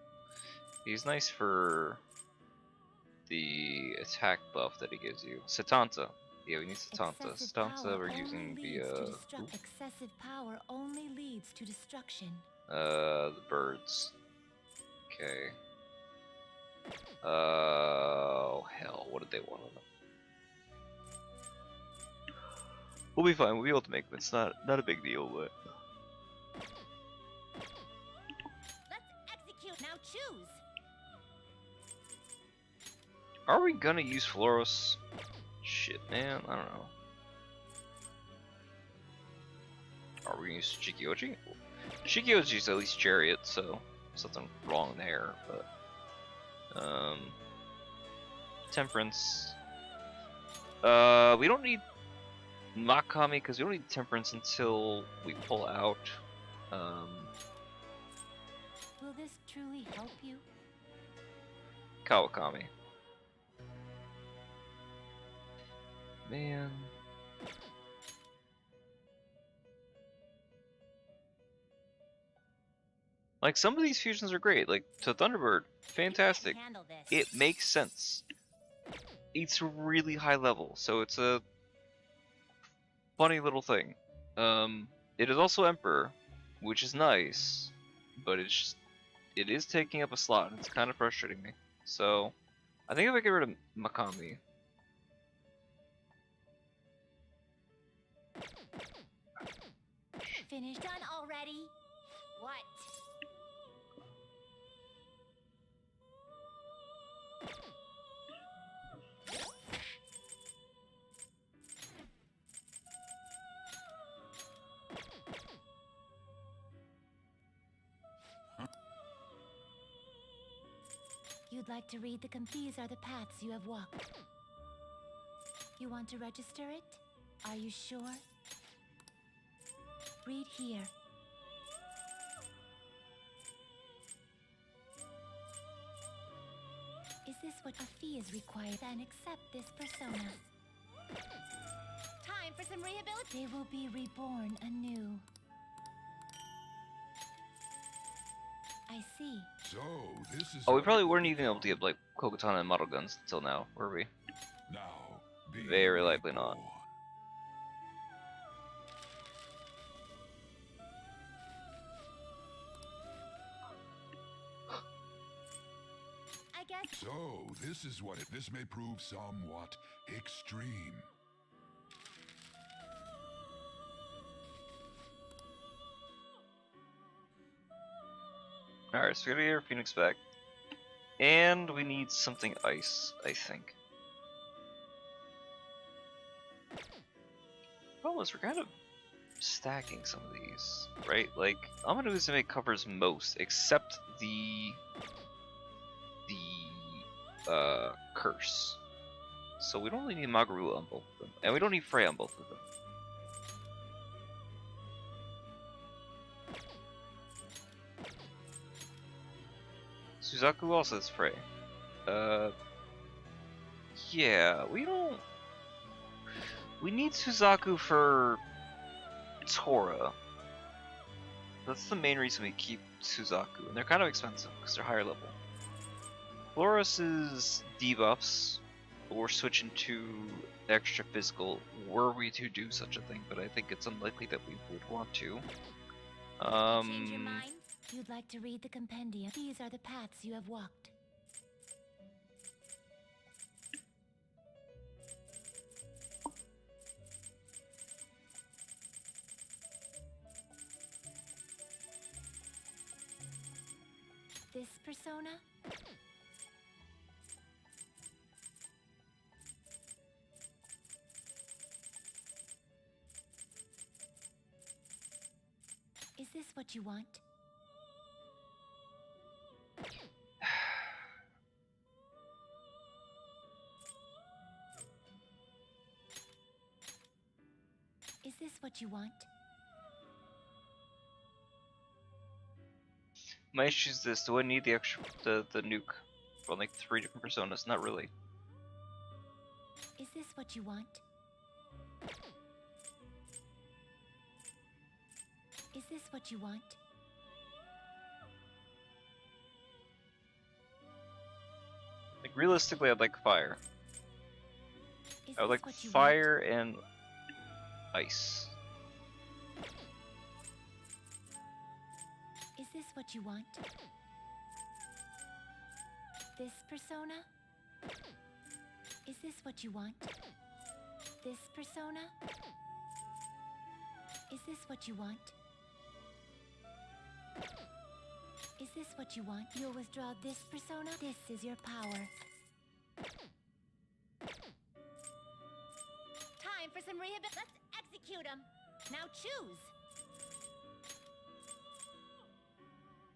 he's nice for the attack buff that he gives you. Satanta. Yeah, we need Satanta. Satanta we're using via Excessive power only leads to destruction. the birds. Okay. Oh hell, what did they want of them? We'll be fine, we'll be able to make them. It's not a big deal, but Let's execute. Now choose. are we gonna use Floros? Shit, man, I don't know. Are we gonna use Shikioji? Shikioji's at least Chariot, so something wrong there, but Temperance. We don't need Makami because we don't need Temperance until we pull out. Will this truly help you? Kawakami. Man. Like, some of these fusions are great. Like, to Thunderbird, fantastic. It makes sense. It's really high level, so it's a funny little thing. It is also Emperor, which is nice, but it is taking up a slot, and it's kind of frustrating me. So, I think if I get rid of Makami, Finished? Done already? What? You'd like to read the These are the paths you have walked. You want to register it? Are you sure? Read here. Is this what a fee is required? Then accept this persona. Time for some rehabilitation. They will be reborn anew. I see. So, this is... oh, we probably weren't even able to get, like, Kokotana and model guns until now, were we? Now, very likely not. I guess... So, this is what this may prove somewhat extreme. Alright, so we gotta get our Phoenix back. And we need something ice, I think. Problem is, we're kind of stacking some of these, right? Like, Amanuzume covers most, except the curse. So we don't really need Magaru on both of them, and we don't need Frey on both of them. Suzaku also has Frey. Yeah, we don't... we need Suzaku for Tora. That's the main reason we keep Suzaku, and they're kind of expensive because they're higher level. Florus's debuffs, or switching to extra physical, were we to do such a thing, but I think it's unlikely that we would want to. Change your mind? You'd like to read the compendium. These are the paths you have walked. This persona? Is this what you want? Is this what you want? My issue is this: do I need the extra the nuke for like 3 different personas? Not really. Is this what you want? Is this what you want? Like realistically, I'd like fire. Is I would this like what you fire and ice. Is this what you want? This persona? Is this what you want? This persona? Is this what you want? Is this what you want? You'll withdraw this persona? This is your power. Time for some rehabilitation. Let's execute him. Now choose.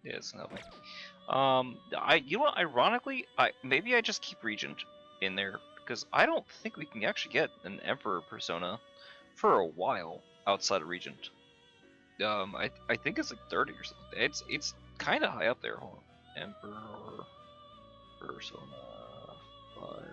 Yeah, it's nothing. You know what? Ironically, maybe I just keep Regent in there because I don't think we can actually get an Emperor persona for a while outside of Regent. I think it's like 30 or something. It's kind of high up there. Hold on. Emperor persona 5.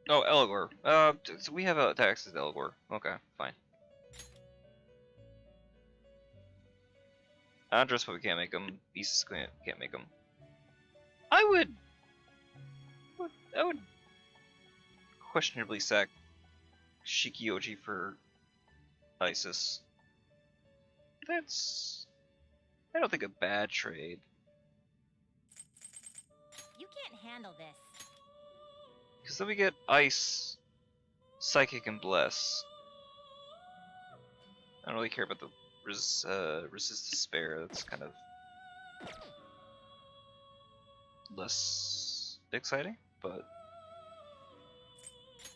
Oh, Eligor. So we have a access to Eligor. Okay, fine. Andres, but we can't make him. Beasts can't make him. I would questionably sack Shikioji for Isis. That's, I don't think, a bad trade. You can't handle this. Because then we get Ice, Psychic, and Bless. I don't really care about the Resist Despair. That's kind of less exciting, but...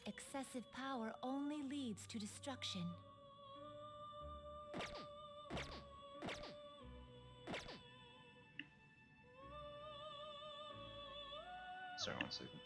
Excessive power only leads to destruction. Sorry, 1 second.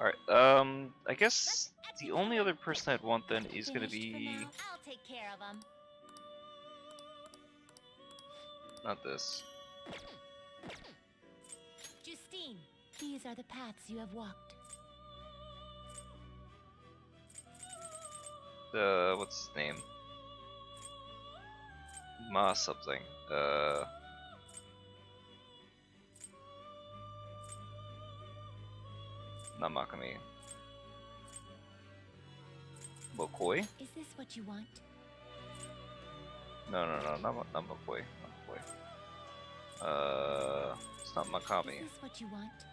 Alright, I guess the only other person I'd want then is gonna be... I'll take care of him. Not this. Justine, these are the paths you have walked. What's his name? Ma something. Not Makami. Mokoi? Is this what you want? No, not Mokoi. Not Mokoi. It's not Makami. Is this what you want?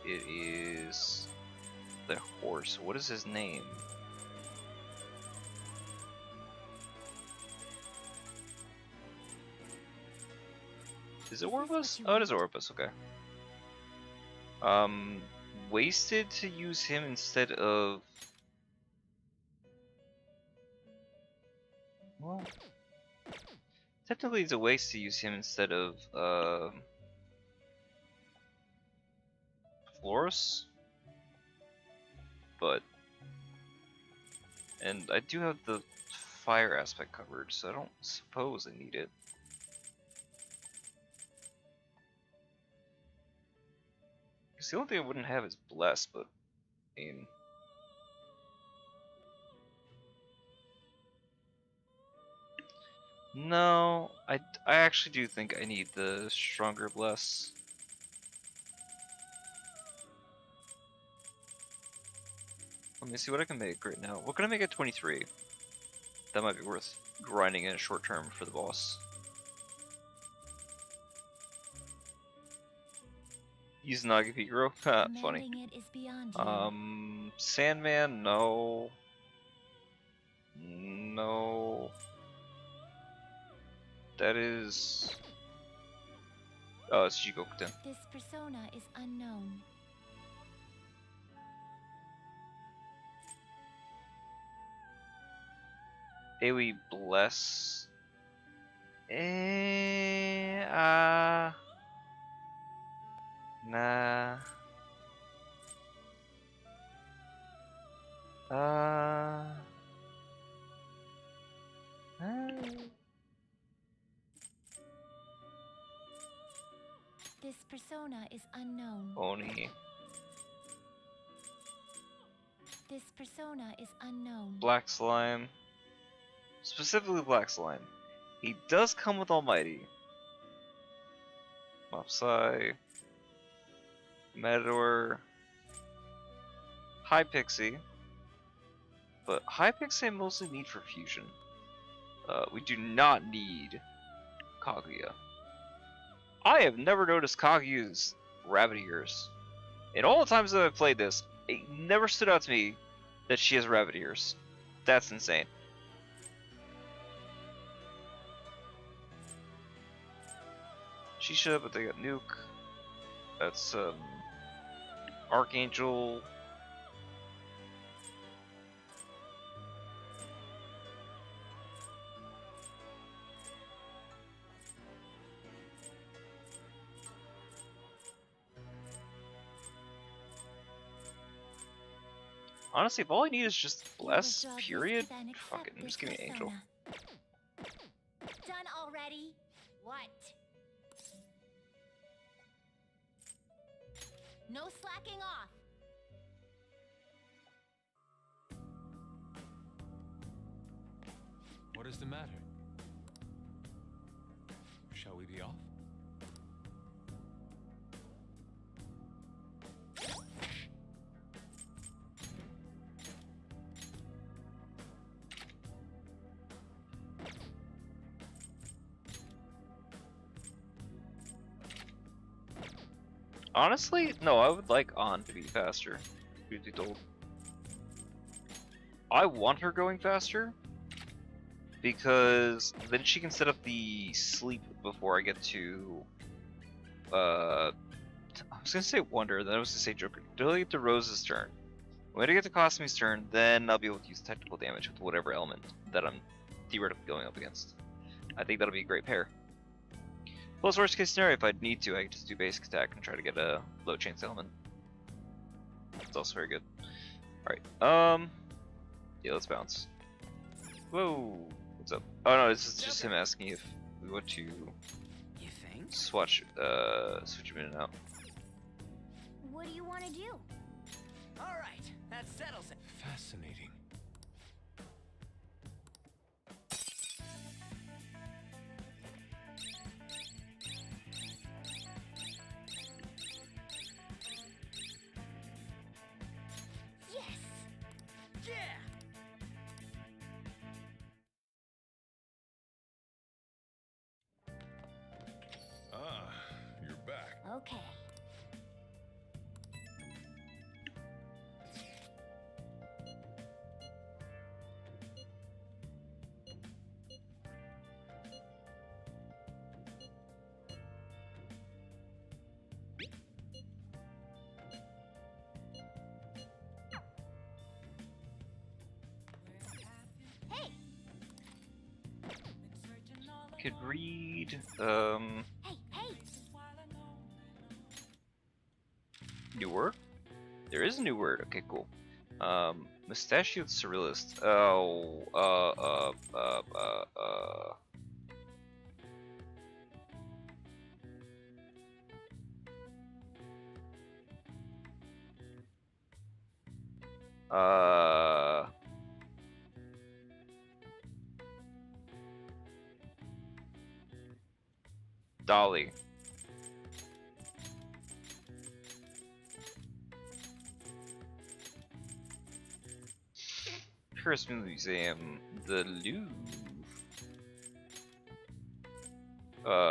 it is the horse. What is his name? Is it Orbus? Oh, it is Orbus, okay. Wasted to use him instead of... Well... Technically it's a waste to use him instead of, Florus? But... And I do have the fire aspect covered, so I don't suppose I need it. Because the only thing I wouldn't have is Bless, but... I mean... No, I actually do think I need the stronger Bless. Let me see what I can make right now. What can I make at 23? That might be worth grinding in a short term for the boss. Use Nagapiguro? Funny. Sandman, no. No. That is... Oh, it's Jigokuten. This persona is unknown. AoE Bless. Nah. This persona is unknown. Oni. This persona is unknown. Black Slime. Specifically Black Slime. He does come with Almighty. Mopsai. Matador. High Pixie. But High Pixie I mostly need for fusion. We do not need Kaguya. I have never noticed Kaguya's rabbit ears. In all the times that I've played this, it never stood out to me that she has rabbit ears. That's insane. Shisha, but they got Nuke. That's Archangel. Honestly, if all I need is just Bless, period, fuck it, just give me Angel. Done already? What? No slacking off. What is the matter? Shall we be off? Honestly, no, I would like On to be faster. Truth be told. I want her going faster because then she can set up the sleep before I get to I was gonna say Wonder, then I was gonna say Joker. Until I get to Rose's turn. When I get to Kasumi's turn, then I'll be able to use technical damage with whatever element that I'm theoretically going up against. I think that'll be a great pair. Plus, worst case scenario, if I need to, I can just do basic attack and try to get a low chance element. It's also very good. Alright, yeah, let's bounce. Whoa, what's up? Oh no, this is just him asking if we want to switch him in and out. What do you want to do? All right, that settles it. Fascinating. You're back. Okay. could read, Hey, hey! new word? There is a new word. Okay, cool. Mustachioed surrealist. Oh, Dolly. Paris Museum, the Louvre.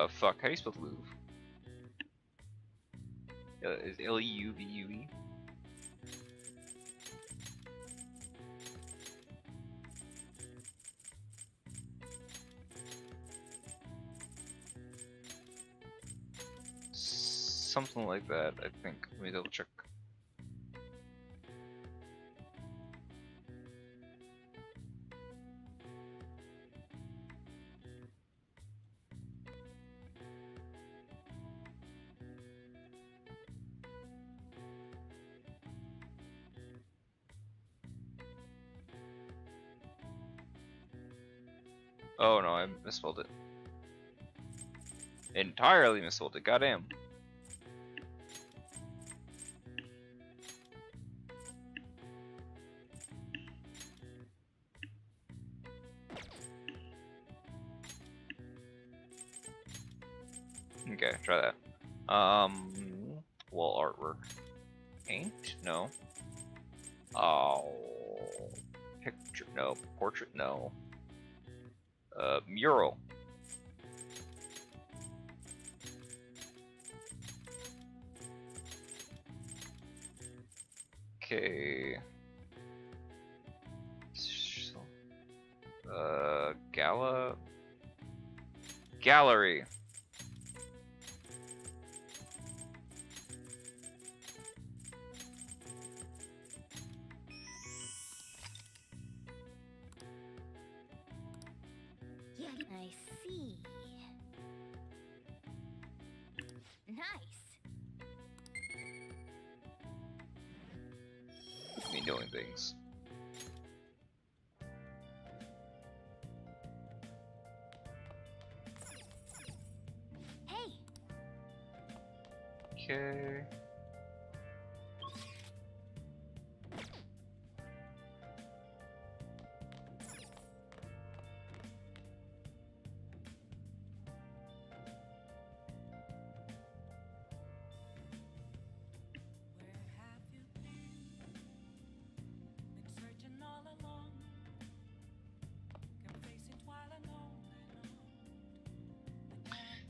Fuck, how do you spell Louvre? Is L-E-U-V-U-E? Something like that, I think. Let me double check. Oh no, I misspelled it. Entirely misspelled it, goddamn. Okay, try that. Wall artwork. Paint? No. Oh. Picture? No. Portrait? No. Mural. Okay. Gala? Gallery. Yeah, I see. Nice. Me doing things. Hey. Okay.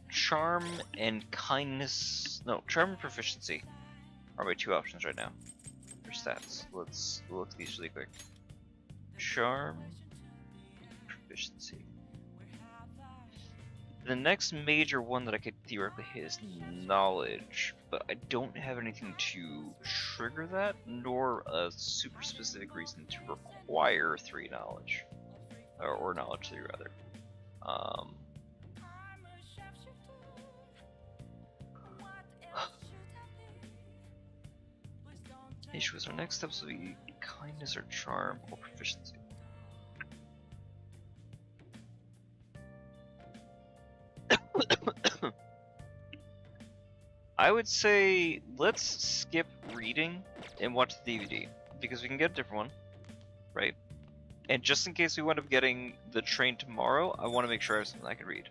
Charm and kindness. No, charm and proficiency are my two options right now for stats. Let's look at these really quick. Charm, proficiency. The next major one that I could theoretically hit is knowledge, but I don't have anything to trigger that, nor a super specific reason to require 3 knowledge, or knowledge 3 rather. Issues. Our next steps will be kindness or charm or proficiency. I would say let's skip reading and watch the DVD because we can get a different one, right? And just in case we wind up getting the train tomorrow, I want to make sure I have something I can read.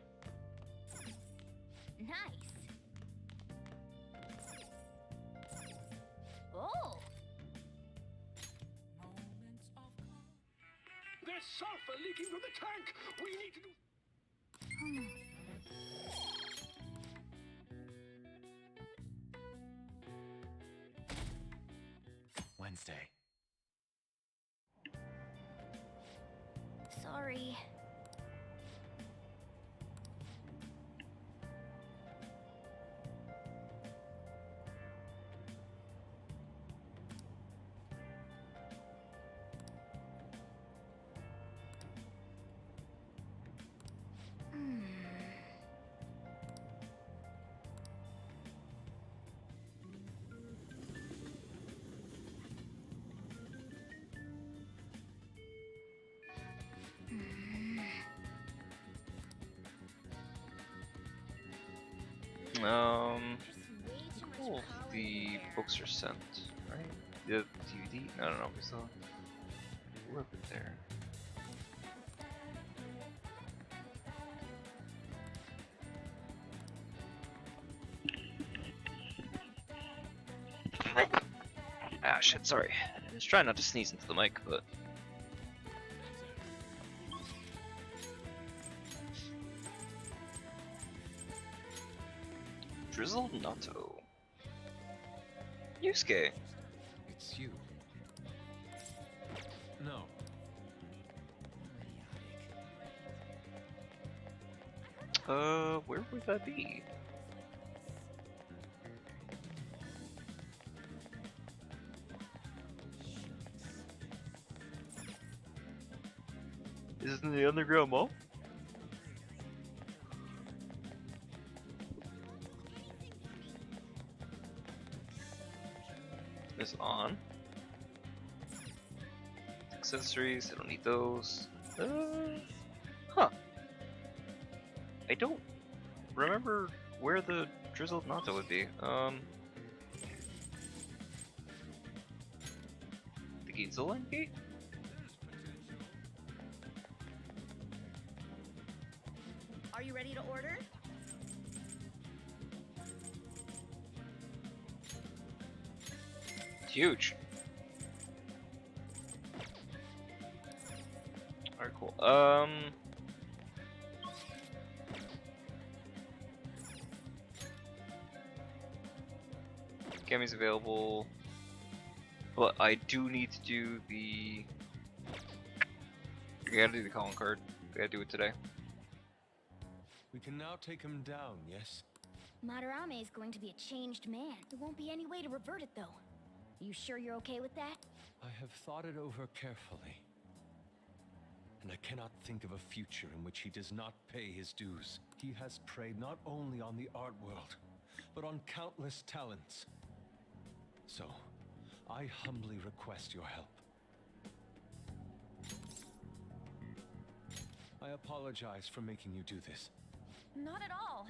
Nice. Oh. There's sulfur leaking from the tank. We need to do. Wednesday. Sorry. Cool if the books are sent, right? The DVD? I don't know, we still work it there. Ah, shit, sorry. I was trying not to sneeze into the mic, but... Drizzled Natto. Yusuke. It's you. No. Where would that be? Is it in the underground mall? Is on. Accessories, I don't need those. Huh. I don't remember where the drizzled natto would be. The Ginzolan gate? Are you ready to order? It's huge. Alright, cool. Gami's available, but I do need to do the... I gotta do the calling card. I gotta do it today. We can now take him down, yes? Madarame is going to be a changed man. There won't be any way to revert it, though. You sure you're okay with that? I have thought it over carefully. And I cannot think of a future in which he does not pay his dues. He has preyed not only on the art world, but on countless talents. So, I humbly request your help. I apologize for making you do this. Not at all.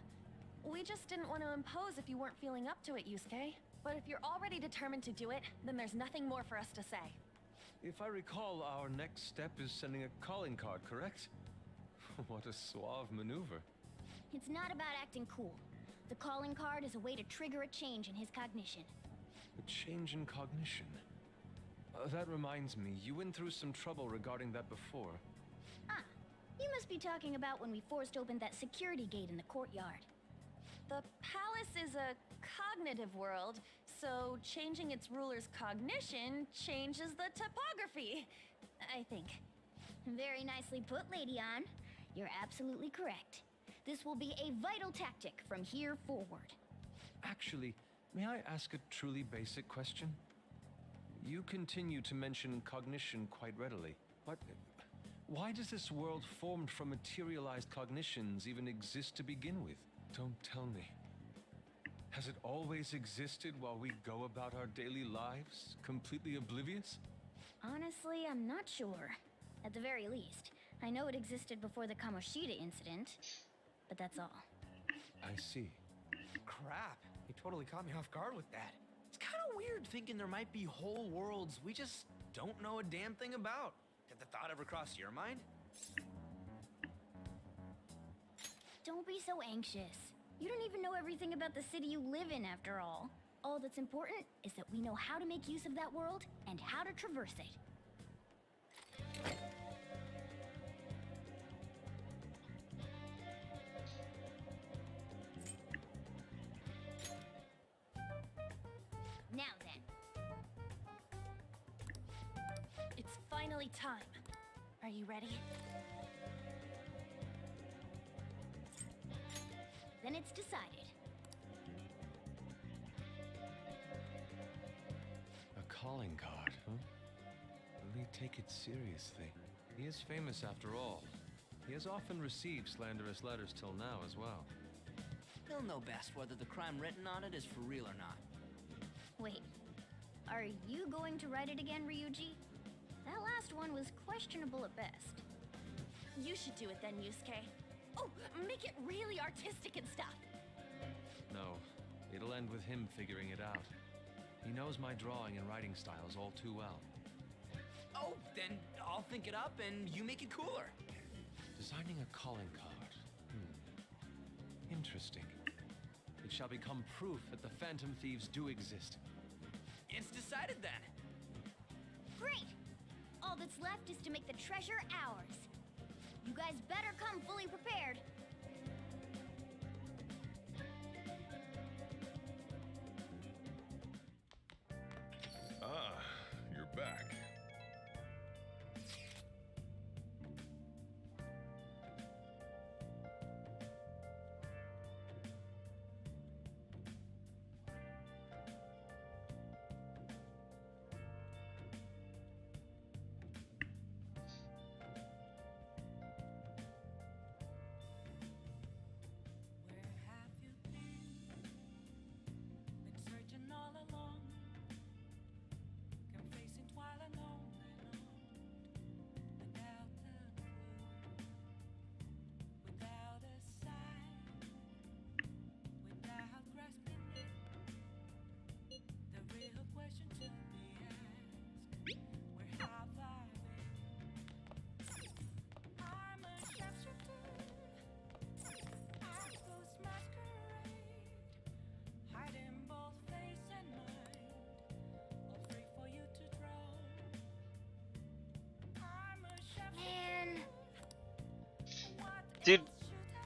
We just didn't want to impose if you weren't feeling up to it, Yusuke. But if you're already determined to do it, then there's nothing more for us to say. If I recall, our next step is sending a calling card, correct? What a suave maneuver. It's not about acting cool. The calling card is a way to trigger a change in his cognition. A change in cognition. That reminds me, you went through some trouble regarding that before. Ah, you must be talking about when we forced open that security gate in the courtyard. The palace is a cognitive world, so changing its ruler's cognition changes the topography, I think. Very nicely put, Lady Ann. You're absolutely correct. This will be a vital tactic from here forward. Actually, may I ask a truly basic question? You continue to mention cognition quite readily, but why does this world formed from materialized cognitions even exist to begin with? Don't tell me. Has it always existed while we go about our daily lives, completely oblivious? Honestly, I'm not sure. At the very least, I know it existed before the Kamoshida incident, but that's all. I see. Crap, you totally caught me off guard with that. It's kind of weird thinking there might be whole worlds we just don't know a damn thing about. Did the thought ever cross your mind? Don't be so anxious. You don't even know everything about the city you live in, after all. All that's important is that we know how to make use of that world and how to traverse it. Now then. It's finally time. Are you ready? Then it's decided. A calling card, huh? Will he take it seriously? He is famous after all. He has often received slanderous letters till now as well. He'll know best whether the crime written on it is for real or not. Wait, are you going to write it again, Ryuji? That last one was questionable at best. You should do it then, Yusuke. Oh, make it really artistic and stuff. No, it'll end with him figuring it out. He knows my drawing and writing styles all too well. Oh, then I'll think it up and you make it cooler. Designing a calling card. Interesting. It shall become proof that the Phantom Thieves do exist. It's decided then. Great! All that's left is to make the treasure ours. You guys better come fully prepared. Ah, you're back. Dude,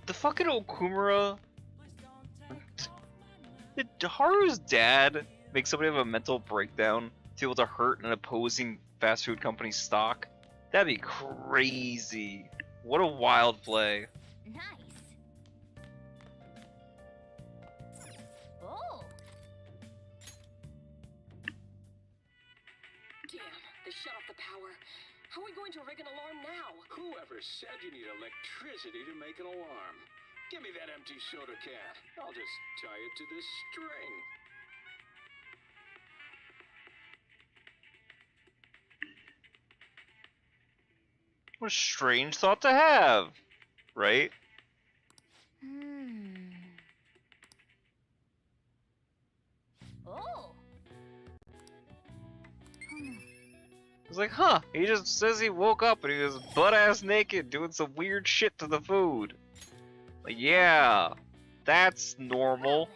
the fucking Okumura. Did Haru's dad make somebody have a mental breakdown to be able to hurt an opposing fast food company stock? That'd be crazy. What a wild play. Nice. Oh. Damn, they shut off the power. How are we going to rig an alarm now? Whoever said you need electricity to make an alarm? Give me that empty soda can. I'll just tie it to this string. What a strange thought to have, right? Oh. It's like, huh, he just says he woke up and he was butt-ass naked doing some weird shit to the food. Like, yeah, that's normal.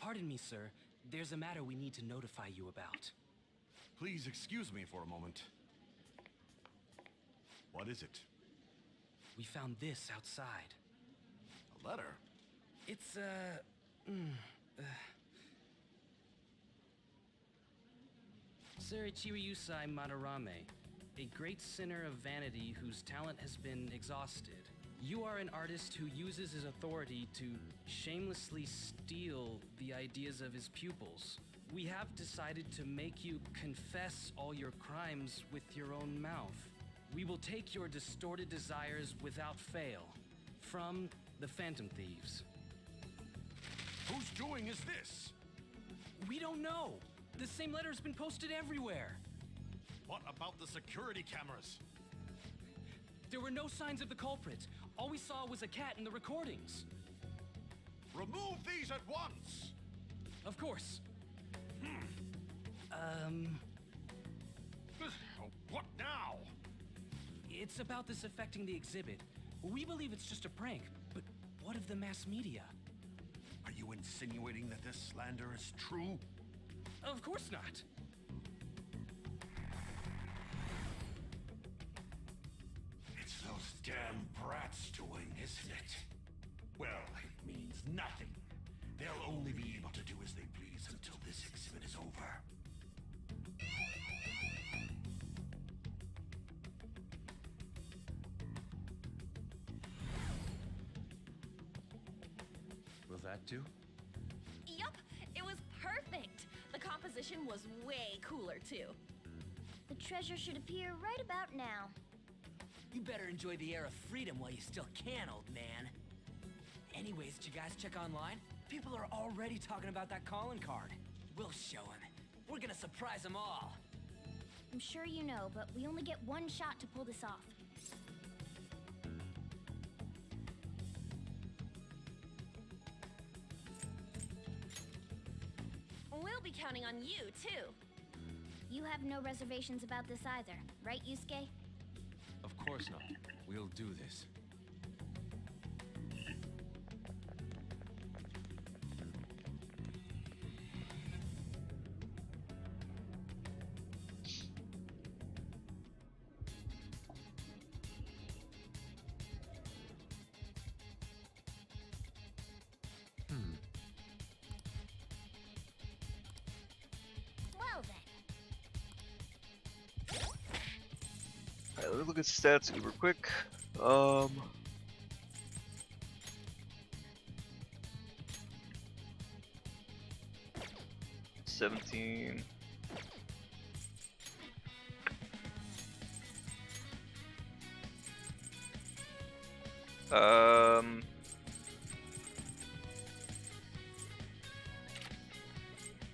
Pardon me, sir. There's a matter we need to notify you about. Please excuse me for a moment. What is it? We found this outside. A letter? It's, Sir Chiryusai Madarame, a great sinner of vanity whose talent has been exhausted. You are an artist who uses his authority to shamelessly steal the ideas of his pupils. We have decided to make you confess all your crimes with your own mouth. We will take your distorted desires without fail. From the Phantom Thieves. Whose doing is this? We don't know. The same letter's been posted everywhere. What about the security cameras? There were no signs of the culprit. All we saw was a cat in the recordings. Remove these at once! Of course. What now? It's about this affecting the exhibit. We believe it's just a prank, but what of the mass media? Are you insinuating that this slander is true? Of course not. It's those damn brats doing, isn't it? Well, it means nothing. They'll only be able to do as they please until this exhibit is over. Will that do? Yup, it was perfect. The composition was way cooler too. The treasure should appear right about now. You better enjoy the air of freedom while you still can, old man. Anyways, did you guys check online? People are already talking about that calling card. We'll show him. We're gonna surprise them all. I'm sure you know, but we only get one shot to pull this off. We'll be counting on you, too. You have no reservations about this either, right, Yusuke? Of course not. We'll do this. Well then. Alright, let me look at stats uber quick. 17.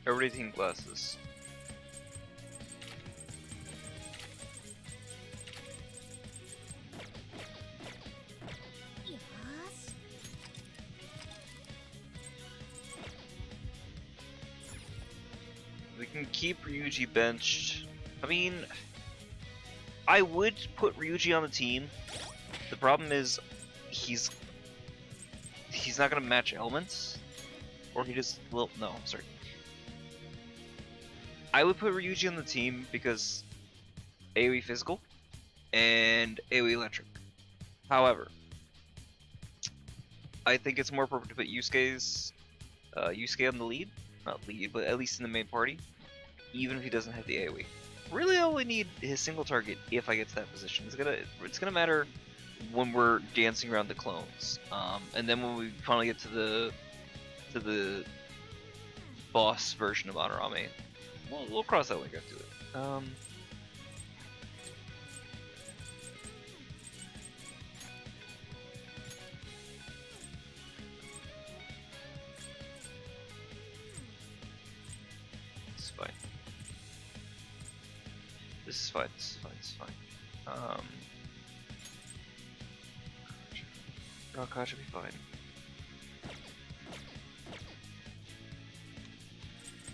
Everybody taking glasses. Yes. We can keep Ryuji benched. I mean, I would put Ryuji on the team. The problem is, he's not gonna match elements, or he just well, no, sorry. I would put Ryuji on the team because AoE physical and AoE electric. However, I think it's more appropriate to put Yusuke on the lead, not lead, but at least in the main party, even if he doesn't have the AoE. Really, I only need his single target if I get to that position. It's gonna matter when we're dancing around the clones, and then when we finally get to the boss version of Madarame, we'll cross that when we get to it. It's fine. This is fine. This is fine. This is fine. Raka should be fine.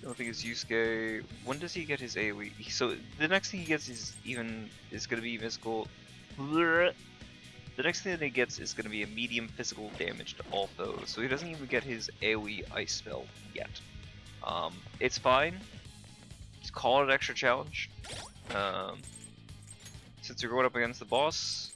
The only thing is Yusuke. When does he get his AoE? So the next thing he gets is going to be physical. The next thing that he gets is going to be a medium physical damage to all foes. So he doesn't even get his AoE ice spell yet. It's fine. Just call it an extra challenge. Since you're going up against the boss.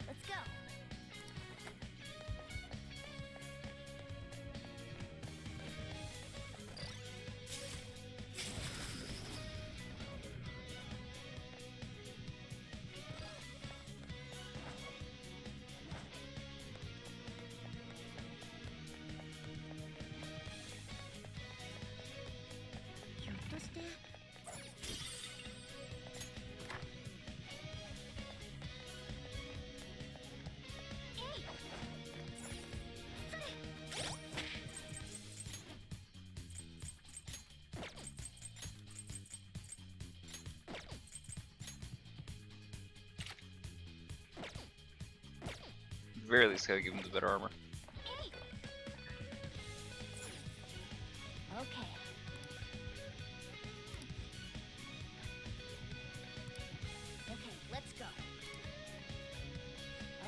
Let's go. Very least gotta give him the better armor. Okay. Okay, let's go.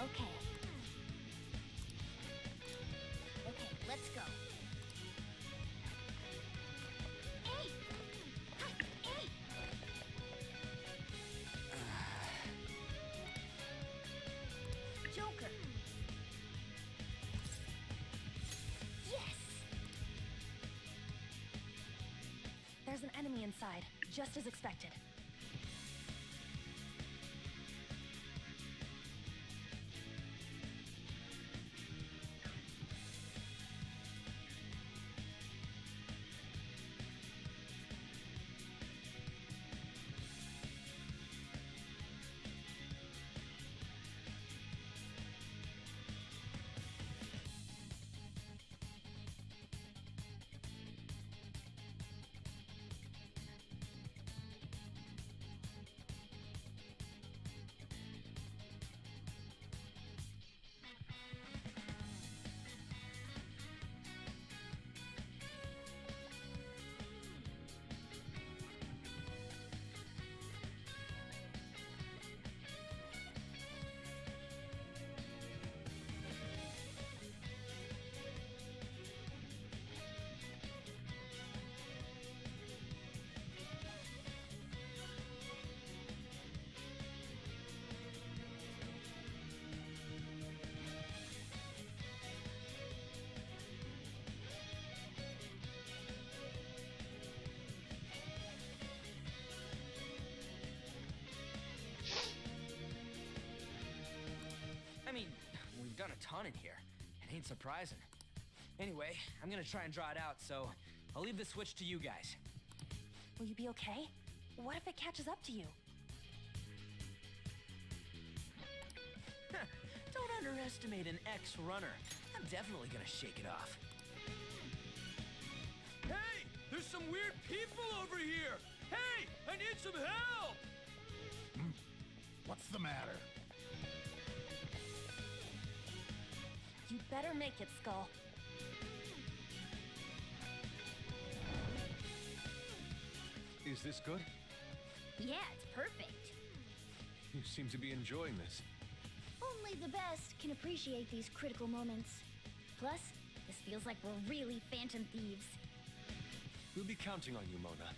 Okay. Okay, let's go. Hey! Hey! Joker. Yes! There's an enemy inside, just as expected. ton in here. It ain't surprising. Anyway, I'm gonna try and draw it out, so I'll leave the switch to you guys. Will you be okay? What if it catches up to you? Don't underestimate an ex-runner. I'm definitely gonna shake it off. Hey! There's some weird people over here! Hey! I need some help! What's the matter? You better make it, Skull. Is this good? Yeah, it's perfect. You seem to be enjoying this. Only the best can appreciate these critical moments. Plus, this feels like we're really Phantom Thieves. We'll be counting on you, Mona.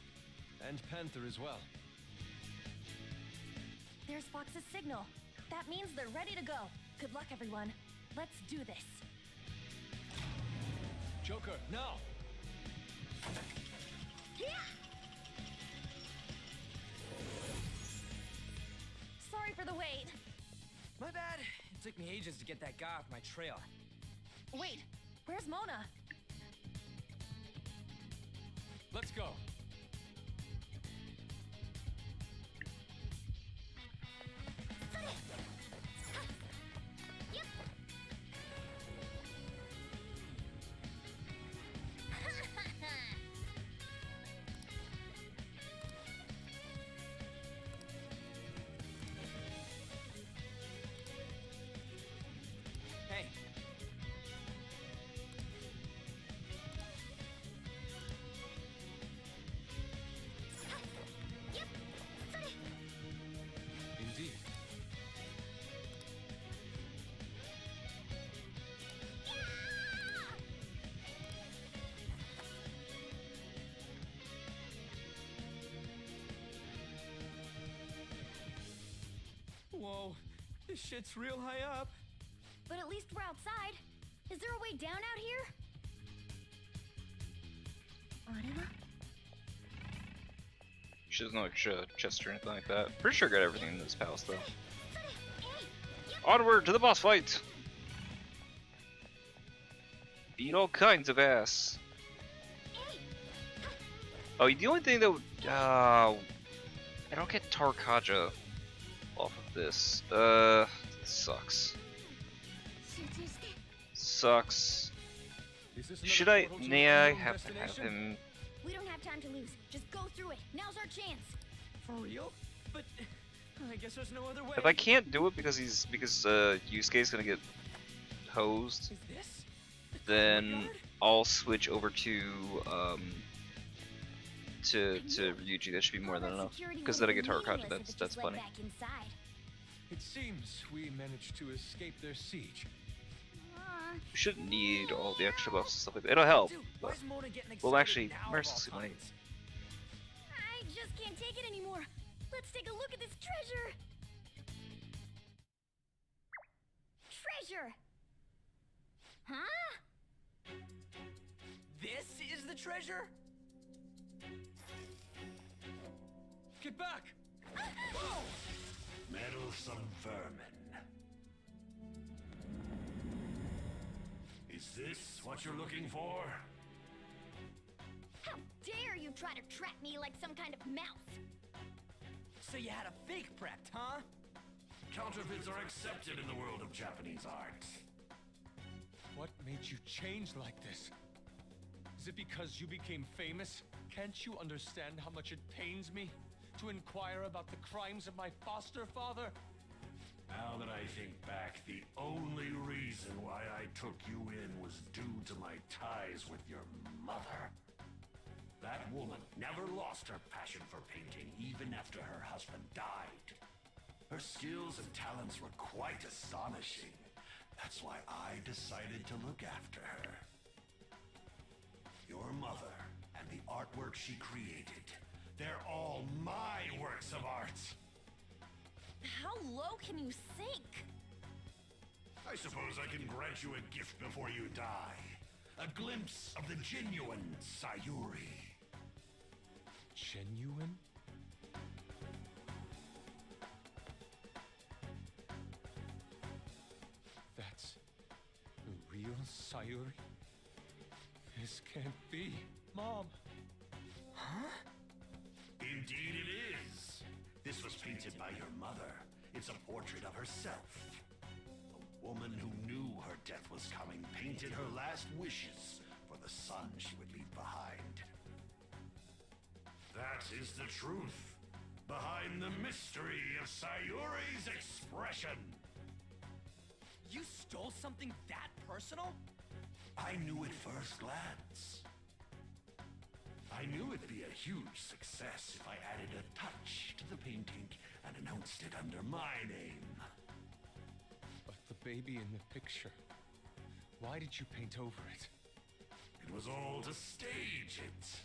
And Panther as well. There's Fox's signal. That means they're ready to go. Good luck, everyone. Let's do this. Joker, now! Yeah! Sorry for the wait. My bad. It took me ages to get that guy off my trail. Wait, where's Mona? Let's go. Hey. Indeed. Whoa, this shit's real high up. But at least we're outside. Is there a way down out here? She doesn't look like a chest or anything like that. Pretty sure I got everything in this palace though. Onward to the boss fight! Beat all kinds of ass. Oh, the only thing that would, I don't get Tarkaja off of this. Sucks. Sucks. Should I? Nah, I have to have him. We don't have time to lose. Just go through it. Now's our chance. For real? But I guess there's no other way. If I can't do it because Yusuke's gonna get hosed, then I'll switch over to Ryuji. That should be more than enough. Because then I get Tarakaja. That's plenty. It seems we managed to escape their siege. We shouldn't need all the extra buffs and stuff like that. It'll help. But, well, actually, mercilessly might. I just can't take it anymore. Let's take a look at this treasure. Treasure. Huh? This is the treasure? Get back! Whoa! Meddlesome vermin. Is this what you're looking for? How dare you try to trap me like some kind of mouse? So you had a fake prepped, huh? Counterfeits are accepted in the world of Japanese art. What made you change like this? Is it because you became famous? Can't you understand how much it pains me to inquire about the crimes of my foster father? Now that I think back, the only reason why I took you in was due to my ties with your mother. That woman never lost her passion for painting even after her husband died. Her skills and talents were quite astonishing. That's why I decided to look after her. Your mother and the artwork she created, they're all my works of art. How low can you sink? I suppose I can grant you a gift before you die. A glimpse of the genuine Sayuri. Genuine? Sayuri? This can't be. Mom! Huh? Indeed it is. This was painted by your mother. It's a portrait of herself. A woman who knew her death was coming painted her last wishes for the son she would leave behind. That is the truth behind the mystery of Sayuri's expression. You stole something that personal? I knew at first glance. I knew it'd be a huge success if I added a touch to the painting and announced it under my name. But the baby in the picture, why did you paint over it? It was all to stage it.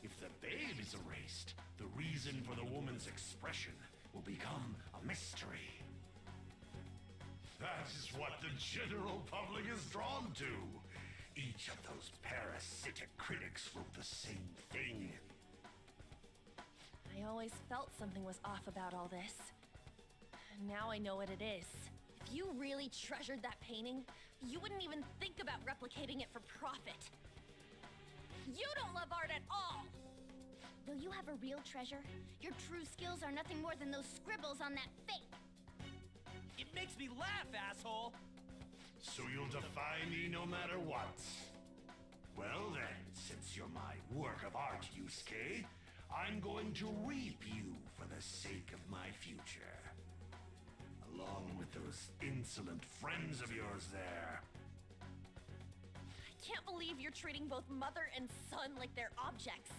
If the babe is erased, the reason for the woman's expression will become a mystery. That is what the general public is drawn to. Each of those parasitic critics wrote the same thing. I always felt something was off about all this. Now I know what it is. If you really treasured that painting, you wouldn't even think about replicating it for profit. You don't love art at all! Though you have a real treasure, your true skills are nothing more than those scribbles on that fake. It makes me laugh, asshole! So you'll defy me no matter what? Well then, since you're my work of art, Yusuke, I'm going to reap you for the sake of my future. Along with those insolent friends of yours there. I can't believe you're treating both mother and son like they're objects.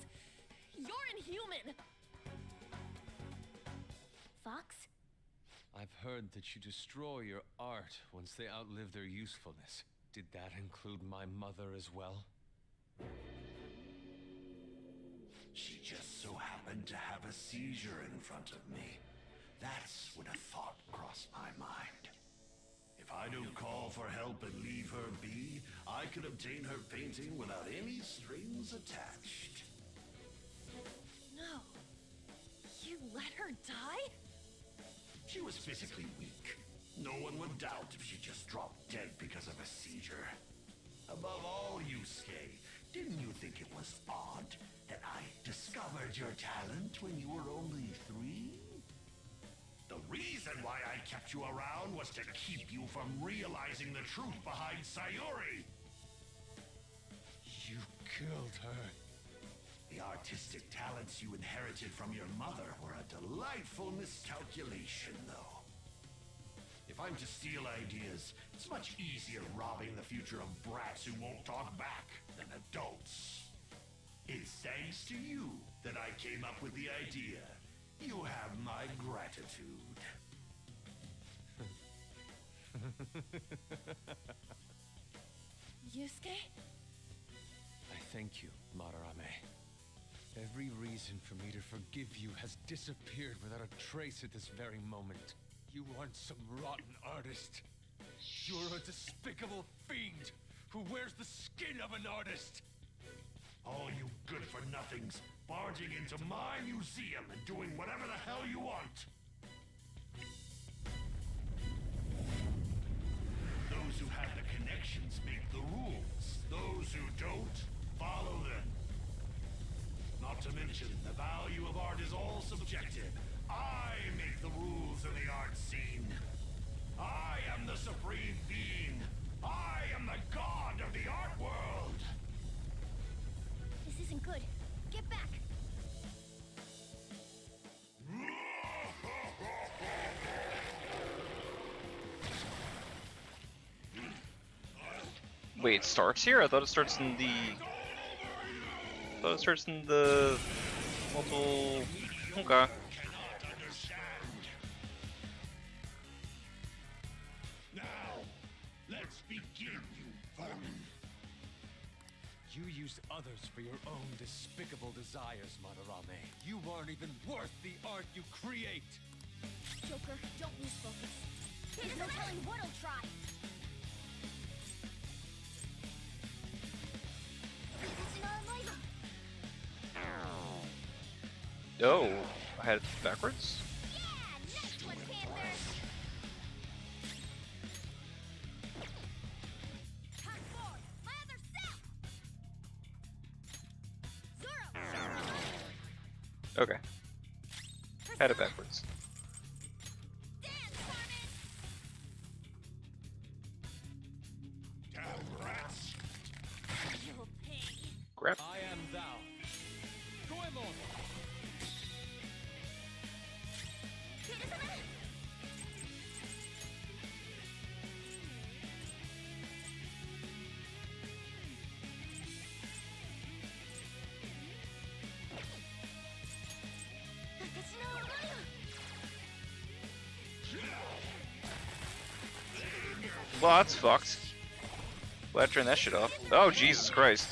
You're inhuman! Fox? I've heard that you destroy your art once they outlive their usefulness. Did that include my mother as well? She just so happened to have a seizure in front of me. That's when a thought crossed my mind. If I don't call for help and leave her be, I could obtain her painting without any strings attached. No. You let her die? She was physically weak. No one would doubt if she just dropped dead because of a seizure. Above all, Yusuke, didn't you think it was odd that I discovered your talent when you were only 3? The reason why I kept you around was to keep you from realizing the truth behind Sayuri. You killed her. The artistic talents you inherited from your mother were a delightful miscalculation, though. If I'm to steal ideas, it's much easier robbing the future of brats who won't talk back than adults. It's thanks to you that I came up with the idea. You have my gratitude. Yusuke? I thank you, Madarame. Every reason for me to forgive you has disappeared without a trace at this very moment. You aren't some rotten artist. You're a despicable fiend who wears the skin of an artist. All you good-for-nothings barging into my museum and doing whatever the hell you want. Those who have the connections make the rules. Those who don't, follow them. Not to mention, the value of art is all subjective. I make the rules of the art scene. I am the supreme being. I am the god of the art world. This isn't good. Get back! Wait, it starts here? I thought it starts in the... multiple... Okay. Now, let's begin, you vermin. You used others for your own despicable desires, Madarame. You aren't even worth the art you create! Joker, don't lose focus. There's no telling what he'll try. Oh, I had it backwards? Okay. Had it backwards. Grab. I am thou. Goemon! Well, that's fucked. Glad I turned that shit off. Oh, Jesus Christ.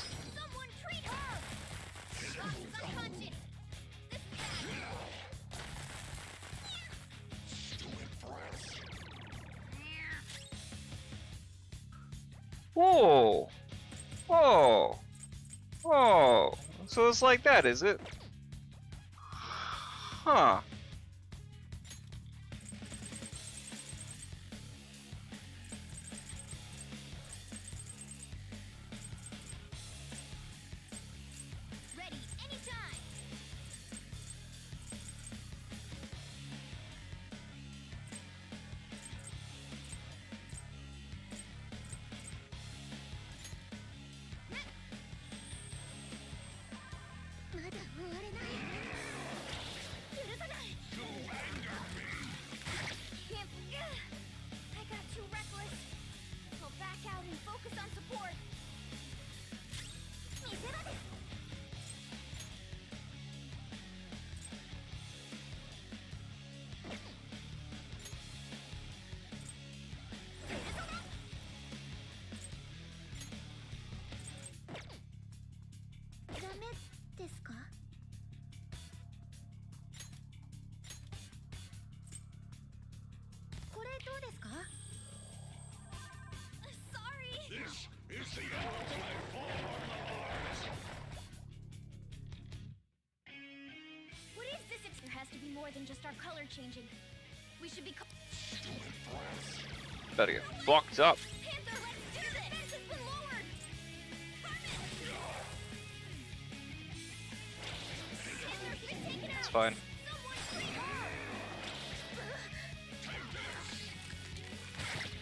Whoa! Whoa! Whoa! So it's like that, is it? Huh. Ready anytime. I got too reckless. I'll back out and focus on support. Sorry. This is the ultimate form of ours. What is this? There has to be more than just our color changing. We should be. Better get fucked up. Panther, let's do this. Fence has been lowered. Panther's been taken out. It's fine.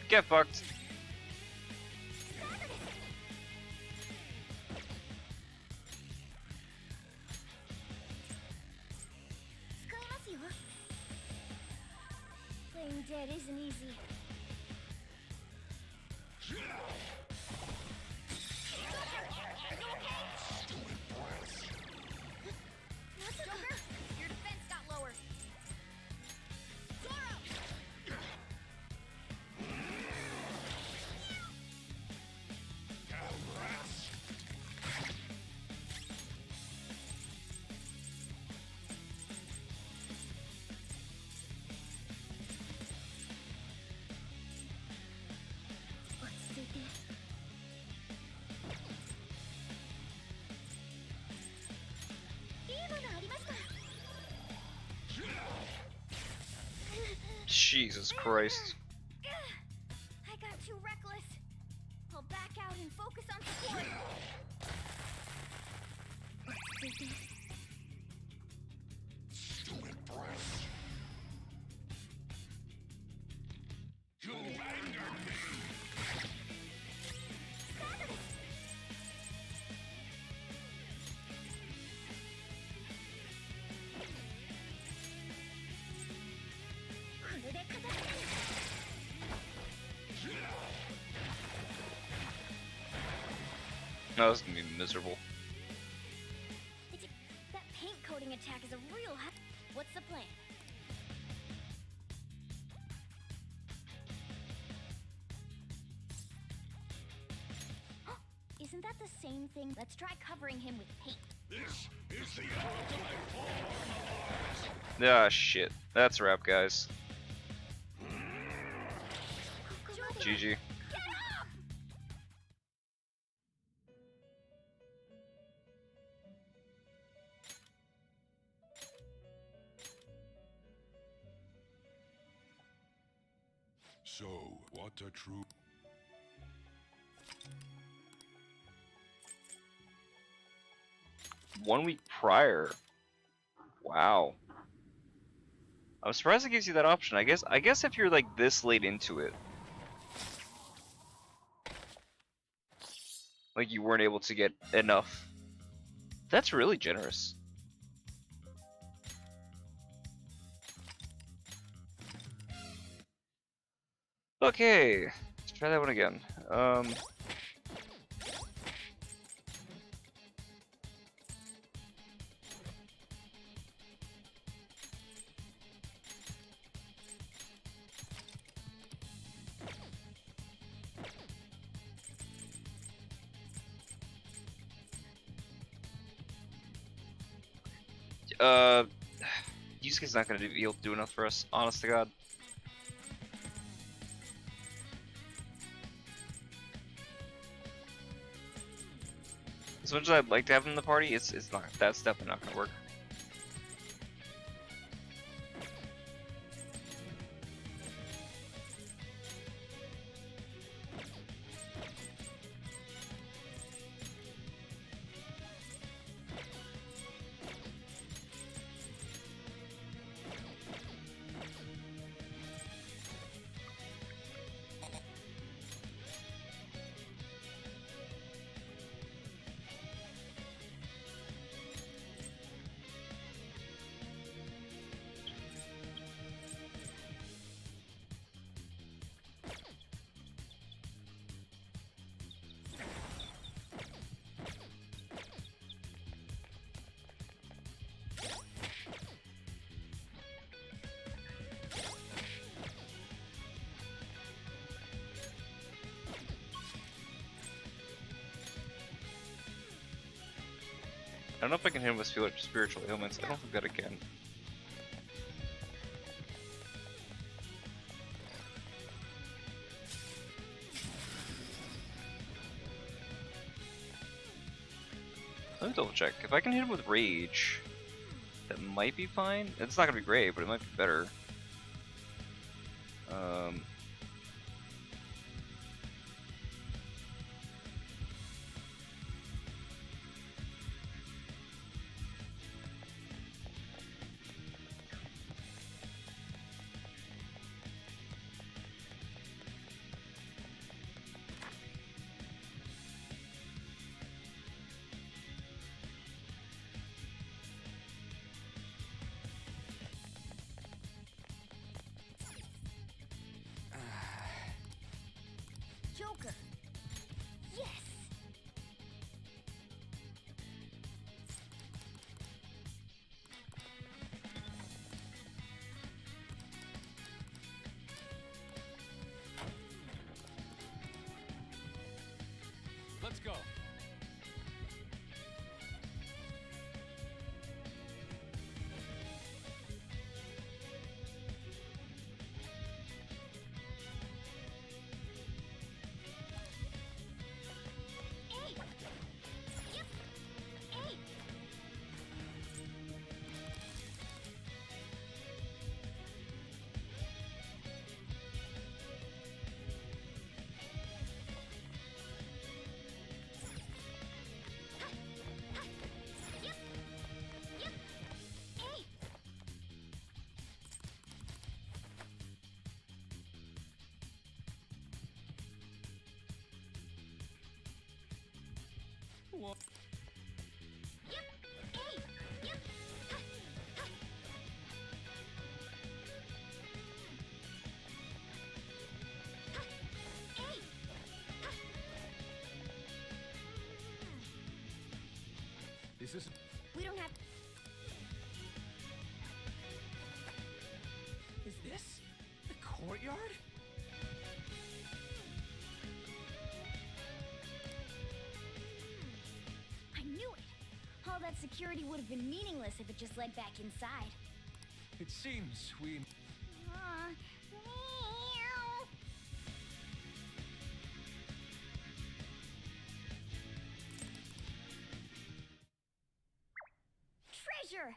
Get fucked. Playing dead isn't easy. Joker, your defense got lower. Jesus Christ. I got too reckless. I'll back out and focus on support. Stupid breath. You angered me. No, this is gonna be miserable. That paint coating attack is a real What's the plan? Isn't that the same thing? Let's try covering him with paint. This is the ultimate form of ours. Ah, shit. That's a wrap, guys. GG. So, what a true... 1 week prior. Wow. Wow. I'm surprised it gives you that option. I guess if you're like this late into it, like you weren't able to get enough. That's really generous. Okay, let's try that one again. Yusuke's not gonna be able to do enough for us, honest to God. As much as I'd like to have him in the party, it's not. That's definitely not gonna work. I don't know if I can hit him with spiritual ailments. I don't think that I can. Let me double check. If I can hit him with rage, that might be fine. It's not gonna be great, but it might be better. Joker. Yes. Let's go. What? Is this? We don't have. Is this the courtyard? I knew it. All that security would have been meaningless if it just led back inside. It seems we. Meow. Treasure!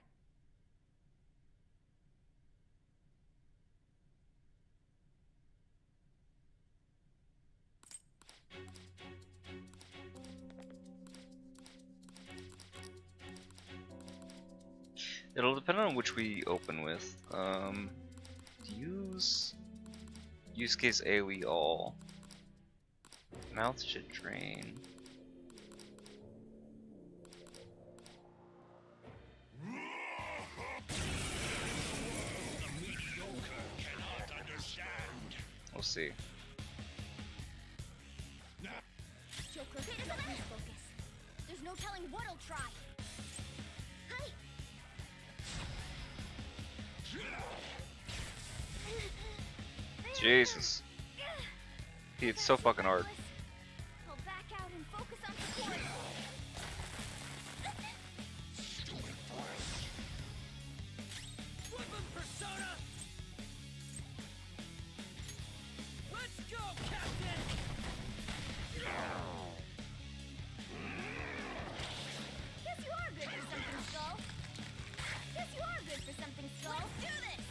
It'll depend on which we open with. Use case AoE all. Mouth should drain. We'll see. Joker, please focus. There's no telling what he'll try. Hi. Jesus. It's so fucking hard. I'll back out and focus on support. Weapon persona! Let's go, Captain! Guess you are good for something, Skull. Guess you are good for something, Skull. Let's do this!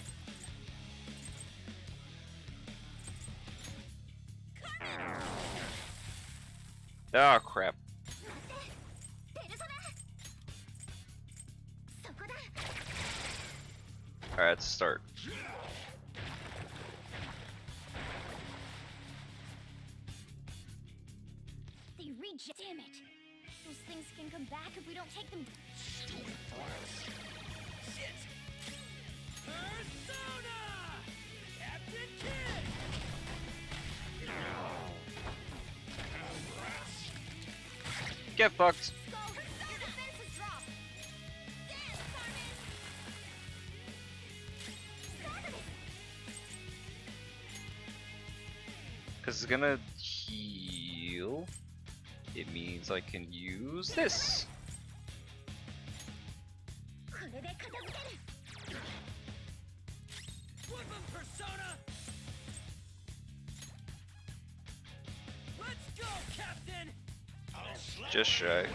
Ah, crap. Alright, let's start. They reject. Damn it! Those things can come back if we don't take them. Shit! Persona! Captain Kid! Get fucked. Your defenses drop. Dance, Carmen. Because it's gonna heal. It means I can use this. Weapon persona! Let's go, Captain! Just shy.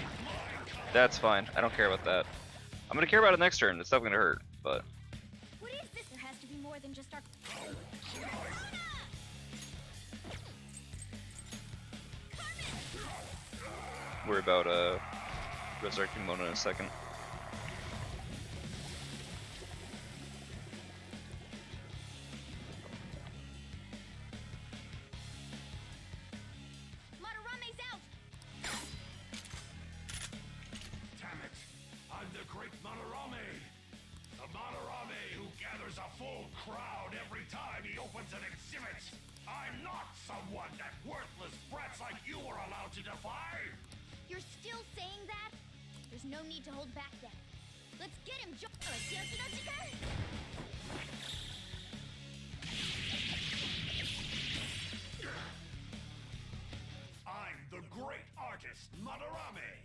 That's fine. I don't care about that. I'm gonna care about it next turn. It's definitely gonna hurt, but What is this? There has to be more than just our. worry about resurrecting Mona in a second. Madarame's out. Damn it! I'm the great Madarame! The Madarame who gathers a full crowd every time he opens an exhibit! I'm not someone that worthless brats like you are allowed to defy! You're still saying that? There's no need to hold back then. Let's get him, Joker! I'm the great artist Madarame!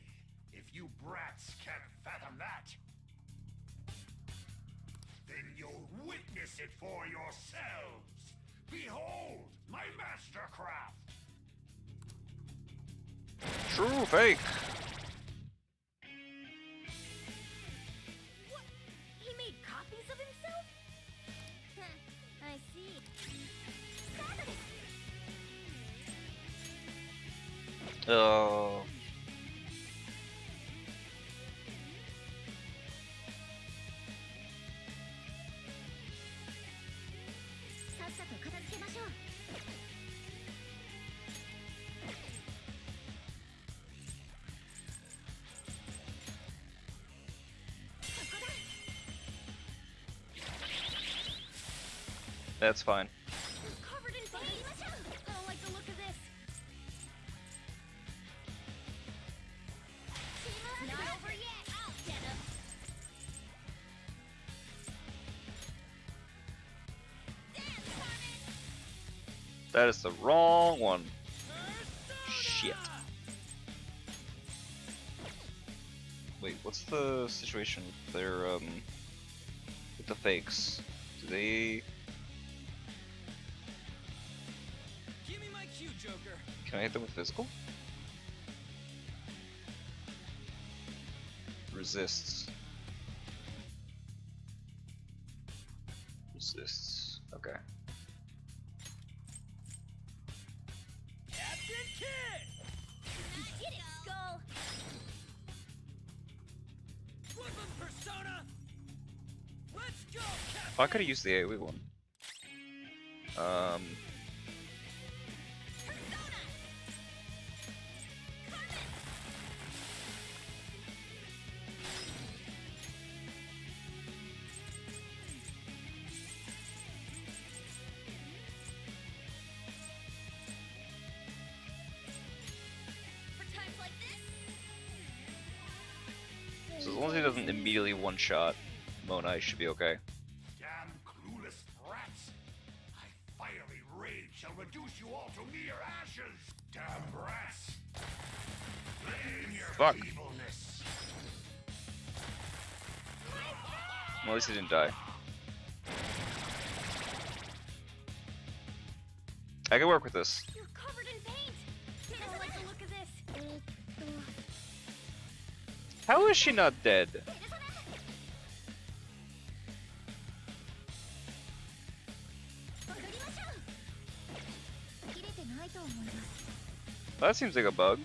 If you brats can't fathom that, then you'll witness it for yourselves! Behold my mastercraft! True fake. What? He made copies of himself? I see. Oh. That's fine. Covered in veins. I don't like the look of this. It's not over yet. I'll get him. That is the wrong one. Shit. Wait, what's the situation with their with the fakes? Do they? Give me my cue, Joker. Can I hit them with physical? Resists. Resists. Okay. Captain Kid! Get it, Skull! Weapon persona! I could have used the AoE one. So as long as he doesn't immediately one-shot Mona, I should be okay. Damn clueless rats! My fiery rage shall reduce you all to mere ashes! Damn rats! Blame your Fuck. feebleness! Well, at least he didn't die. I can work with this. You're covered in paint. I don't like the look of this. How is she not dead? That seems like a bug.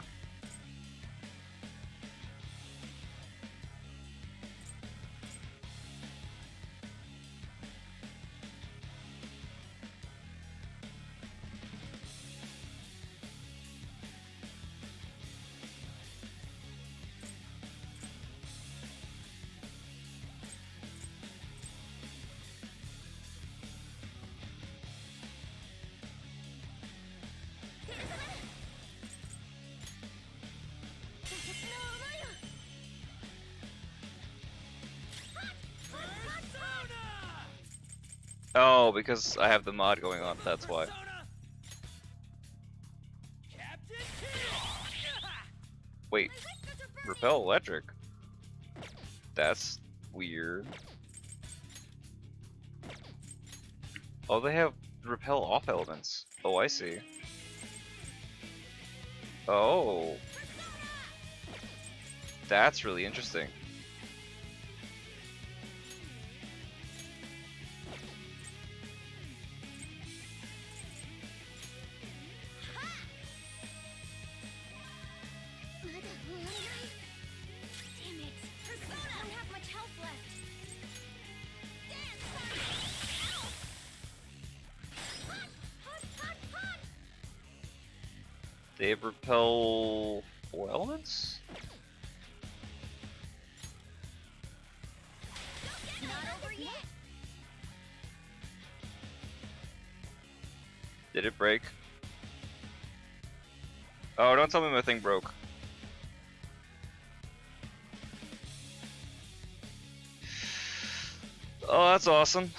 Oh, because I have the mod going on, that's why. Wait, repel electric? That's weird. Oh, they have repel off elements. Oh, I see. Oh. That's really interesting. Damn it! Persona! I don't have much health left. They have repel 4 elements? Not over yet. Did it break? Oh, don't tell me my thing broke. Oh, that's awesome.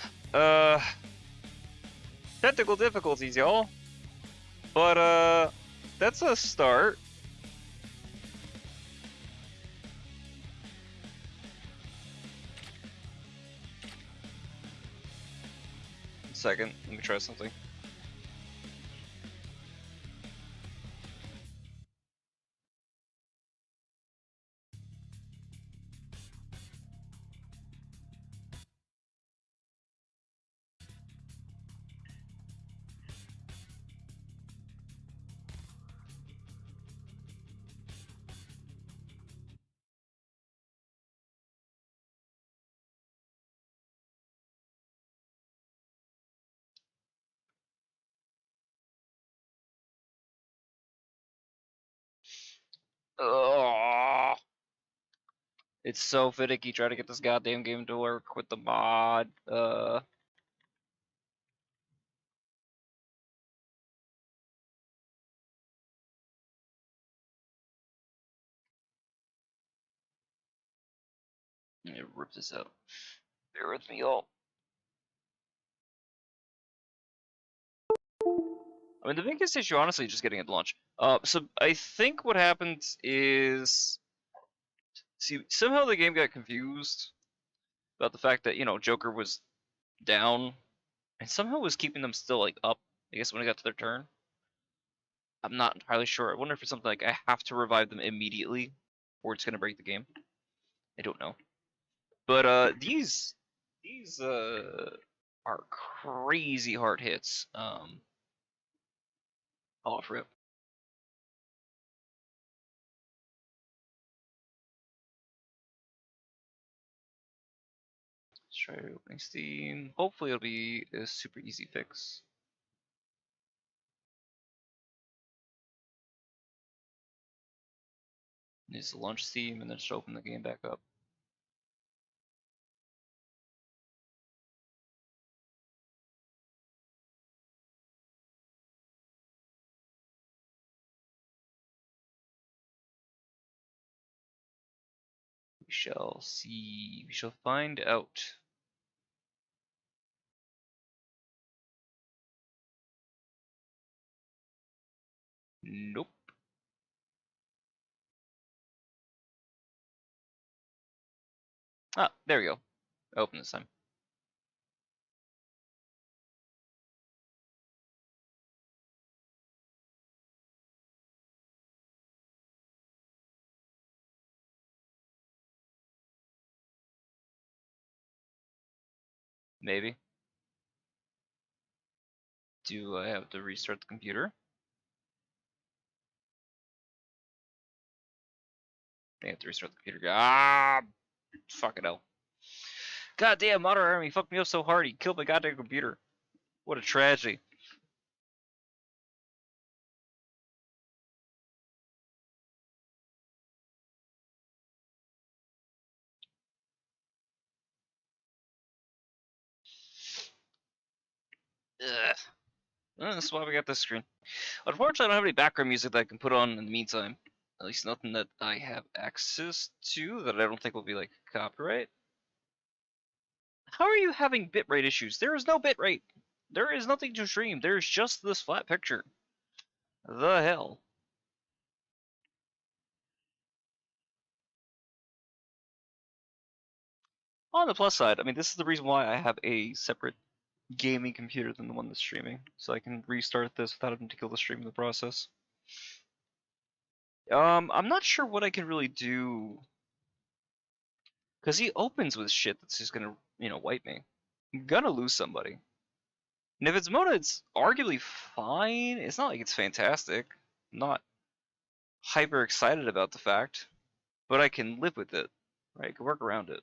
Technical difficulties, y'all. But, that's a start. Second, let me try something. Ugh. It's so finicky trying to get this goddamn game to work with the mod. Let me rip this out. Bear with me, y'all. I mean, the biggest issue, honestly, is just getting it to launch. So I think what happened is, see, somehow the game got confused about the fact that, you know, Joker was down, and somehow was keeping them still, like, up, I guess, when it got to their turn. I'm not entirely sure. I wonder if it's something like I have to revive them immediately, or it's gonna break the game. I don't know. But, these are crazy hard hits. Off rip. try opening Steam. Hopefully it'll be a super easy fix. Needs to launch Steam and then just open the game back up. We shall see. We shall find out. Nope. Ah, there we go. Open this time. Maybe. Do I have to restart the computer? I have to restart the computer. Ah! Fucking hell. Goddamn, Madarame fucked me up so hard he killed my goddamn computer. What a tragedy. Ugh. That's why we got this screen. Unfortunately, I don't have any background music that I can put on in the meantime. At least nothing that I have access to that I don't think will be like copyright. How are you having bitrate issues? There is no bitrate. There is nothing to stream. There is just this flat picture. The hell? On the plus side, I mean, this is the reason why I have a separate gaming computer than the one that's streaming, so I can restart this without having to kill the stream in the process. I'm not sure what I can really do, because he opens with shit that's just gonna, wipe me. I'm gonna lose somebody. And if it's Mona, it's arguably fine. It's not like it's fantastic. I'm not hyper excited about the fact, but I can live with it. Right? I can work around it.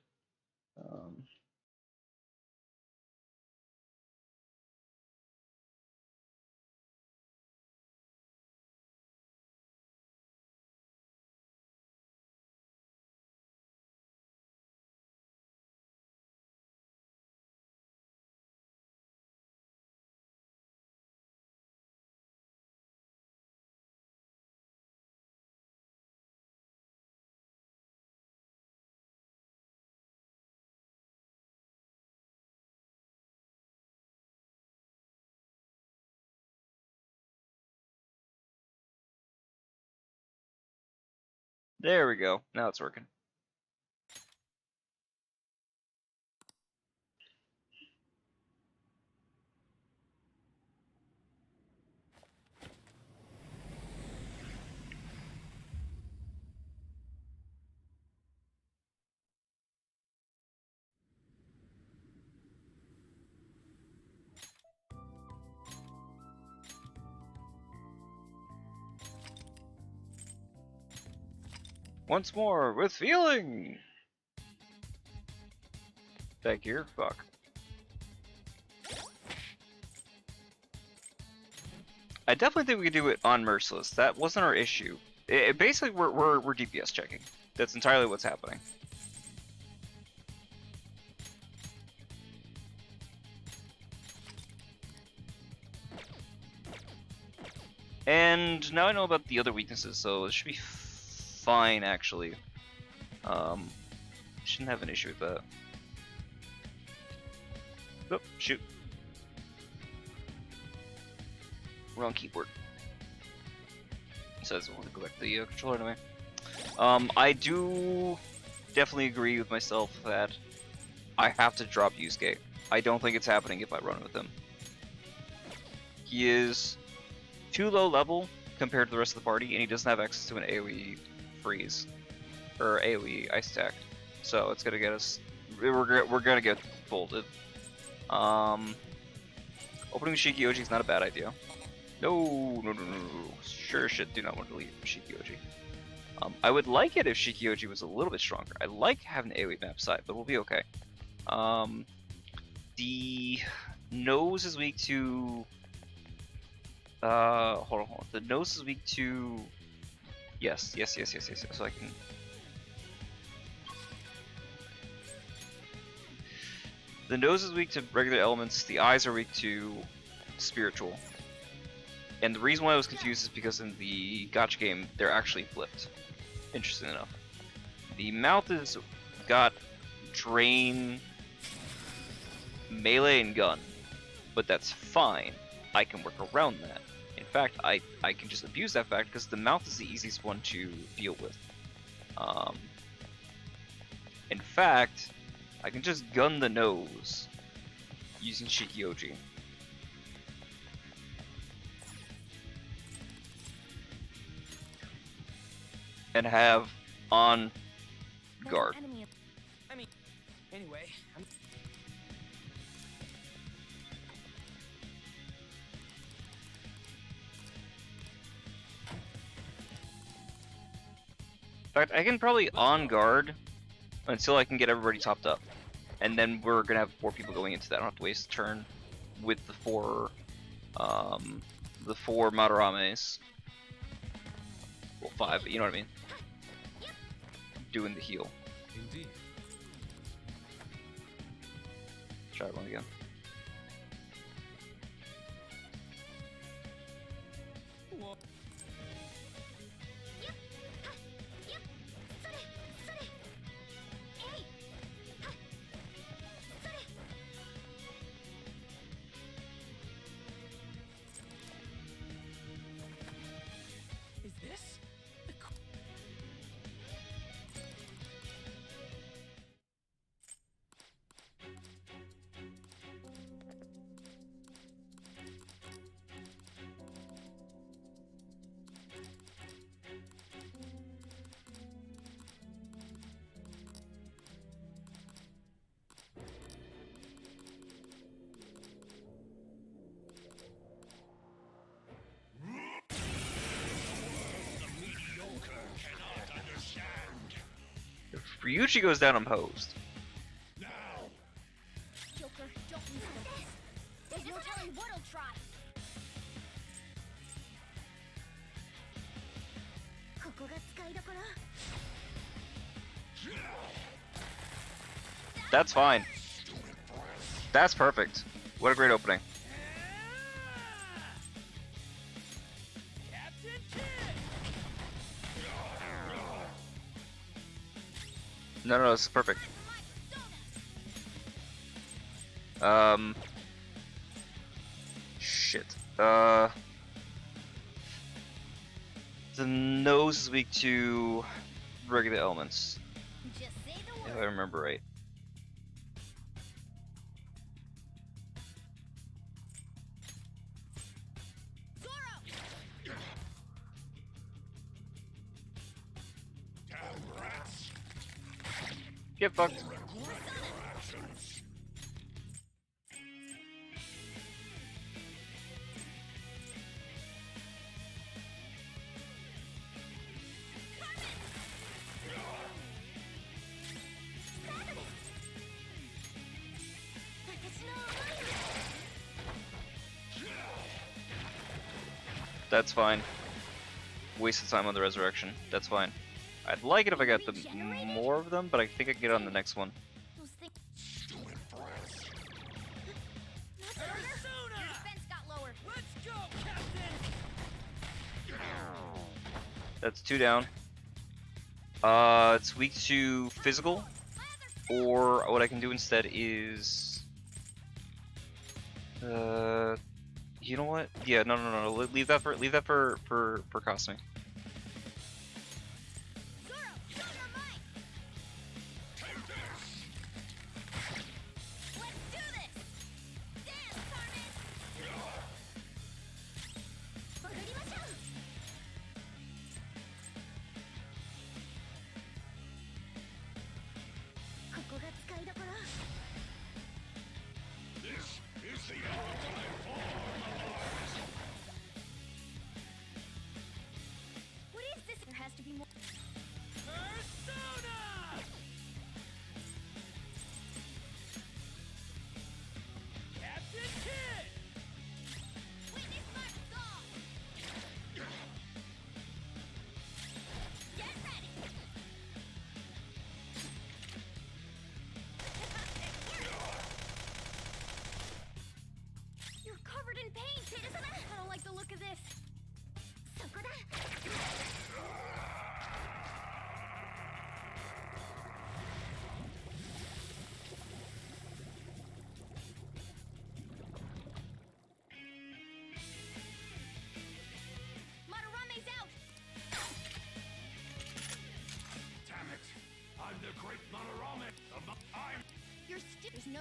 There we go. Now it's working. Once more, with feeling! Back here? Fuck. I definitely think we could do it on Merciless. That wasn't our issue. Basically, we're DPS checking. That's entirely what's happening. And now I know about the other weaknesses, so it should be fine, actually. Shouldn't have an issue with that. Oh, shoot. Wrong keyboard. Says I want to go back to the controller anyway. I do definitely agree with myself that I have to drop Yusuke. I don't think it's happening if I run with him. He is too low level compared to the rest of the party, and he doesn't have access to an AoE freeze or AoE ice attack. So it's gonna get us. We're gonna get folded. Opening Shikioji is not a bad idea. No. Sure shit, do not want to leave Shikioji. I would like it if Shikioji was a little bit stronger. I like having the AoE map side, but we'll be okay. The nose is weak to. Hold on. The nose is weak to. Yes. So I can. The nose is weak to regular elements. The eyes are weak to spiritual. And the reason why I was confused is because in the gacha game, they're actually flipped. Interesting enough. The mouth is got drain, melee, and gun. But that's fine. I can work around that. In fact, I can just abuse that fact because the mouth is the easiest one to deal with. In fact, I can just gun the nose using Shikioji. And have on guard. Anyway, In fact, I can probably on guard until I can get everybody topped up. And then we're gonna have 4 people going into that. I don't have to waste a turn with the 4 Madarames. Well, 5, but you know what I mean. Doing the heal. Indeed. Try one again. is this the If Ryuji goes down unposed. Joker, don't use this. There's no telling what he'll try. That's fine. That's perfect. What a great opening. No, this is perfect. Shit. The nose is weak to regular elements. If I remember right. Get fucked. That's fine. Wasted time on the resurrection. That's fine. I'd like it if I got more of them, but I think I can get on the next one. That's 2 down. It's weak to physical, or what I can do instead is, you know what? Yeah, no. Leave that for Kasumi. great Madarame of I'm... You're there's no...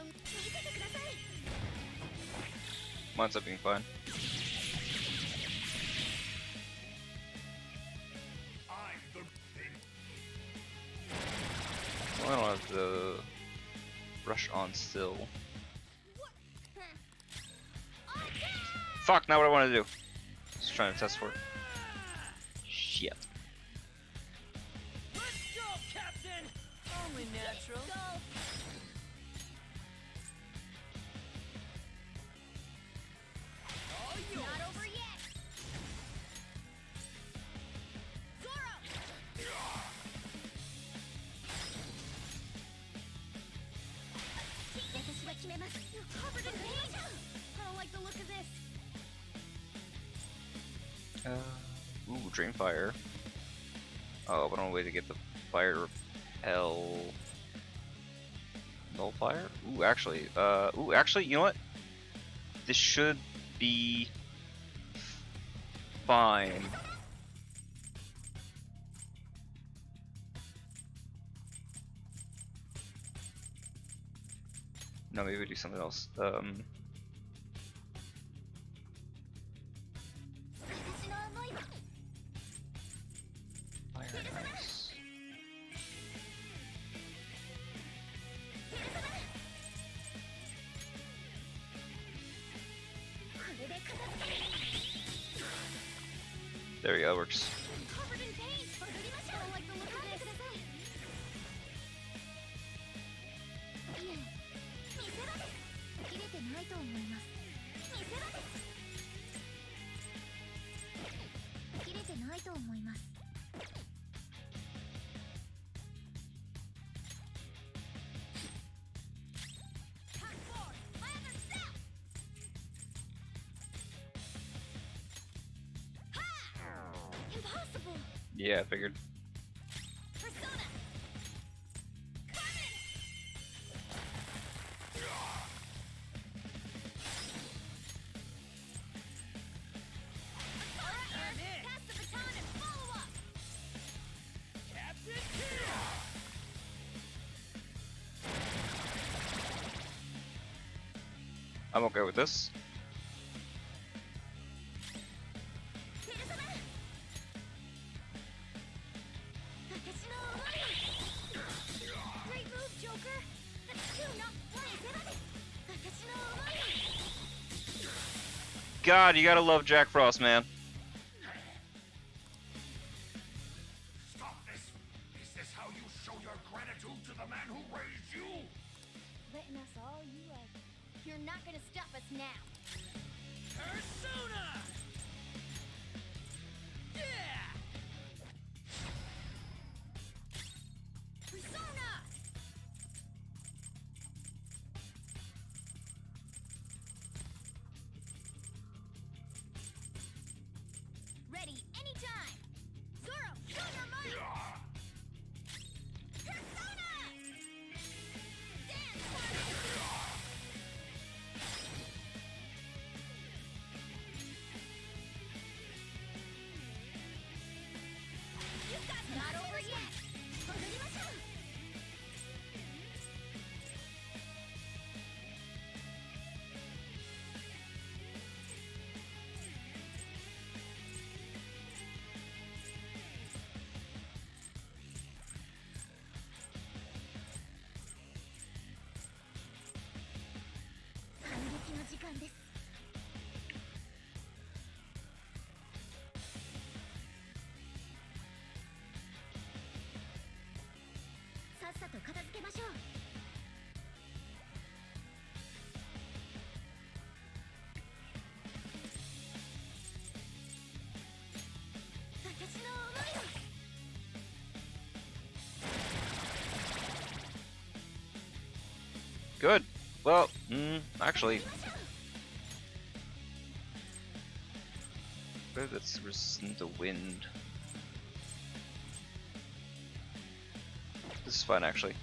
Winds up being fine. I'm the... Well, I don't have to rush on still. Fuck, not what I want to do. Just trying to test for it. Shit. Let's go, Captain! Only natural. All yours. Not over yet! Zoro! You're covered in paint! I don't like the look of this. Ooh, Drain Fire. Oh, but on a way to get the fire to repel. Null Fire? Ooh, actually, you know what? This should be fine. No, maybe we do something else. Fire and ice. There we go, works. Covered in paint! I don't like the look of this. Impossible! Yeah, I figured. Persona! Pass the baton and follow up! Captain! I'm okay with this. Great move, Joker! That's two, not one! God, you gotta love Jack Frost, man. Stop this! Is this how you show your gratitude to the man who raised you? Letting us all you like. You're not gonna stop us now. Persona! Yeah! Persona! Ready anytime! Zoro, show your might! Persona! Dance You got not over yet! Good. Well, actually, that's resistant to wind. This is fine, actually.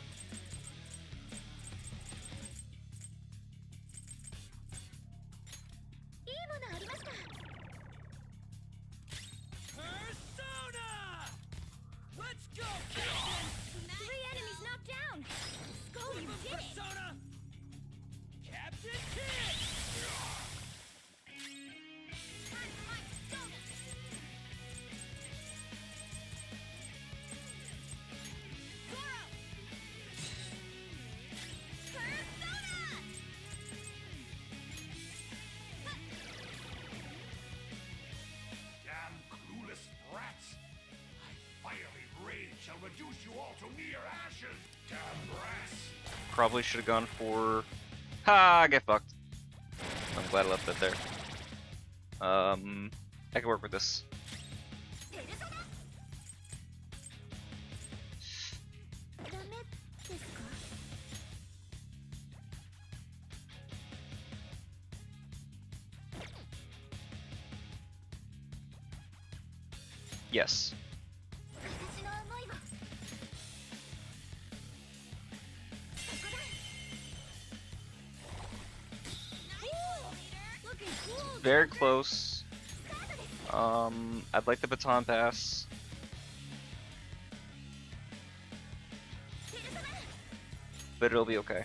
Persona! Let's go, Captain! 3 enemies knocked down! probably should have gone for... Ha! Get fucked. I'm glad I left that there. I can work with this. Yes. Very close. I'd like the baton pass. But it'll be okay.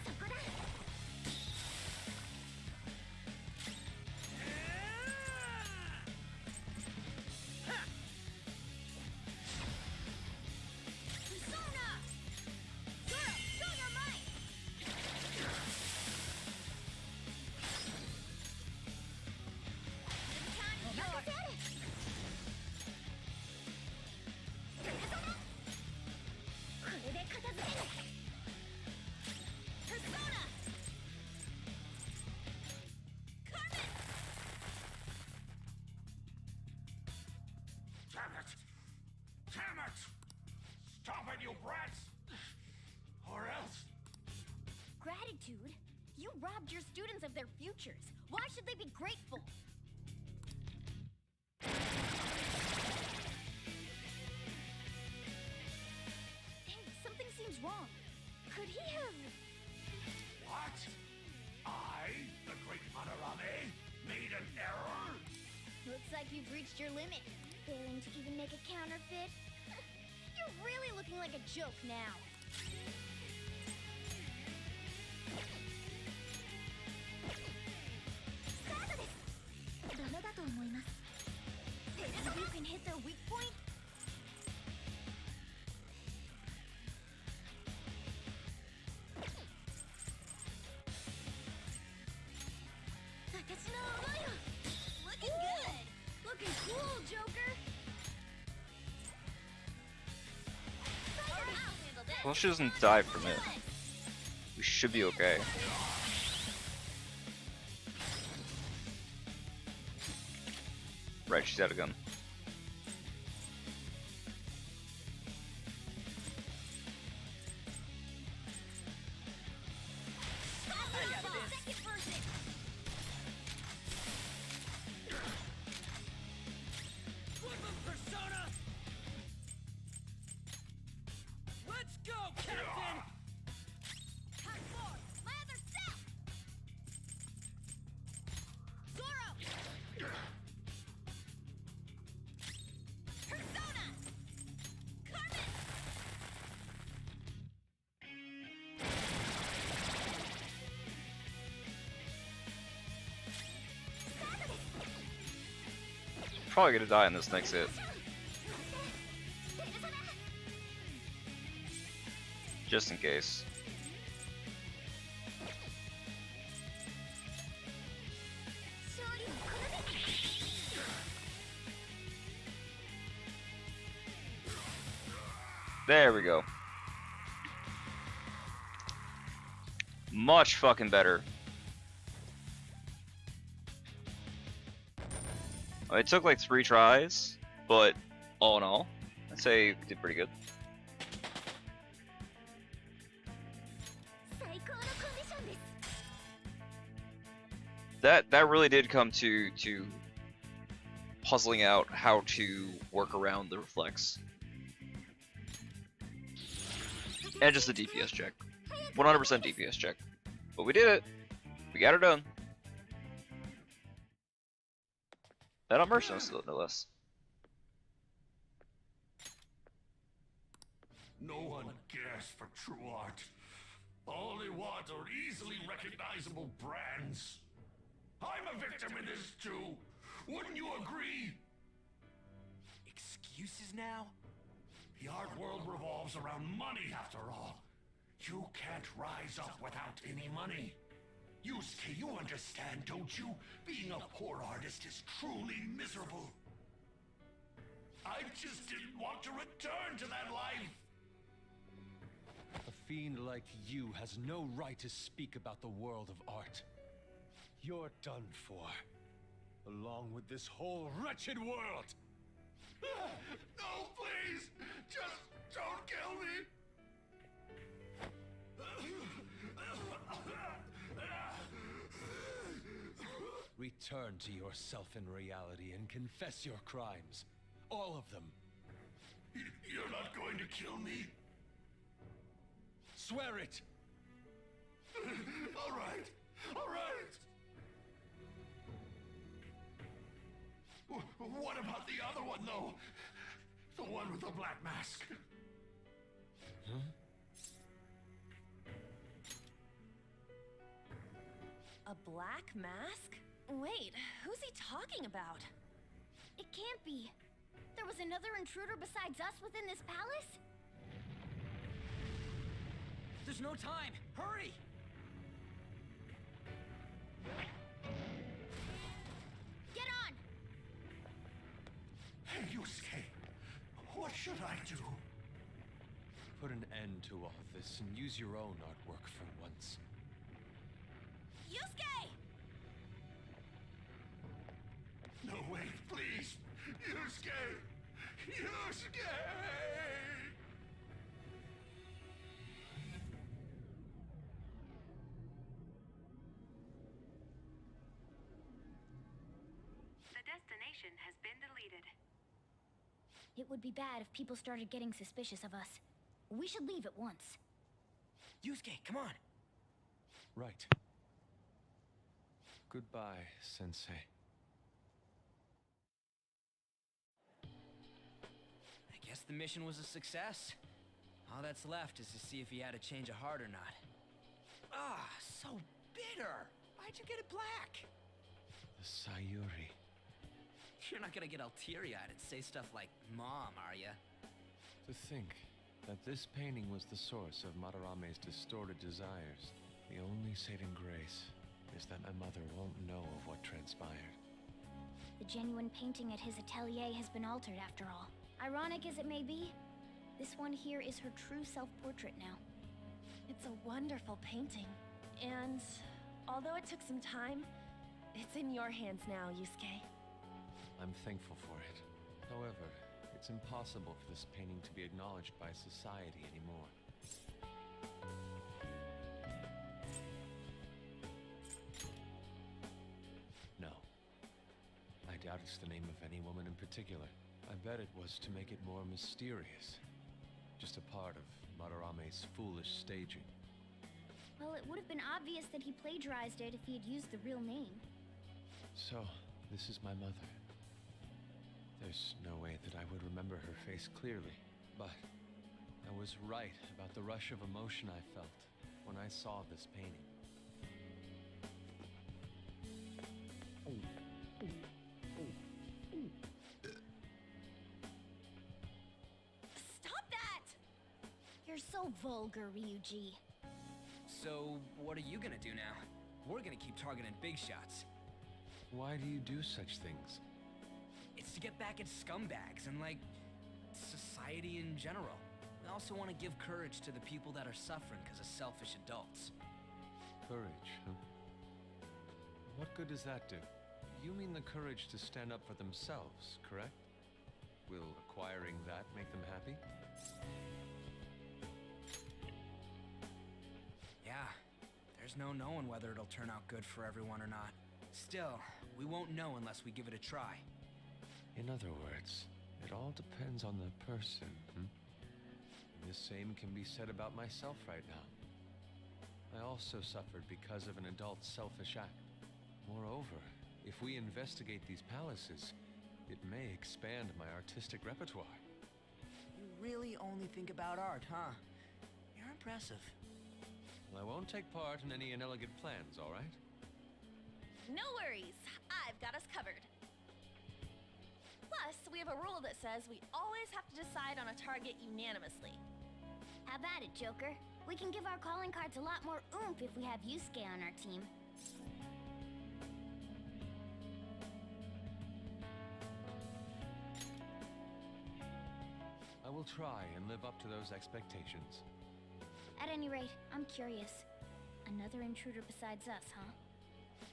Gratitude? You robbed your students of their futures. Why should they be grateful? Hey, something seems wrong. Could he have... What? I, the great Madarame, made an error? Looks like you've reached your limit. Failing to even make a counterfeit? You're really looking like a joke now. You can hit their weak point? Looking good! Looking cool, Joker! Well, she doesn't die from it. We should be okay. Right, she's out of gun. Probably gonna die in this next hit. Just in case. There we go. Much fucking better. It took like 3 tries, but all in all, I'd say we did pretty good. That really did come to puzzling out how to work around the reflex. And just a DPS check. 100% DPS check. But we did it. We got her done. That on merciless, no less. No one cares for true art. All they want are easily recognizable brands. I'm a victim in this too. Wouldn't you agree? Excuses now? The art world revolves around money after all. You can't rise up without any money. Yusuke, you understand, don't you? Being a poor artist is truly miserable. I just didn't want to return to that life. A fiend like you has no right to speak about the world of art. You're done for. Along with this whole wretched world! No, please! Just don't kill me! Return to yourself in reality and confess your crimes. All of them. You're not going to kill me? Swear it! All right! All right! What about the other one, though? The one with the black mask? Huh? A black mask? Wait, who's he talking about? It can't be. There was another intruder besides us within this palace? There's no time! Hurry! Get on! Hey, Yusuke! What should I do? Put an end to all this and use your own artwork for once. Yusuke! No, wait, please! Yusuke! Yusuke! The destination has been deleted. It would be bad if people started getting suspicious of us. We should leave at once. Yusuke, come on! Right. Goodbye, Sensei. I guess the mission was a success. All that's left is to see if he had a change of heart or not. Ah, so bitter! Why'd you get it black? The Sayuri. You're not gonna get all teary-eyed and say stuff like, Mom, are ya? To think that this painting was the source of Madarame's distorted desires. The only saving grace is that my mother won't know of what transpired. The genuine painting at his atelier has been altered after all. Ironic as it may be, this one here is her true self-portrait now. It's a wonderful painting. And although it took some time, it's in your hands now, Yusuke. I'm thankful for it. However, it's impossible for this painting to be acknowledged by society anymore. No. I doubt it's the name of any woman in particular. I bet it was to make it more mysterious. Just a part of Madarame's foolish staging. Well, it would have been obvious that he plagiarized it if he had used the real name. So, this is my mother. There's no way that I would remember her face clearly, but I was right about the rush of emotion I felt when I saw this painting. Stop that! You're so vulgar, Ryuji. So, what are you gonna do now? We're gonna keep targeting big shots. Why do you do such things? It's to get back at scumbags and, like, society in general. I also want to give courage to the people that are suffering because of selfish adults. Courage, huh? What good does that do? You mean the courage to stand up for themselves, correct? Will acquiring that make them happy? Yeah, there's no knowing whether it'll turn out good for everyone or not. Still, we won't know unless we give it a try. In other words, it all depends on the person, hmm? The same can be said about myself right now. I also suffered because of an adult's selfish act. Moreover, if we investigate these palaces, it may expand my artistic repertoire. You really only think about art, huh? You're impressive. Well, I won't take part in any inelegant plans, all right? No worries, I've got us covered. Plus, we have a rule that says we always have to decide on a target unanimously. How about it, Joker? We can give our calling cards a lot more oomph if we have Yusuke on our team. I will try and live up to those expectations. At any rate, I'm curious. Another intruder besides us, huh?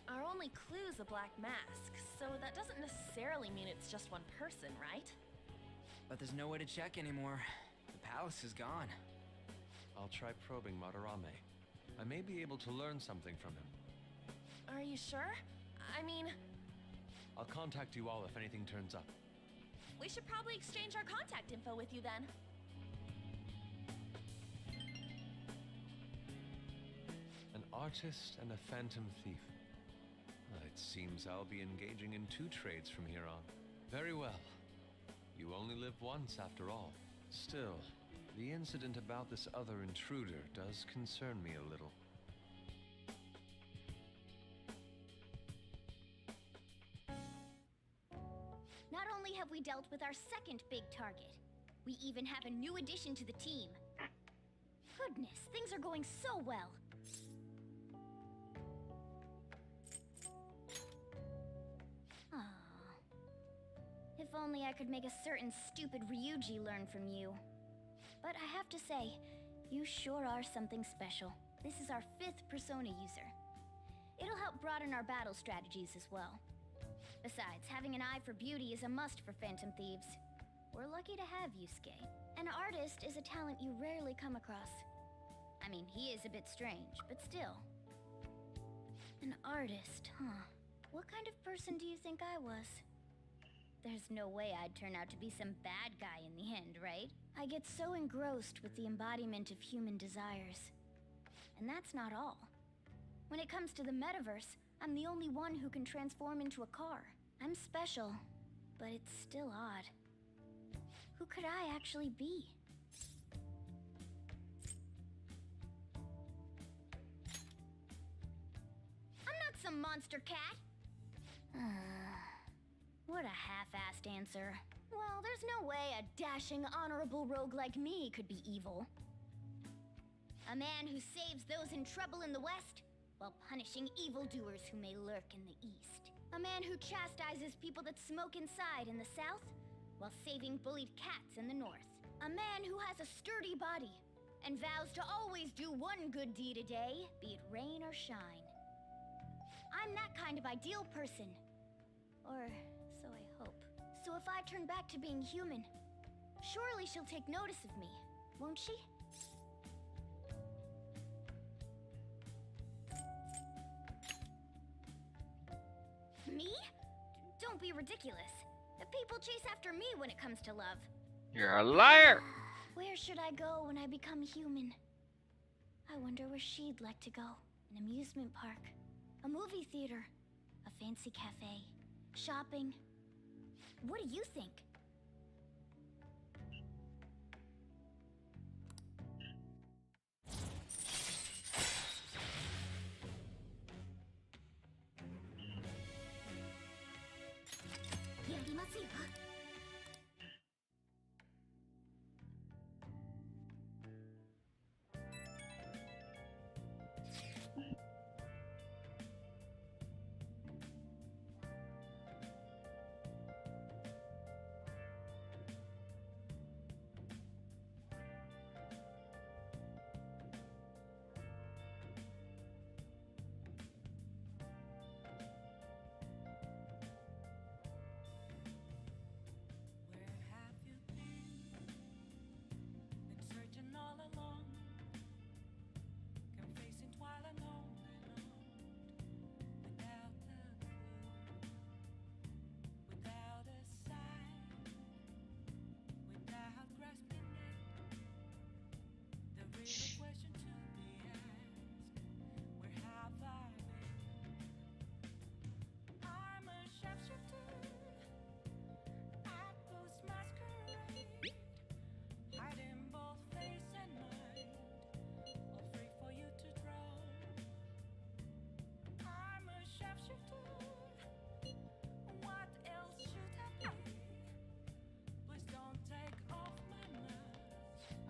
Our only clue's a black mask, so that doesn't necessarily mean it's just one person, right? But there's no way to check anymore. The palace is gone. I'll try probing Madarame. I may be able to learn something from him. Are you sure? I mean, I'll contact you all if anything turns up. we should probably exchange our contact info with you then. An artist and a phantom thief. It seems I'll be engaging in 2 trades from here on. Very well. You only live once after all. Still, the incident about this other intruder does concern me a little. Not only have we dealt with our second big target, we even have a new addition to the team. Goodness, things are going so well. If only I could make a certain stupid Ryuji learn from you. But I have to say, you sure are something special. This is our 5th persona user. It'll help broaden our battle strategies as well. Besides, having an eye for beauty is a must for Phantom Thieves. We're lucky to have Yusuke. An artist is a talent you rarely come across. I mean, he is a bit strange, but still. An artist, huh? What kind of person do you think I was? There's no way I'd turn out to be some bad guy in the end, right? I get so engrossed with the embodiment of human desires. And that's not all. When it comes to the metaverse, I'm the only one who can transform into a car. I'm special, but it's still odd. Who could I actually be? I'm not some monster cat! What a half-assed answer. Well, there's no way a dashing, honorable rogue like me could be evil. A man who saves those in trouble in the West, while punishing evildoers who may lurk in the East. A man who chastises people that smoke inside in the South, while saving bullied cats in the North. A man who has a sturdy body, and vows to always do one good deed a day, be it rain or shine. I'm that kind of ideal person. Or so I hope. So if I turn back to being human, surely she'll take notice of me, won't she? Me? Don't be ridiculous. The people chase after me when it comes to love. You're a liar! Where should I go when I become human? I wonder where she'd like to go. An amusement park, a movie theater, a fancy cafe, shopping. What do you think?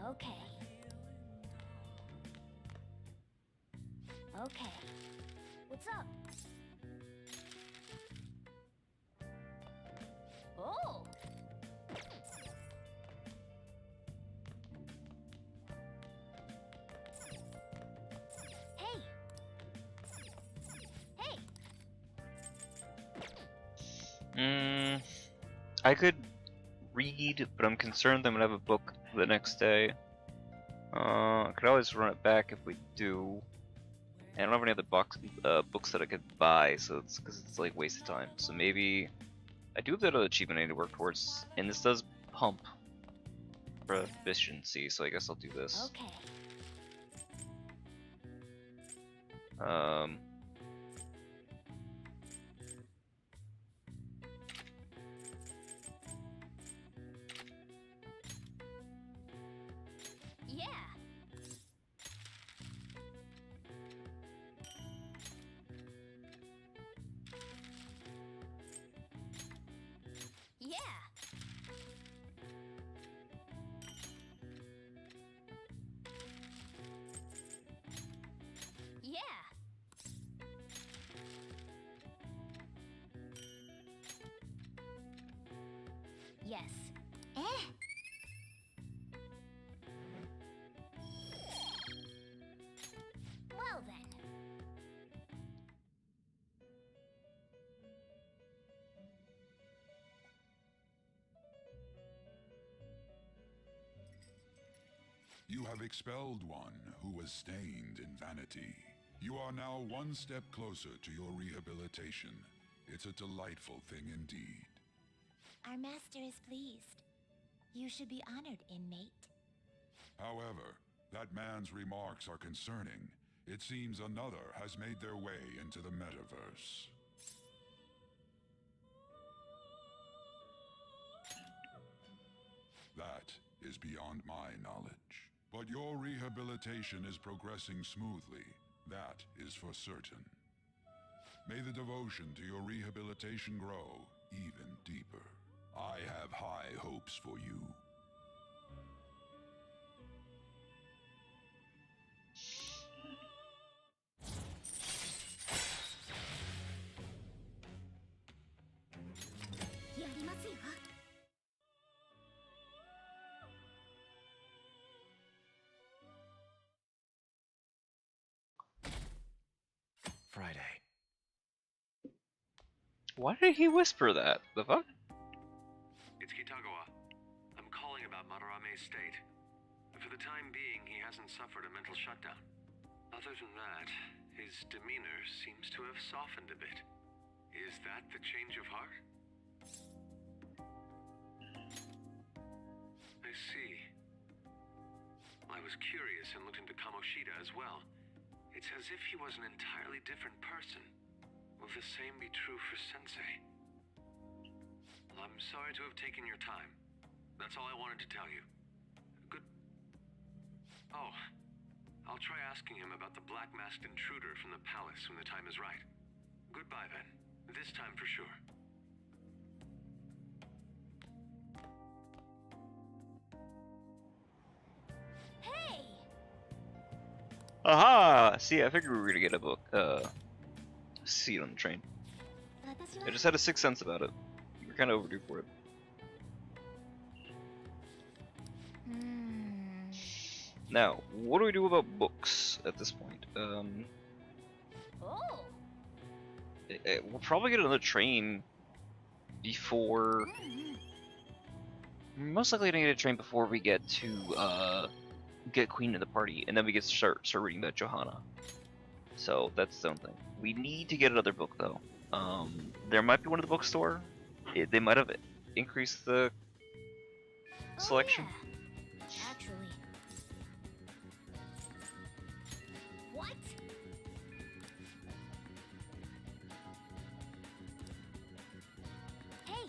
Okay. Okay. What's up? Oh! I could read, but I'm concerned I'm gonna have a book the next day. I could always run it back if we do. I don't have any other books that I could buy, so it's because it's like waste of time. So maybe I do have that other achievement I need to work towards, and this does pump proficiency, so I guess I'll do this. Okay. Yeah. Yeah. Yeah. Yes. Eh. Well then. You have expelled one who was stained in vanity. You are now one step closer to your rehabilitation. It's a delightful thing indeed. Our master is pleased. You should be honored, inmate. However, that man's remarks are concerning. It seems another has made their way into the metaverse. That is beyond my knowledge. But your rehabilitation is progressing smoothly. That is for certain. May the devotion to your rehabilitation grow even deeper. I have high hopes for you. Friday. Why did he whisper that? The fuck? It's Kitagawa. I'm calling about Madarame's state. For the time being, he hasn't suffered a mental shutdown. Other than that, his demeanor seems to have softened a bit. Is that the change of heart? I see. I was curious and looked into Kamoshida as well. It's as if he was an entirely different person. Will the same be true for Sensei? Well, I'm sorry to have taken your time. That's all I wanted to tell you. Good... Oh, I'll try asking him about the black-masked intruder from the palace when the time is right. Goodbye, then. This time for sure. Hey! Aha! See, I figured we were gonna get a book, seat on the train. I just had a sixth sense about it. We're kind of overdue for it. Now, what do we do about books at this point? Oh. We'll probably get another train before... We're most likely gonna get a train before we get to, get Queen in the party, and then we get to start reading about Johanna. So, that's the own thing. We need to get another book, though. There might be one at the bookstore. They might have increased the selection. Yeah. Actually. What? Hey.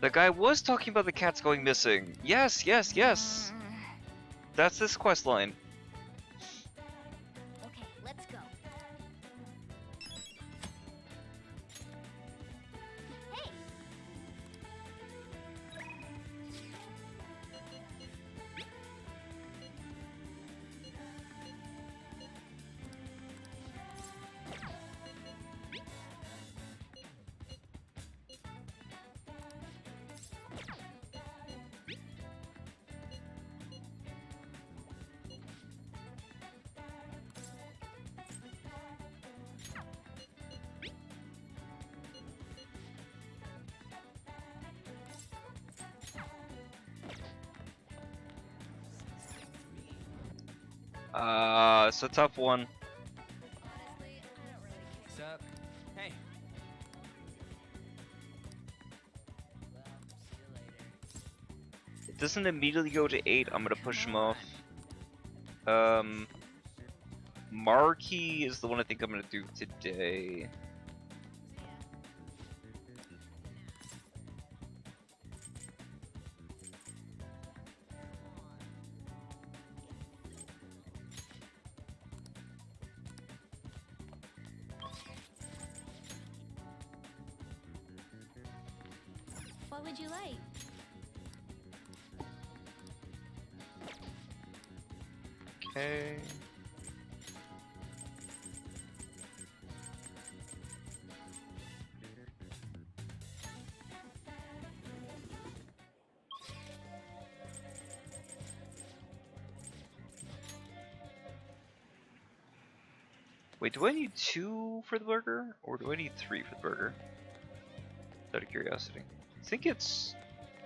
The guy was talking about the cats going missing. Yes, yes, yes. That's this quest line. Okay, let's go. Hey. It's a tough one. What's up? Hey. If it doesn't immediately go to 8, I'm gonna push him off. Marquee is the one I think I'm gonna do today. What would you like? Okay. Wait, do I need 2 for the burger? Or do I need 3 for the burger? Out of curiosity. I think it's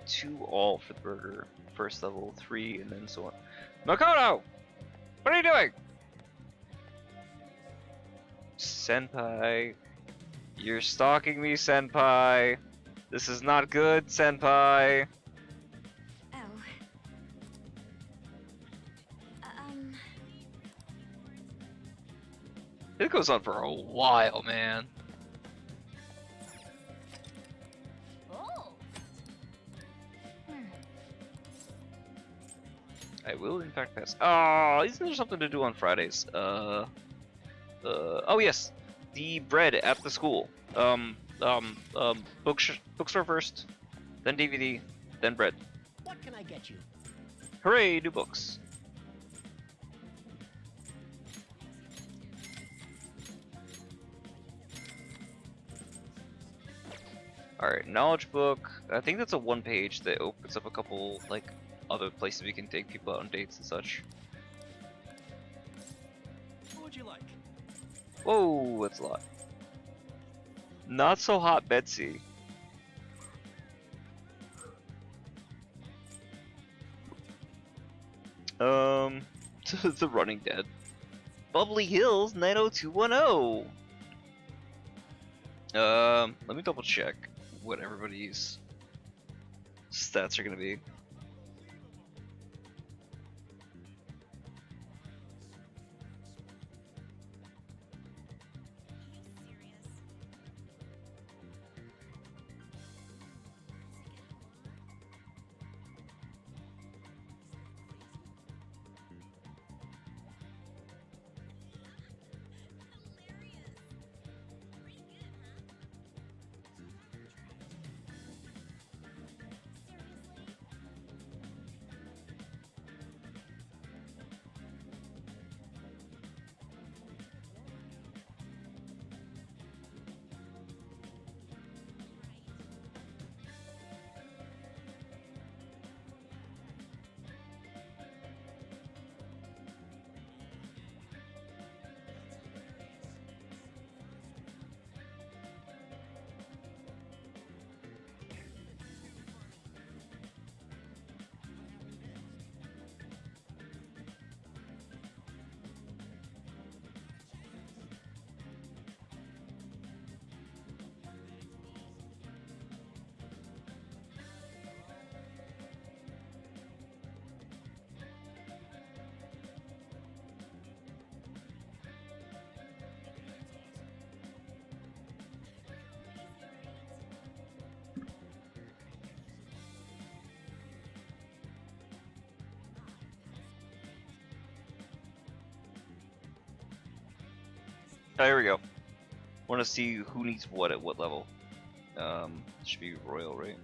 2 all for the burger. First level, 3, and then so on. Makoto! What are you doing? Senpai. You're stalking me, Senpai. This is not good, Senpai. Oh. It goes on for a while, man. Oh. I will in fact pass. Oh, isn't there something to do on Fridays? Oh yes, the bread at the school. Bookstore first, then DVD, then bread. What can I get you? Hooray, new books. Alright, knowledge book. I think that's a 1-page that opens up a couple, like, other places we can take people out on dates and such. What would you like? Whoa, that's a lot. Not so hot, Betsy. The Running Dead. Bubbly Hills 90210. Let me double check what everybody's stats are gonna be. Oh, here we go. Want to see who needs what at what level. Should be royal, right?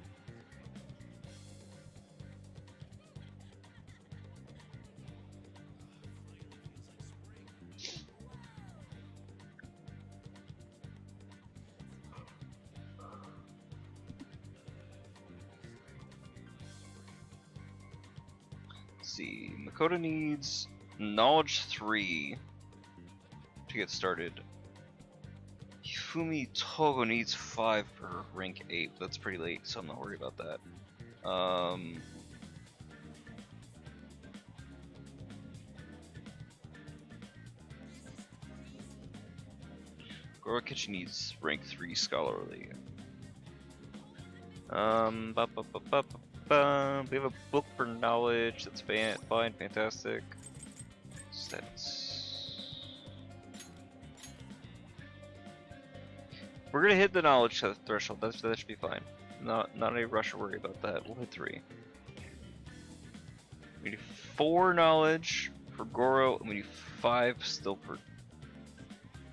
Let's see, Makoto needs knowledge 3 to get started. Hifumi Togo needs 5 for rank 8. That's pretty late, so I'm not worried about that. Gorokichi needs rank 3 scholarly. We have a book for knowledge. That's fine, fantastic. Stats. We're gonna hit the knowledge threshold. That should be fine. Not any rush or worry about that. We'll hit 3. We need 4 knowledge for Goro, and we need 5 still for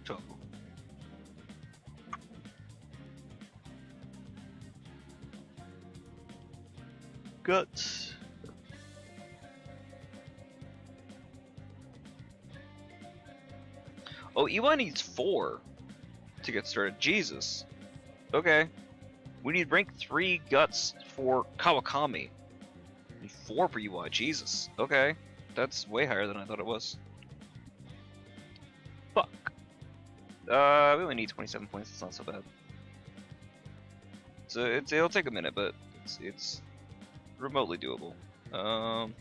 Tofu. Guts. Oh, Iwa needs 4 to get started. Jesus. Okay. We need rank 3 guts for Kawakami. We need 4 for Iwa. Jesus. Okay. That's way higher than I thought it was. Fuck. We only need 27 points. It's not so bad. So it'll take a minute, but it's remotely doable. Who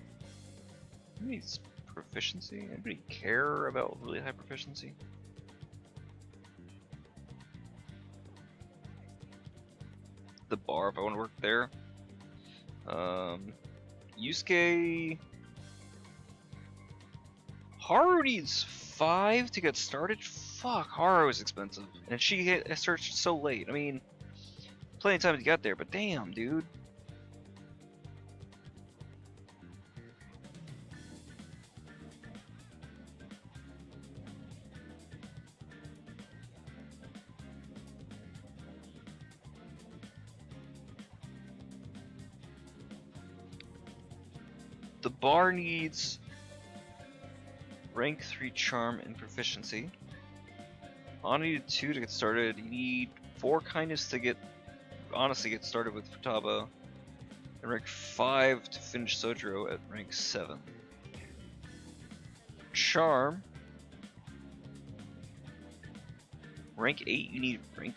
needs proficiency? Anybody care about really high proficiency? The bar, if I want to work there. Yusuke... Haru needs 5 to get started? Fuck, Haru is expensive. And she starts so late. I mean, plenty of time to get there, but damn, dude. The bar needs rank 3 charm and proficiency. Ana needed 2 to get started. You need 4 kindness to honestly get started with Futaba. And rank 5 to finish Sojiro at rank 7. Charm. Rank 8 you need rank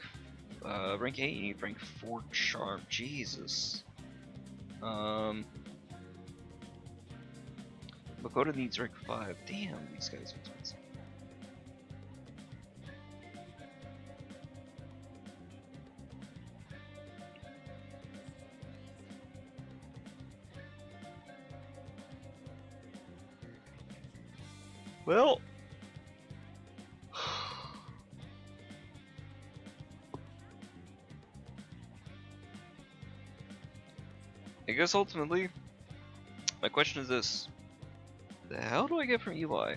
8 you need rank 4 charm. Jesus. Makoto needs rank 5. Damn, these guys are expensive. Well, I guess ultimately, my question is this. The hell do I get from Eli?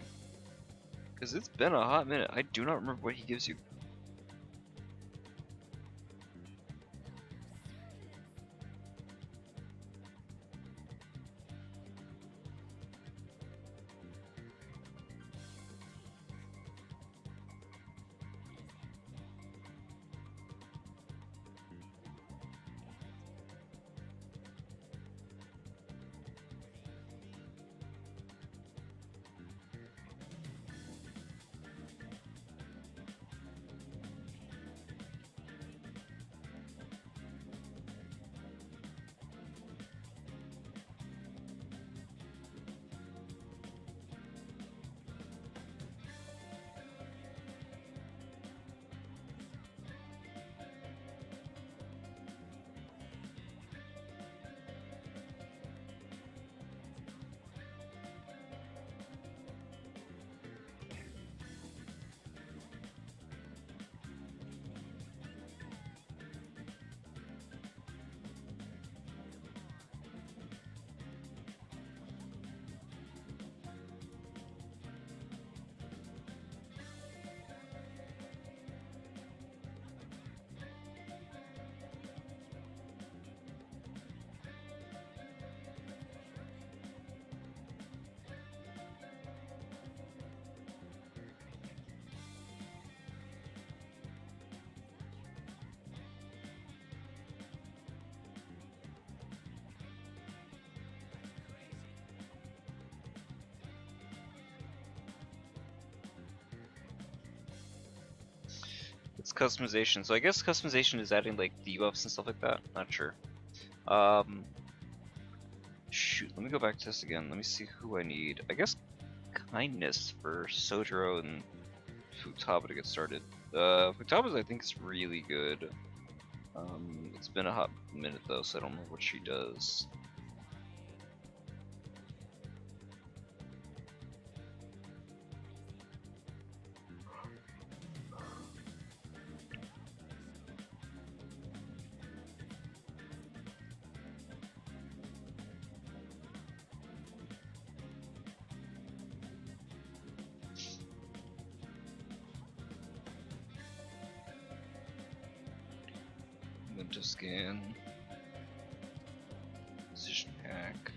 Because it's been a hot minute. I do not remember what he gives you. It's customization, so I guess customization is adding like debuffs and stuff like that. Not sure. Shoot, let me go back to this again. Let me see who I need. I guess kindness for Sojiro and Futaba to get started. Futaba's I think is really good. It's been a hot minute though, so I don't know what she does. Window scan. Position hack.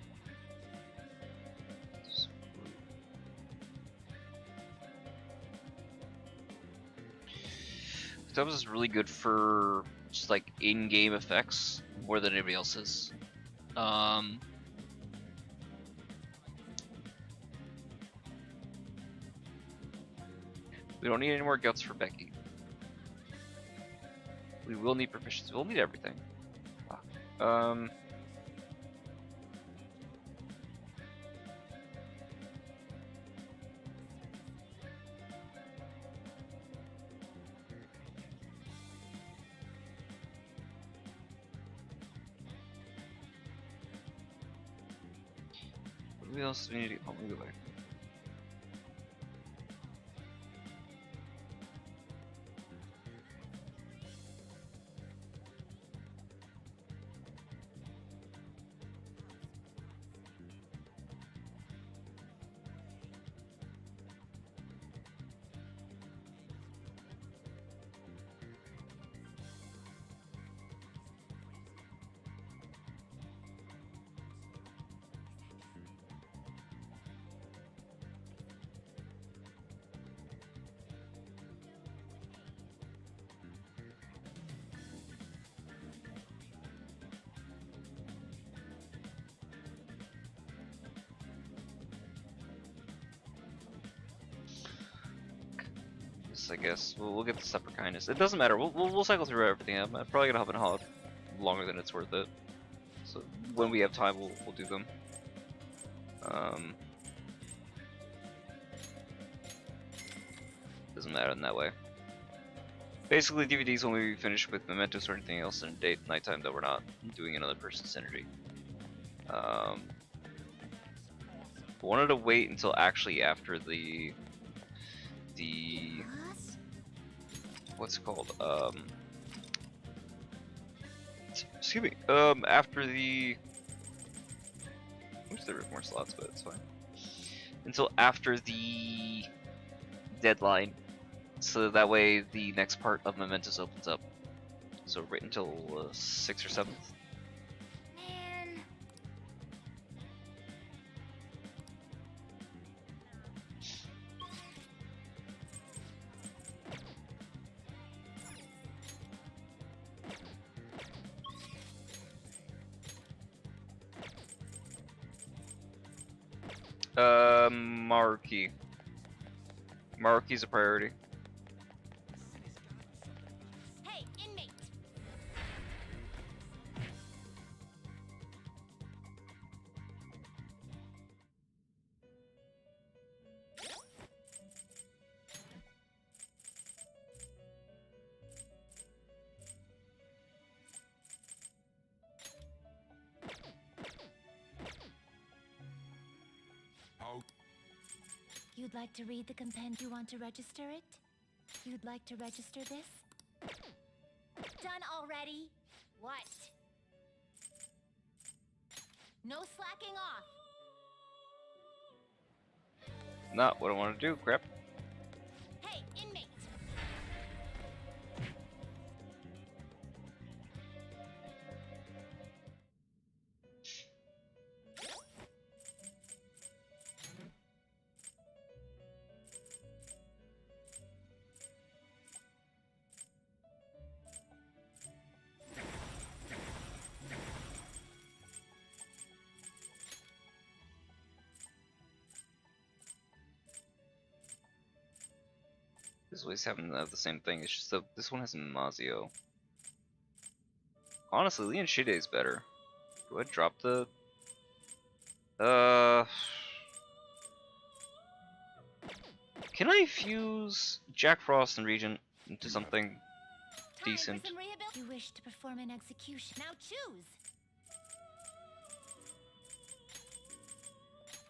That was really good for just like in-game effects more than anybody else's. We don't need any more guts for Becky. We will need proficiency. We'll need everything. What else do we need to get home? Let me go back. I guess we'll get the separate kindness. It doesn't matter. We'll cycle through everything. I'm probably gonna hop in a lot longer than it's worth it. So when we have time, we'll do them. Doesn't matter in that way. Basically, DVDs when we finish with mementos or anything else in nighttime that we're not doing another person's synergy. Wanted to wait until actually after the what's it called? Excuse me. After the wish there were more slots, but it's fine. Until after the deadline, so that way the next part of Mementos opens up. So right until 6th or 7th. Maruki. Maruki's a priority. Hey, inmate. You'd like to read the compendium? You want to register it? You'd like to register this? Done already? What? No slacking off. Not what I want to do, crap. Hey, inmate. This always having the same thing. It's just that this one has Mazio. Honestly, Leon Shide is better. Do I drop the? Can I fuse Jack Frost and Regent into something decent? You wish to perform an execution. Now choose.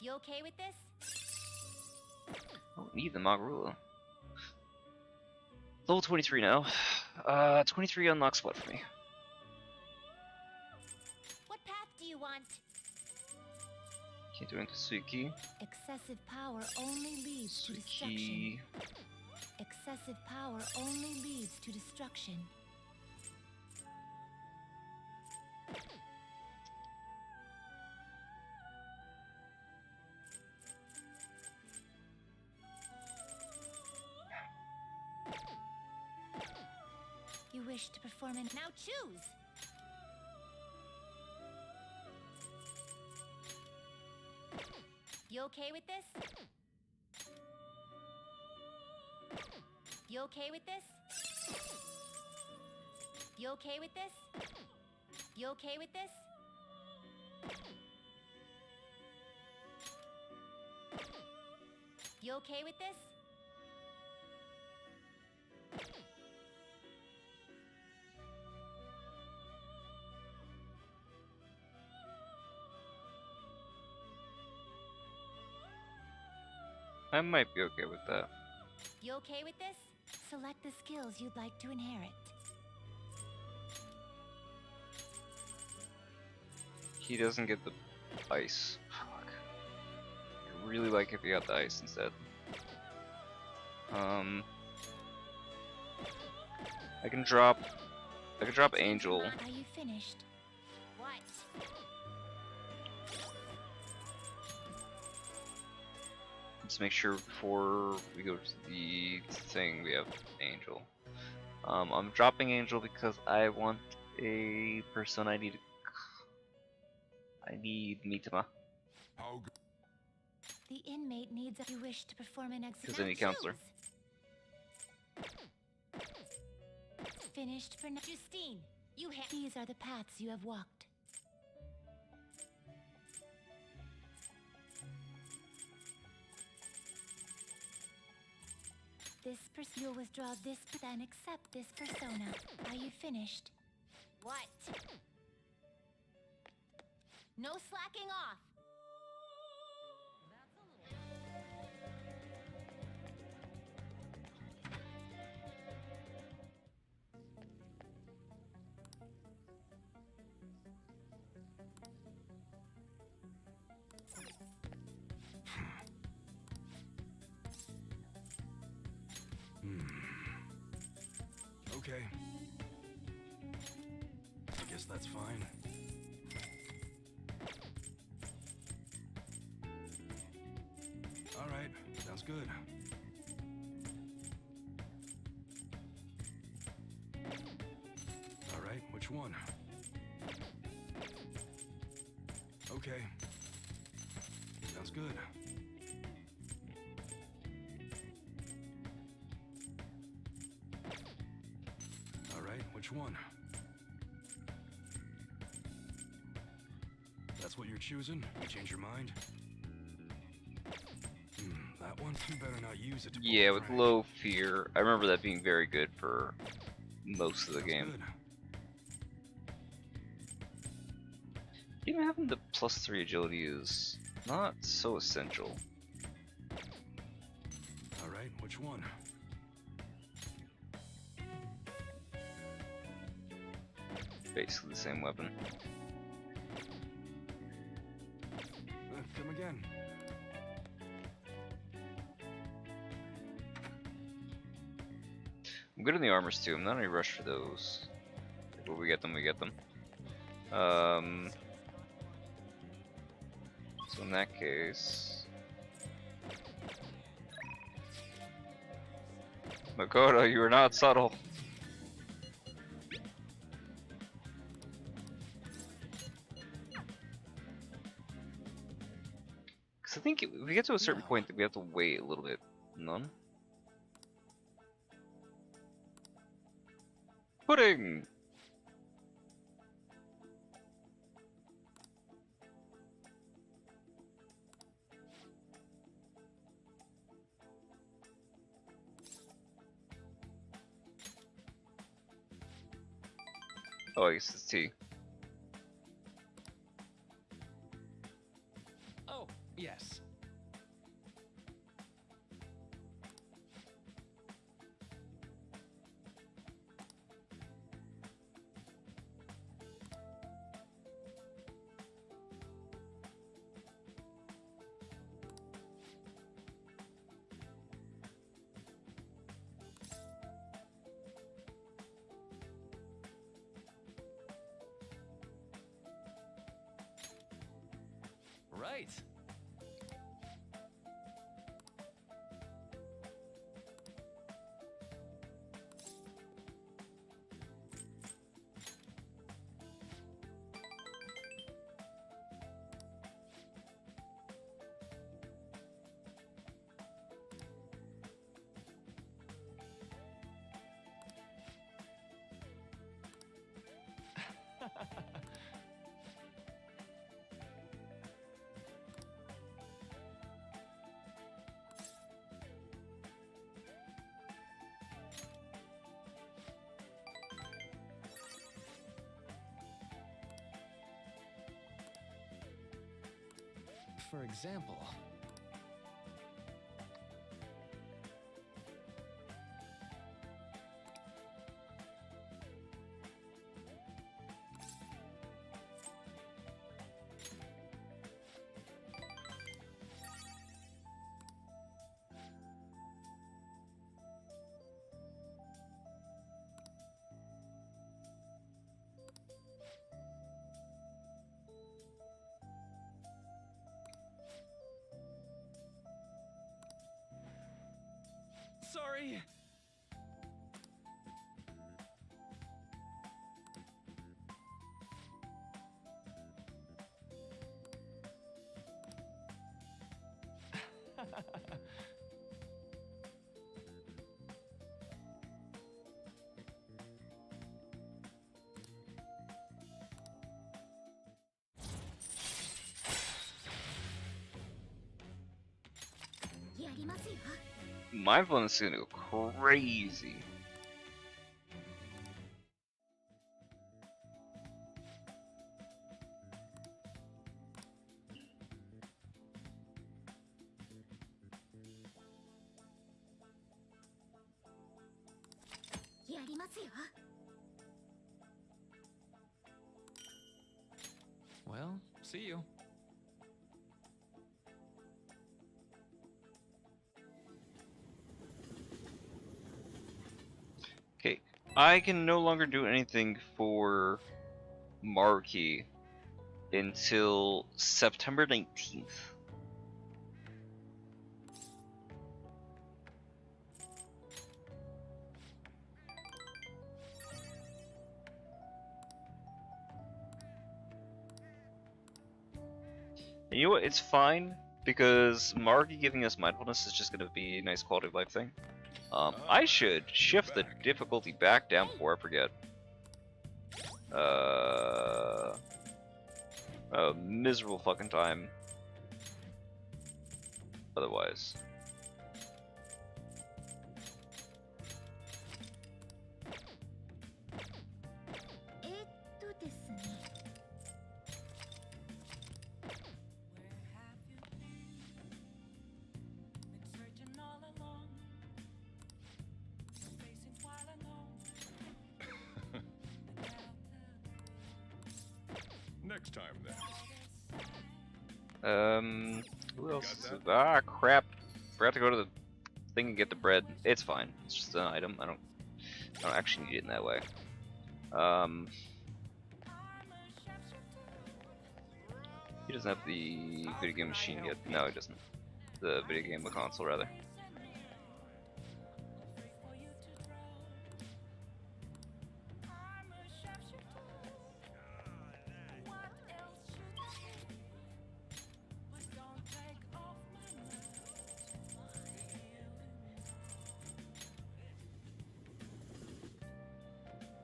You okay with this? I don't need the Magarula. Level 23 now. 23 unlocks what for me? What path do you want? Can't do Suiki. Excessive power only leads to destruction. Excessive power only leads to destruction. You wish to perform an... Now choose! You okay with this? You okay with this? You okay with this? You okay with this? You okay with this? I might be okay with that. You okay with this? Select the skills you'd like to inherit. He doesn't get the ice. Fuck. I really like if he got the ice instead. I can drop Angel. Are you finished? What? Let's make sure before we go to the thing we have Angel. I'm dropping Angel because I want a person I need Mitama. The inmate needs a... You wish to perform an execution. Because I need counselor. Finished for now. Justine, you have... These are the paths you have walked. This person... You'll withdraw this, then accept this persona. Are you finished? What? No slacking off! Okay. I guess that's fine. Alright, sounds good. Alright, which one? Okay. Sounds good. Alright, which one? That's what you're choosing? You change your mind? That one? You better not use it to Yeah, with low fear. I remember that being very good for most of the game. Good. Even having the +3 agility is not so essential. Alright, which one? Basically the same weapon. Come again. I'm good in the armors too. I'm not in any rush for those. When we get them, we get them. So in that case, Makoto, you are not subtle. Because I think if we get to a certain point that we have to wait a little bit. None. Pudding! Oh, I guess it's T. Oh, yes. Right. For example... Sorry. Mindfulness is gonna go crazy. Well, see you. Okay, I can no longer do anything for Maruki until September 19th. And you know what? It's fine because Maruki giving us mindfulness is just gonna be a nice quality of life thing. I should shift the difficulty back down before I forget. A miserable fucking time. Otherwise. Next time, then. Who else? Ah, crap. Forgot to go to the thing and get the bread. It's fine. It's just an item. I don't actually need it in that way. He doesn't have the video game machine yet. No, he doesn't. The video game console, rather.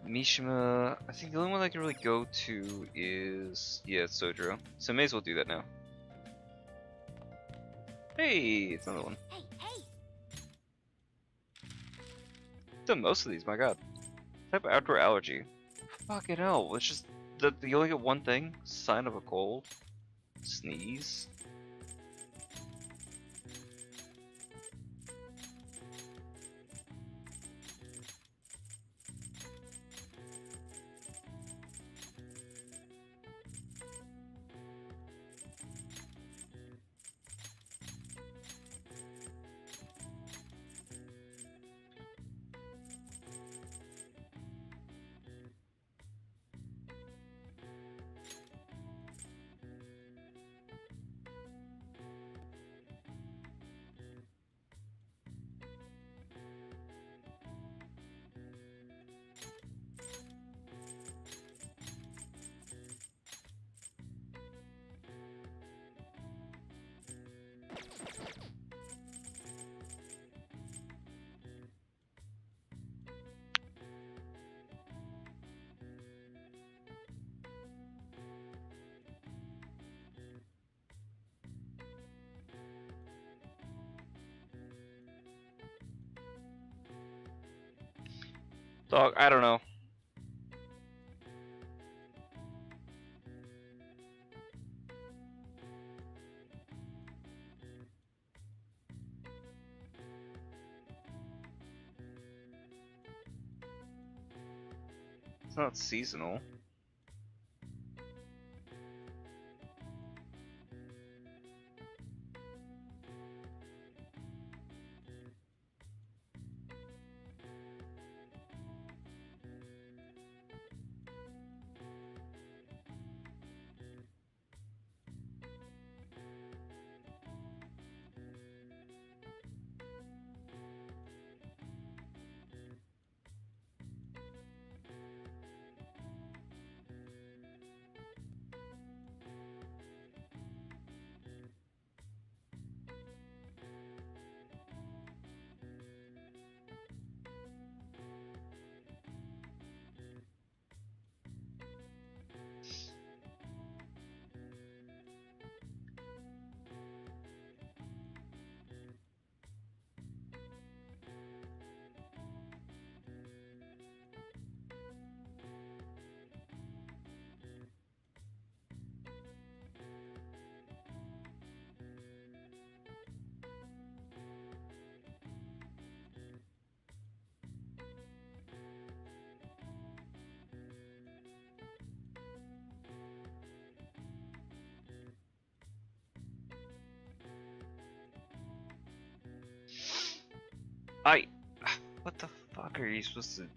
Mishima, I think the only one I can really go to is, yeah, it's Sojiro. So I may as well do that now. Hey, it's another one. Hey, hey! Done most of these, my god. Type of outdoor allergy. Fucking hell, it's just you only get one thing? Sign of a cold? Sneeze? Dog, I don't know. It's not seasonal. What the fuck are you supposed to...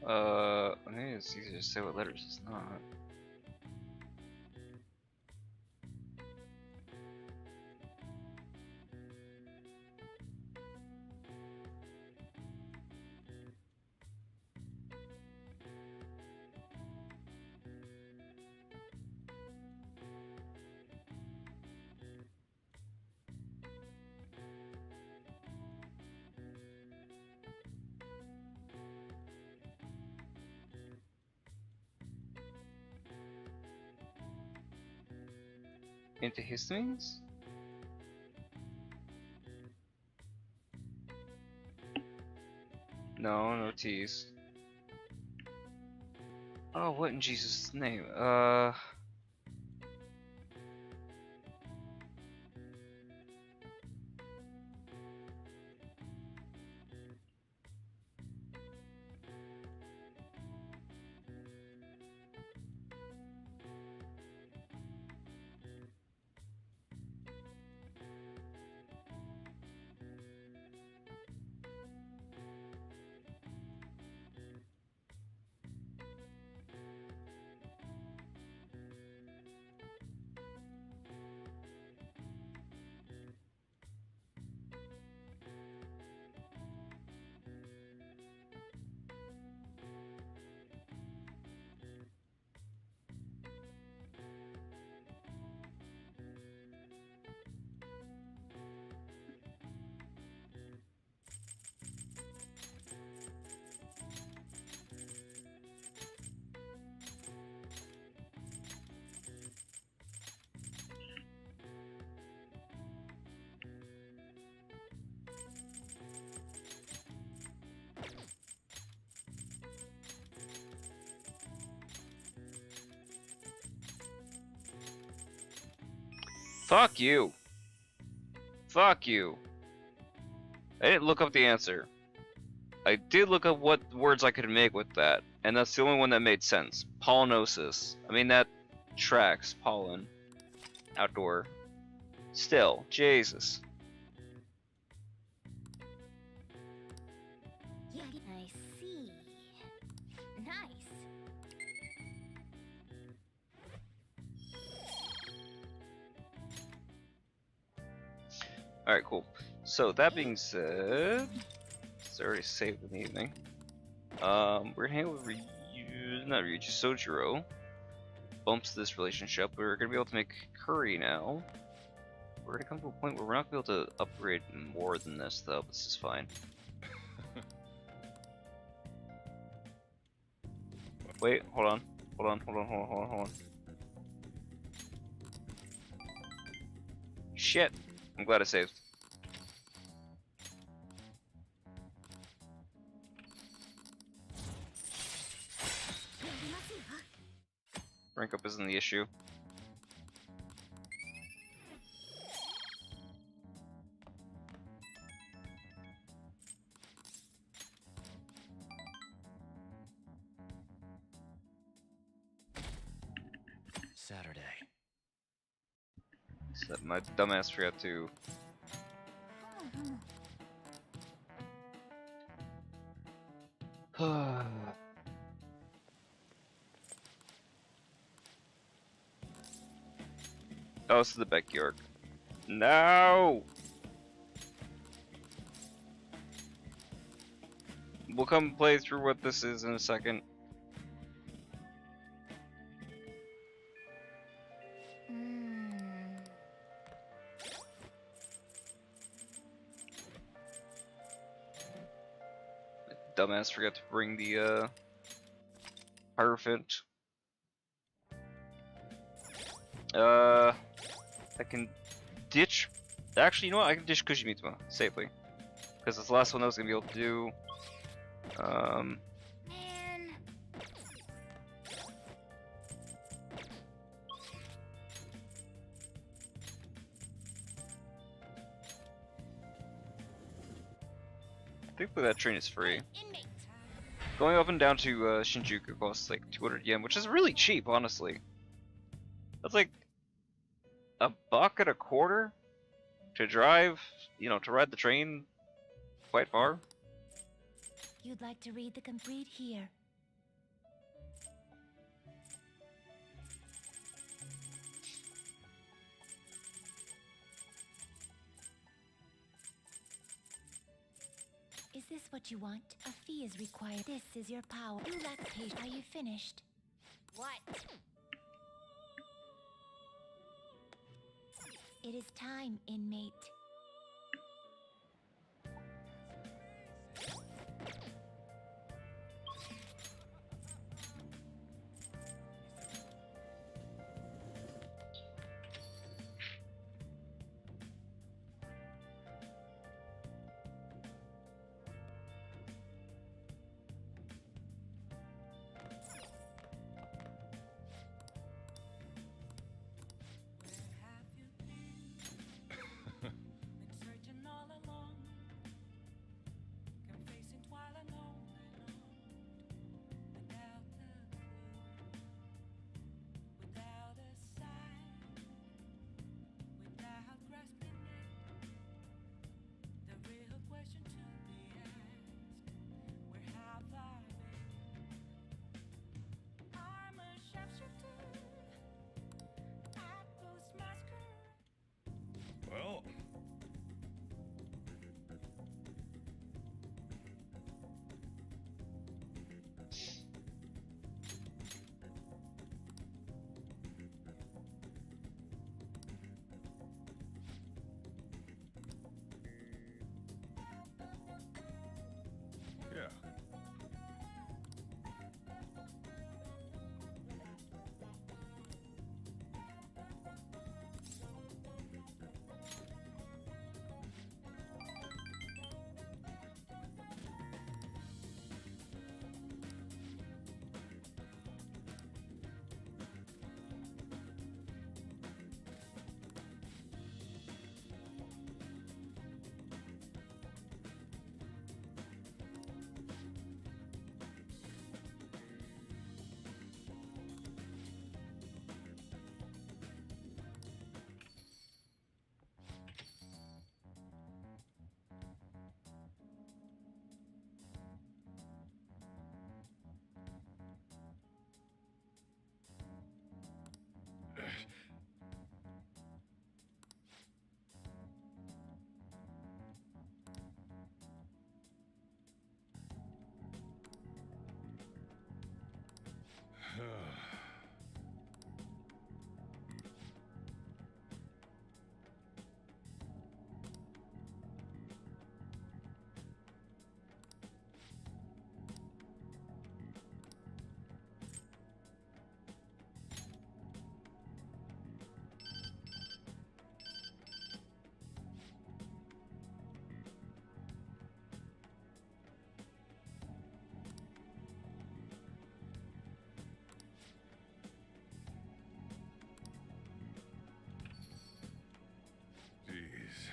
I think it's easier to say what letters it's not. Antihistamines? No, no T's. Oh, what in Jesus' name? Fuck you. Fuck you. I didn't look up the answer. I did look up what words I could make with that, and that's the only one that made sense. Pollinosis. I mean, that tracks. Pollen. Outdoor. Still. Jesus. Yeah, I see. Nice. Alright, cool. So, that being said... It's already saved in the evening. We're gonna hang out with not Ryuji, Sojiro. Bumps this relationship. We're gonna be able to make curry now. We're gonna come to a point where we're not gonna be able to upgrade more than this, though. This is fine. Wait, hold on. Hold on. Shit! I'm glad I saved. Rank up isn't the issue. Saturday. So my dumbass forgot to... Oh, this is the backyard. No! We'll come play through what this is in a second. Dumbass forgot to bring the Hierophant. I can ditch. Actually, you know what? I can ditch Kushimitsu safely, because it's the last one I was gonna be able to do. Man. I think that train is free. Going up and down to Shinjuku costs like 200 yen, which is really cheap, honestly. That's like $1.25 to drive, you know, to ride the train quite far. You'd like to read the complete here. what you want, a fee is required. This is your power. You lack patience. Are you finished? What? It is time, inmate. Well, yeah. Jeez.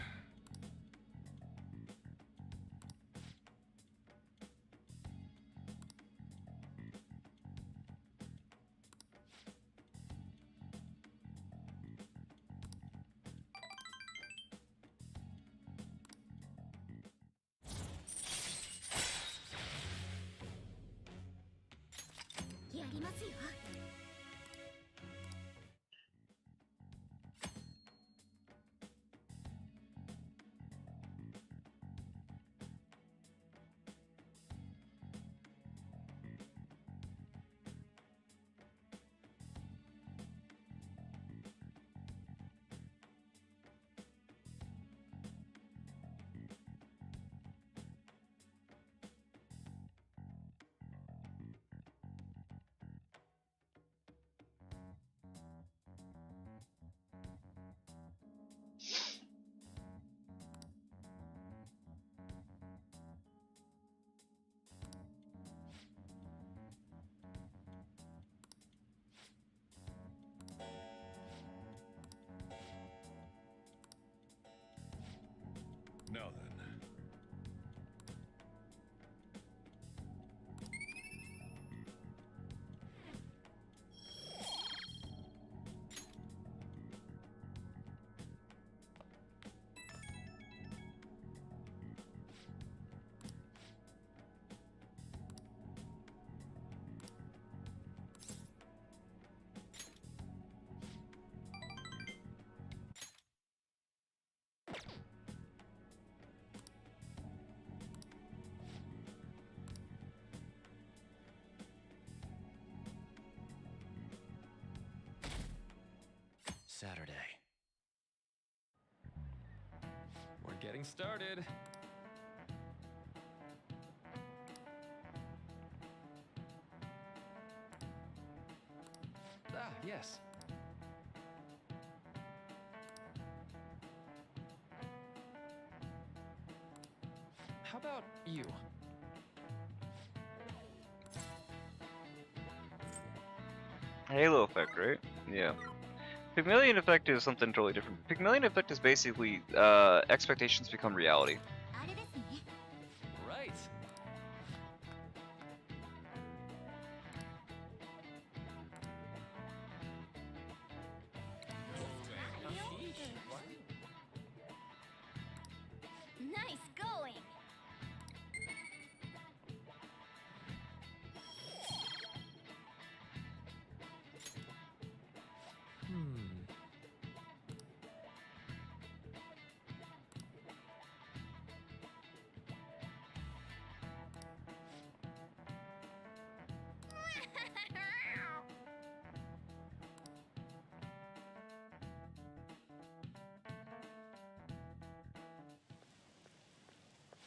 Saturday. We're getting started. Ah, yes. How about you? Halo effect, right? Yeah. Pygmalion effect is something totally different. Pygmalion effect is basically expectations become reality. Right. Nice going!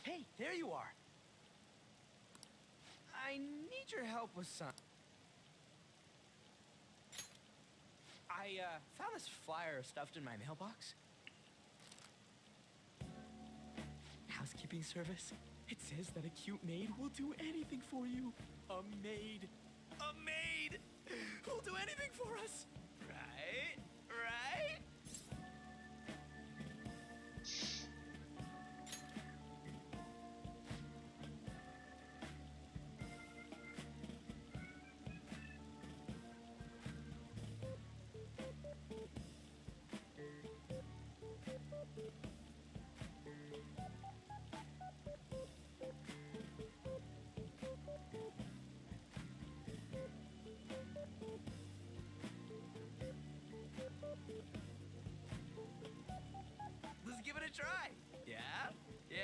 Hey, there you are. I need your help with some. I found this flyer stuffed in my mailbox. Housekeeping service. It says that a cute maid will do anything for you. A maid. A maid! Who'll do anything for us. Right? Right? Let's give it a try. Yeah? Yeah?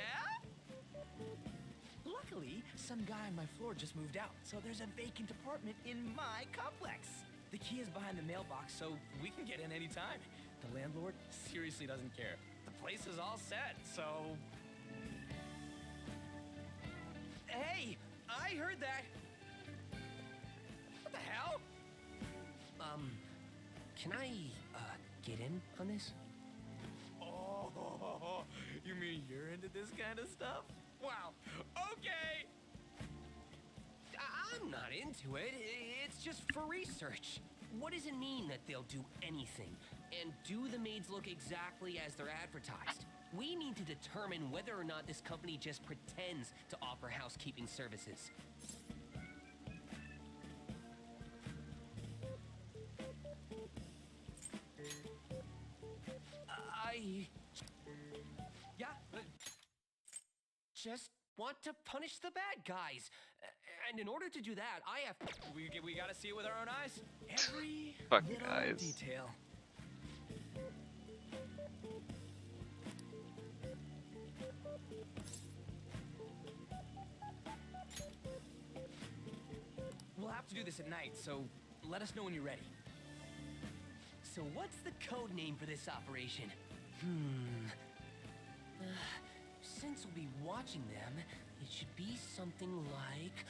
Luckily, some guy on my floor just moved out, so there's a vacant apartment in my complex. The key is behind the mailbox, so we can get in anytime. The landlord seriously doesn't care. The place is all set, so... Hey! I heard that! What the hell? Can I, get in on this? Oh, you mean you're into this kind of stuff? Wow, okay! I'm not into it. It's just for research. What does it mean that they'll do anything? And do the maids look exactly as they're advertised? We need to determine whether or not this company just pretends to offer housekeeping services. Yeah? Just want to punish the bad guys. And in order to do that, I have... We gotta see it with our own eyes. Every Fucking little eyes. detail. We'll have to do this at night, so let us know when you're ready. So what's the code name for this operation? Since we'll be watching them, it should be something like...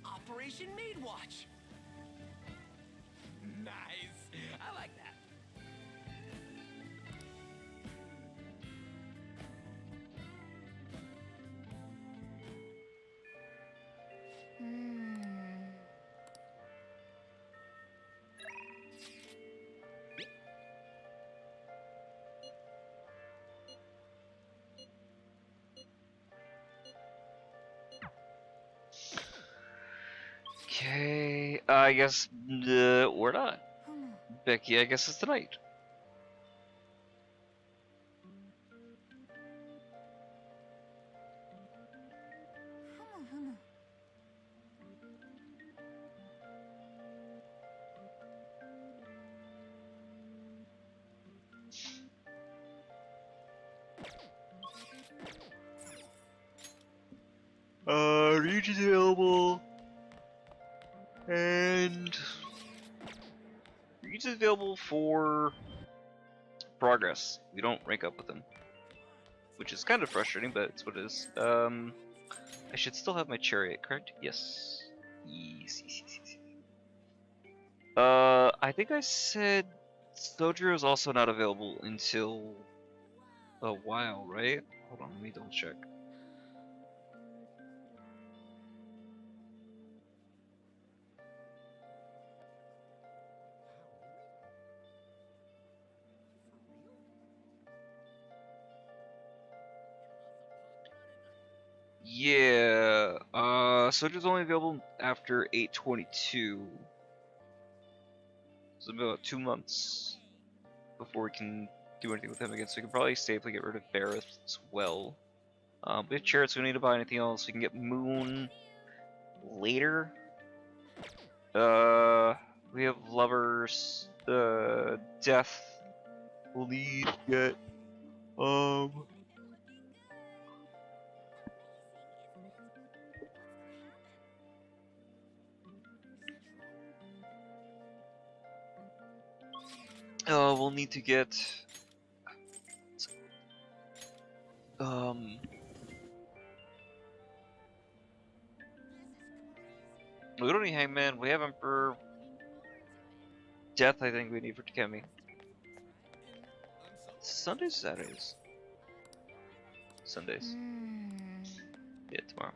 Operation Maid Watch! Nice! I like that. Okay, I guess we're not. Becky, I guess it's tonight. Ryuji's available. And Ryuji's available for progress. We don't rank up with him, which is kind of frustrating, but it's what it is. I should still have my chariot, correct? Yes. Yes. I think I said Sojiro is also not available until a while, right? Hold on, let me double check. Yeah, Soldier's only available after 8/22. So about 2 months before we can do anything with him again. So we can probably safely get rid of Barrett as well. We have Chariots, we don't need to buy anything else. We can get Moon later. We have Lovers, Death. We'll need to get, we'll need to get we don't need Hangman, we have Emperor. Death I think we need for Takemi. Sundays, Saturdays? Sundays. Yeah, tomorrow.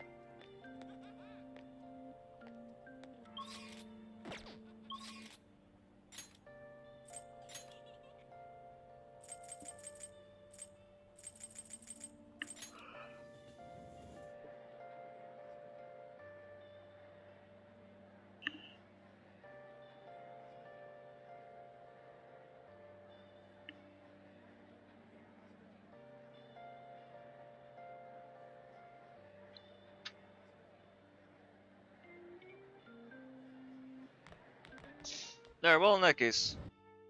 Alright, well in that case,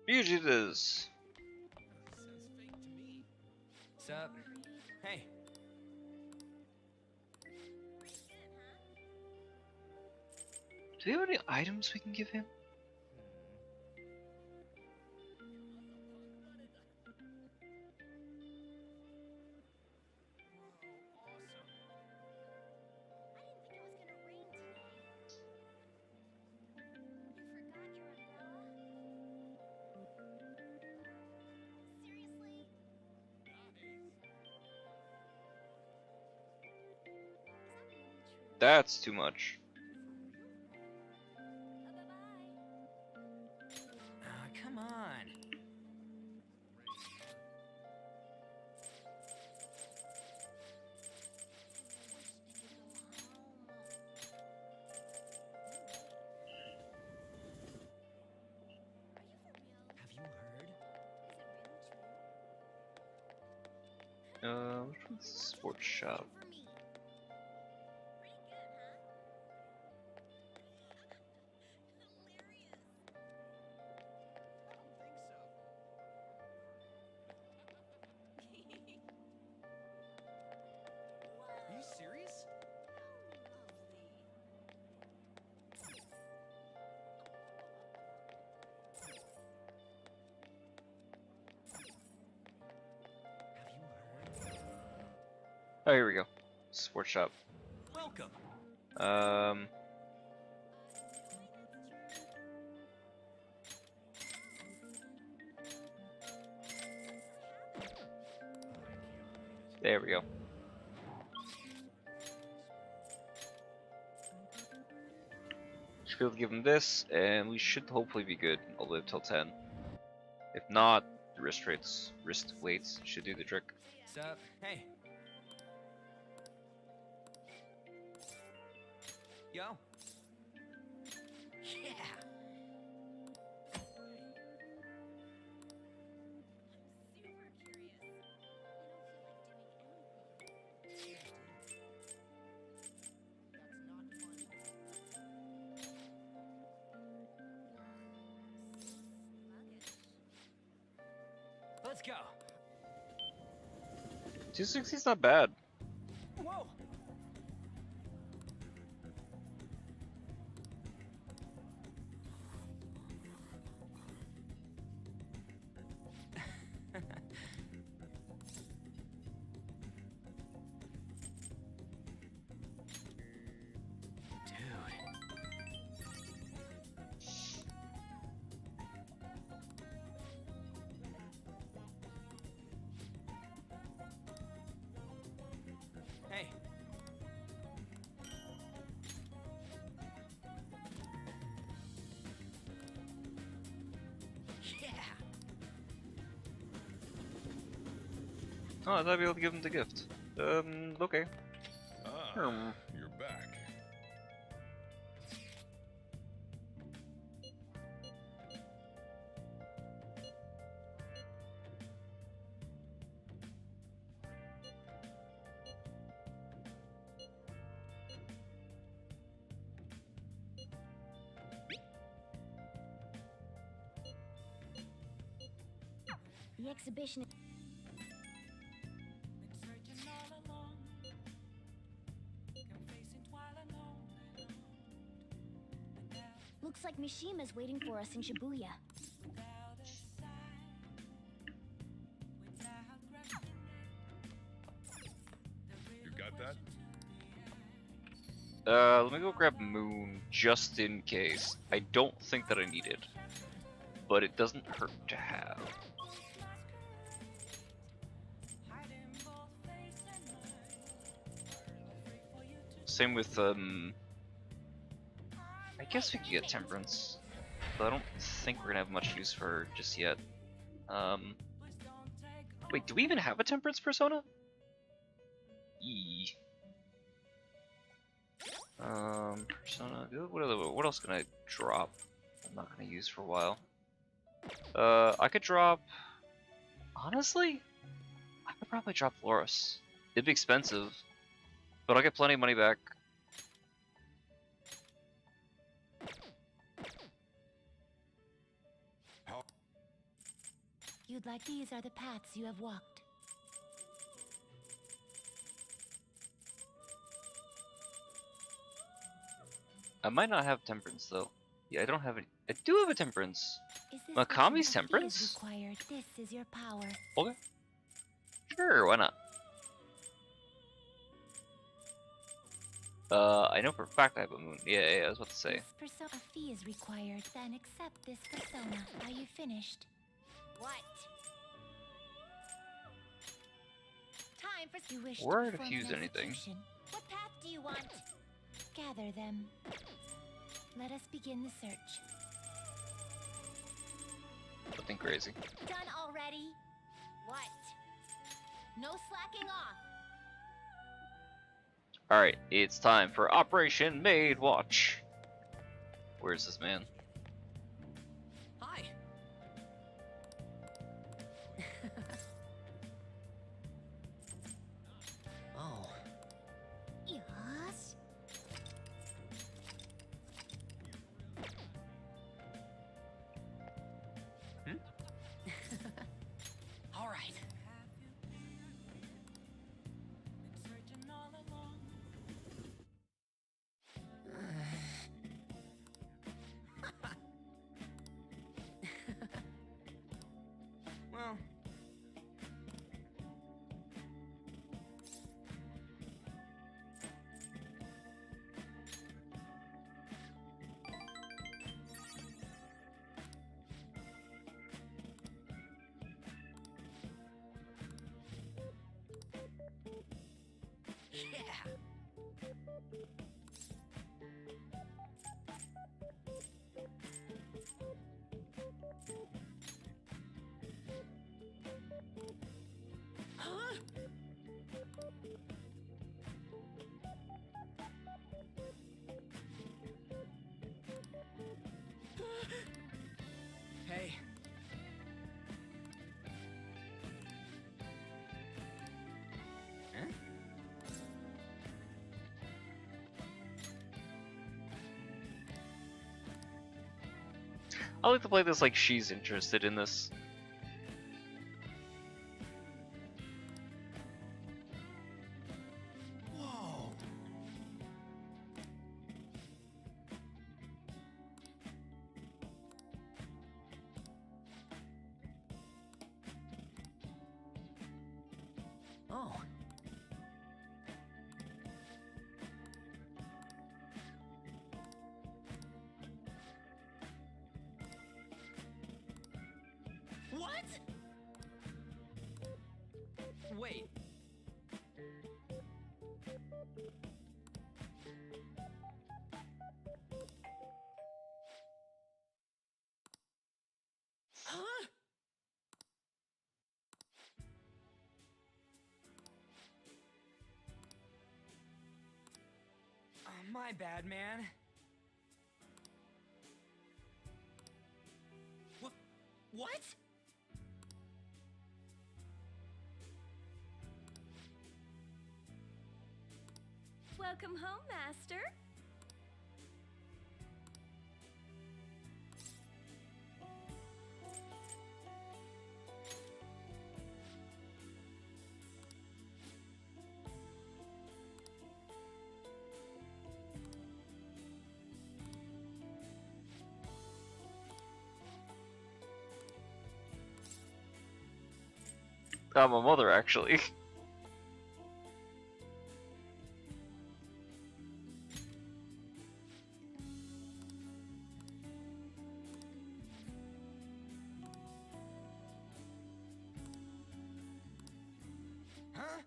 Ryuji it is. Sup? Hey. Do we have any items we can give him? That's too much. Come on. Which one's the sports shop? Are you serious? Oh, here we go. Sports shop. Welcome. There we go. Just be able to give him this, and we should hopefully be good. I'll live till 10. If not, the wrist weights should do the trick. Sup? Hey. Yo. Yeah. Let's go. 260's not bad. Whoa. Oh, I thought I'd be able to give him the gift. Okay. Ah, you're back. The exhibition. Looks like Mishima's waiting for us in Shibuya. You got that? Let me go grab Moon just in case. I don't think that I need it, but it doesn't hurt to have. Same with, I guess we could get Temperance, but I don't think we're gonna have much use for her just yet. Wait, do we even have a Temperance persona? Yee. Persona, what else can I drop? I'm not gonna use for a while. I could drop, honestly, I could probably drop Loris. It'd be expensive, but I'll get plenty of money back. You'd like these are the paths you have walked. I might not have Temperance though. Yeah, I don't have any. I do have a Temperance. Is this Makami's what Temperance? is required? This is your power. Okay. Sure, why not? I know for a fact I have a Moon. Yeah, I was about to say. This a fee is required. Then accept this persona. Are you finished? What? Time for you wish Or to to perform fuse an anything. execution. What path do you want? Gather them. Let us begin the search. Nothing crazy. Done already? What? No slacking off. Alright, it's time for Operation Maid Watch. Where's this man? Hi. Oh. Yes. All right. Well, Yeah. Huh? Hey. Huh? I like to play this like she's interested in this. Whoa. Oh. What? Wait. Huh? My bad, man. What? Welcome home, Master. My mother, actually. Huh?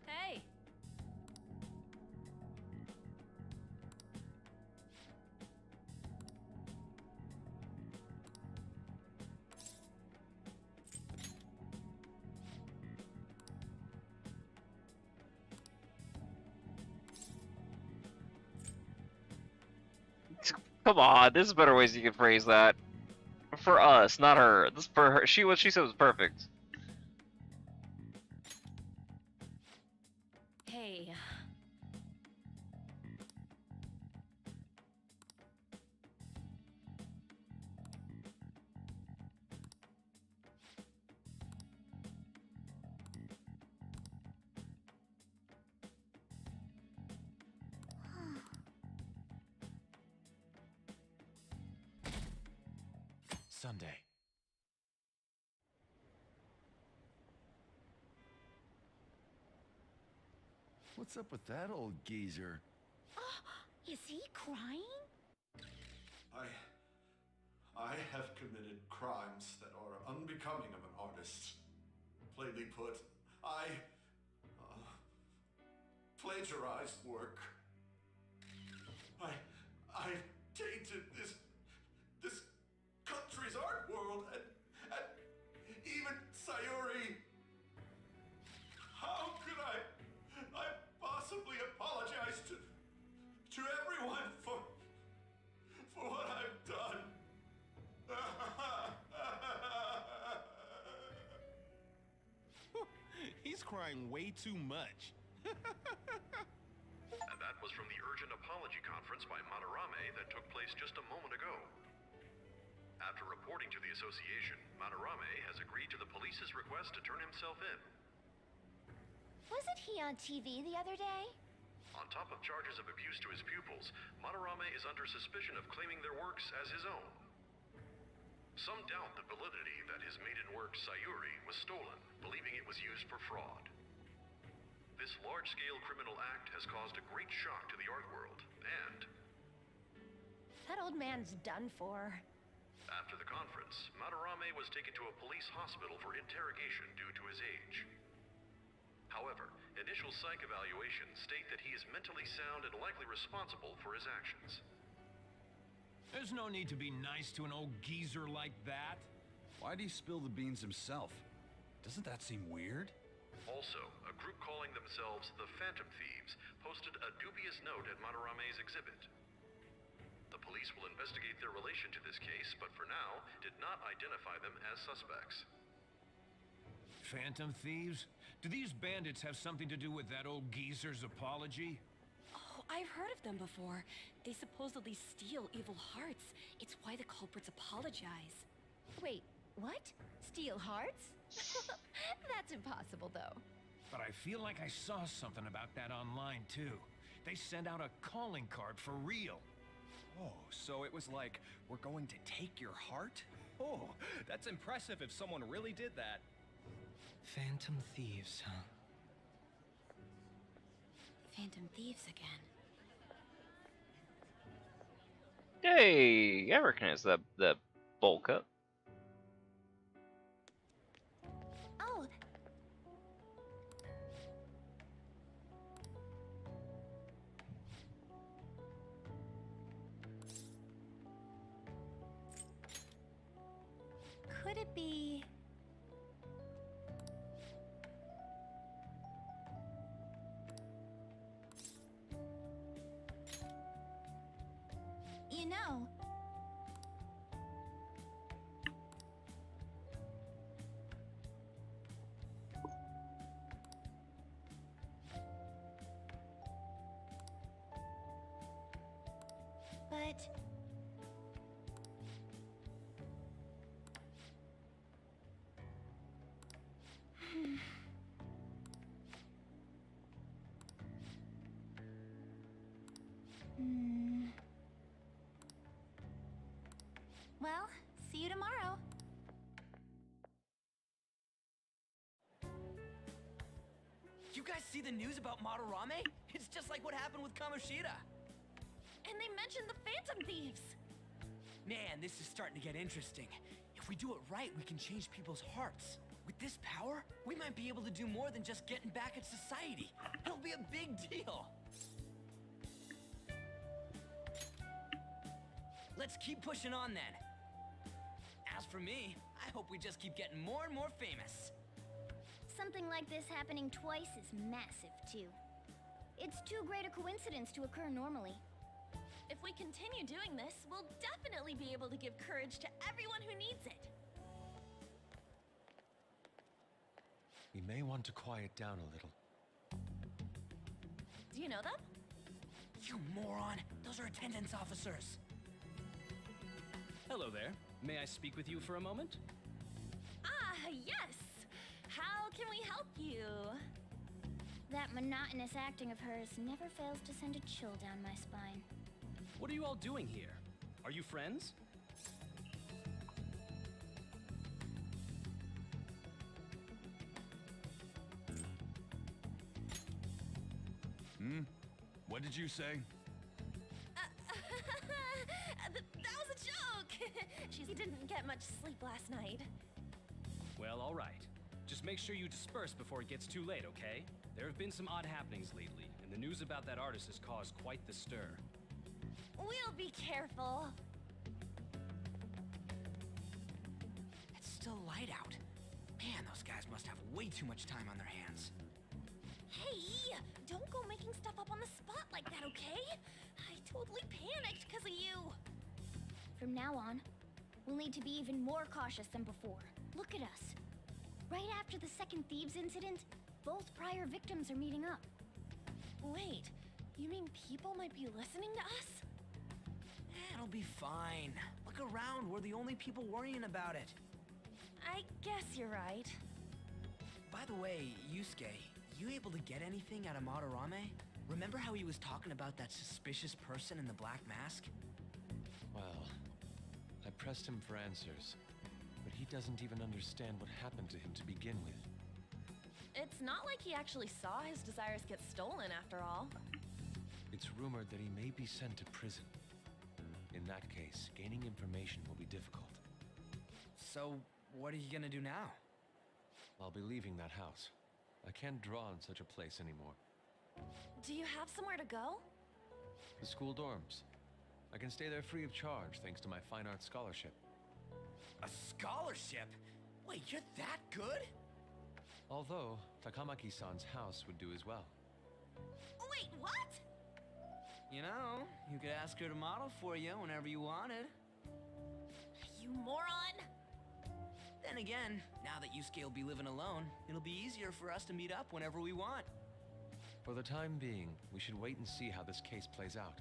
Hey. Come on, there's better ways you can phrase that. For us, not her. This for her. What she said was perfect. Hey. Sunday. What's up with that old geezer? Is he crying? I have committed crimes that are unbecoming of an artist. Plainly put, I plagiarized work. I tainted this country's art world and even Sayuri. How could I possibly apologize to everyone for what I've done? He's crying way too much. And that was from the urgent apology conference by Madarame that took place just a moment ago. After reporting to the association, Madarame has agreed to the police's request to turn himself in. Wasn't he on TV the other day? On top of charges of abuse to his pupils, Madarame is under suspicion of claiming their works as his own. Some doubt the validity that his maiden work, Sayuri, was stolen, believing it was used for fraud. This large-scale criminal act has caused a great shock to the art world, and That old man's done for. after the conference, Madarame was taken to a police hospital for interrogation due to his age. However, initial psych evaluations state that he is mentally sound and likely responsible for his actions. There's no need to be nice to an old geezer like that. Why'd he spill the beans himself? Doesn't that seem weird? Also, a group calling themselves the Phantom Thieves posted a dubious note at Madarame's exhibit. The police will investigate their relation to this case, but for now, did not identify them as suspects. Phantom thieves? Do these bandits have something to do with that old geezer's apology? Oh, I've heard of them before. They supposedly steal evil hearts. It's why the culprits apologize. Wait, what? Steal hearts? That's impossible, though. But I feel like I saw something about that online, too. They sent out a calling card for real. Oh, so it was like, we're going to take your heart? Oh, that's impressive if someone really did that. Phantom thieves, huh? Phantom thieves again. Hey, I recognize that bowl cut. Oh. Could it be... You know... But... Hmm. Well, see you tomorrow. You guys see the news about Madarame? It's just like what happened with Kamoshida. And they mentioned the Phantom Thieves. Man, this is starting to get interesting. If we do it right, we can change people's hearts. With this power, we might be able to do more than just getting back at society. It'll be a big deal. Let's keep pushing on then. As for me, I hope we just keep getting more and more famous. Something like this happening twice is massive, too. It's too great a coincidence to occur normally. If we continue doing this, we'll definitely be able to give courage to everyone who needs it. We may want to quiet down a little. Do you know them? You moron! Those are attendance officers. Hello there. May I speak with you for a moment? Ah, yes! How can we help you? That monotonous acting of hers never fails to send a chill down my spine. What are you all doing here? Are you friends? What did you say? That was a joke! She didn't get much sleep last night. Well, all right. Just make sure you disperse before it gets too late, okay? There have been some odd happenings lately, and the news about that artist has caused quite the stir. We'll be careful. It's still light out. Man, those guys must have way too much time on their hands. Hey, don't go making stuff up on the spot like that, okay? I totally panicked because of you. From now on, we'll need to be even more cautious than before. Look at us. Right after the second Thieves incident, both prior victims are meeting up. Wait, you mean people might be listening to us? It'll be fine. Look around, we're the only people worrying about it. I guess you're right. By the way, Yusuke, you able to get anything out of Madarame? Remember how he was talking about that suspicious person in the black mask? Well, I pressed him for answers, but he doesn't even understand what happened to him to begin with. It's not like he actually saw his desires get stolen after all. It's rumored that he may be sent to prison. In that case, gaining information will be difficult. So, what are you gonna do now? I'll be leaving that house. I can't draw in such a place anymore. Do you have somewhere to go? The school dorms. I can stay there free of charge thanks to my fine arts scholarship. A scholarship? Wait, you're that good? Although, Takamaki-san's house would do as well. Wait, what? You know, you could ask her to model for you whenever you wanted. You moron! Then again, now that Yusuke will be living alone, it'll be easier for us to meet up whenever we want. For the time being, we should wait and see how this case plays out.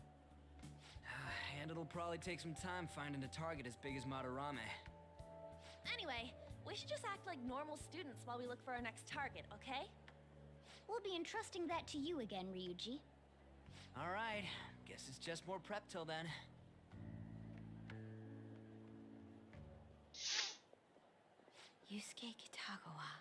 And it'll probably take some time finding a target as big as Madarame. Anyway, we should just act like normal students while we look for our next target, okay? We'll be entrusting that to you again, Ryuji. Alright, guess it's just more prep till then. Yusuke Kitagawa.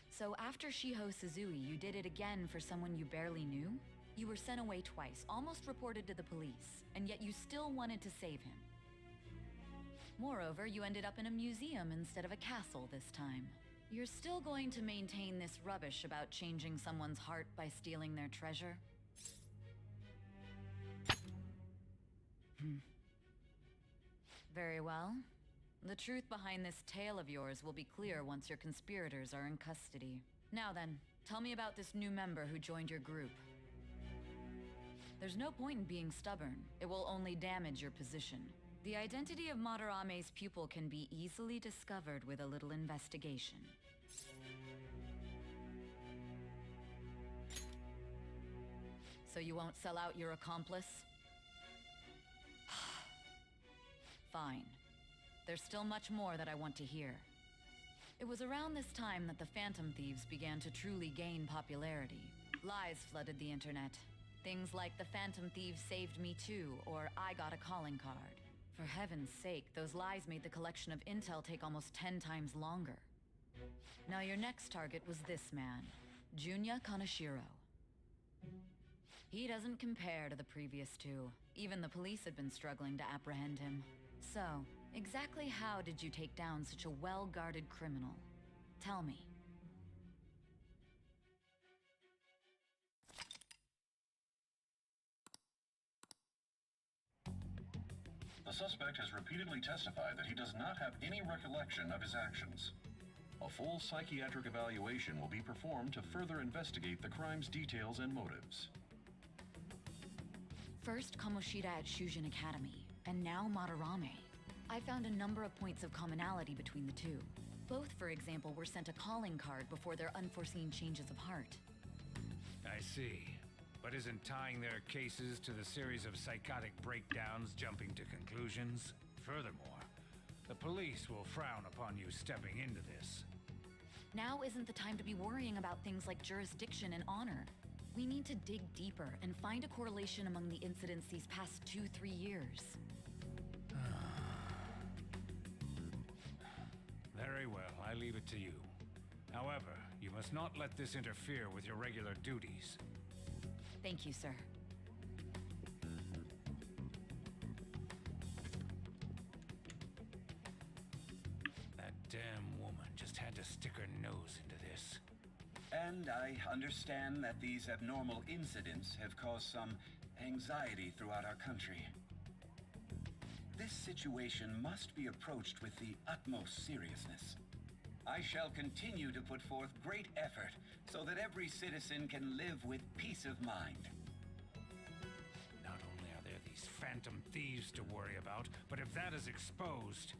So after Shiho Suzui, you did it again for someone you barely knew? You were sent away twice, almost reported to the police, and yet you still wanted to save him. Moreover, you ended up in a museum instead of a castle this time. You're still going to maintain this rubbish about changing someone's heart by stealing their treasure? Very well. The truth behind this tale of yours will be clear once your conspirators are in custody. Now then, tell me about this new member who joined your group. There's no point in being stubborn. It will only damage your position. The identity of Madarame's pupil can be easily discovered with a little investigation. So you won't sell out your accomplice? Fine. There's still much more that I want to hear. It was around this time that the Phantom Thieves began to truly gain popularity. Lies flooded the internet. Things like the Phantom Thieves saved me too, or I got a calling card. For heaven's sake, those lies made the collection of intel take almost 10 times longer. Now your next target was this man, Junya Kaneshiro. He doesn't compare to the previous two. Even the police had been struggling to apprehend him. So, exactly how did you take down such a well-guarded criminal? Tell me. The suspect has repeatedly testified that he does not have any recollection of his actions. A full psychiatric evaluation will be performed to further investigate the crime's details and motives. First Kamoshida at Shujin Academy, and now Madarame. I found a number of points of commonality between the two. Both, for example, were sent a calling card before their unforeseen changes of heart. I see. But isn't tying their cases to the series of psychotic breakdowns jumping to conclusions? Furthermore, the police will frown upon you stepping into this. Now isn't the time to be worrying about things like jurisdiction and honor. We need to dig deeper and find a correlation among the incidents these past 2-3 years. Very well, I leave it to you. However, you must not let this interfere with your regular duties. Thank you, sir. That damn woman just had to stick her nose into this. And I understand that these abnormal incidents have caused some anxiety throughout our country. This situation must be approached with the utmost seriousness. I shall continue to put forth great effort so that every citizen can live with peace of mind. Not only are there these phantom thieves to worry about, but if that is exposed...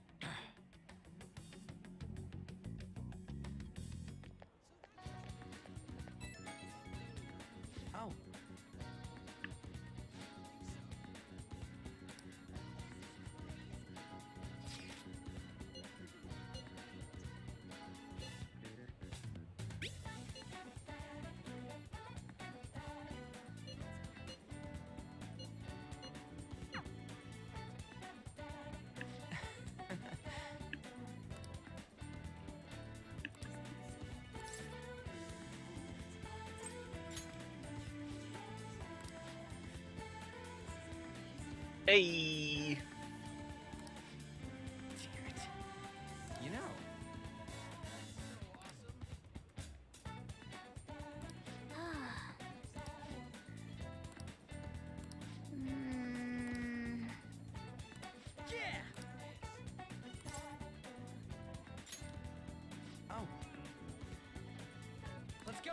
Oh. Hey! You know. Yeah! Oh. Let's go.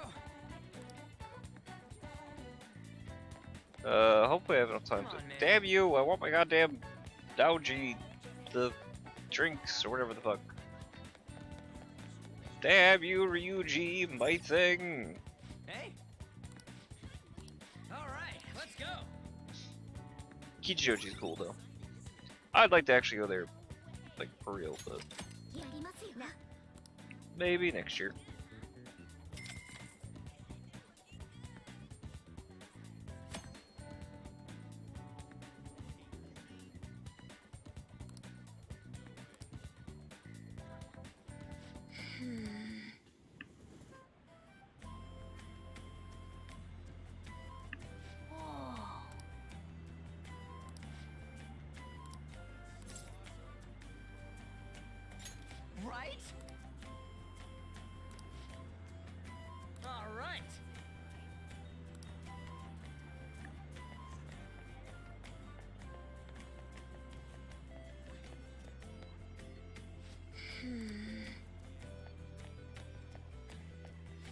Hopefully I have enough time to. Damn you! I want my goddamn Daoji, the drinks or whatever the fuck. Damn you, Ryuji, my thing. Hey. All right, let's go. Kichijoji's cool though. I'd like to actually go there, like for real, but maybe next year. Right? All right.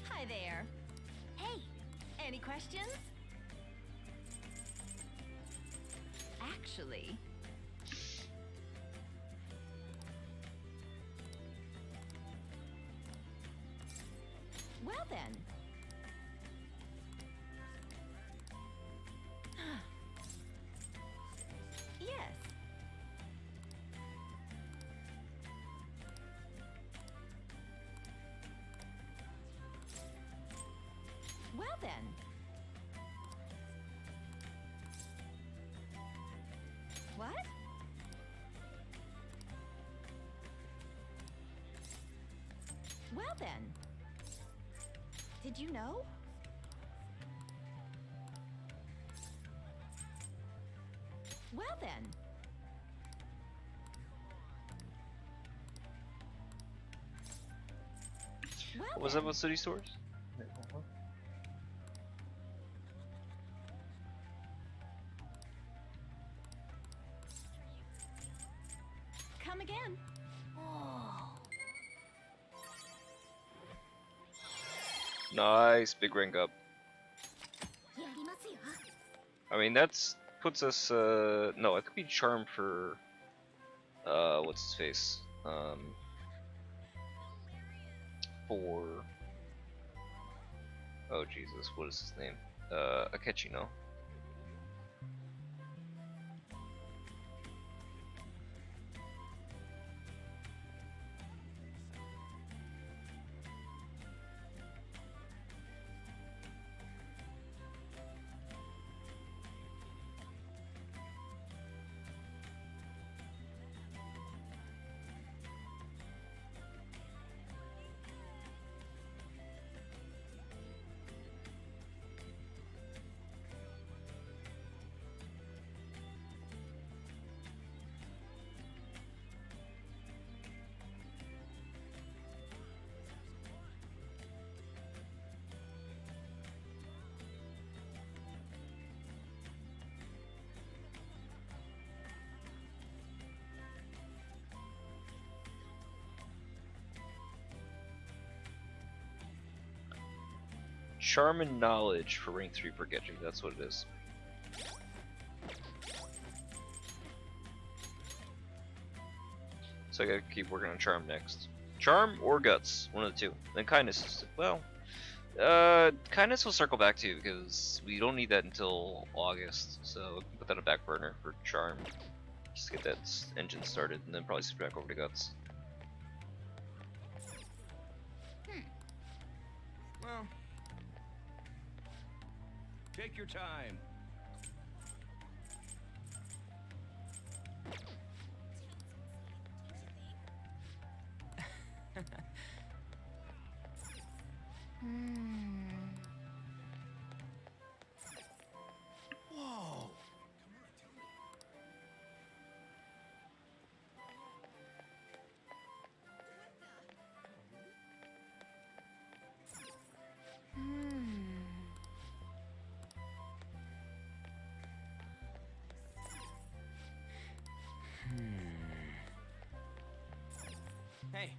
Hi there. Hey, any questions? Actually, well then. Yes. Well then. What? Well then. Did you know? Well then. Well What was that about city stores? Come again. Nice, big rank up. I mean, that's puts us, no, it could be charm for, what's his face? For, oh Jesus, what is his name? Akechi, no? Charm and knowledge for rank 3 for Getty, that's what it is. So I gotta keep working on charm next. Charm or guts, one of the two. Then kindness is, well, kindness will circle back to because we don't need that until August, so put that on back burner for charm. Just get that engine started and then probably switch back over to guts. Well, take your time. Whoa. Hey.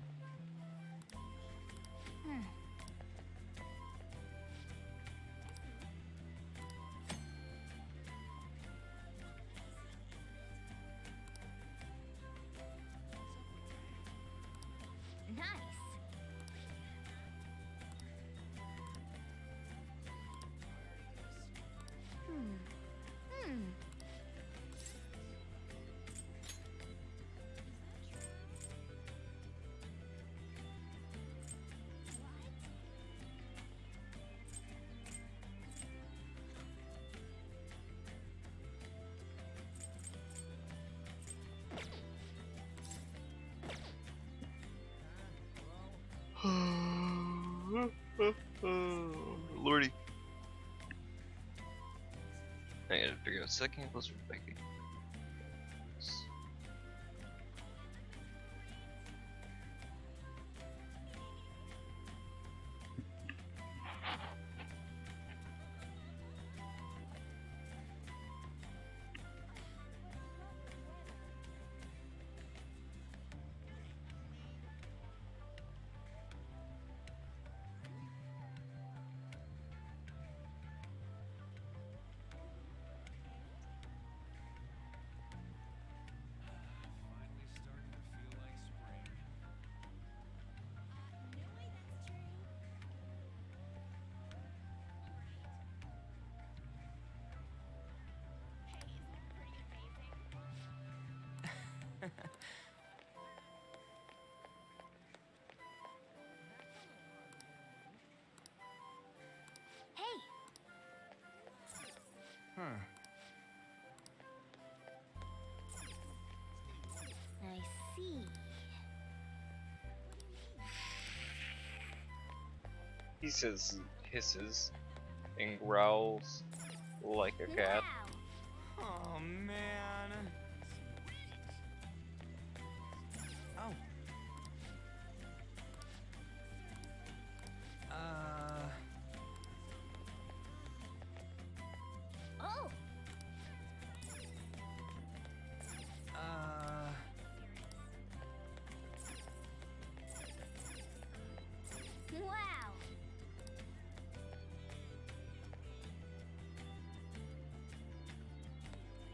Nice. Lordy. I gotta figure out second closer to Becky. Hey! Huh. I see. He says hisses and growls like a cat. Oh man. Oh. Oh! Wow!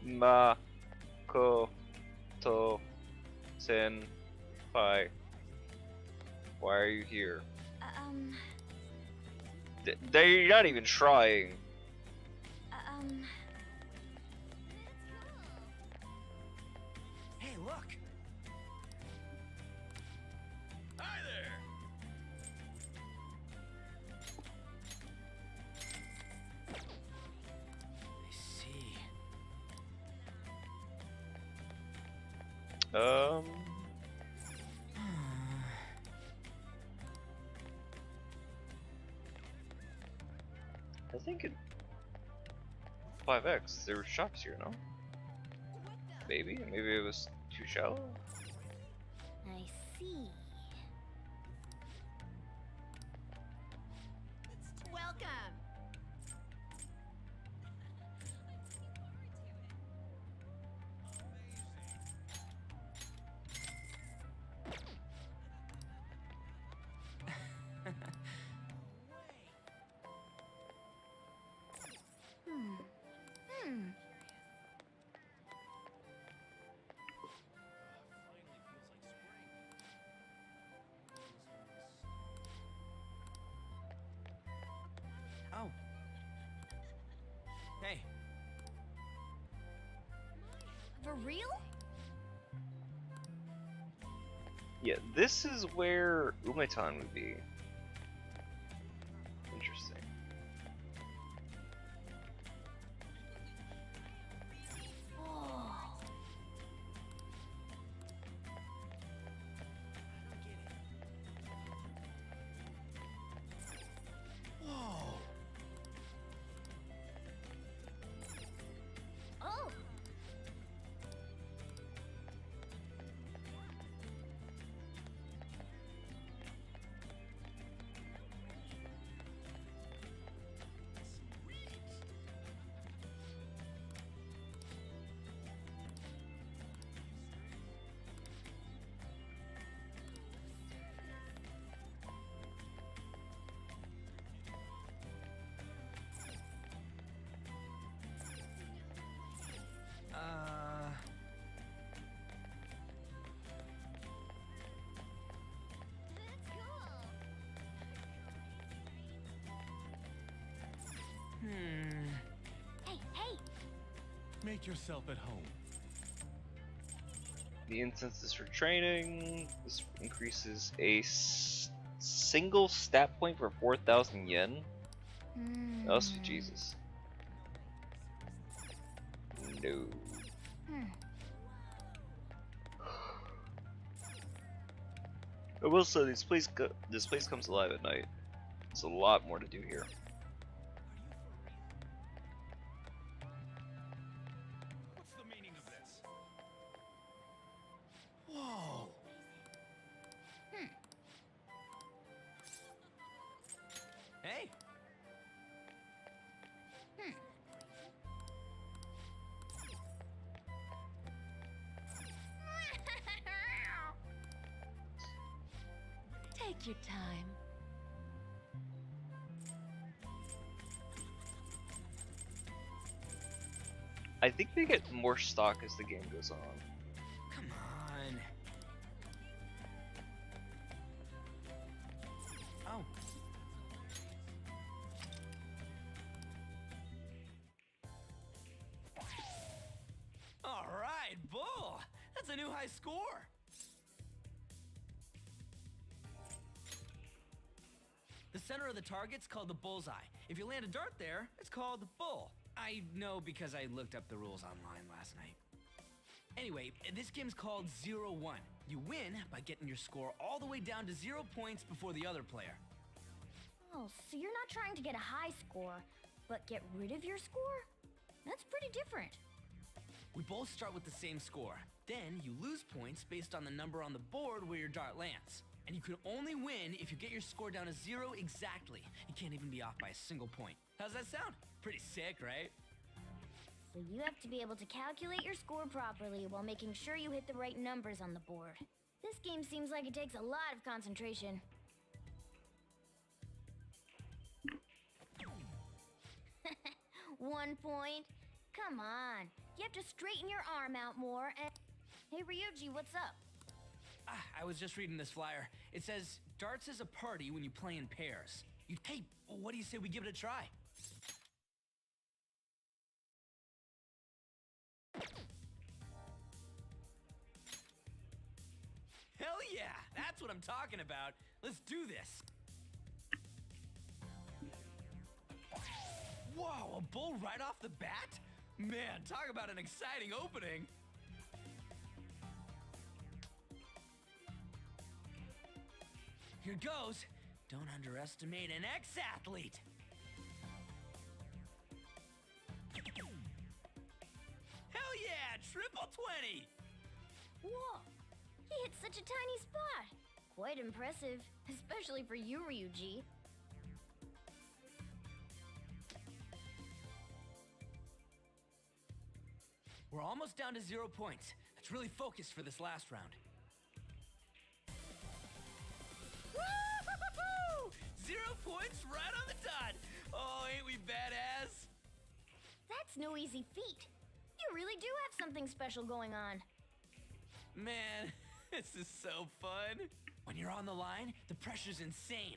Ma ko to senpai. Why are you here? They're not even trying. Hey, look. Hi there. I see. I think it 5x. There were shops here, no? Maybe it was too shallow. I see. Welcome. Oh. Hey. For real? Yeah, this is where Umetan would be. Interesting. Oh! Hey, hey! Make yourself at home. The instances for training. This increases a single stat point for 4,000 yen. Oh, sweet Jesus. No. I will say this place comes alive at night. There's a lot more to do here. What's the meaning of this? Whoa! Hey! Take your time. I think they get more stock as the game goes on. Come on. Oh. All right, Bull. That's a new high score. The center of the target's called the bullseye. If you land a dart there, it's called the bull. I know because I looked up the rules online last night. Anyway, this game's called 0-1. You win by getting your score all the way down to 0 points before the other player. Oh, so you're not trying to get a high score, but get rid of your score? That's pretty different. We both start with the same score. Then you lose points based on the number on the board where your dart lands. And you can only win if you get your score down to 0 exactly. You can't even be off by a single point. How's that sound? Pretty sick, right? So you have to be able to calculate your score properly while making sure you hit the right numbers on the board. This game seems like it takes a lot of concentration. 1 point? Come on. You have to straighten your arm out more and... Hey Ryuji, what's up? I was just reading this flyer. It says, darts is a party when you play in pairs. Hey, what do you say we give it a try? Hell yeah! That's what I'm talking about. Let's do this. Whoa, a bull right off the bat? Man, talk about an exciting opening. Here goes. Don't underestimate an ex-athlete. Hell yeah, triple 20. Whoa, he hit such a tiny spot. Quite impressive, especially for you, Ryuji. We're almost down to 0 points. Let's really focus for this last round. Woo-hoo-hoo-hoo! 0 points right on the dot. Oh, ain't we badass? That's no easy feat. You really do have something special going on. Man, this is so fun. When you're on the line, the pressure's insane,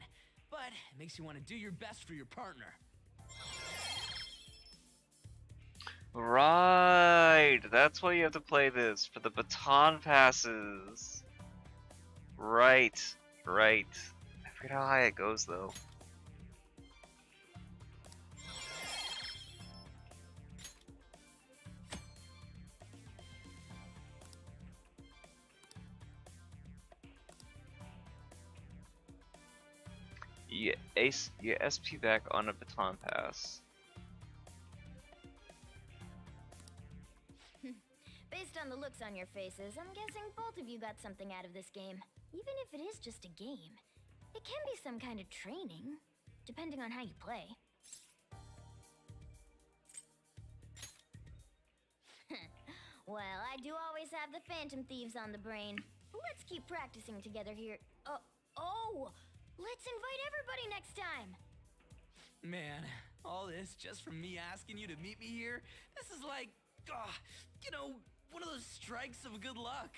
but it makes you want to do your best for your partner. Right, that's why you have to play this, for the baton passes. Right. I forget how high it goes though. You SP back on a baton pass. Based on the looks on your faces, I'm guessing both of you got something out of this game. Even if it is just a game, it can be some kind of training, depending on how you play. Well, I do always have the Phantom Thieves on the brain. Let's keep practicing together here. Oh! Let's invite everybody next time! Man, all this just from me asking you to meet me here? This is like, you know, one of those strikes of good luck.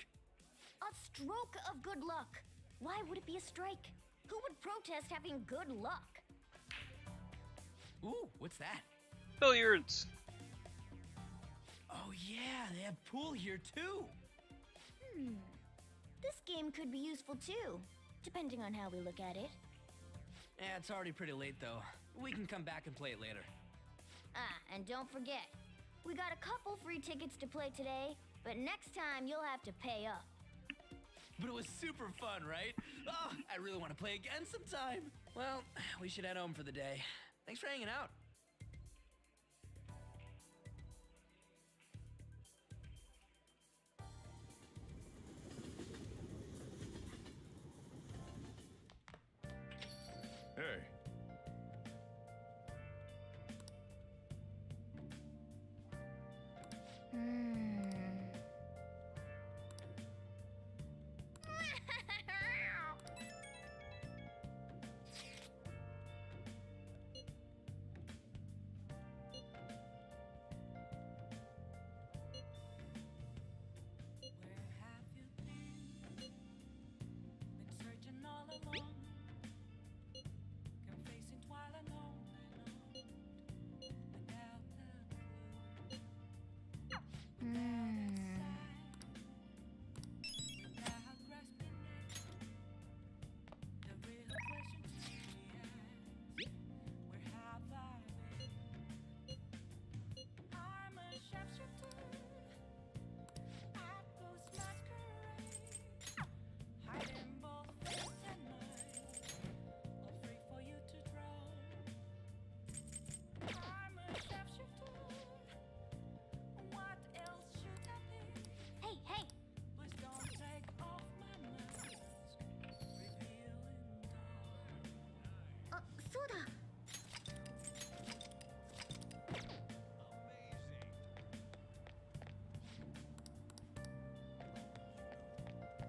A stroke of good luck. Why would it be a strike? Who would protest having good luck? Ooh, what's that? Billiards. Oh yeah, they have pool here too. This game could be useful too, depending on how we look at it. Yeah, it's already pretty late though. We can come back and play it later. And don't forget, we got a couple free tickets to play today, but next time you'll have to pay up. But it was super fun, right? Oh, I really want to play again sometime. Well, we should head home for the day. Thanks for hanging out. Hey.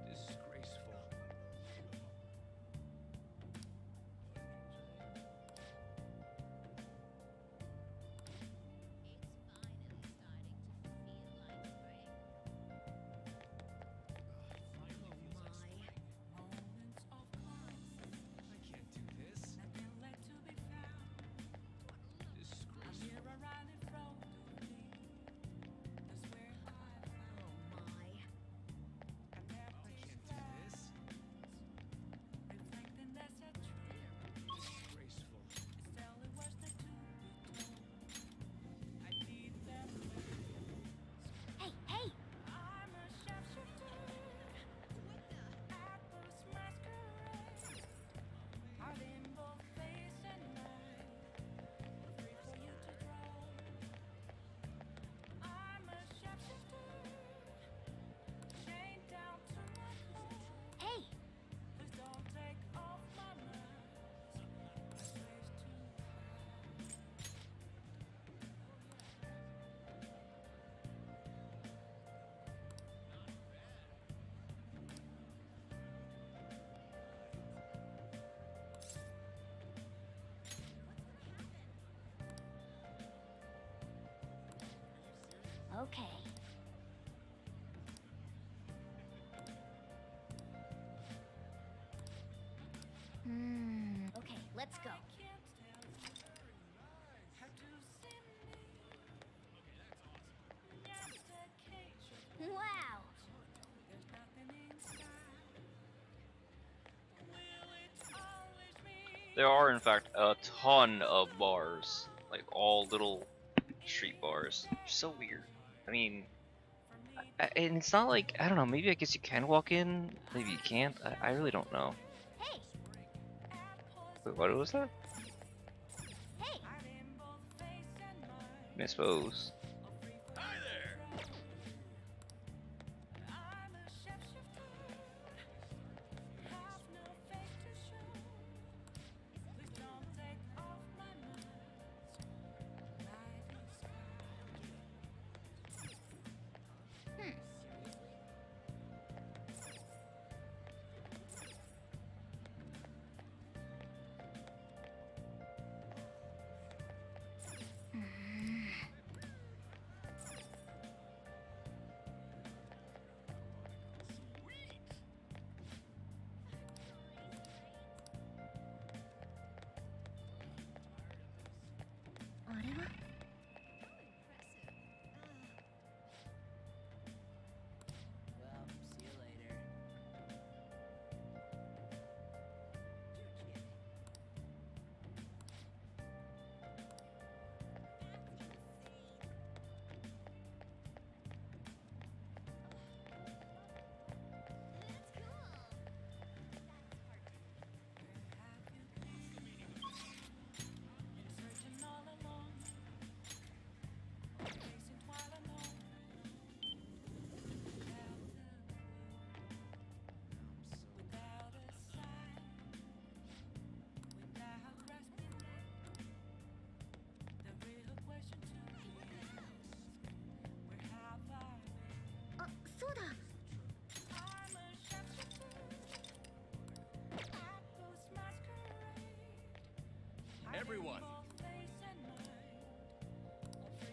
Disgraceful. I can't do this. Okay. Okay, let's go. Wow! There are, in fact, a ton of bars, like all little street bars. So weird. I mean, and it's not like, I don't know, maybe I guess you can walk in, maybe you can't. I really don't know. Hey! Wait, what was that? Hey! I suppose. Everyone.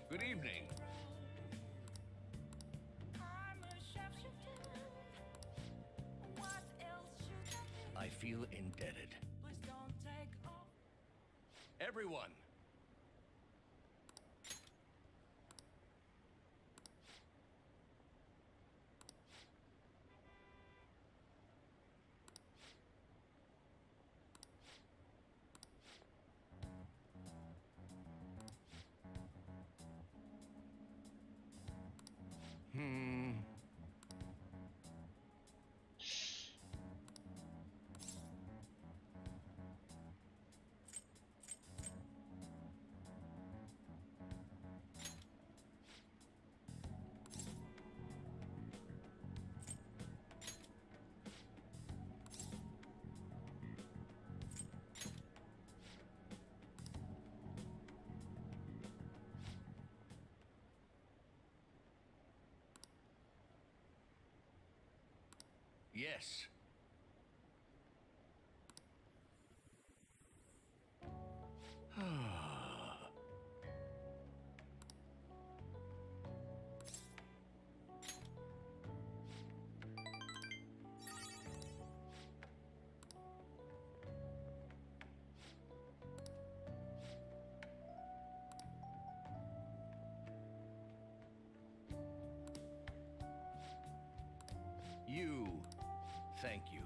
Good evening. I feel indebted. Everyone. Yes. You. Thank you.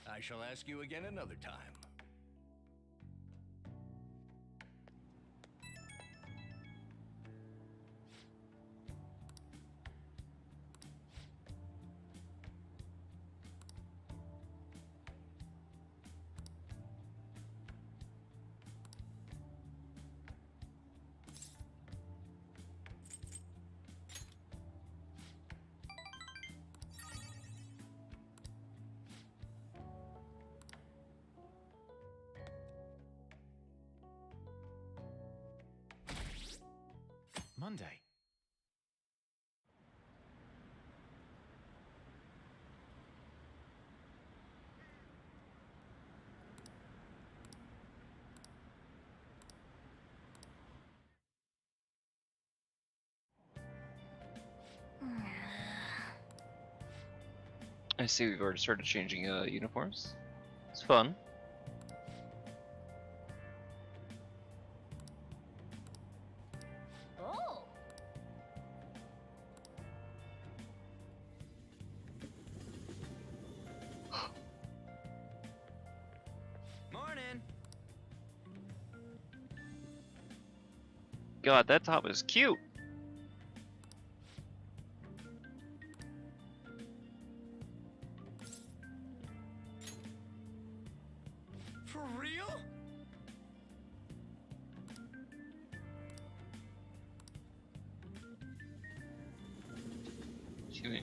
I shall ask you again another time. Monday. I see we've already started changing uniforms. It's fun. Oh. Morning. God, that top is cute. For real? Excuse me.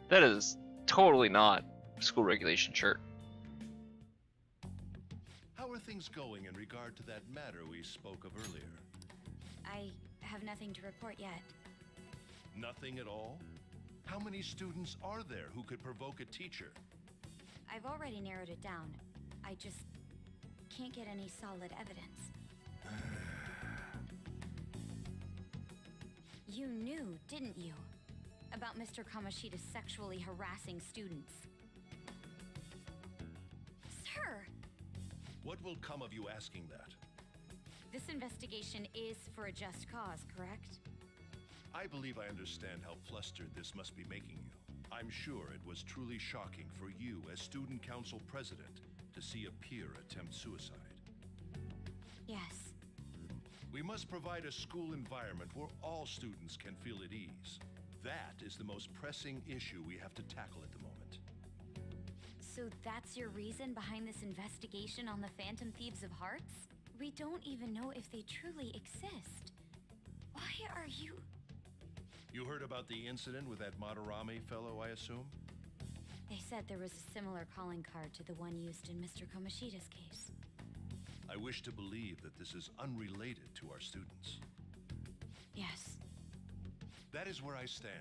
That is totally not school regulation shirt. How are things going in regard to that matter we spoke of earlier? I have nothing to report yet. Nothing at all? How many students are there who could provoke a teacher? I've already narrowed it down. I just can't get any solid evidence. You knew, didn't you? About Mr. Kamoshida's sexually harassing students. Sir! What will come of you asking that? This investigation is for a just cause, correct? I believe I understand how flustered this must be making you. I'm sure it was truly shocking for you as student council president to see a peer attempt suicide. Yes. We must provide a school environment where all students can feel at ease. That is the most pressing issue we have to tackle at the moment. So that's your reason behind this investigation on the Phantom Thieves of Hearts? We don't even know if they truly exist. Why are you... You heard about the incident with that Madarame fellow, I assume? They said there was a similar calling card to the one used in Mr. Komoshida's case. I wish to believe that this is unrelated to our students. Yes. That is where I stand.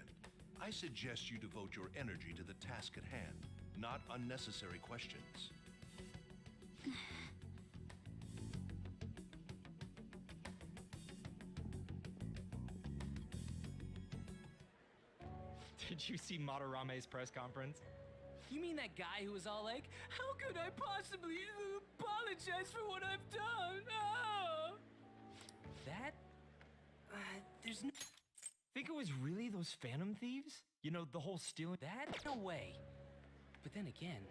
I suggest you devote your energy to the task at hand, not unnecessary questions. Did you see Madarame's press conference? You mean that guy who was all like, "How could I possibly apologize for what I've done?" Oh! That? There's no... Think it was really those Phantom Thieves? You know, the whole stealing... That? No way. But then again,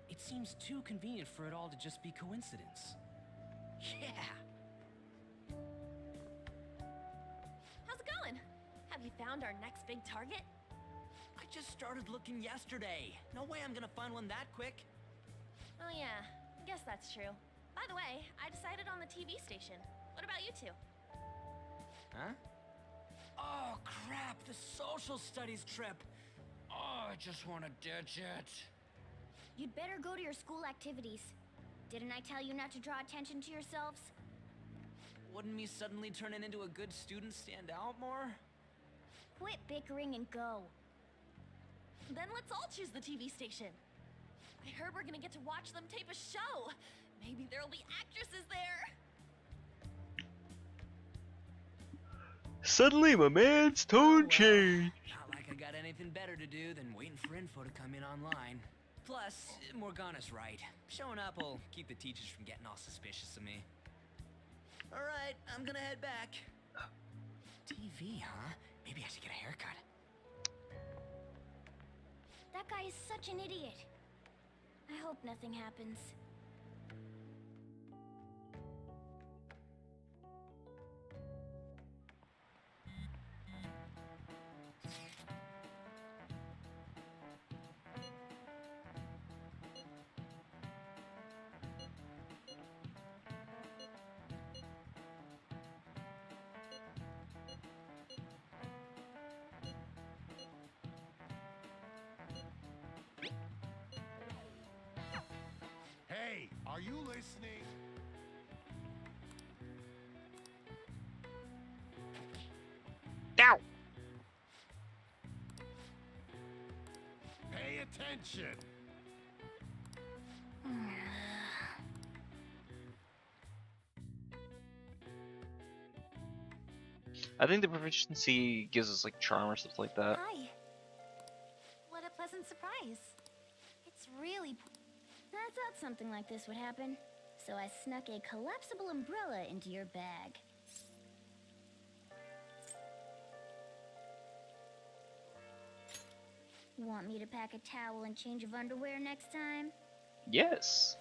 it seems too convenient for it all to just be coincidence. Yeah! How's it going? Have you found our next big target? I just started looking yesterday. No way I'm gonna find one that quick. Oh yeah, I guess that's true. By the way, I decided on the TV station. What about you two? Huh? Oh crap, the social studies trip. Oh, I just want to ditch it. You'd better go to your school activities. Didn't I tell you not to draw attention to yourselves? Wouldn't me suddenly turning into a good student stand out more? Quit bickering and go. Then let's all choose the TV station. I heard we're gonna get to watch them tape a show. Maybe there'll be actresses there. Suddenly my man's tone changed. Not like I got anything better to do than waiting for info to come in online. Plus, Morgana's right. Showing up will keep the teachers from getting all suspicious of me. Alright, I'm gonna head back. TV, huh? Maybe I should get a haircut. That guy is such an idiot. I hope nothing happens. Hey, are you listening? Ow! Pay attention! I think the proficiency gives us like charm or stuff like that. Hi. What a pleasant surprise. It's really... I thought something like this would happen, so I snuck a collapsible umbrella into your bag. Want me to pack a towel and change of underwear next time? Yes.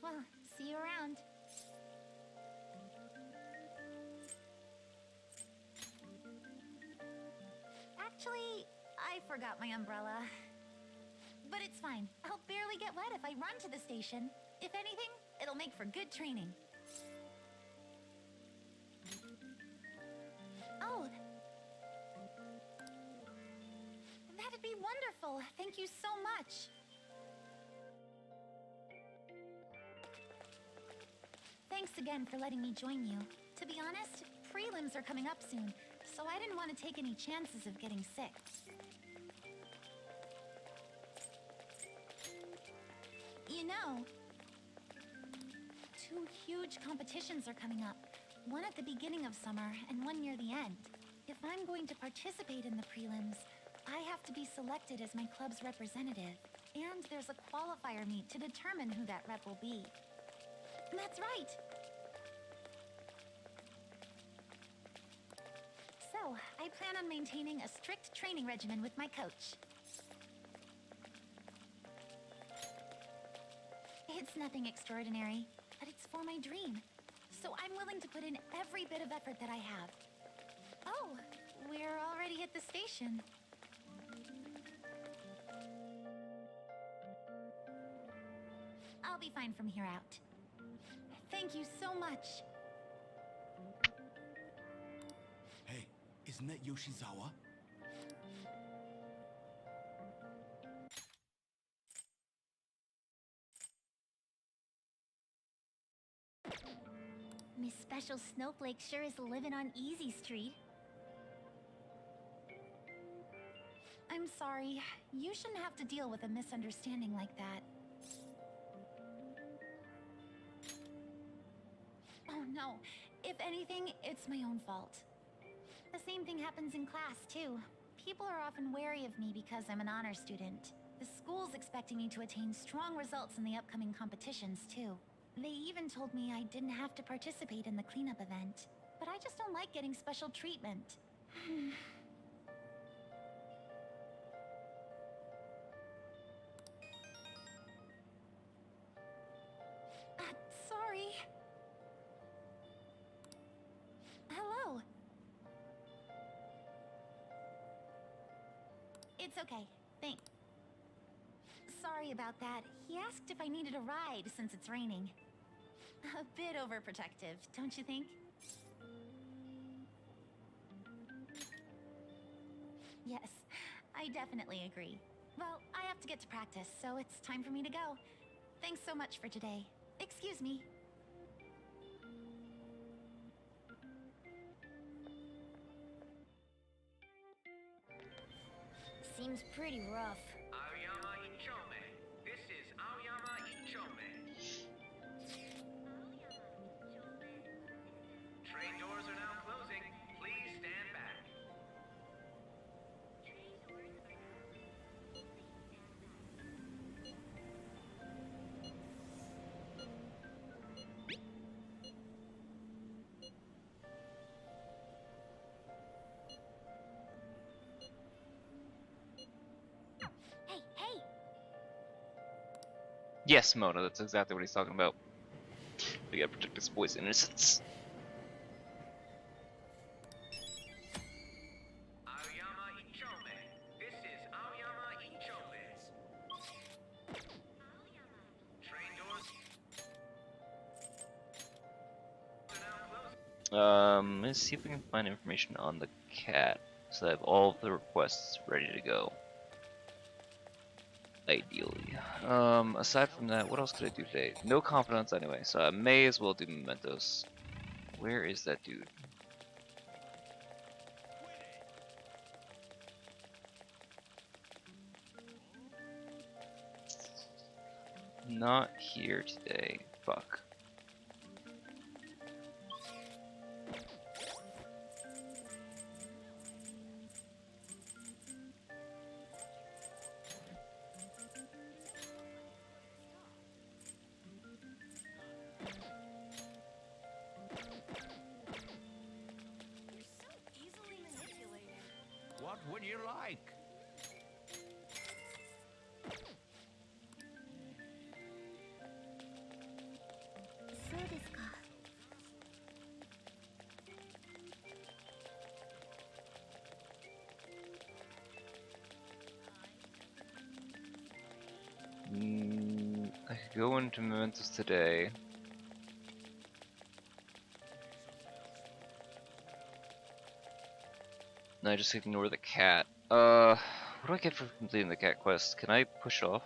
Well, see you around. Actually, I forgot my umbrella. But it's fine. I'll barely get wet if I run to the station. If anything, it'll make for good training. Oh. That'd be wonderful. Thank you so much. Thanks again for letting me join you. To be honest, prelims are coming up soon, so I didn't want to take any chances of getting sick. You know, 2 huge competitions are coming up. One at the beginning of summer and one near the end. If I'm going to participate in the prelims, I have to be selected as my club's representative. And there's a qualifier meet to determine who that rep will be. That's right. So, I plan on maintaining a strict training regimen with my coach. It's nothing extraordinary, but it's for my dream. So I'm willing to put in every bit of effort that I have. Oh, we're already at the station. I'll be fine from here out. Thank you so much. Hey, isn't that Yoshizawa? Miss Special Snowflake sure is living on Easy Street. I'm sorry. You shouldn't have to deal with a misunderstanding like that. Oh no. If anything, it's my own fault. The same thing happens in class, too. People are often wary of me because I'm an honor student. The school's expecting me to attain strong results in the upcoming competitions, too. They even told me I didn't have to participate in the cleanup event. But I just don't like getting special treatment. Sorry. Hello. It's okay. Thanks. Sorry about that. He asked if I needed a ride since it's raining. A bit overprotective, don't you think? Yes, I definitely agree. Well, I have to get to practice, so it's time for me to go. Thanks so much for today. Excuse me. Seems pretty rough. Aoyama Ichome. This is Aoyama Ichome. Train doors are now closing. Please stand back. Hey, hey! Yes, Mona, that's exactly what he's talking about. We gotta protect this boy's innocence. Aoyama Ichome. This is Aoyama Ichome. Train doors are now closing. Let's see if we can find information on the cat. So I have all of the requests ready to go. Ideally. Aside from that, what else could I do today? No confidants anyway, so I may as well do mementos. Where is that dude? Not here today. Fuck. What would you like? So desu ka. I could go into mementos today. No, I just ignore the cat. What do I get for completing the cat quest? Can I push off?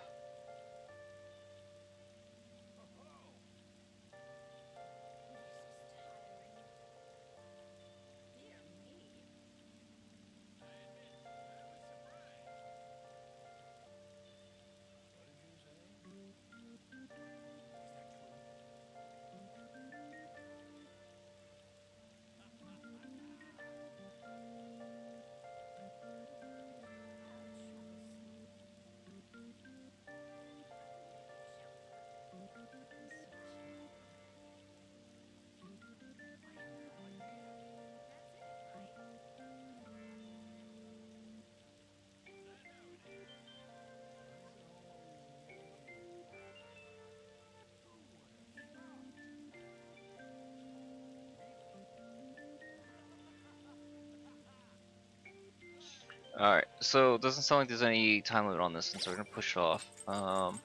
Alright, so it doesn't sound like there's any time limit on this, and so we're gonna push off. Alright,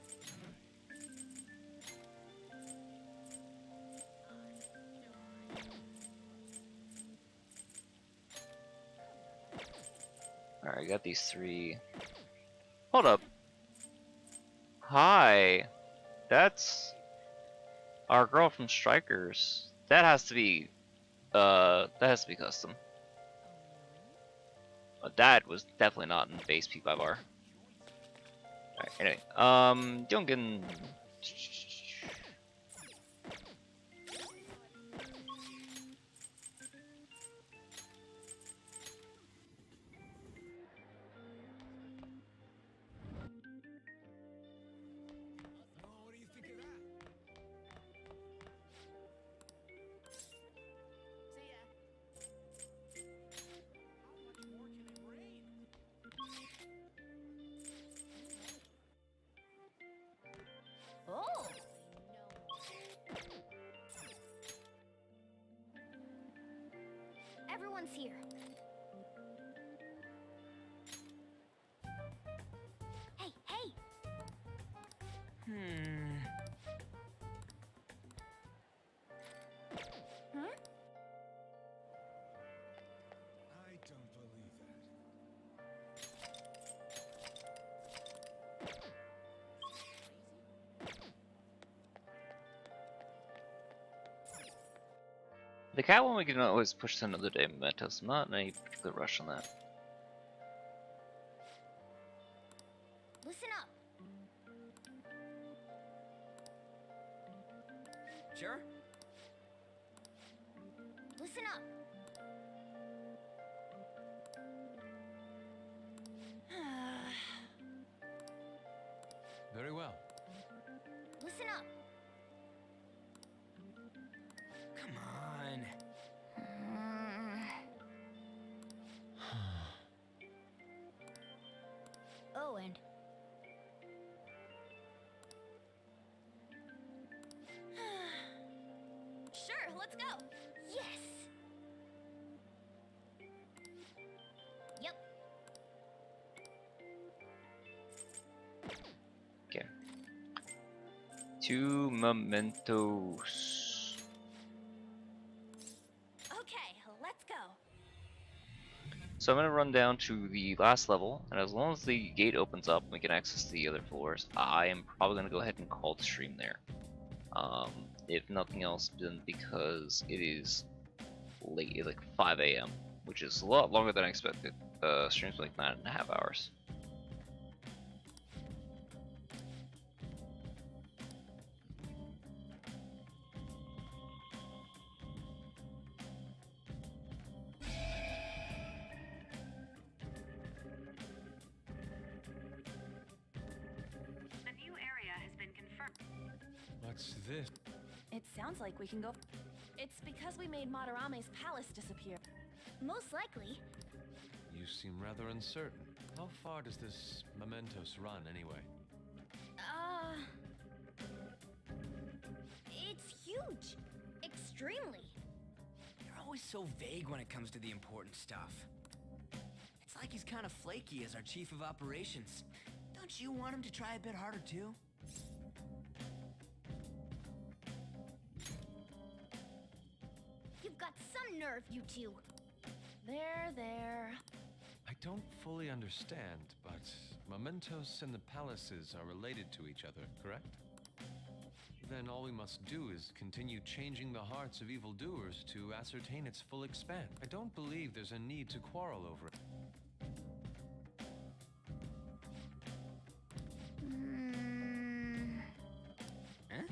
I got these 3. Hold up. Hi. That's our girl from Strikers. That has to be custom. That was definitely not in base P5R. Alright, anyway. Jungen. Oh! Everyone's here. Hey, hey! Huh? I don't believe that. The cat one we can always push to another day mementos. I'm not in any particular rush on that. Listen up. Sure? Listen up. Very well. Listen up. Come on. Oh, and Sure, let's go. yes. Yep. Okay. 2 mementos. Okay, let's go. So I'm gonna run down to the last level, and as long as the gate opens up and we can access the other floors, I am probably gonna go ahead and call the stream there. If nothing else, then because it is late, like 5 a.m., which is a lot longer than I expected. Streams like 9.5 hours. A new area has been confirmed. What's this? It sounds like we can go. It's because we made Madarame's palace disappear. Most likely. You seem rather uncertain. How far does this mementos run anyway? It's huge. Extremely. You're always so vague when it comes to the important stuff. It's like he's kind of flaky as our chief of operations. Don't you want him to try a bit harder too? You've got some nerve, you two. There. I don't fully understand, but mementos and the palaces are related to each other, correct? Then all we must do is continue changing the hearts of evildoers to ascertain its full extent. I don't believe there's a need to quarrel over it. Huh?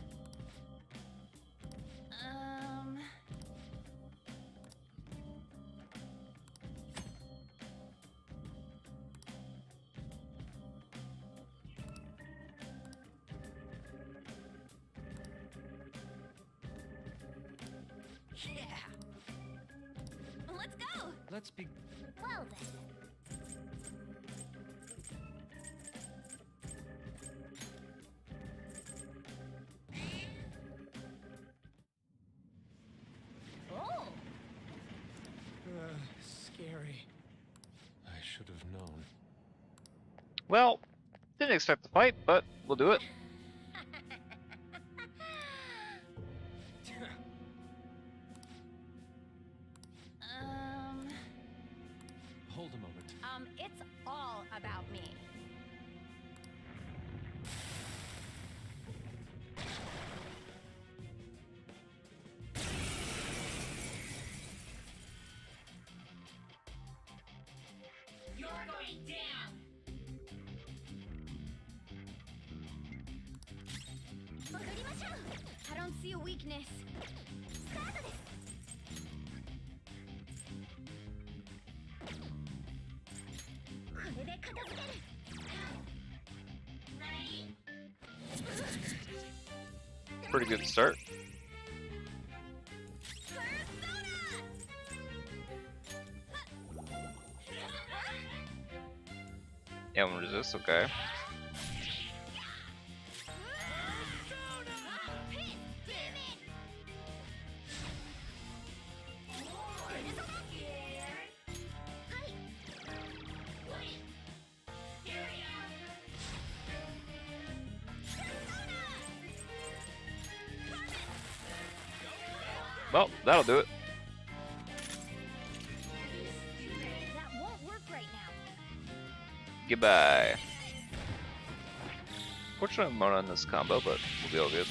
Yeah! Let's go! Let's be... Well then. Scary. I should have known. Well, didn't expect the fight, but we'll do it. Hold a moment. It's all about me. You're going down! I don't see a weakness. Pretty good start. Yeah, I'm gonna resist, okay. Well, that'll do it. That won't work right now. Goodbye. Fortunately, I'm on this combo, but we'll be all good.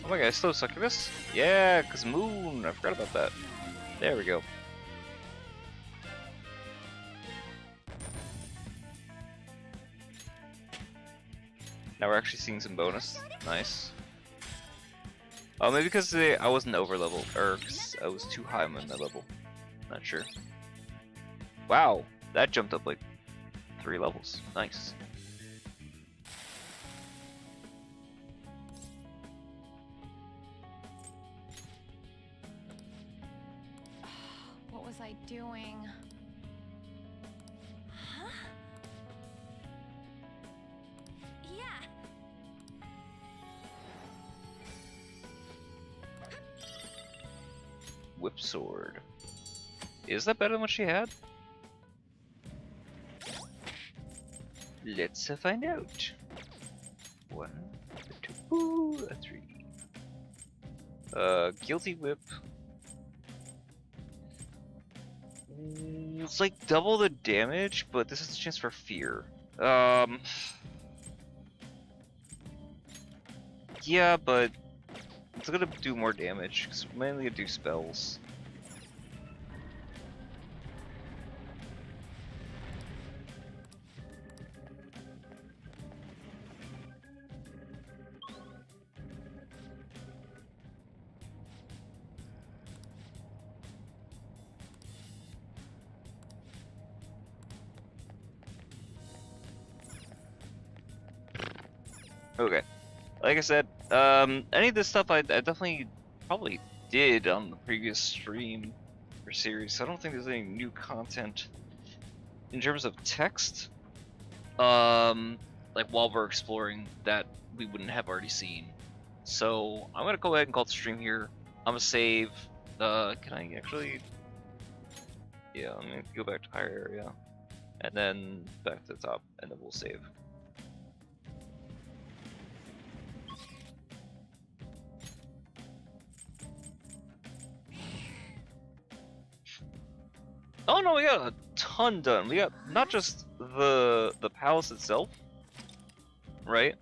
Oh my god, I still suck at this? Yeah, cause Moon, I forgot about that. There we go. Now we're actually seeing some bonus. Nice. Oh, maybe because I wasn't over level, or 'cause I was too high on my level. Not sure. Wow, that jumped up like 3 levels. Nice. What was I doing? Huh? Yeah. Whip sword. Is that better than what she had? Let's find out. 1, 2, 3. Guilty whip. It's like double the damage, but this is a chance for fear. Yeah, but it's gonna do more damage, because we're mainly gonna do spells. Okay, like I said, any of this stuff I definitely probably did on the previous stream or series, so I don't think there's any new content in terms of text, like while we're exploring that we wouldn't have already seen. So I'm gonna go ahead and call the stream here. I'm gonna save. Can I actually? Yeah, I'm gonna go back to higher area, and then back to the top, and then we'll save. Oh no, we got a ton done. We got not just the palace itself, right?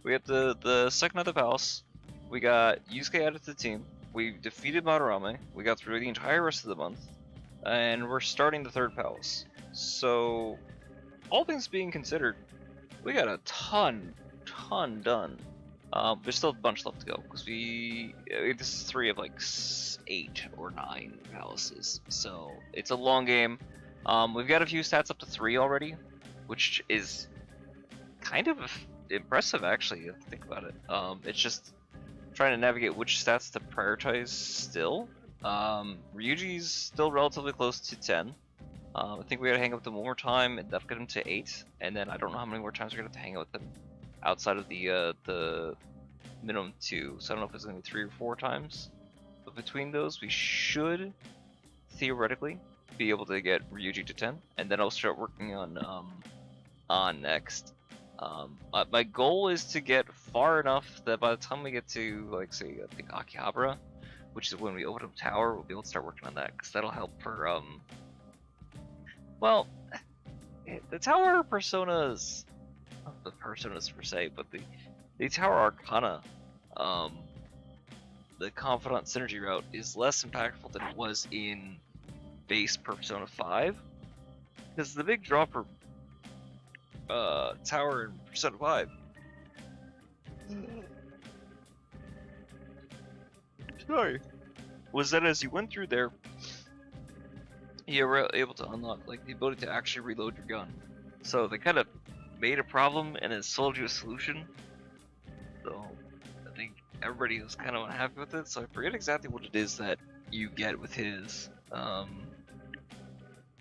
We got the second of the palace. We got Yusuke added to the team. We defeated Madarame. We got through the entire rest of the month, and we're starting the third palace. So, all things being considered, we got a ton done. There's still a bunch left to go because this is 3 of like 8 or 9 palaces, so it's a long game. We've got a few stats up to 3 already, which is kind of impressive actually if you think about it. It's just trying to navigate which stats to prioritize still. Ryuji's still relatively close to 10. I think we gotta hang out with him one more time, and that'll get him to 8. And then I don't know how many more times we're gonna have to hang out with him outside of the minimum 2. So I don't know if it's gonna be 3 or 4 times. But between those, we should theoretically be able to get Ryuji to 10, and then I'll start working on next. My goal is to get far enough that by the time we get to, like, say, I think Akihabara, which is when we open up Tower, we'll be able to start working on that, because that'll help for, well, the Tower personas, not the personas per se, but the Tower Arcana, the Confidant Synergy route is less impactful than it was in base Persona 5, because the big draw for Tower in Persona 5 was that as you went through there, you were able to unlock like the ability to actually reload your gun. So they kind of made a problem and it sold you a solution. So I think everybody was kind of unhappy with it. So I forget exactly what it is that you get with his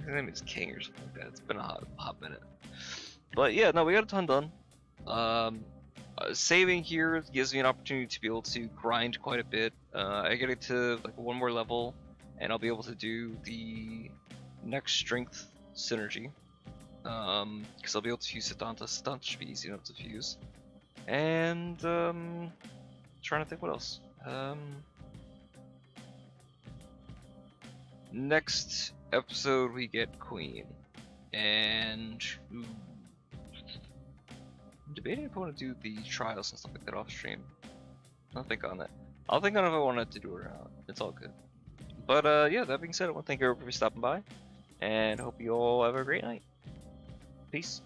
name is King or something like that. It's been a hot minute. But yeah, no, we got a ton done. Saving here gives me an opportunity to be able to grind quite a bit. I get it to like one more level, and I'll be able to do the next strength synergy. Because I'll be able to fuse Sedanta. Sedanta should be easy enough to fuse. And trying to think what else. Next episode we get Queen, and I'm debating if I want to do the trials and stuff like that off stream. I'll think on that. I'll think on if I wanted to do it or not. It's all good. But yeah, that being said, I want to thank everybody for stopping by, and hope you all have a great night. Peace.